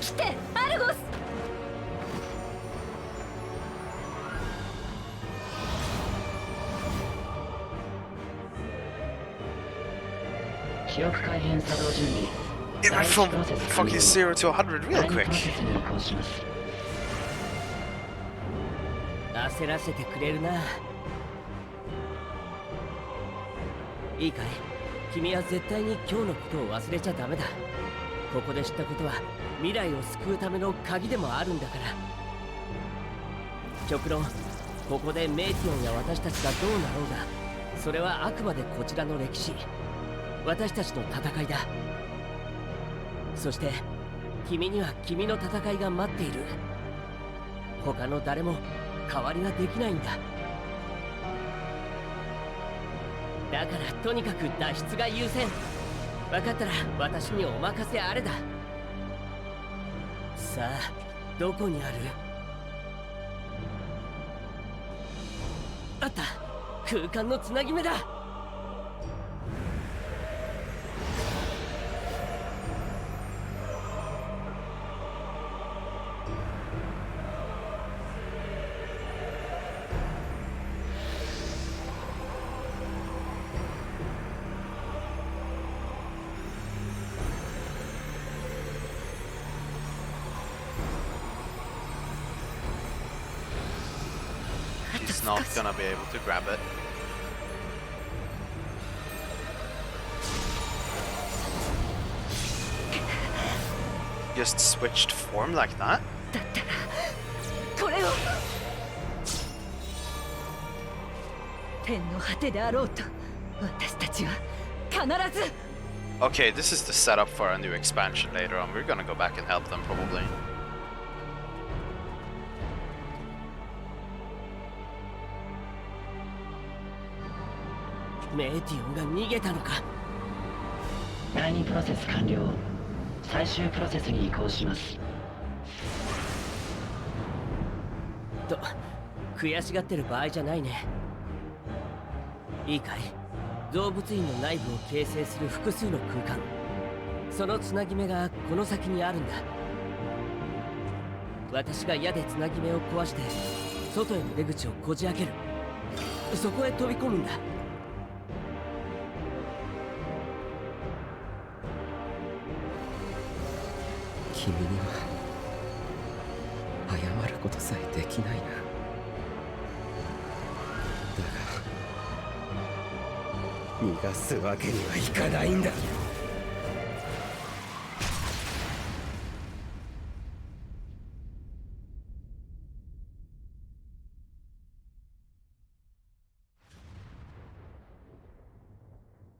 来て、アルゴス。記憶改変作動準備。 It went from fucking 0 to 100 real 第2プロ quick. セスに移行します。焦らせてくれるな。いいかい、君は絶対に今日のことを忘れちゃダメだ。ここで知ったことは未来を救うための鍵でもあるんだから。極論、ここでメーティオンや私たちがどうなろうがそれはあくまでこちらの歴史、私たちの戦いだ。そして君には君の戦いが待っている。他の誰も代わりができないんだ。だからとにかく脱出が優先。分かったら私にお任せあれだ。さあ、どこにある？あった、空間のつなぎ目だ。He's not gonna be able to grab it. Just switched form like that? だったらこれを。天の果てであろうと私たちは必ず Okay, this is the setup for a new expansion later on. We're gonna go back and help them probably. メーティオンが逃げたのか。第2プロセス完了。最終プロセスに移行します。と、悔しがってる場合じゃないね。いいかい？動物院の内部を形成する複数の空間、そのつなぎ目がこの先にあるんだ。私が矢でつなぎ目を壊して外への出口をこじ開ける。そこへ飛び込むんだ。君には謝ることさえできないな。だが逃がすわけにはいかないんだ。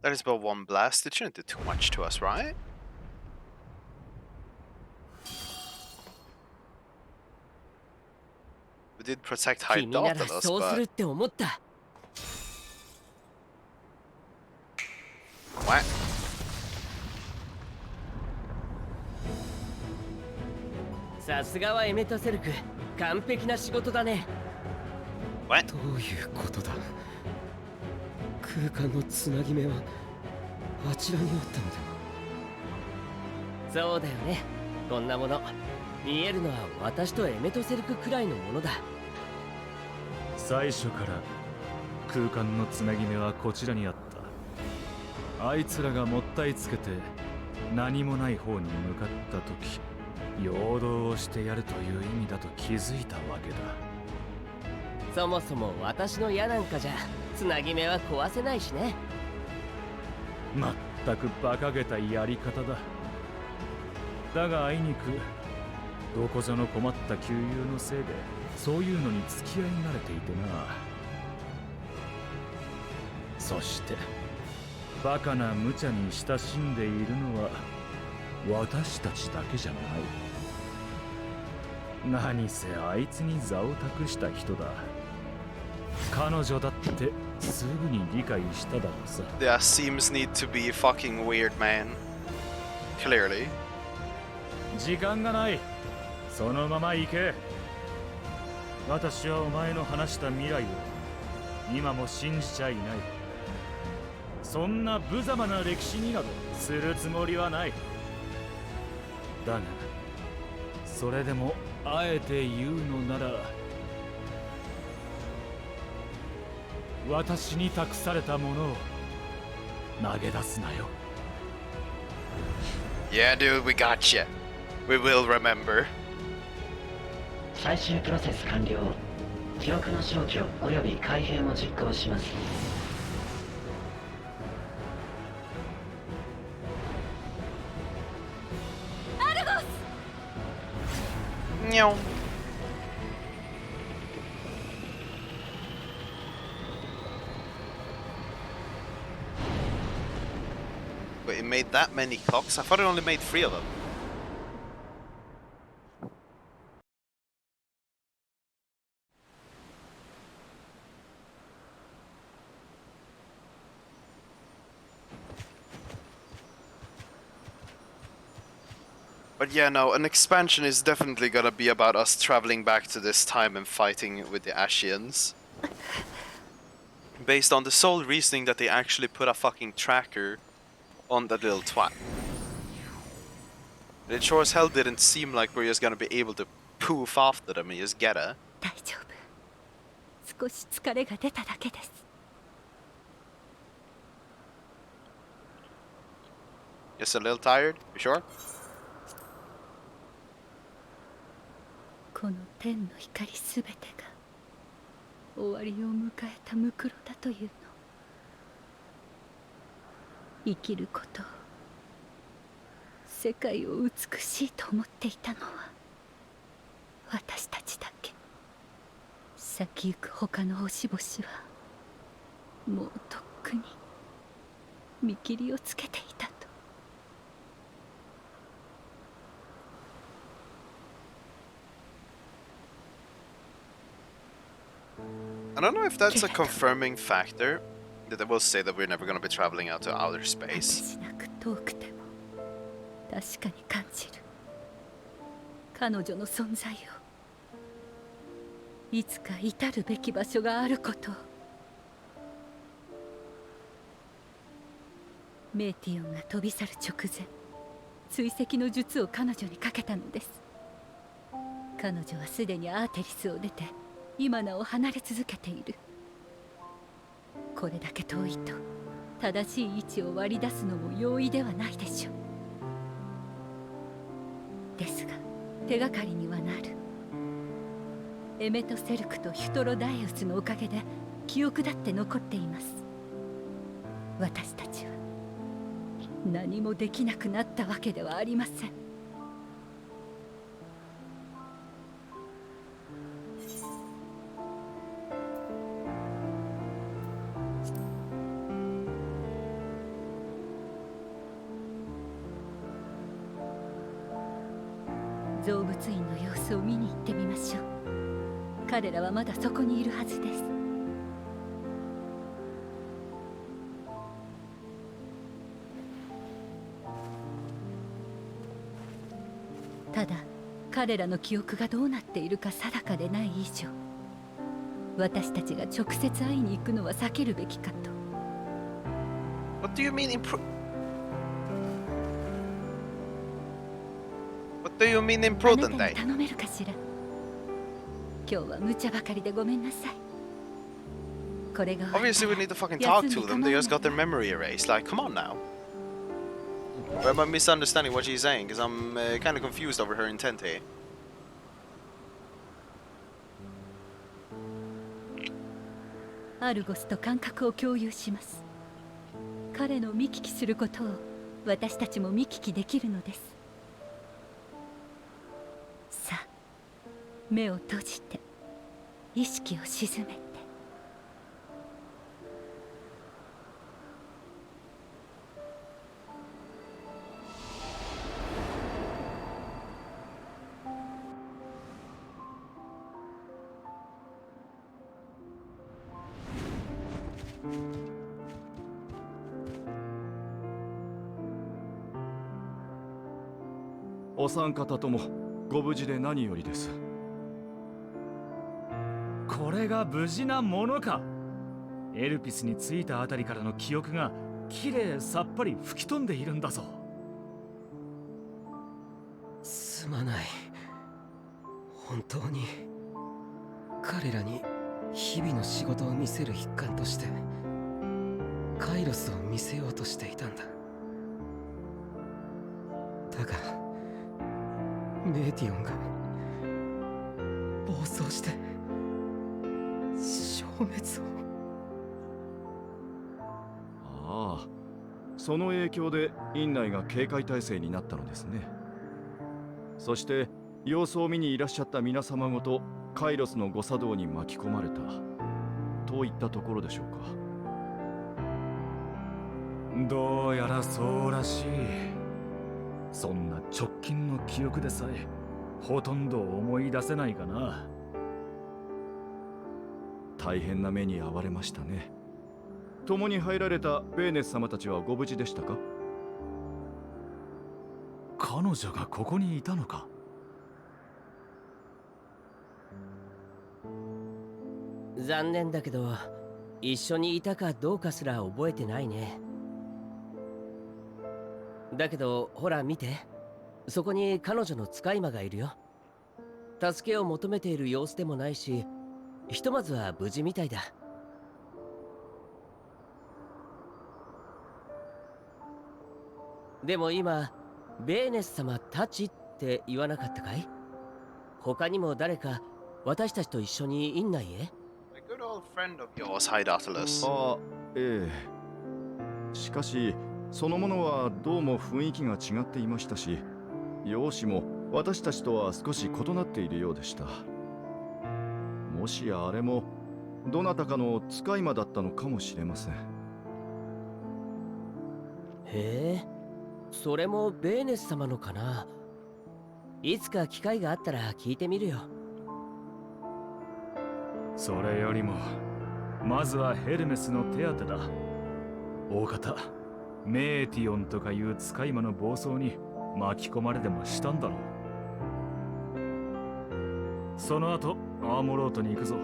That is but one blast. It shouldn't do too much to us, right? We did protect High 君なら Dauntless, そうするっ but... て思った。What? さすがはエメトセルク、完璧な仕事だね。What? どういうことだ。空間のつなぎ目はあちらにあったのでは。そうだよね。こんなもの見えるのは私とエメトセルクくらいのものだ。最初から空間のつなぎ目はこちらにあった。あいつらがもったいつけて何もない方に向かった時、陽動をしてやるという意味だと気づいたわけだ。そもそも私の矢なんかじゃつなぎ目は壊せないしね。まったく馬鹿げたやり方だ。だがあいにくどこぞの困った旧友のせいでそういうのに付き合いに慣れていてな。そしてバカな無茶に親しんでいるのは私たちだけじゃない。何せあいつに座を託した人だ。彼女だってすぐに理解しただろうさ。Yeah, seems need to be fucking weird, man. Clearly. 時間がない。そのまま行け。私はお前の話した未来を今も信じちゃいない。そんな無様な歴史になどするつもりはない。だがそれでもあえて言うのなら、私に託されたものを投げ出すなよ。Yeah, dude, we got you. We will remember. 最終プロセス完了。記憶の消去および改変を実行します。にょん。Wait, it made that many clocks? I thought it only made 3 of them. But yeah, no, an expansion is definitely gonna be about us traveling back to this time and fighting with the Ashians. Based on the sole reasoning that they actually put a fucking tracker on that little twat. It sure as hell didn't seem like we're just gonna be able to poof after them and just get her. 大丈夫。少し疲れが出ただけです。Just a little tired? You sure? この天の光すべてが終わりを迎えたムクロだというの。生きることを、世界を美しいと思っていたのは私たちだけ。先行く他の星々はもうとっくに見切りをつけていたと。I don't know if that's a confirming factor that they will say that we're never going to be traveling out to outer 果て space. しなく遠くても確かに感じる彼女の存在をいつか至るべき場所があることをメイティオンが飛び去る直前追跡の術を彼女にかけたのです。彼女はすでにアーテリスを出て今なお離れ続けている。これだけ遠いと正しい位置を割り出すのも容易ではないでしょう。ですが手がかりにはなる。エメトセルクとヒュトロダイウスのおかげで記憶だって残っています。私たちは何もできなくなったわけではありません。動物園の様子を見に行ってみましょう。彼らはまだそこにいるはずです。ただ彼らの記憶がどうなっているか定かでない以上私たちが直接会いに行くのは避けるべきかと。 What do you mean What do you mean あなた imprudent に day? 頼めるかしら。今日は無茶ばかりでごめんなさい。これが終わったら Obviously we need to fucking talk 休ん to で them. 構 They わ just ない got their memory erased. Like, come on now. Or am I misunderstanding what she's saying? Because I'm kind of confused over her intent here. アルゴスと感覚を共有します。彼の見聞きすることを私たちも見聞きできるのです。さあ、目を閉じて意識を沈めて。お三方ともご無事で何よりです。これが無事なものか。エルピスに着いたあたりからの記憶がきれいさっぱり吹き飛んでいるんだぞ。すまない。本当に彼らに日々の仕事を見せる一環としてカイロスを見せようとしていたんだ。だがメイティオンが暴走して消滅を。ああ、その影響で院内が警戒態勢になったのですね。そして様子を見にいらっしゃった皆様ごとカイロスの誤作動に巻き込まれたといったところでしょうか。どうやらそうらしい。そんな直近の記憶でさえほとんど思い出せないかな。大変な目に遭われましたね。共に入られたベーネス様たちはご無事でしたか。彼女がここにいたのか。残念だけど一緒にいたかどうかすら覚えてないね。だけどほら見て、そこに彼女の使い魔がいるよ。助けを求めている様子でもないし、ひとまずは無事みたいだ。でも今ベーネス様たちって言わなかったかい？他にも誰か私たちと一緒に院内へ？ A good old friend of yours, Hydatalus. ああ、ええ。しかしそのものはどうも雰囲気が違っていましたし、容姿も私たちとは少し異なっているようでした。もしやあれもどなたかの使い魔だったのかもしれません。へえ、それもベーネス様のかな。いつか機会があったら聞いてみるよ。それよりもまずはヘルメスの手当てだ。大方メーティオンとかいう使い魔の暴走に巻き込まれでもしたんだろう。その後アーモロートに行くぞ。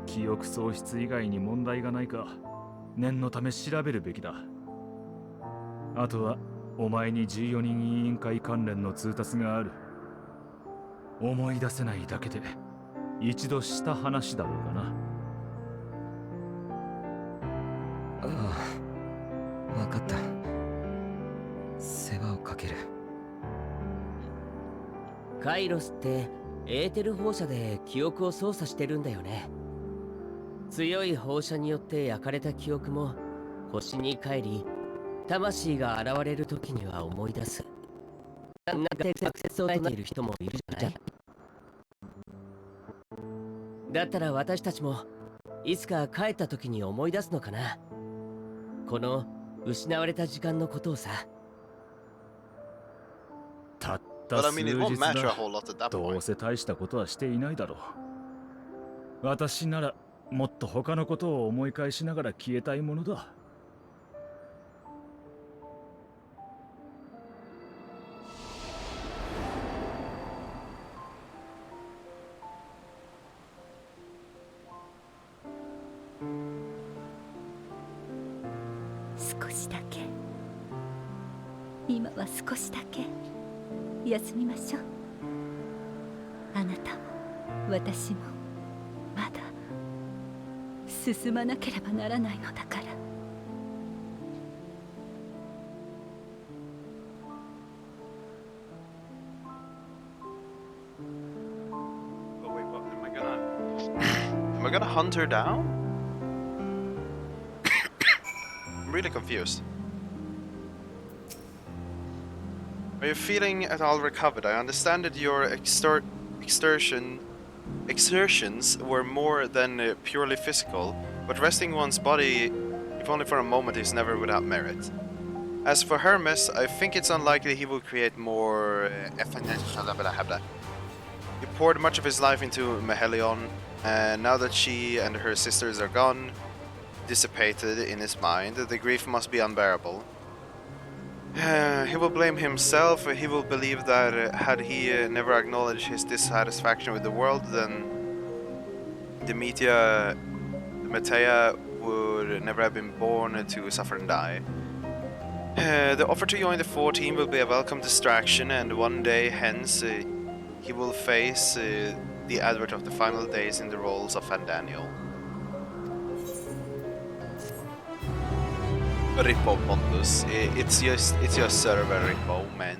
記憶喪失以外に問題がないか念のため調べるべきだ。あとはお前に14人委員会関連の通達がある。思い出せないだけで一度した話だろうがな。ああ、わかった。世話をかける。カイロスってエーテル放射で記憶を操作してるんだよね。強い放射によって焼かれた記憶も星に帰り、魂が現れる時には思い出す。なんかアクセスを唱えている人もいるじゃない。だったら私たちもいつか帰った時に思い出すのかな。この失われた時間のことをさ。たった数日だ。どうせ大したことはしていないだろう。私ならもっと他のことを思い返しながら消えたいものだ。少しだけ、今は少しだけ休みましょう。あなたも私もまだ進まなければならないのだから。Oh, wait, what? Am I gonna hunt her down? I'm really confused. Are you feeling at all recovered? I understand that your exertions were more than purely physical, but resting one's body, if only for a moment, is never without merit. As for Hermes, I think it's unlikely he will create more He poured much of his life into Mahelion, and now that she and her sisters are gone, dissipated in his mind, the grief must be unbearable. He will blame himself. He will believe that had he never acknowledged his dissatisfaction with the world, then Demetia would never have been born to suffer and die. The offer to join the 14 will be a welcome distraction, and one day hence he will face the advert of the final days in the roles of Fandaniel. Rippo Pontus. It's your server, Rippo, man.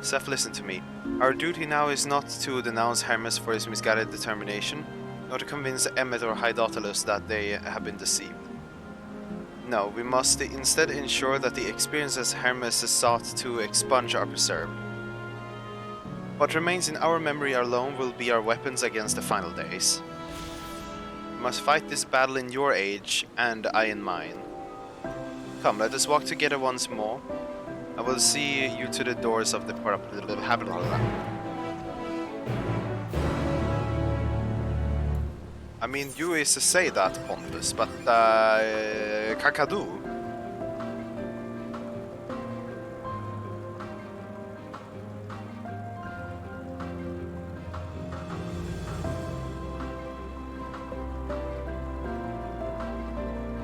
Seth, listen to me. Our duty now is not to denounce Hermes for his misguided determination, nor to convince Emmet or Hydotalus that they have been deceived. No, we must instead ensure that the experiences Hermes sought to expunge are preserved. What remains in our memory alone will be our weapons against the final days. We must fight this battle in your age, and I in mine. Come, let us walk together once more. I will see you to the doors of the I mean, you is to say that, Pontus, but Kakadu?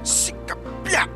Sikapia!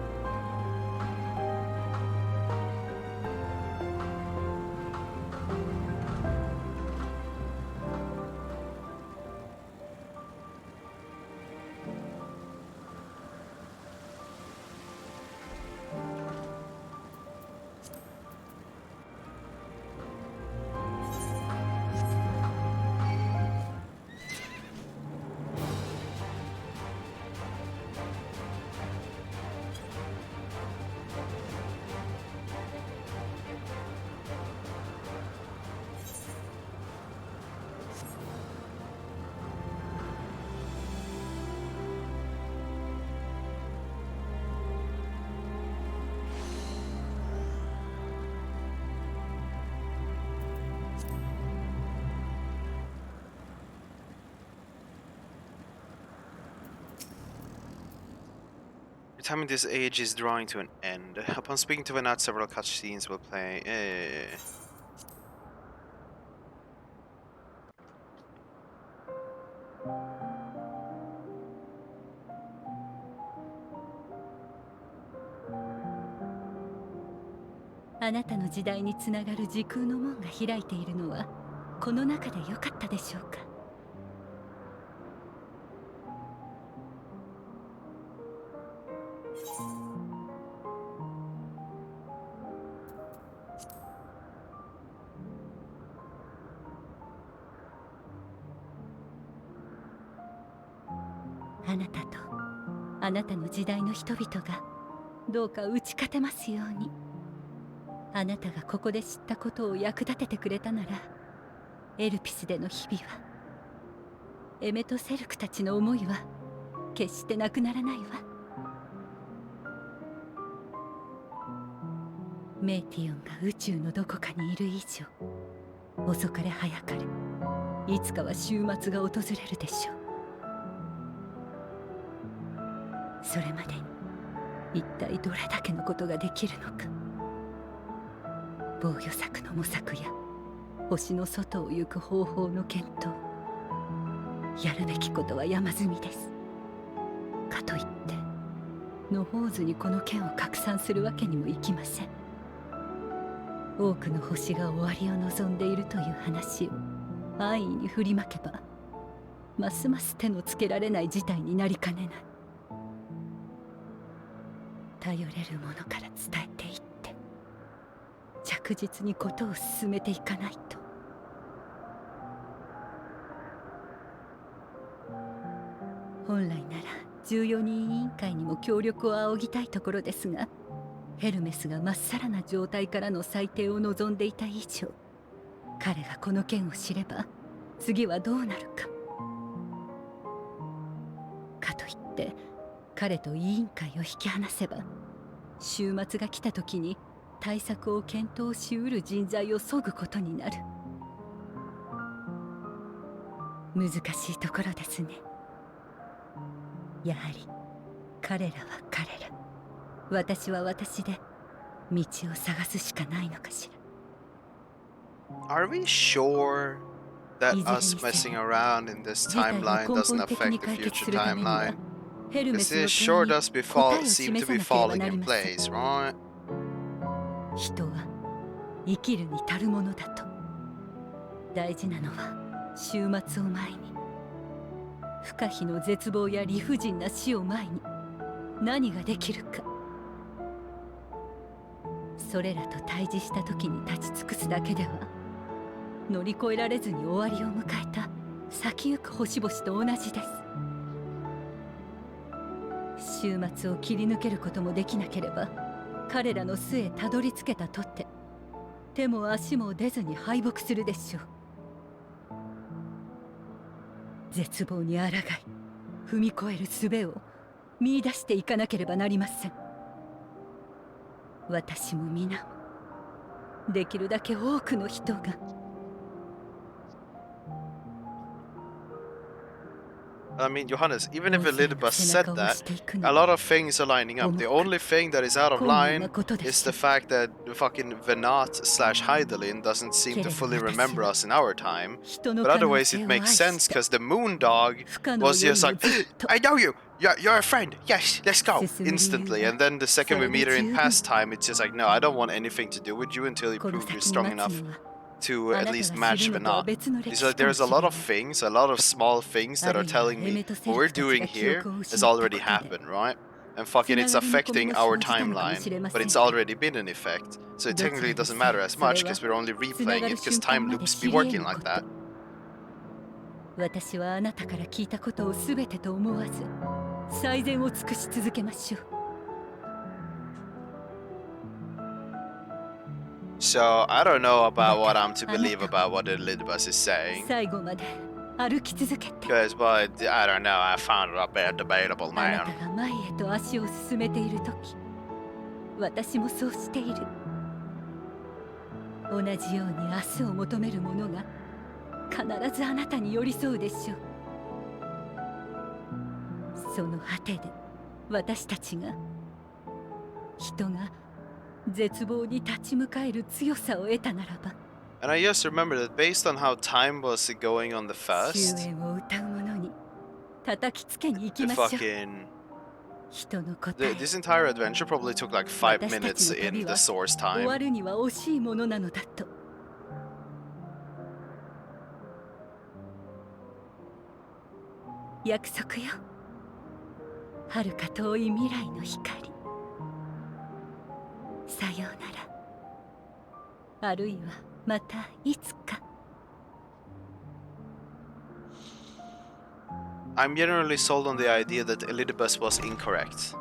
Time in this age is drawing to an end. Upon speaking to Venat, several cutscenes will play. あなたの時代につながる時空の門が開いているのはこの中でよかったでしょうか。あなたとあなたの時代の人々がどうか打ち勝てますように。あなたがここで知ったことを役立ててくれたなら、エルピスでの日々は、エメとセルクたちの思いは決してなくならないわ。メイティオンが宇宙のどこかにいる以上、遅かれ早かれいつかは終末が訪れるでしょう。それまでに一体どれだけのことができるのか。防御策の模索や星の外を行く方法の検討、やるべきことは山積みです。かといって野放図にこの剣を拡散するわけにもいきません。多くの星が終わりを望んでいるという話を安易に振りまけば、ますます手のつけられない事態になりかねない。頼れるものから伝えていって着実にことを進めていかないと。本来なら14人委員会にも協力を仰ぎたいところですが、ヘルメスがまっさらな状態からの裁定を望んでいた以上、彼がこの件を知れば次はどうなるか。かといって彼と委員会を引き離せば、終末が来た時に対策を検討しうる人材を削ぐことになる。難しいところですね。やはり彼らは彼ら、私は私で道を探すしかないのかしら。 Are we sure that us messing around in this timeline doesn't affect the future timeline? Because this sure does seem to be falling in place, right? 人は生きるに足るものだと。大事なのは終末を前に、不可避の絶望や理不尽な死を前に何ができるか。それらと対峙した時に立ち尽くすだけでは乗り越えられずに終わりを迎えた先行く星々と同じです。終末を切り抜けることもできなければ、彼らの巣へたどり着けたとって手も足も出ずに敗北するでしょう。絶望に抗い踏み越える術を見出していかなければなりません。私も皆もできるだけ多くの人が。I mean, Johannes, even if Elidibus said that, a lot of things are lining up. The only thing that is out of line is the fact that fucking Venat/Heidelin doesn't seem to fully remember us in our time. But otherwise it makes sense, because the moon dog was just like, I know you! You're a friend! Yes, let's go! Instantly. And then the second we meet her in past time, it's just like, no, I don't want anything to do with you until you prove you're strong enough to at least match Venat. It's like there's a lot of things, a lot of small things that are telling me what we're doing here has already happened, right? And fucking it's affecting our timeline, but it's already been in effect. So it technically doesn't matter as much because we're only replaying it because time loops be working like that. 私はあなたから聞いたことを全てと思わず最善を尽くし続けましょう。So, I don't know about what I'm to believe about what Elidibus is saying. 最後まで歩き続けて。 Because, but, I don't know, I found it a bit debatable, あな man. たが前へと足を進めているとき、私もそうしている。同じように明日を求める者が必ずあなたに寄り添うでしょう。その果てで私たちが人が絶望に立ち向かえる強さを得たならば。 And I just remember that based on how time was going on the 終 fest, 焉を歌う者に叩きつけに行き the ましょう。 fucking 人の答え、 this entire adventure probably took like 5 minutes in the source 終わ time. るには惜しいものなのだと。約束よ。遥か遠い未来の光。さようなら。あるいはまたいつか。 I'm generally sold on the idea that Elidibus was incorrect.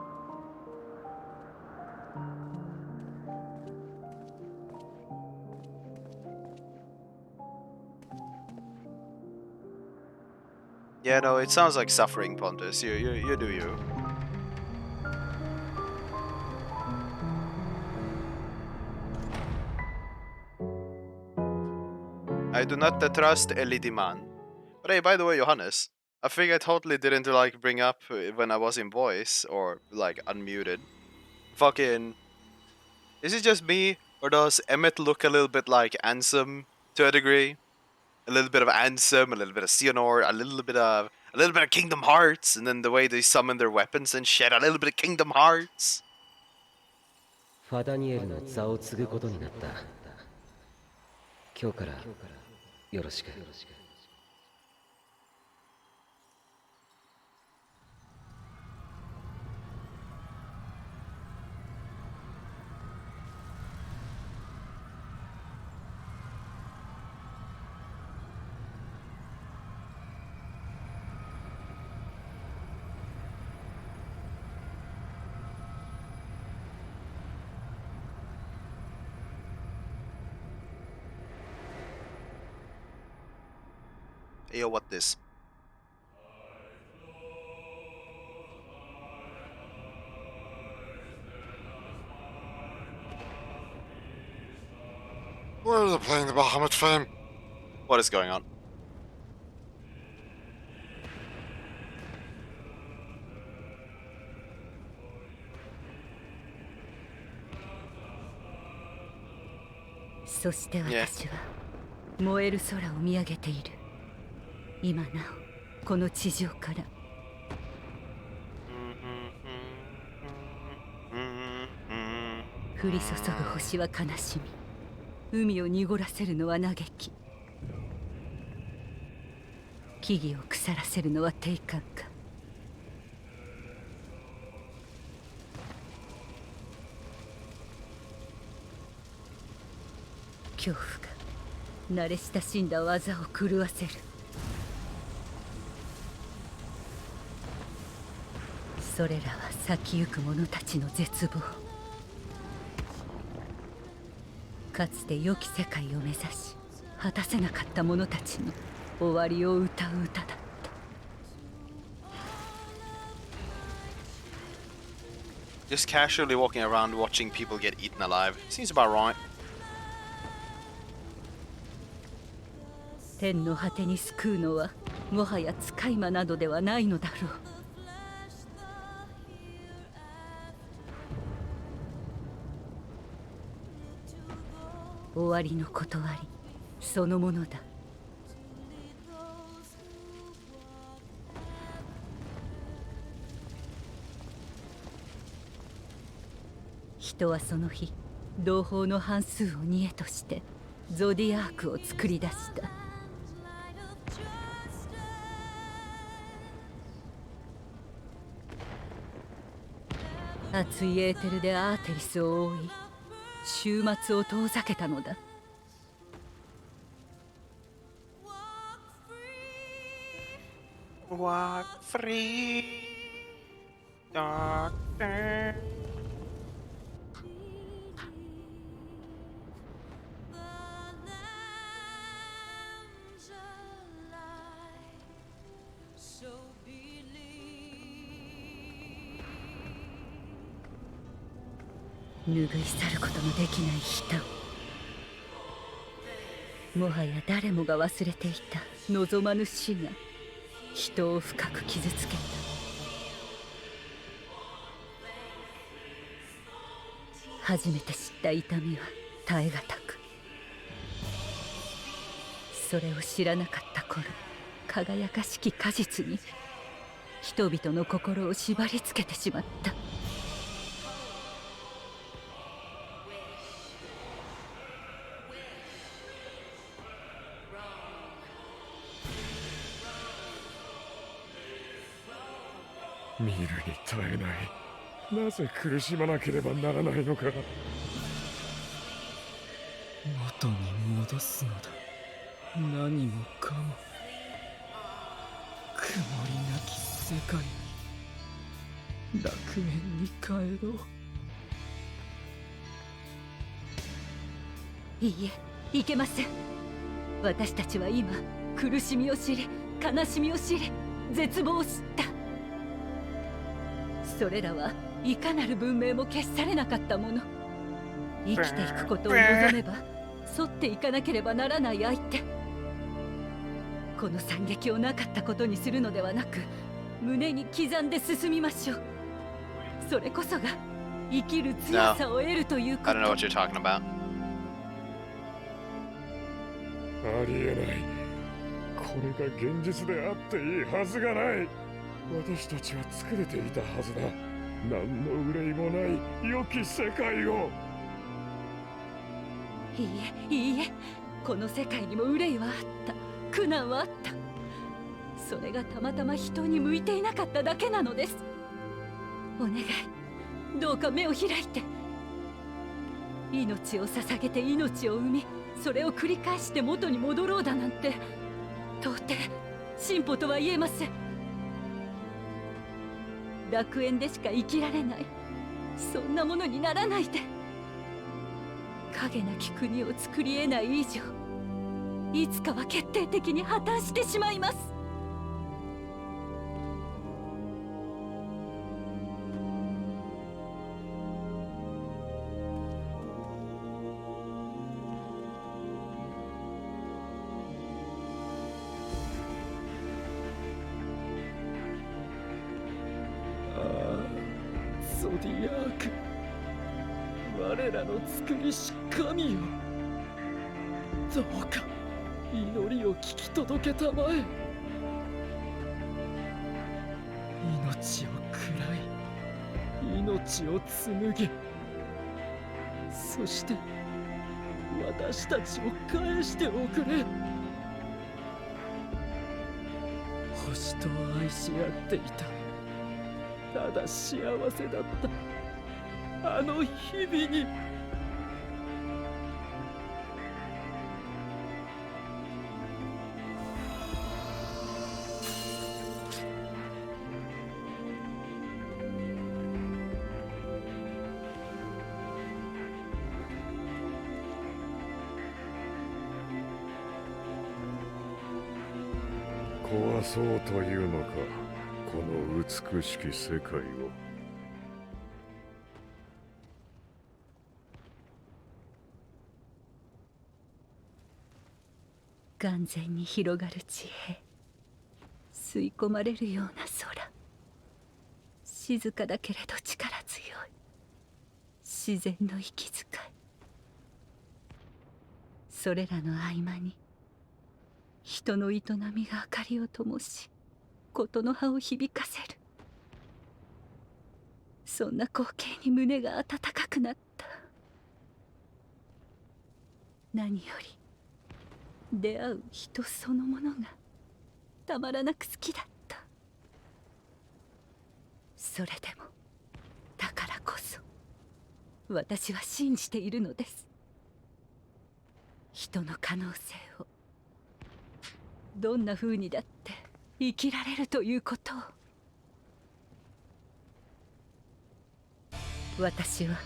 Yeah, no, it sounds like suffering, Pontus. You do you. I do not trust Elidiman. But hey, by the way, Johannes, I think I totally didn't like bring up when I was in voice or like unmuted. Fucking, is it just me or does Emmet look a little bit like Ansem to a degree? A little bit of Ansem, a little bit of Xehanort, a little bit of Kingdom Hearts, and then the way they summon their weapons and shit, a little bit of Kingdom Hearts. ファダニエルの座を継ぐことになった。今日からよろしく。Hey, yo, what this? Where are they playing the Bahamut theme? What is going on? Yeah. 燃える空を見上げている。今なおこの地上から降り注ぐ星は悲しみ、海を濁らせるのは嘆き、木々を腐らせるのは定感か。恐怖が慣れ親しんだ技を狂わせる。それらは先行く者たちの絶望。かつて良き世界を目指し果たせなかった者たちの終わりを歌う歌だった。Just casually walking around watching people get eaten alive. Seems about right. 天の果てに救うのはもはや使い魔などではないのだろう。終わりの断りそのものだ。人はその日同胞の半数を煮えとしてゾディアークを作り出した。熱いエーテルでアーテリスを覆い終末を遠ざけたのだ。Walk free, doctor.拭い去ることのできない人。もはや誰もが忘れていた望まぬ死が人を深く傷つけた。初めて知った痛みは耐え難く、それを知らなかった頃、輝かしき果実に人々の心を縛りつけてしまった。見るに耐えない。なぜ苦しまなければならないのか。元に戻すのだ。何もかも曇りなき世界に、楽園に帰ろう。いいえ、いけません。私たちは今苦しみを知り、悲しみを知り、絶望を知った。それらはいかなる文明も消し去れなかったもの。生きていくことを望めば沿っていかなければならない相手。この惨劇をなかったことにするのではなく、胸に刻んで進みましょう。それこそが生きる強さを得るということ。 I don't know what you're talking about. ありえない。これが現実であっていいはずがない。私たちは作れていたはずだ。何の憂いもない良き世界を。いいえ、いいえ、この世界にも憂いはあった。苦難はあった。それがたまたま人に向いていなかっただけなのです。お願い、どうか目を開いて。命を捧げて命を生み、それを繰り返して元に戻ろうだなんて到底進歩とは言えません。楽園でしか生きられない、そんなものにならないで。影なき国を作り得ない以上、いつかは決定的に破綻してしまいます。ゾディアーク、我らの作りし神よ、どうか祈りを聞き届けたまえ。命を喰らい、命を紡ぎ、そして私たちを返しておくれ。星と愛し合っていた。ただ幸せだったあの日々に。壊そうというのか、この美しき世界を。眼前に広がる地平、吸い込まれるような空、静かだけれど力強い自然の息遣い。それらの合間に人の営みが明かりを灯し、ことの葉を響かせる。そんな光景に胸が温かくなった。何より出会う人そのものがたまらなく好きだった。それでもだからこそ私は信じているのです。人の可能性を、どんな風にだって生きられるということを。私は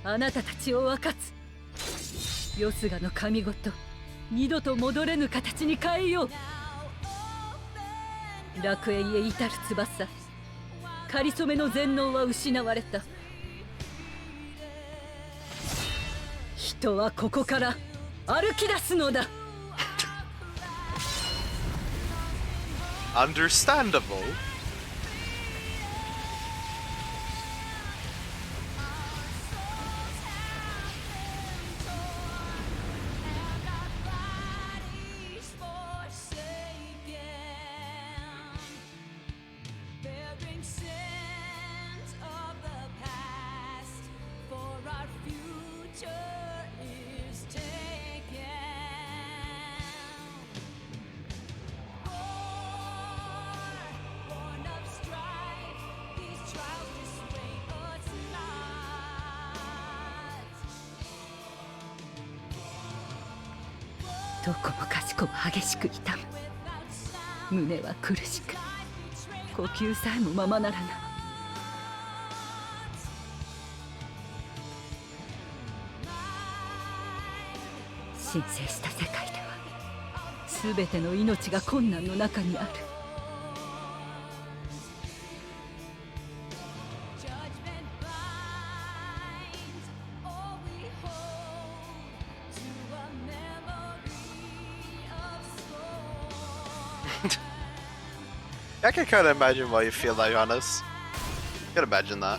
あなたたちを分かつ。よすがの神ごと二度と戻れぬ形に変えよう。楽園へ至る翼、かりそめの全能は失われた。人はここから歩き出すのだ。Understandable. どこもかしこも激しく痛む。胸は苦しく、呼吸さえもままならない。申請した世界では全ての命が困難の中にある。I can kind of imagine why you feel that, Johannes. I can imagine that.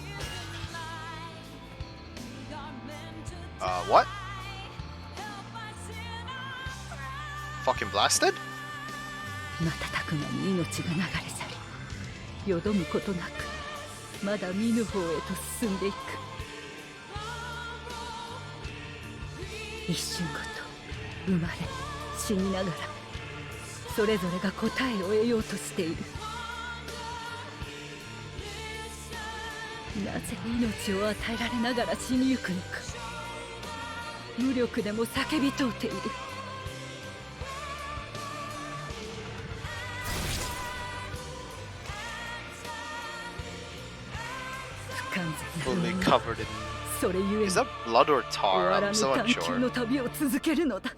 What? Fucking blasted? 瞬く間に命が流れ去り、よどむことなくまだ見ぬ方へと進んでいく。一瞬ごと生まれ死にながら、それぞれが答えを得ようとしている。なぜ命を与えられながら死にゆくのか、無力でも叫び問うている。不完全な Fully covered in. それゆえに Is that blood or 終 tar? わら I'm ぬ so 探求 unsure. の旅を続けるのだ。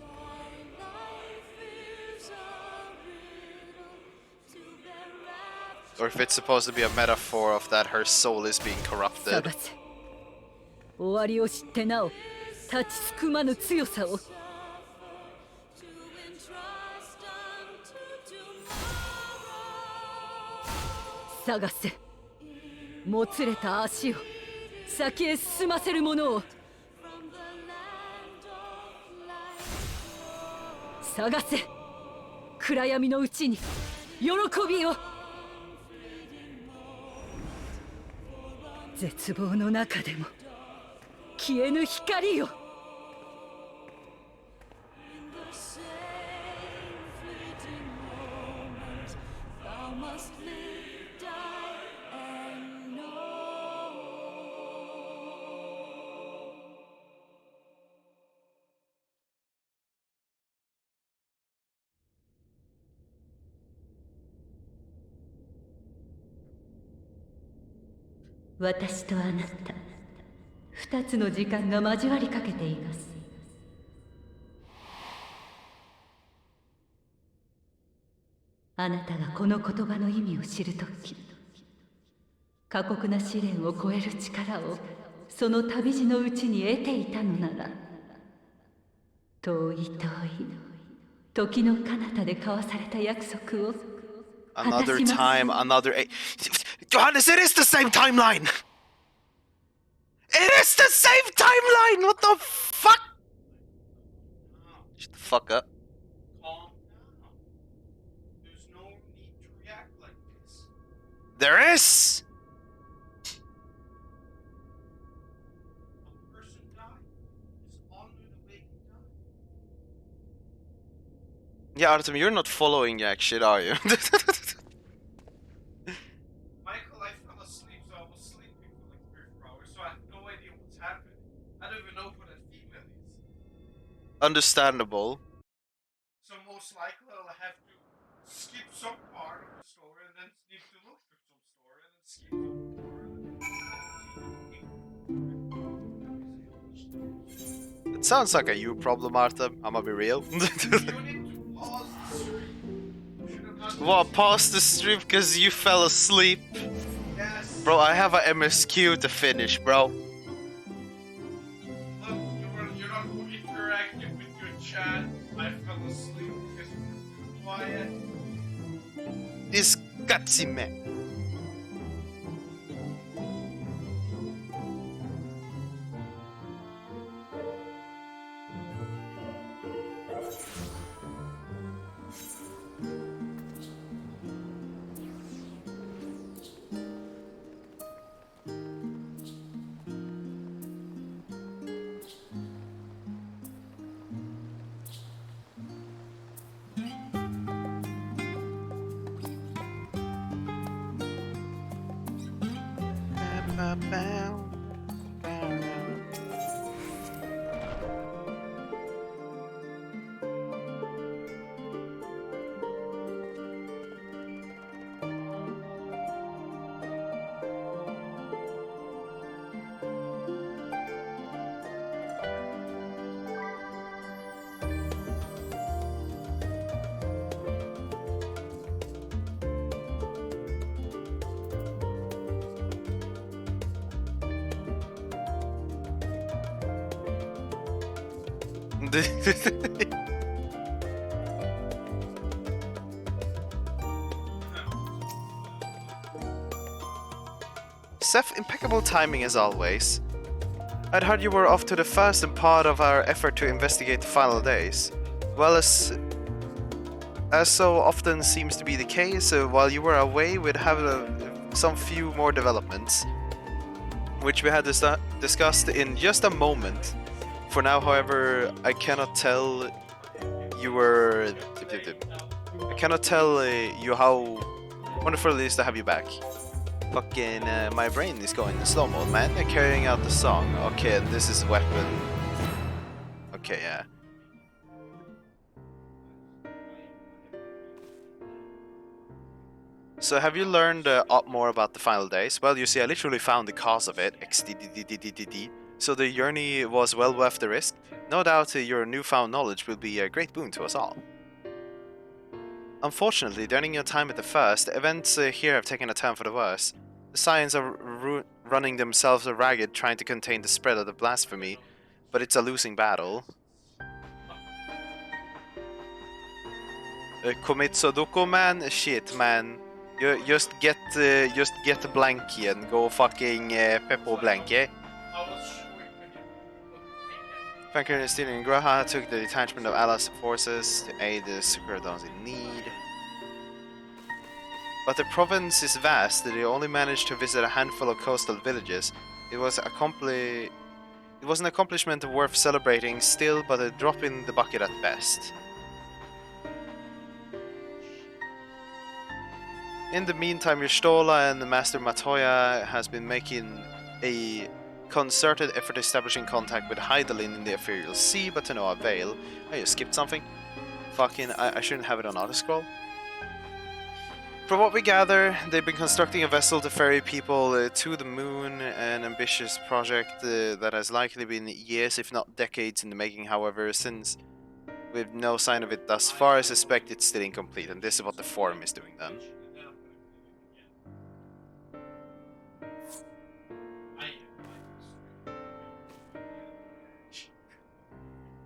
Or if it's supposed to be a metaphor of that her soul is being corrupted. 探せ。終わりを知ってなお立ちすくまぬ強さを。探せ。もつれた足を先へ進ませる者を。探せ。暗闇のうちに喜びを。絶望の中でも消えぬ光よ。私とあなた、二つの時間が交わりかけています。あなたがこの言葉の意味を知るとき、過酷な試練を超える力をその旅路のうちに得ていたのなら、遠い遠い時の彼方で交わされた約束を Another time, another. Johannes, it is the same timeline! It is the same timeline! What the fuck? Shut the fuck up. Calm down. There's no need to react like this. There is! A person died. His honor the way he died. Yeah, Artem, you're not following Jack shit, are you? Michael, I fell asleep, so I was sleeping for like 3 or 4 hours, so I have no idea what's happening. I don't even know who that female is. Understandable. So most likely I'll have to skip some part of the story and then need to look for some story and then skip some story. It sounds like a you problem, Artem. I'ma be real. You need to pause the stream. You should have done What, pause the stream because you fell asleep? Yes. Bro, I have a MSQ to finish, bro. Look, you're not interacting with your chat. I fell asleep because you're quiet. This gutsy man. Seth, impeccable timing as always. I'd heard you were off to the first and part of our effort to investigate the final days. Well, as so often seems to be the case, while you were away, we'd have some few more developments, which we had discussed in just a moment. For now, however, I cannot tell you how wonderful it is to have you back. Fucking, my brain is going in slow mode, man. They're carrying out the song. Okay, and this is weapon. Okay, yeah. So have you learned a lot more about the final days? Well, you see, I literally found the cause of it. XDDDDDD. So the journey was well worth the risk. No doubt your newfound knowledge will be a great boon to us all. Unfortunately, during your time at the first, events here have taken a turn for the worse. The Scions are running themselves ragged trying to contain the spread of the blasphemy, but it's a losing battle. Commit Sudoku, man? Shit, man. You just get Blanky and go fucking Peppo Blanky. Franklin stealing Graha took the detachment of Allah's forces to aid the Sukuradons in need. But the province is vast, they only managed to visit a handful of coastal villages. It was an accomplishment worth celebrating still, but a drop in the bucket at best. In the meantime, Stola and Master Matoya has been making a concerted effort establishing contact with Hydaelyn in the Ethereal Sea, but to no avail. I just skipped something. Fucking, I shouldn't have it on auto-scroll. From what we gather, they've been constructing a vessel to ferry people to the moon, an ambitious project that has likely been years, if not decades, in the making. However, since we've no sign of it thus far, I suspect it's still incomplete, and this is what the forum is doing then.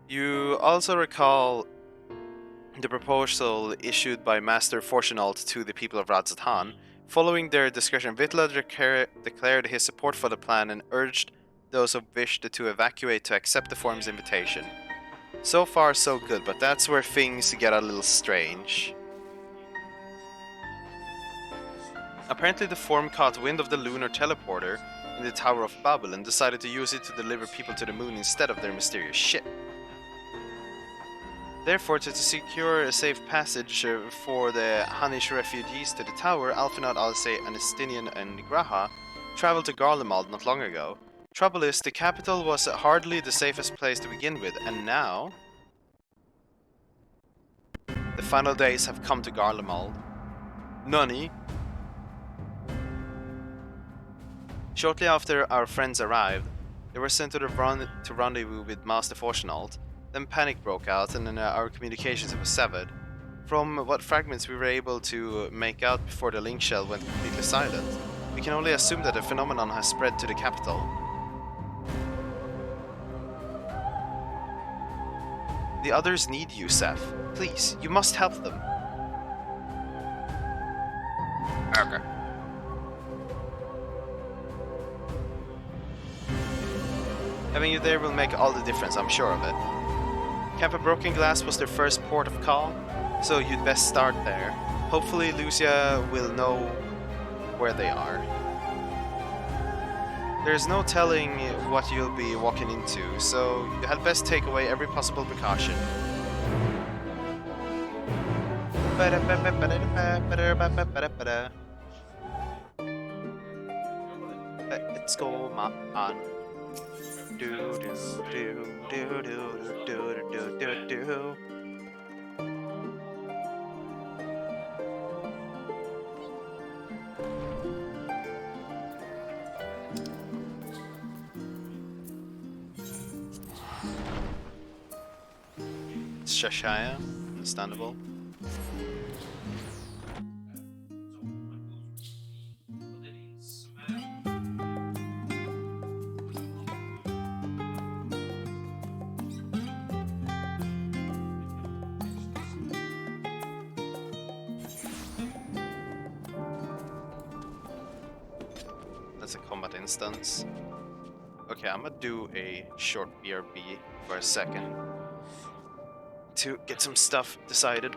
You also recall the proposal issued by Master Fortunalt to the people of Radzatan. Following their discussion, Vitla declared his support for the plan and urged those who wished to evacuate to accept the forum's invitation. So far, so good, but that's where things get a little strange. Apparently, the forum caught wind of the lunar teleporter in the Tower of Babel and decided to use it to deliver people to the moon instead of their mysterious ship. Therefore, to secure a safe passage for the Hunnish refugees to the tower, Alfinad, Alcei, Anistinian, and Graha traveled to Garlemald not long ago. Trouble is, the capital was hardly the safest place to begin with, and now the final days have come to Garlemald. Nani? Shortly after our friends arrived, they were sent to rendezvous with Master Fortunalt. Then panic broke out and our communications were severed. From what fragments we were able to make out before the link shell went completely silent, we can only assume that the phenomenon has spread to the capital. The others need you, Seth. Please, you must help them. Okay. Having you there will make all the difference, I'm sure of it. Camp of Broken Glass was their first port of call, so you'd best start there. Hopefully Lucia will know where they are. There's no telling what you'll be walking into, so you had best take away every possible precaution. Let's go, man. Do do do do do do do do do. It's Cheshire, understandable. as a combat instance. Okay, I'm gonna do a short BRB for a second to get some stuff decided.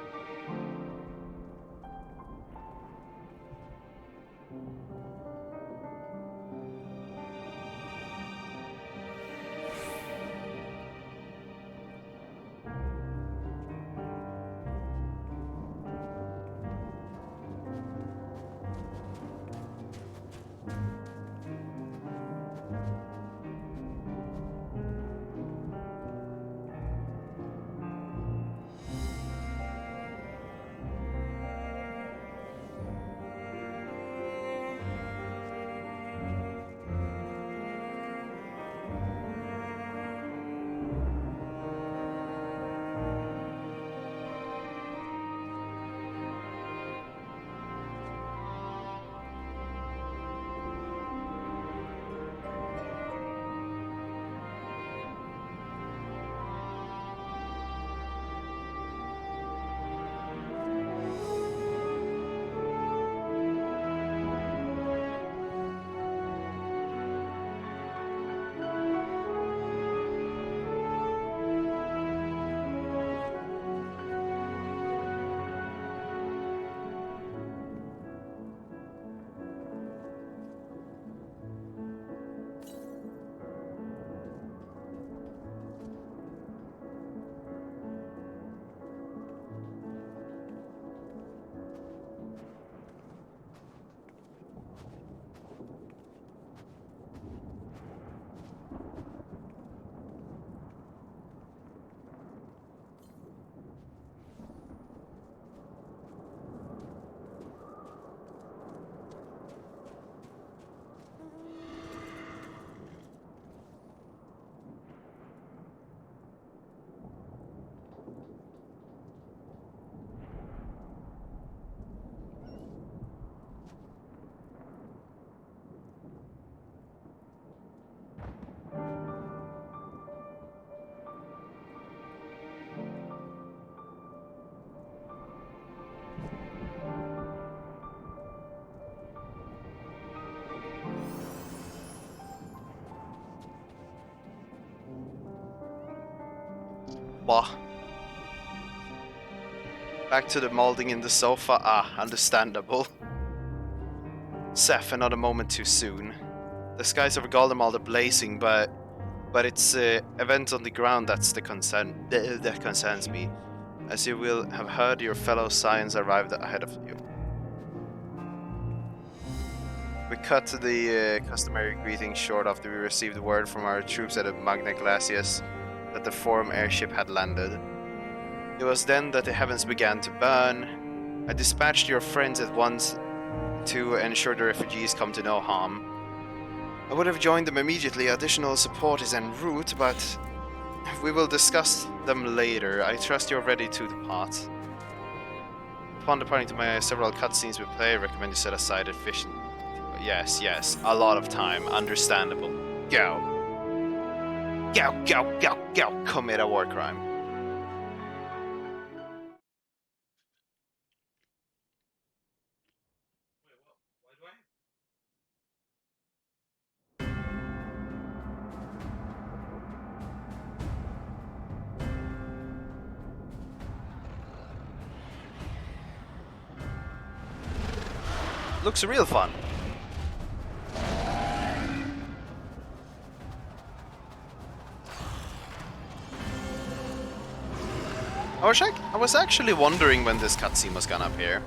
Bah. Back to the molding in the sofa. Ah, understandable. Seth, another moment too soon. The skies over Garlemald are blazing, but it's events on the ground that's the concern that concerns me. As you will have heard, your fellow Scions arrived ahead of you. We cut the customary greeting short after we received word from our troops at Magna Glacius that the Forum airship had landed. It was then that the heavens began to burn. I dispatched your friends at once to ensure the refugees come to no harm. I would have joined them immediately. Additional support is en route, but we will discuss them later. I trust you're ready to depart. Upon departing to my several cutscenes we play, I recommend you set aside efficient... Yes, a lot of time. Understandable. Go. Go. Commit a war crime. Looks real fun. I was actually wondering when this cutscene was gonna appear.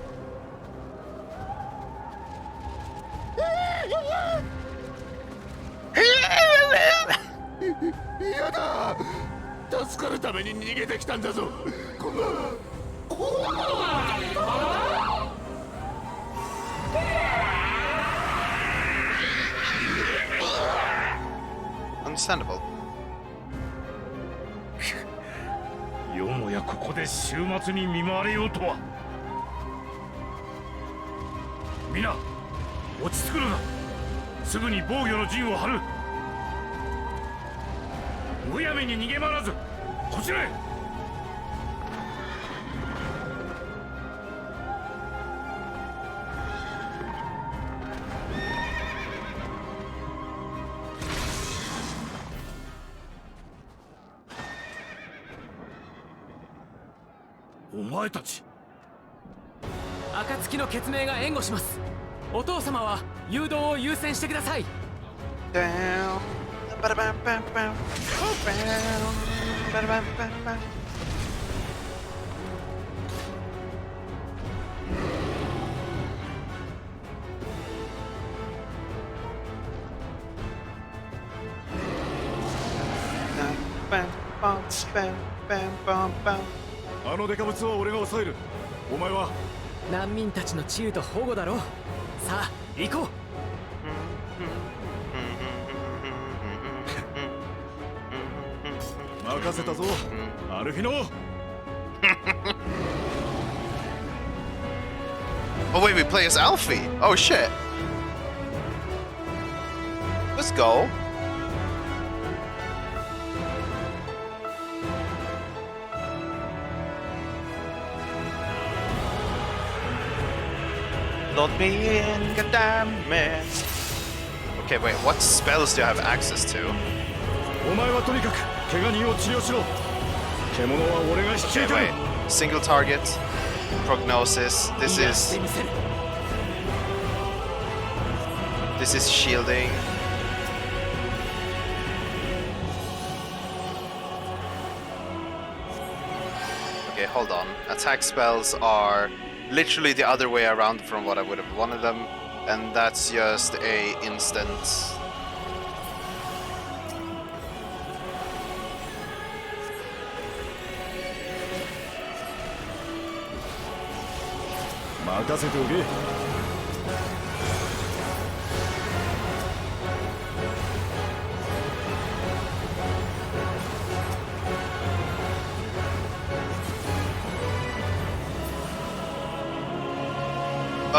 Understandable. よもやここで週末に見舞われようとは。皆落ち着くのだ。すぐに防御の陣を張る。むやみに逃げ回らずこちらへ。前たち。暁の決命が援護します。お父様は誘導を優先してください。Down. Ba-da-bam, bam, bam. Bam. Ba-da-bam, bam, bam. Bam, bam, bam, bam, bam, bam. あのデカブツは俺が抑える。お前は難民たちの治癒と保護だろう。さあ行こう。任せたぞ、アルフィノ。Oh wait, we play as Alfie. Oh shit. Let's go. Not me in, goddamn it. Okay, wait, what spells do I have access to? お前はとにかく怪我人を治療しろ。獣は俺が引き受 Okay, ける。 wait. Single target. Prognosis. This is shielding. Okay, hold on. Attack spells are literally the other way around from what I would have wanted them, and that's just a instant.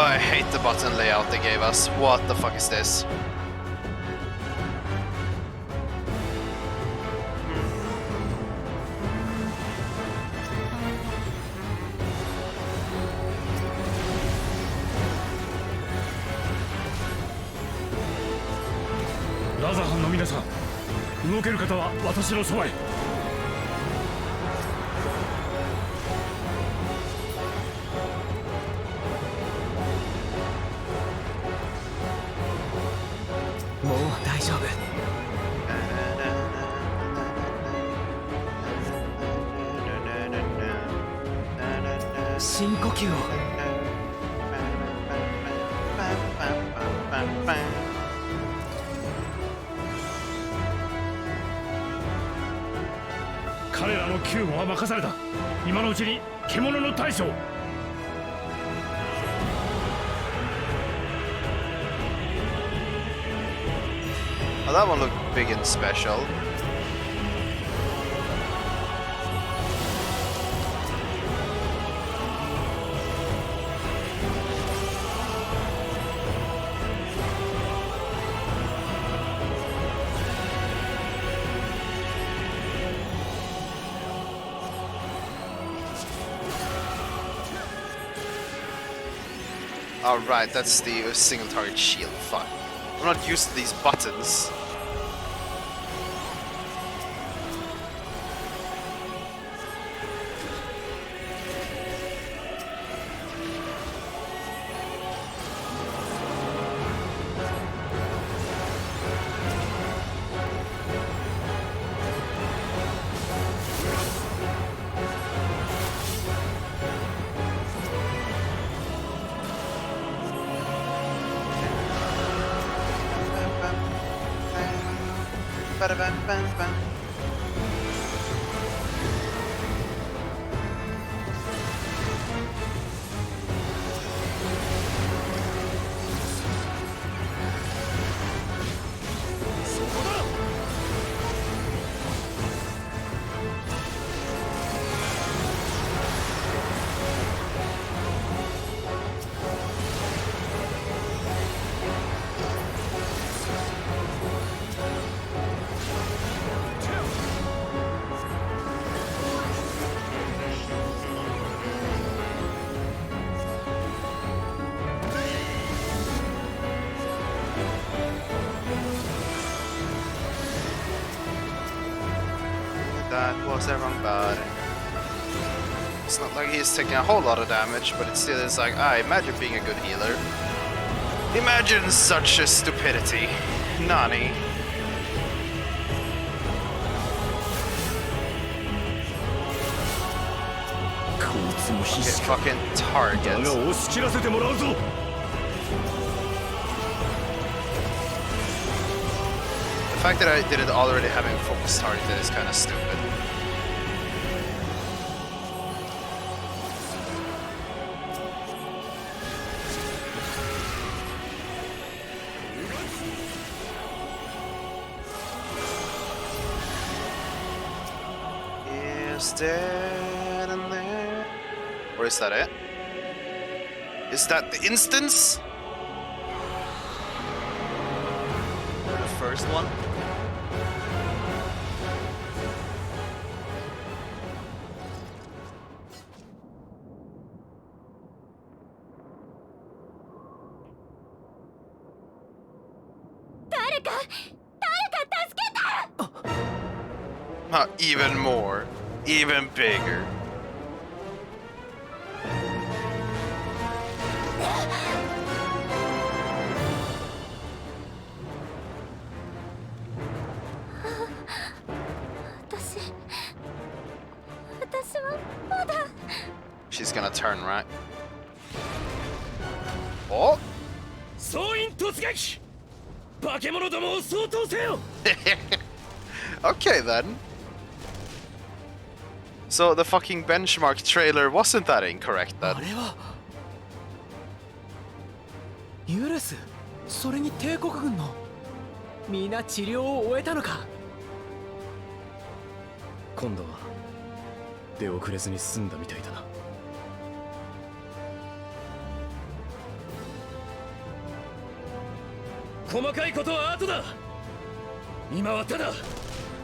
Oh, I hate the button layout they gave us. What the fuck is this? Raza ラザ班の皆さん、動ける方は私のそばへ。もう大丈夫。深呼吸を。彼らの救護は任された。今のうちに獣の大将。Oh, that one looked big and special. Alright, that's the single target shield. Fuck. I'm not used to these buttons. Ba-da-bam-bam-bam. That was the wrong button. It's not like he's taking a whole lot of damage, but it still is like, imagine being a good healer. Imagine such a stupidity. Nani. Okay, fucking target. The fact that I didn't already have him focus targeted is kind of stupid. Is that in there? Or is that it? Is that the instance? Or the first one? Even more. Even bigger. She's gonna turn, right? Oh! Okay then. So the fucking benchmark trailer wasn't that incorrect then. ユーレス、それに帝国軍のみんな治療を終えたのか。今度は出遅れずに済んだみたいだな。細かいことは後だ。今はただ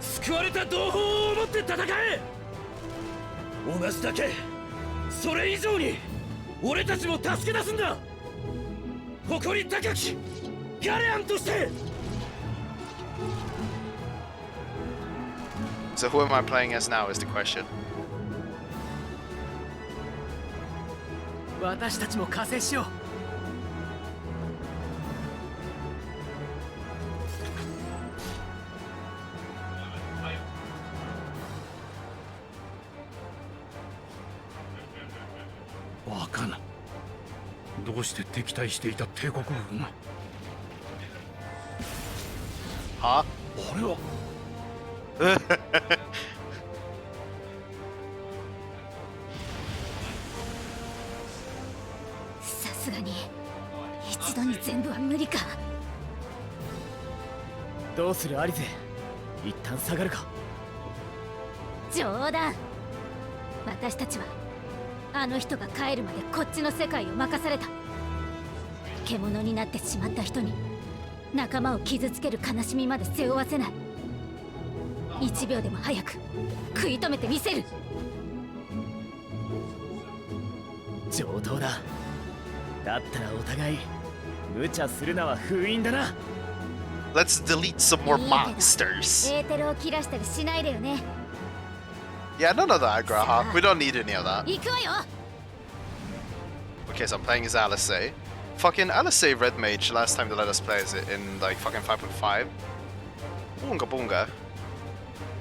救われた同胞を持って戦え。同じだけ、それ以上に俺たちも助け出すんだ。誇り高きガレアンとして。 So who am I playing as now is the question. 私たちも加勢しよう。バカな。どうして敵対していた帝国軍が。は？これは。さすがに一度に全部は無理か。どうするアリゼ、一旦下がるか。冗談。私たちはあの人が帰るまでこっちの世界を任された。獣になってしまった人に仲間を傷つける悲しみまで背負わせない。1秒でも早く食い止めてみせる。上等だ。だったらお互い無茶するのは封印だな。 Let's delete some more monsters. エーテルを切らしたりしないでよね。 Yeah, none of that, Graha. We don't need any of that. 行くわよ。 Okay, so I'm playing as Alice. Fucking Alice Red Mage last time they let us play as it in like fucking 5.5. Boonga boonga.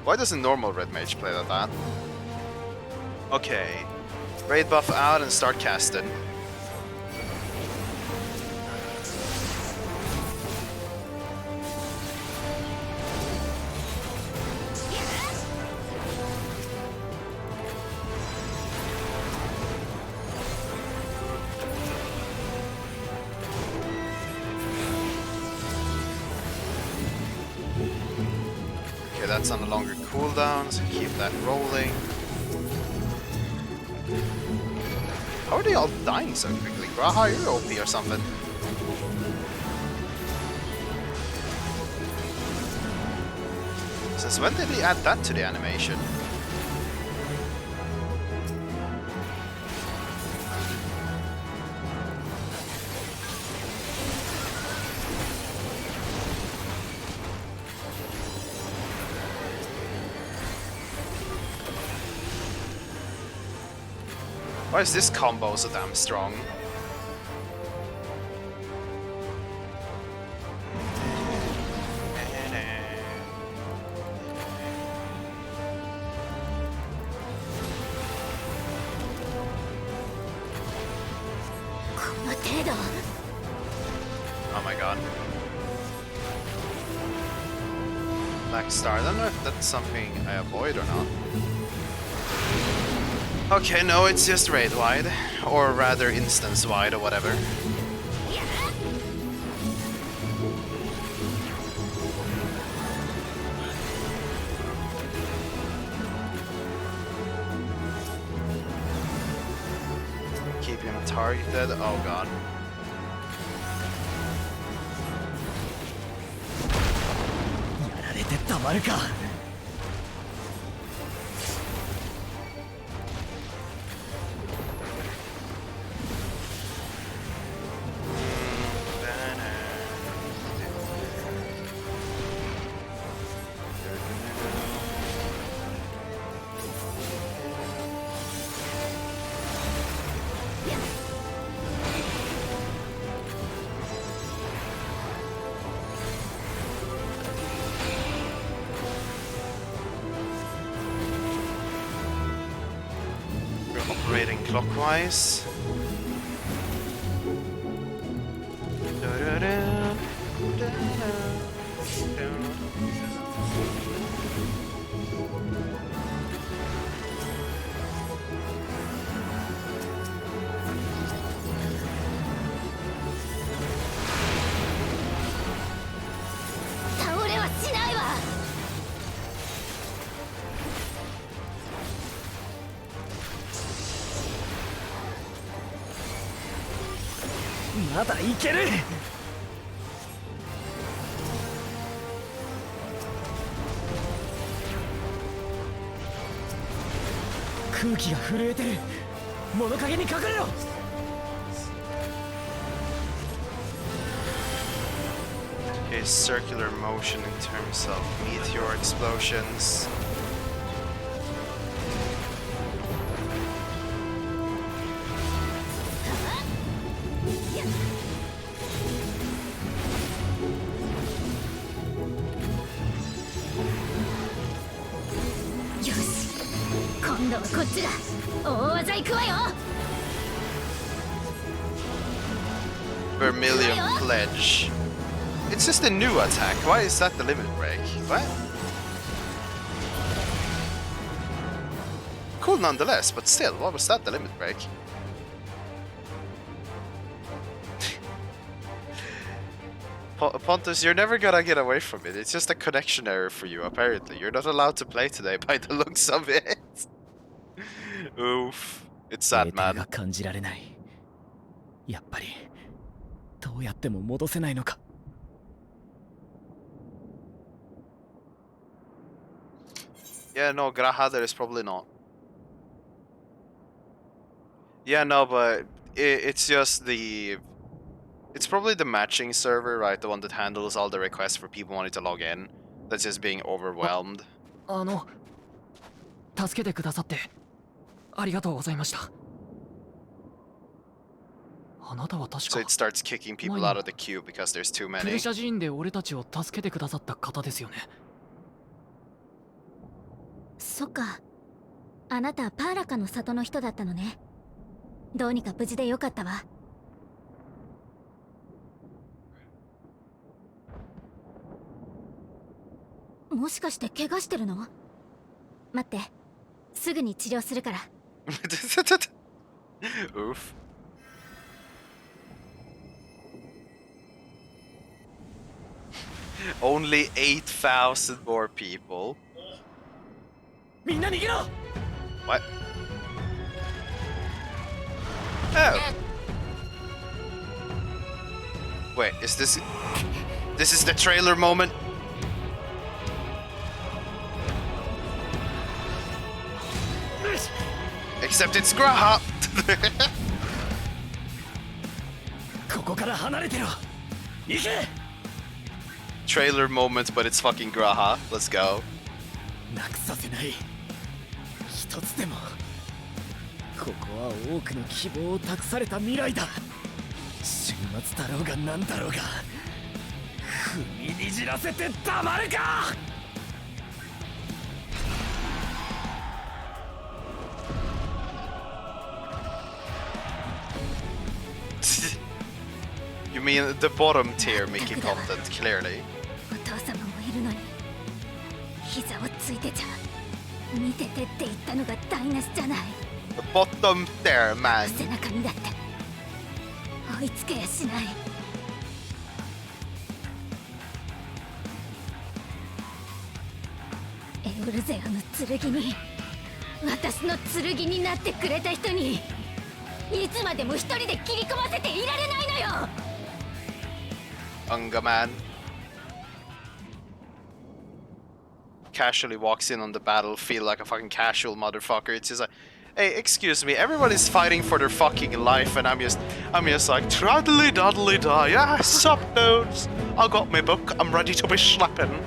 Why doesn't normal Red Mage play like that? Okay. Raid buff out and start casting. Okay, that's on a longer cooldown, so keep that rolling. How are they all dying so quickly? Graha, you're OP or something. Since when did he add that to the animation? Why is this combo so damn strong? Oh my god. Black Star, I don't know if that's something I avoid or not. Okay, no, it's just raid wide, or rather instance wide or whatever. Keep him targeted, oh god. Operating clockwise. Okay, circular motion in terms of meteor explosions. Vermilion Pledge. It's just a new attack. Why is that the limit break? What? Cool nonetheless, but still, what was that the limit break? Pontus, you're never gonna get away from it. It's just a connection error for you, apparently. You're not allowed to play today by the looks of it. Oof. It's sad, man. Yeah, no, Graha, there is probably not. Yeah, no, but it's just the... It's probably the matching server, right? The one that handles all the requests for people wanting to log in. That's just being overwhelmed. So it starts kicking people out of the queue because there's too many. そっか。あなたパーラカの里の人だったのね。どうにか無事でよかったわ。もしかして怪我してるの？待って、すぐに治療するから。Oof. Only 8,000 more people. What? Oh. Wait, is this... This is the trailer moment? Except it's Graha! Trailer moment, but it's fucking Graha. Let's go. ここは多くの希望を託された未来だ。終末だろうが何だろうが踏みにじらせてたまるか。You mean the bottom tier Mickey content, clearly. お父様もいるのに膝をついてちゃ見ててって言ったのが台無しじゃない。 The bottom tier, man. 背中にだって追いつけやしない。エオルゼアの剣に私の剣になってくれた人にいつまでも一人で切り込ませていられないのよ。Unga man casually walks in on the battlefield like a fucking casual motherfucker. It's just like, hey, excuse me, everybody's fighting for their fucking life, and I'm just like, traddly daddly da, yeah, sup dudes? I got my book, I'm ready to be slapping.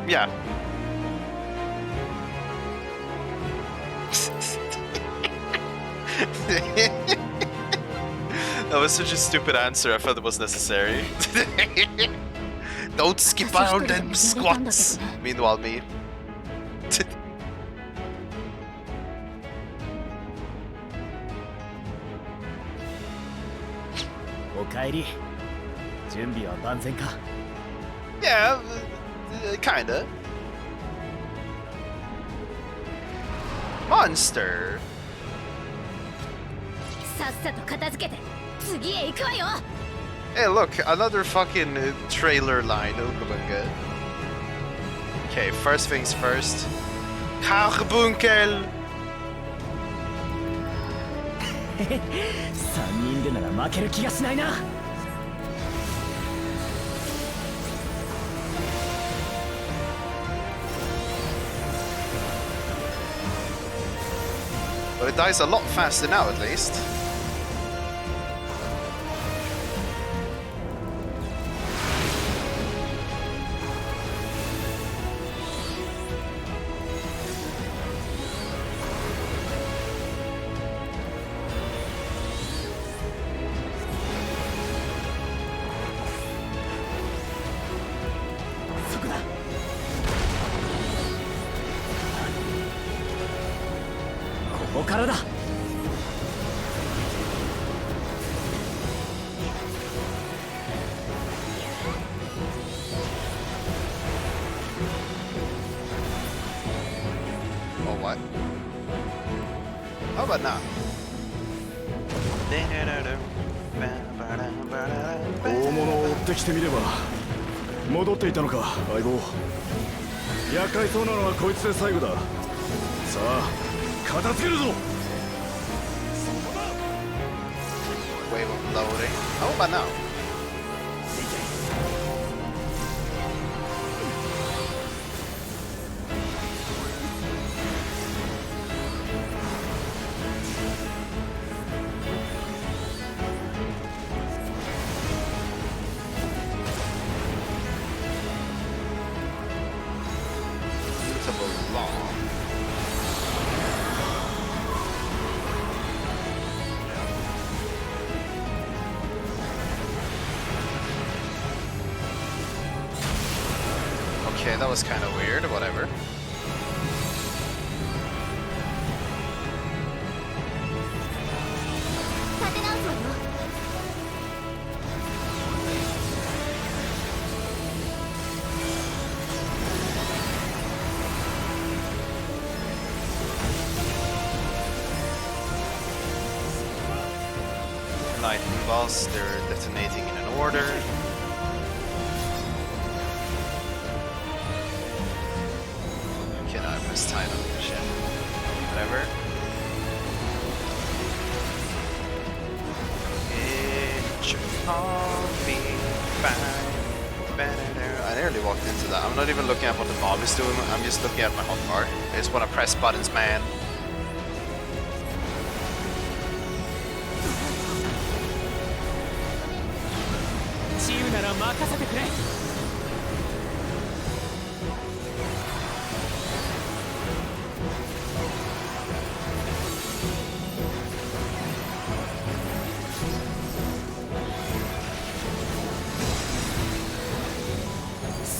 Yeah. That was such a stupid answer, I felt it was necessary. Don't skip around them squats! Meanwhile, me. おかえり。準備は万全か。Yeah, kinda. Monster! さっさと片付けて次へ行くわよ。 Hey, look, another fucking trailer line. Okay, first things first. Carbunkel! 3人でなら負ける気がしないな。But it dies a lot faster now, at least. What? How about now? 大物を追ってきてみれば戻っていたのか相棒。厄介そうなのはこいつで最後だ。さあ片付けるぞ。 Wave of loading. How about now? Okay, that was kind of weird, whatever. Lightning balls, they're detonating in an order. Okay, now I pressed time on the shit. Whatever. I nearly walked into that. I'm not even looking at what the mob is doing, I'm just looking at my hotbar. I just want to press buttons, man.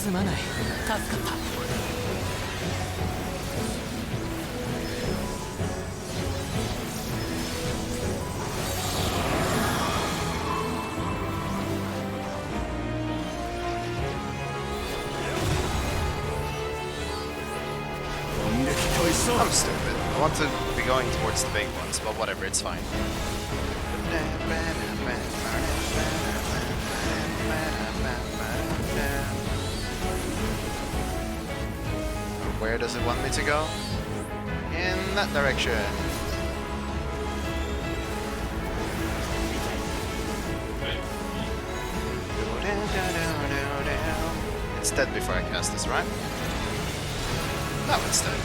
すまない。助かった。I'm stupid. I want to be going towards the big ones, but whatever, it's fine. Where does it want me to go? In that direction. It's dead before I cast this, right? No, it's dead.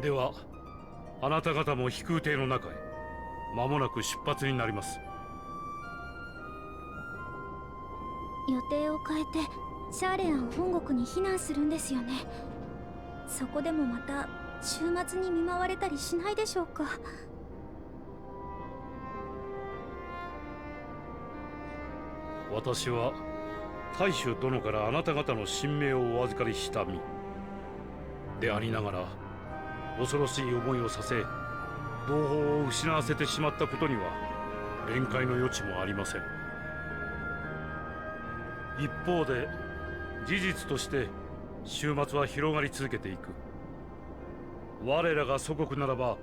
では、あなた方も飛空艇の中へ。間もなく出発になります。予定を変えてシャーレアン本国に避難するんですよね。そこでもまた週末に見舞われたりしないでしょうか。私は大衆殿からあなた方の神命をお預かりした身でありながら、恐ろしい思いをさせ同胞を失わせてしまったことには弁解の余地もありません。一方で事実として終末は広がり続けていく。我らが祖国ならば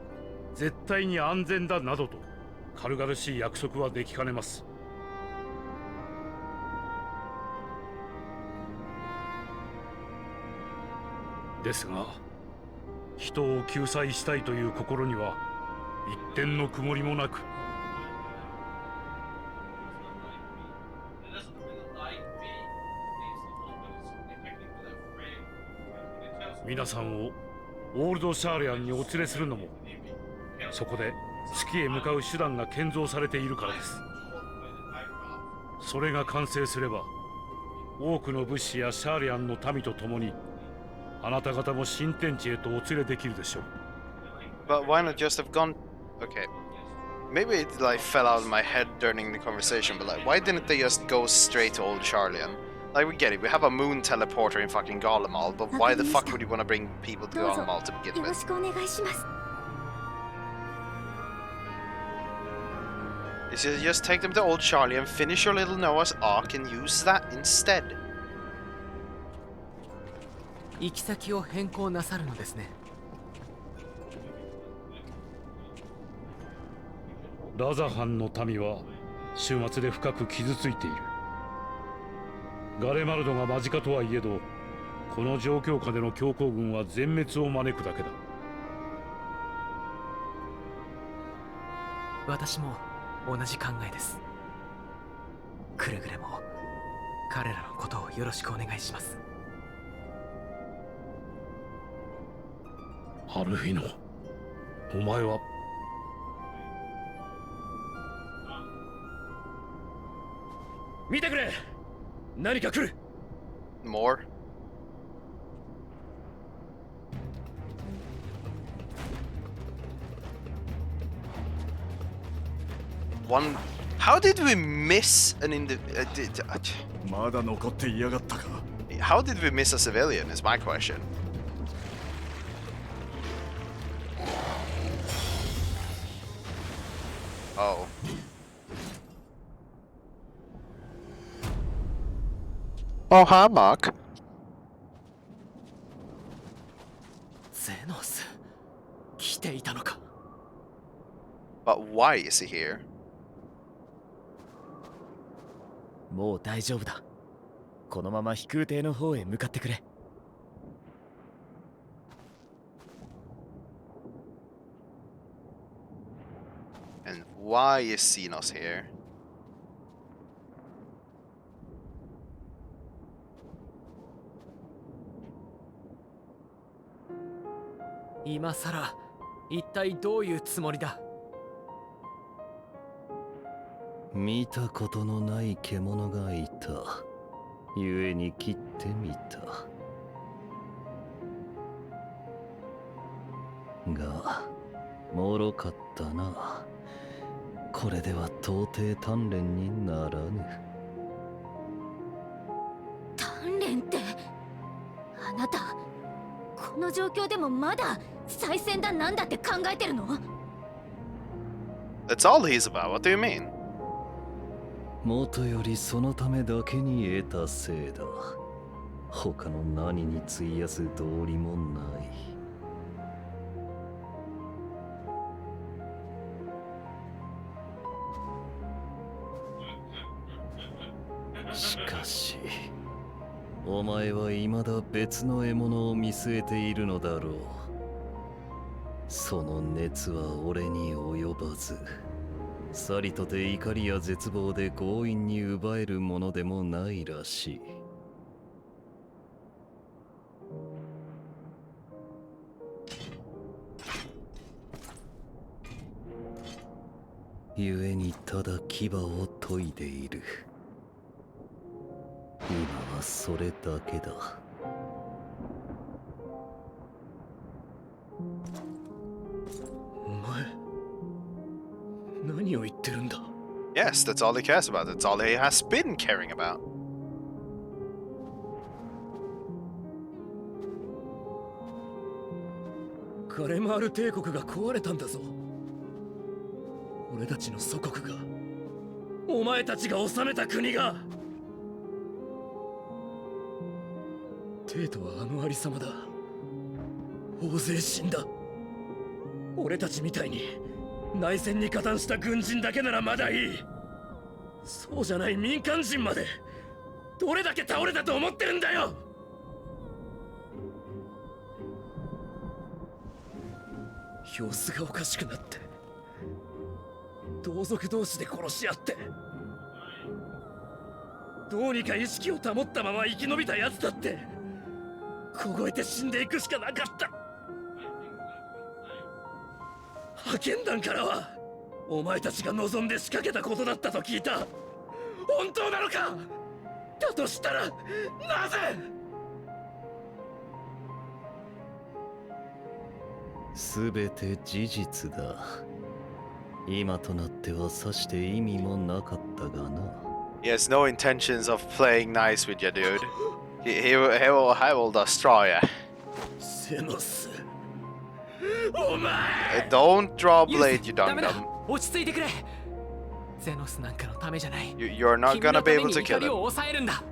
絶対に安全だなどと軽々しい約束はできかねます。ですが、人を救済したいという心には一点の曇りもなく、皆さんをオールドシャーレアンにお連れするのも、そこで月へ向かう手段が建造されているからです。それが完成すれば、多くの物資やシャーレアンの民と共にあなた方も新天地へとお連れできるでしょう。But why not just have gone? Okay, maybe it like fell out of my head during the conversation, but like, why didn't they just go straight to Old Charlian? Like, we get it, we have a moon teleporter in fucking Garlemald, but why the fuck would you want to bring people to Garlemald to begin with? You should just take them to Old Charlian, finish your little Noah's Ark, and use that instead. 行き先を変更なさるのですね。ラザハンの民は終末で深く傷ついている。ガレマルドが間近とはいえど、この状況下での強行軍は全滅を招くだけだ。私も同じ考えです。くれぐれも彼らのことをよろしくお願いします。アルフィノ、お前は見てくれ、何か来る。 More? One. How did we miss an How did we miss a civilian is my question. Oh. Oh, hi, Mark. ゼノス、来ていたのか。But why is he here? もう大丈夫だ。このまま飛空艇の方へ向かってくれ。And why is Xenos here? 今さら一体どういうつもりだ。見たことのない獣がいた。故に切ってみた。が、脆かったな。これでは到底鍛錬にならぬ。鍛錬って、あなたこの状況でもまだ再戦だなんだって考えてるの？ That's all he's about. What do you mean? もとよりそのためだけに得たせいだ。他の何に費やす道理もない。しかし、お前は未だ別の獲物を見据えているのだろう。その熱は俺に及ばず、さりとて怒りや絶望で強引に奪えるものでもないらしい。故にただ牙を研いでいる。今はそれだけだ。お前、何を言ってるんだ？ Yes, that's all he cares about. That's all he has been caring about. カレマール帝国が壊れたんだぞ。俺たちの祖国が、お前たちが治めた国が。テイトはあのありさまだ。大勢死んだ。俺たちみたいに内戦に加担した軍人だけならまだいい。そうじゃない民間人までどれだけ倒れたと思ってるんだよ。様子がおかしくなって、同族同士で殺し合って、どうにか意識を保ったまま生き延びたやつだって凍えて死んでいくしかなかった。派遣団からはお前たちが望んで仕掛けたことだったと聞いた。本当なのか？だとしたらなぜ？すべて事実だ。今となってはさして意味もなかったがな。He has no intentions of playing nice with you, dude. He will destroy you. セノス、お前 Don't draw blade, you ダメだ。 dum-dum. 落ち着いてくれ。ゼノスなんかのためじゃない。 You're not gonna be able to kill 君のために怒りを him. 抑えるんだ。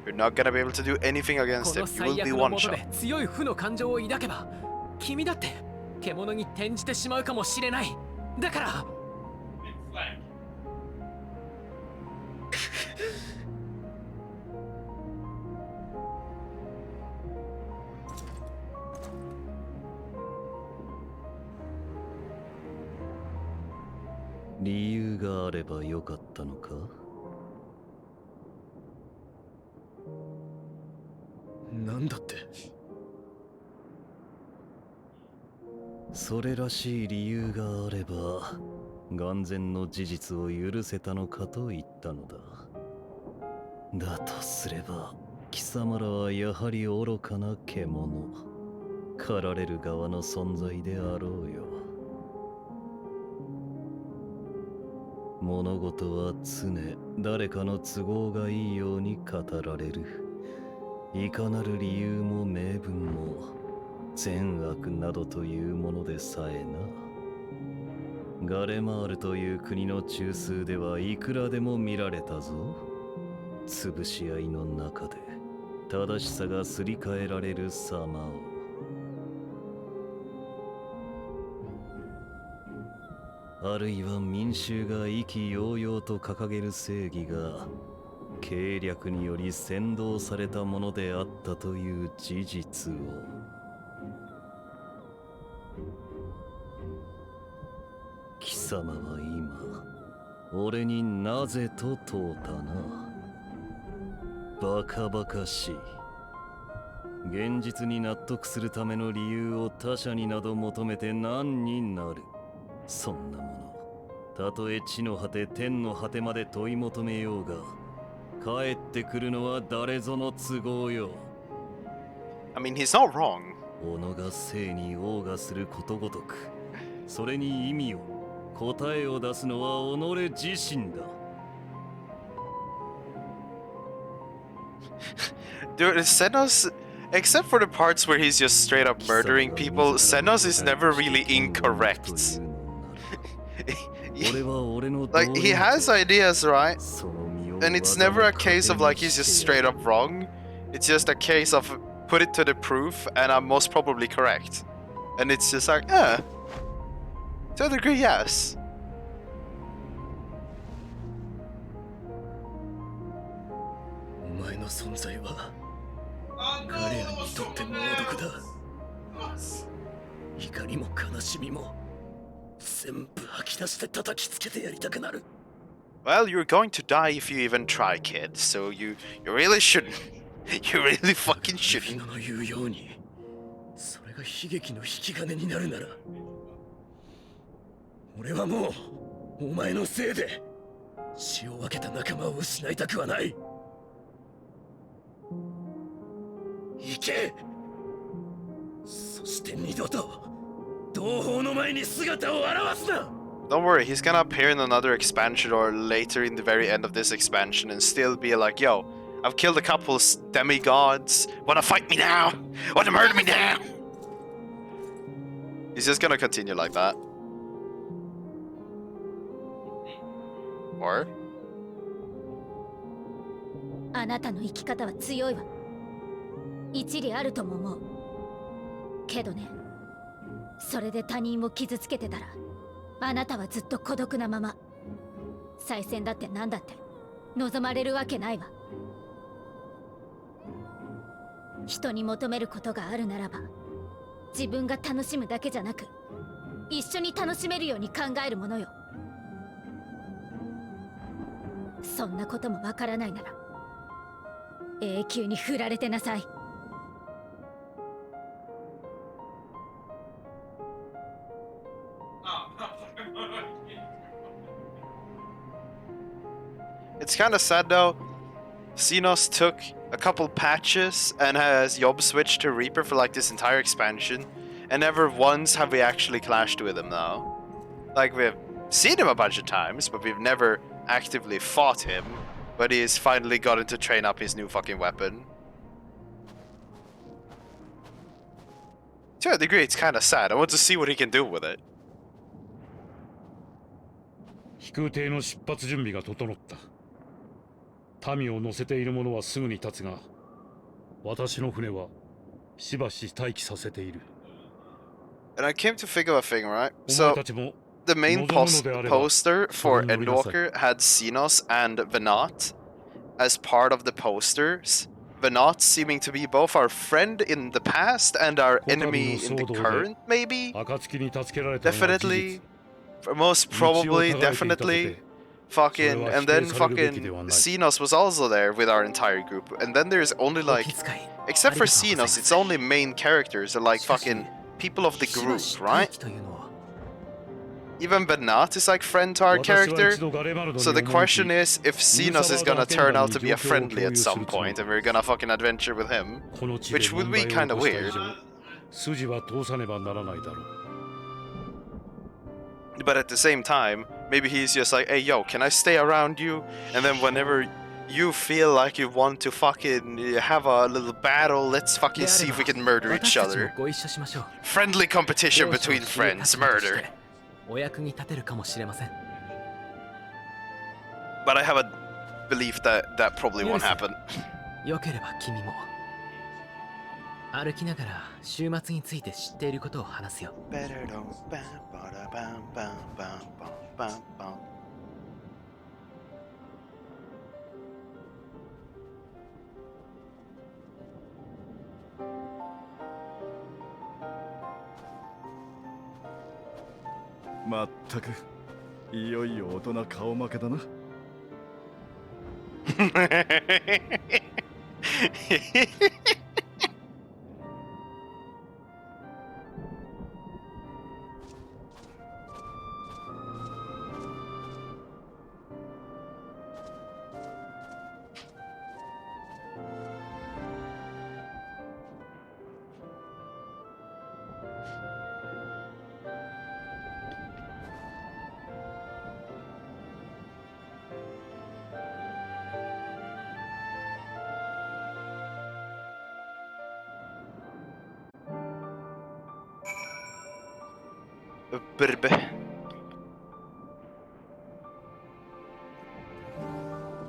You're not gonna be able to do anything こ against の him. You will 最 be 悪の one もと shot. で強い負の感情を抱けば、君だって獣に転じてしまうかもしれない。だから理由があればよかったのか？なんだって？それらしい理由があれば、眼前の事実を許せたのかと言ったのだ。だとすれば、貴様らはやはり愚かな獣、狩られる側の存在であろうよ。物事は常誰かの都合がいいように語られる。いかなる理由も名分も善悪などというものでさえな。ガレマールという国の中枢ではいくらでも見られたぞ。潰し合いの中で正しさがすり替えられる様を。あるいは民衆が意気揚々と掲げる正義が計略により扇動されたものであったという事実を。貴様は今俺になぜと問うたな。バカバカしい。現実に納得するための理由を他者になど求めて何になる。そんなものたとえ地の果て天の果てまで問い求めようが帰ってくるのは誰ぞの都合よ。 I mean, he's not wrong. 己が生に謳歌することごとくそれに意味を答えを出すのは己自身だ。Dude, Senos, except for the parts where he's just straight up murdering people, Senos is never really incorrect. Like, he has ideas, right? And it's never a case of like he's just straight up wrong. It's just a case of put it to the proof and I'm most probably correct. And it's just like, to a degree, yes. お前の存在は彼らにとって猛毒だ。怒りも悲しみも全部吐き出して叩きつけてやりたくなる。 Well, you're going to die if you even try, kid. So you really shouldn't. You really fucking shouldn't. の言うように、それが悲劇の引き金になるなら、俺はもうお前のせいで血を分けた仲間を失いたくはない。行け。そして二度と同胞の前に姿を現すな。 Don't worry, he's gonna appear in another expansion or later in the very end of this expansion and still be like, yo, I've killed a couple demigods. Wanna fight me now? Wanna murder me now? He's just gonna continue like that. Or? あなたの生き方は強いわ。一理あるとも思う。けどね、それで他人を傷つけてたら、あなたはずっと孤独なまま。再戦だって何だって望まれるわけないわ。人に求めることがあるならば、自分が楽しむだけじゃなく、一緒に楽しめるように考えるものよ。そんなこともわからないなら、永久に振られてなさい。It's kind of sad though. Xenos took a couple patches and has job switched to Reaper for like this entire expansion, and never once have we actually clashed with him now. Like, we've seen him a bunch of times, but we've never actively fought him. But he's finally gotten to train up his new fucking weapon. To a degree, it's kind of sad. I want to see what he can do with it. 飛空艇の出発準備が整った。民を乗せている者はすぐに立つが、私の船はしばし待機させている。And I came to figure a thing, right? So, the main poster for Endwalker had Xenos and Venat as part of the posters. Venat seeming to be both our friend in the past and our enemy in the current, maybe? Definitely. Most probably, definitely. Fucking, and then fucking Xenos was also there with our entire group. And then there's only like, except for Xenos, it's only main characters or like fucking people of the group, right? Even Benat is like friend to our character. So the question is if Xenos is gonna turn out to be a friendly at some point and we're gonna fucking adventure with him, which would be kinda weird. But at the same time, maybe he's just like, hey yo, can I stay around you? And then whenever you feel like you want to fucking have a little battle, let's fucking see if we can murder each other. Friendly competition between friends, murder. But I have a belief that that probably won't happen. 歩きながら週末について知っていることを話すよ。まったくいよいよ大人顔負けだな。Öpperbe.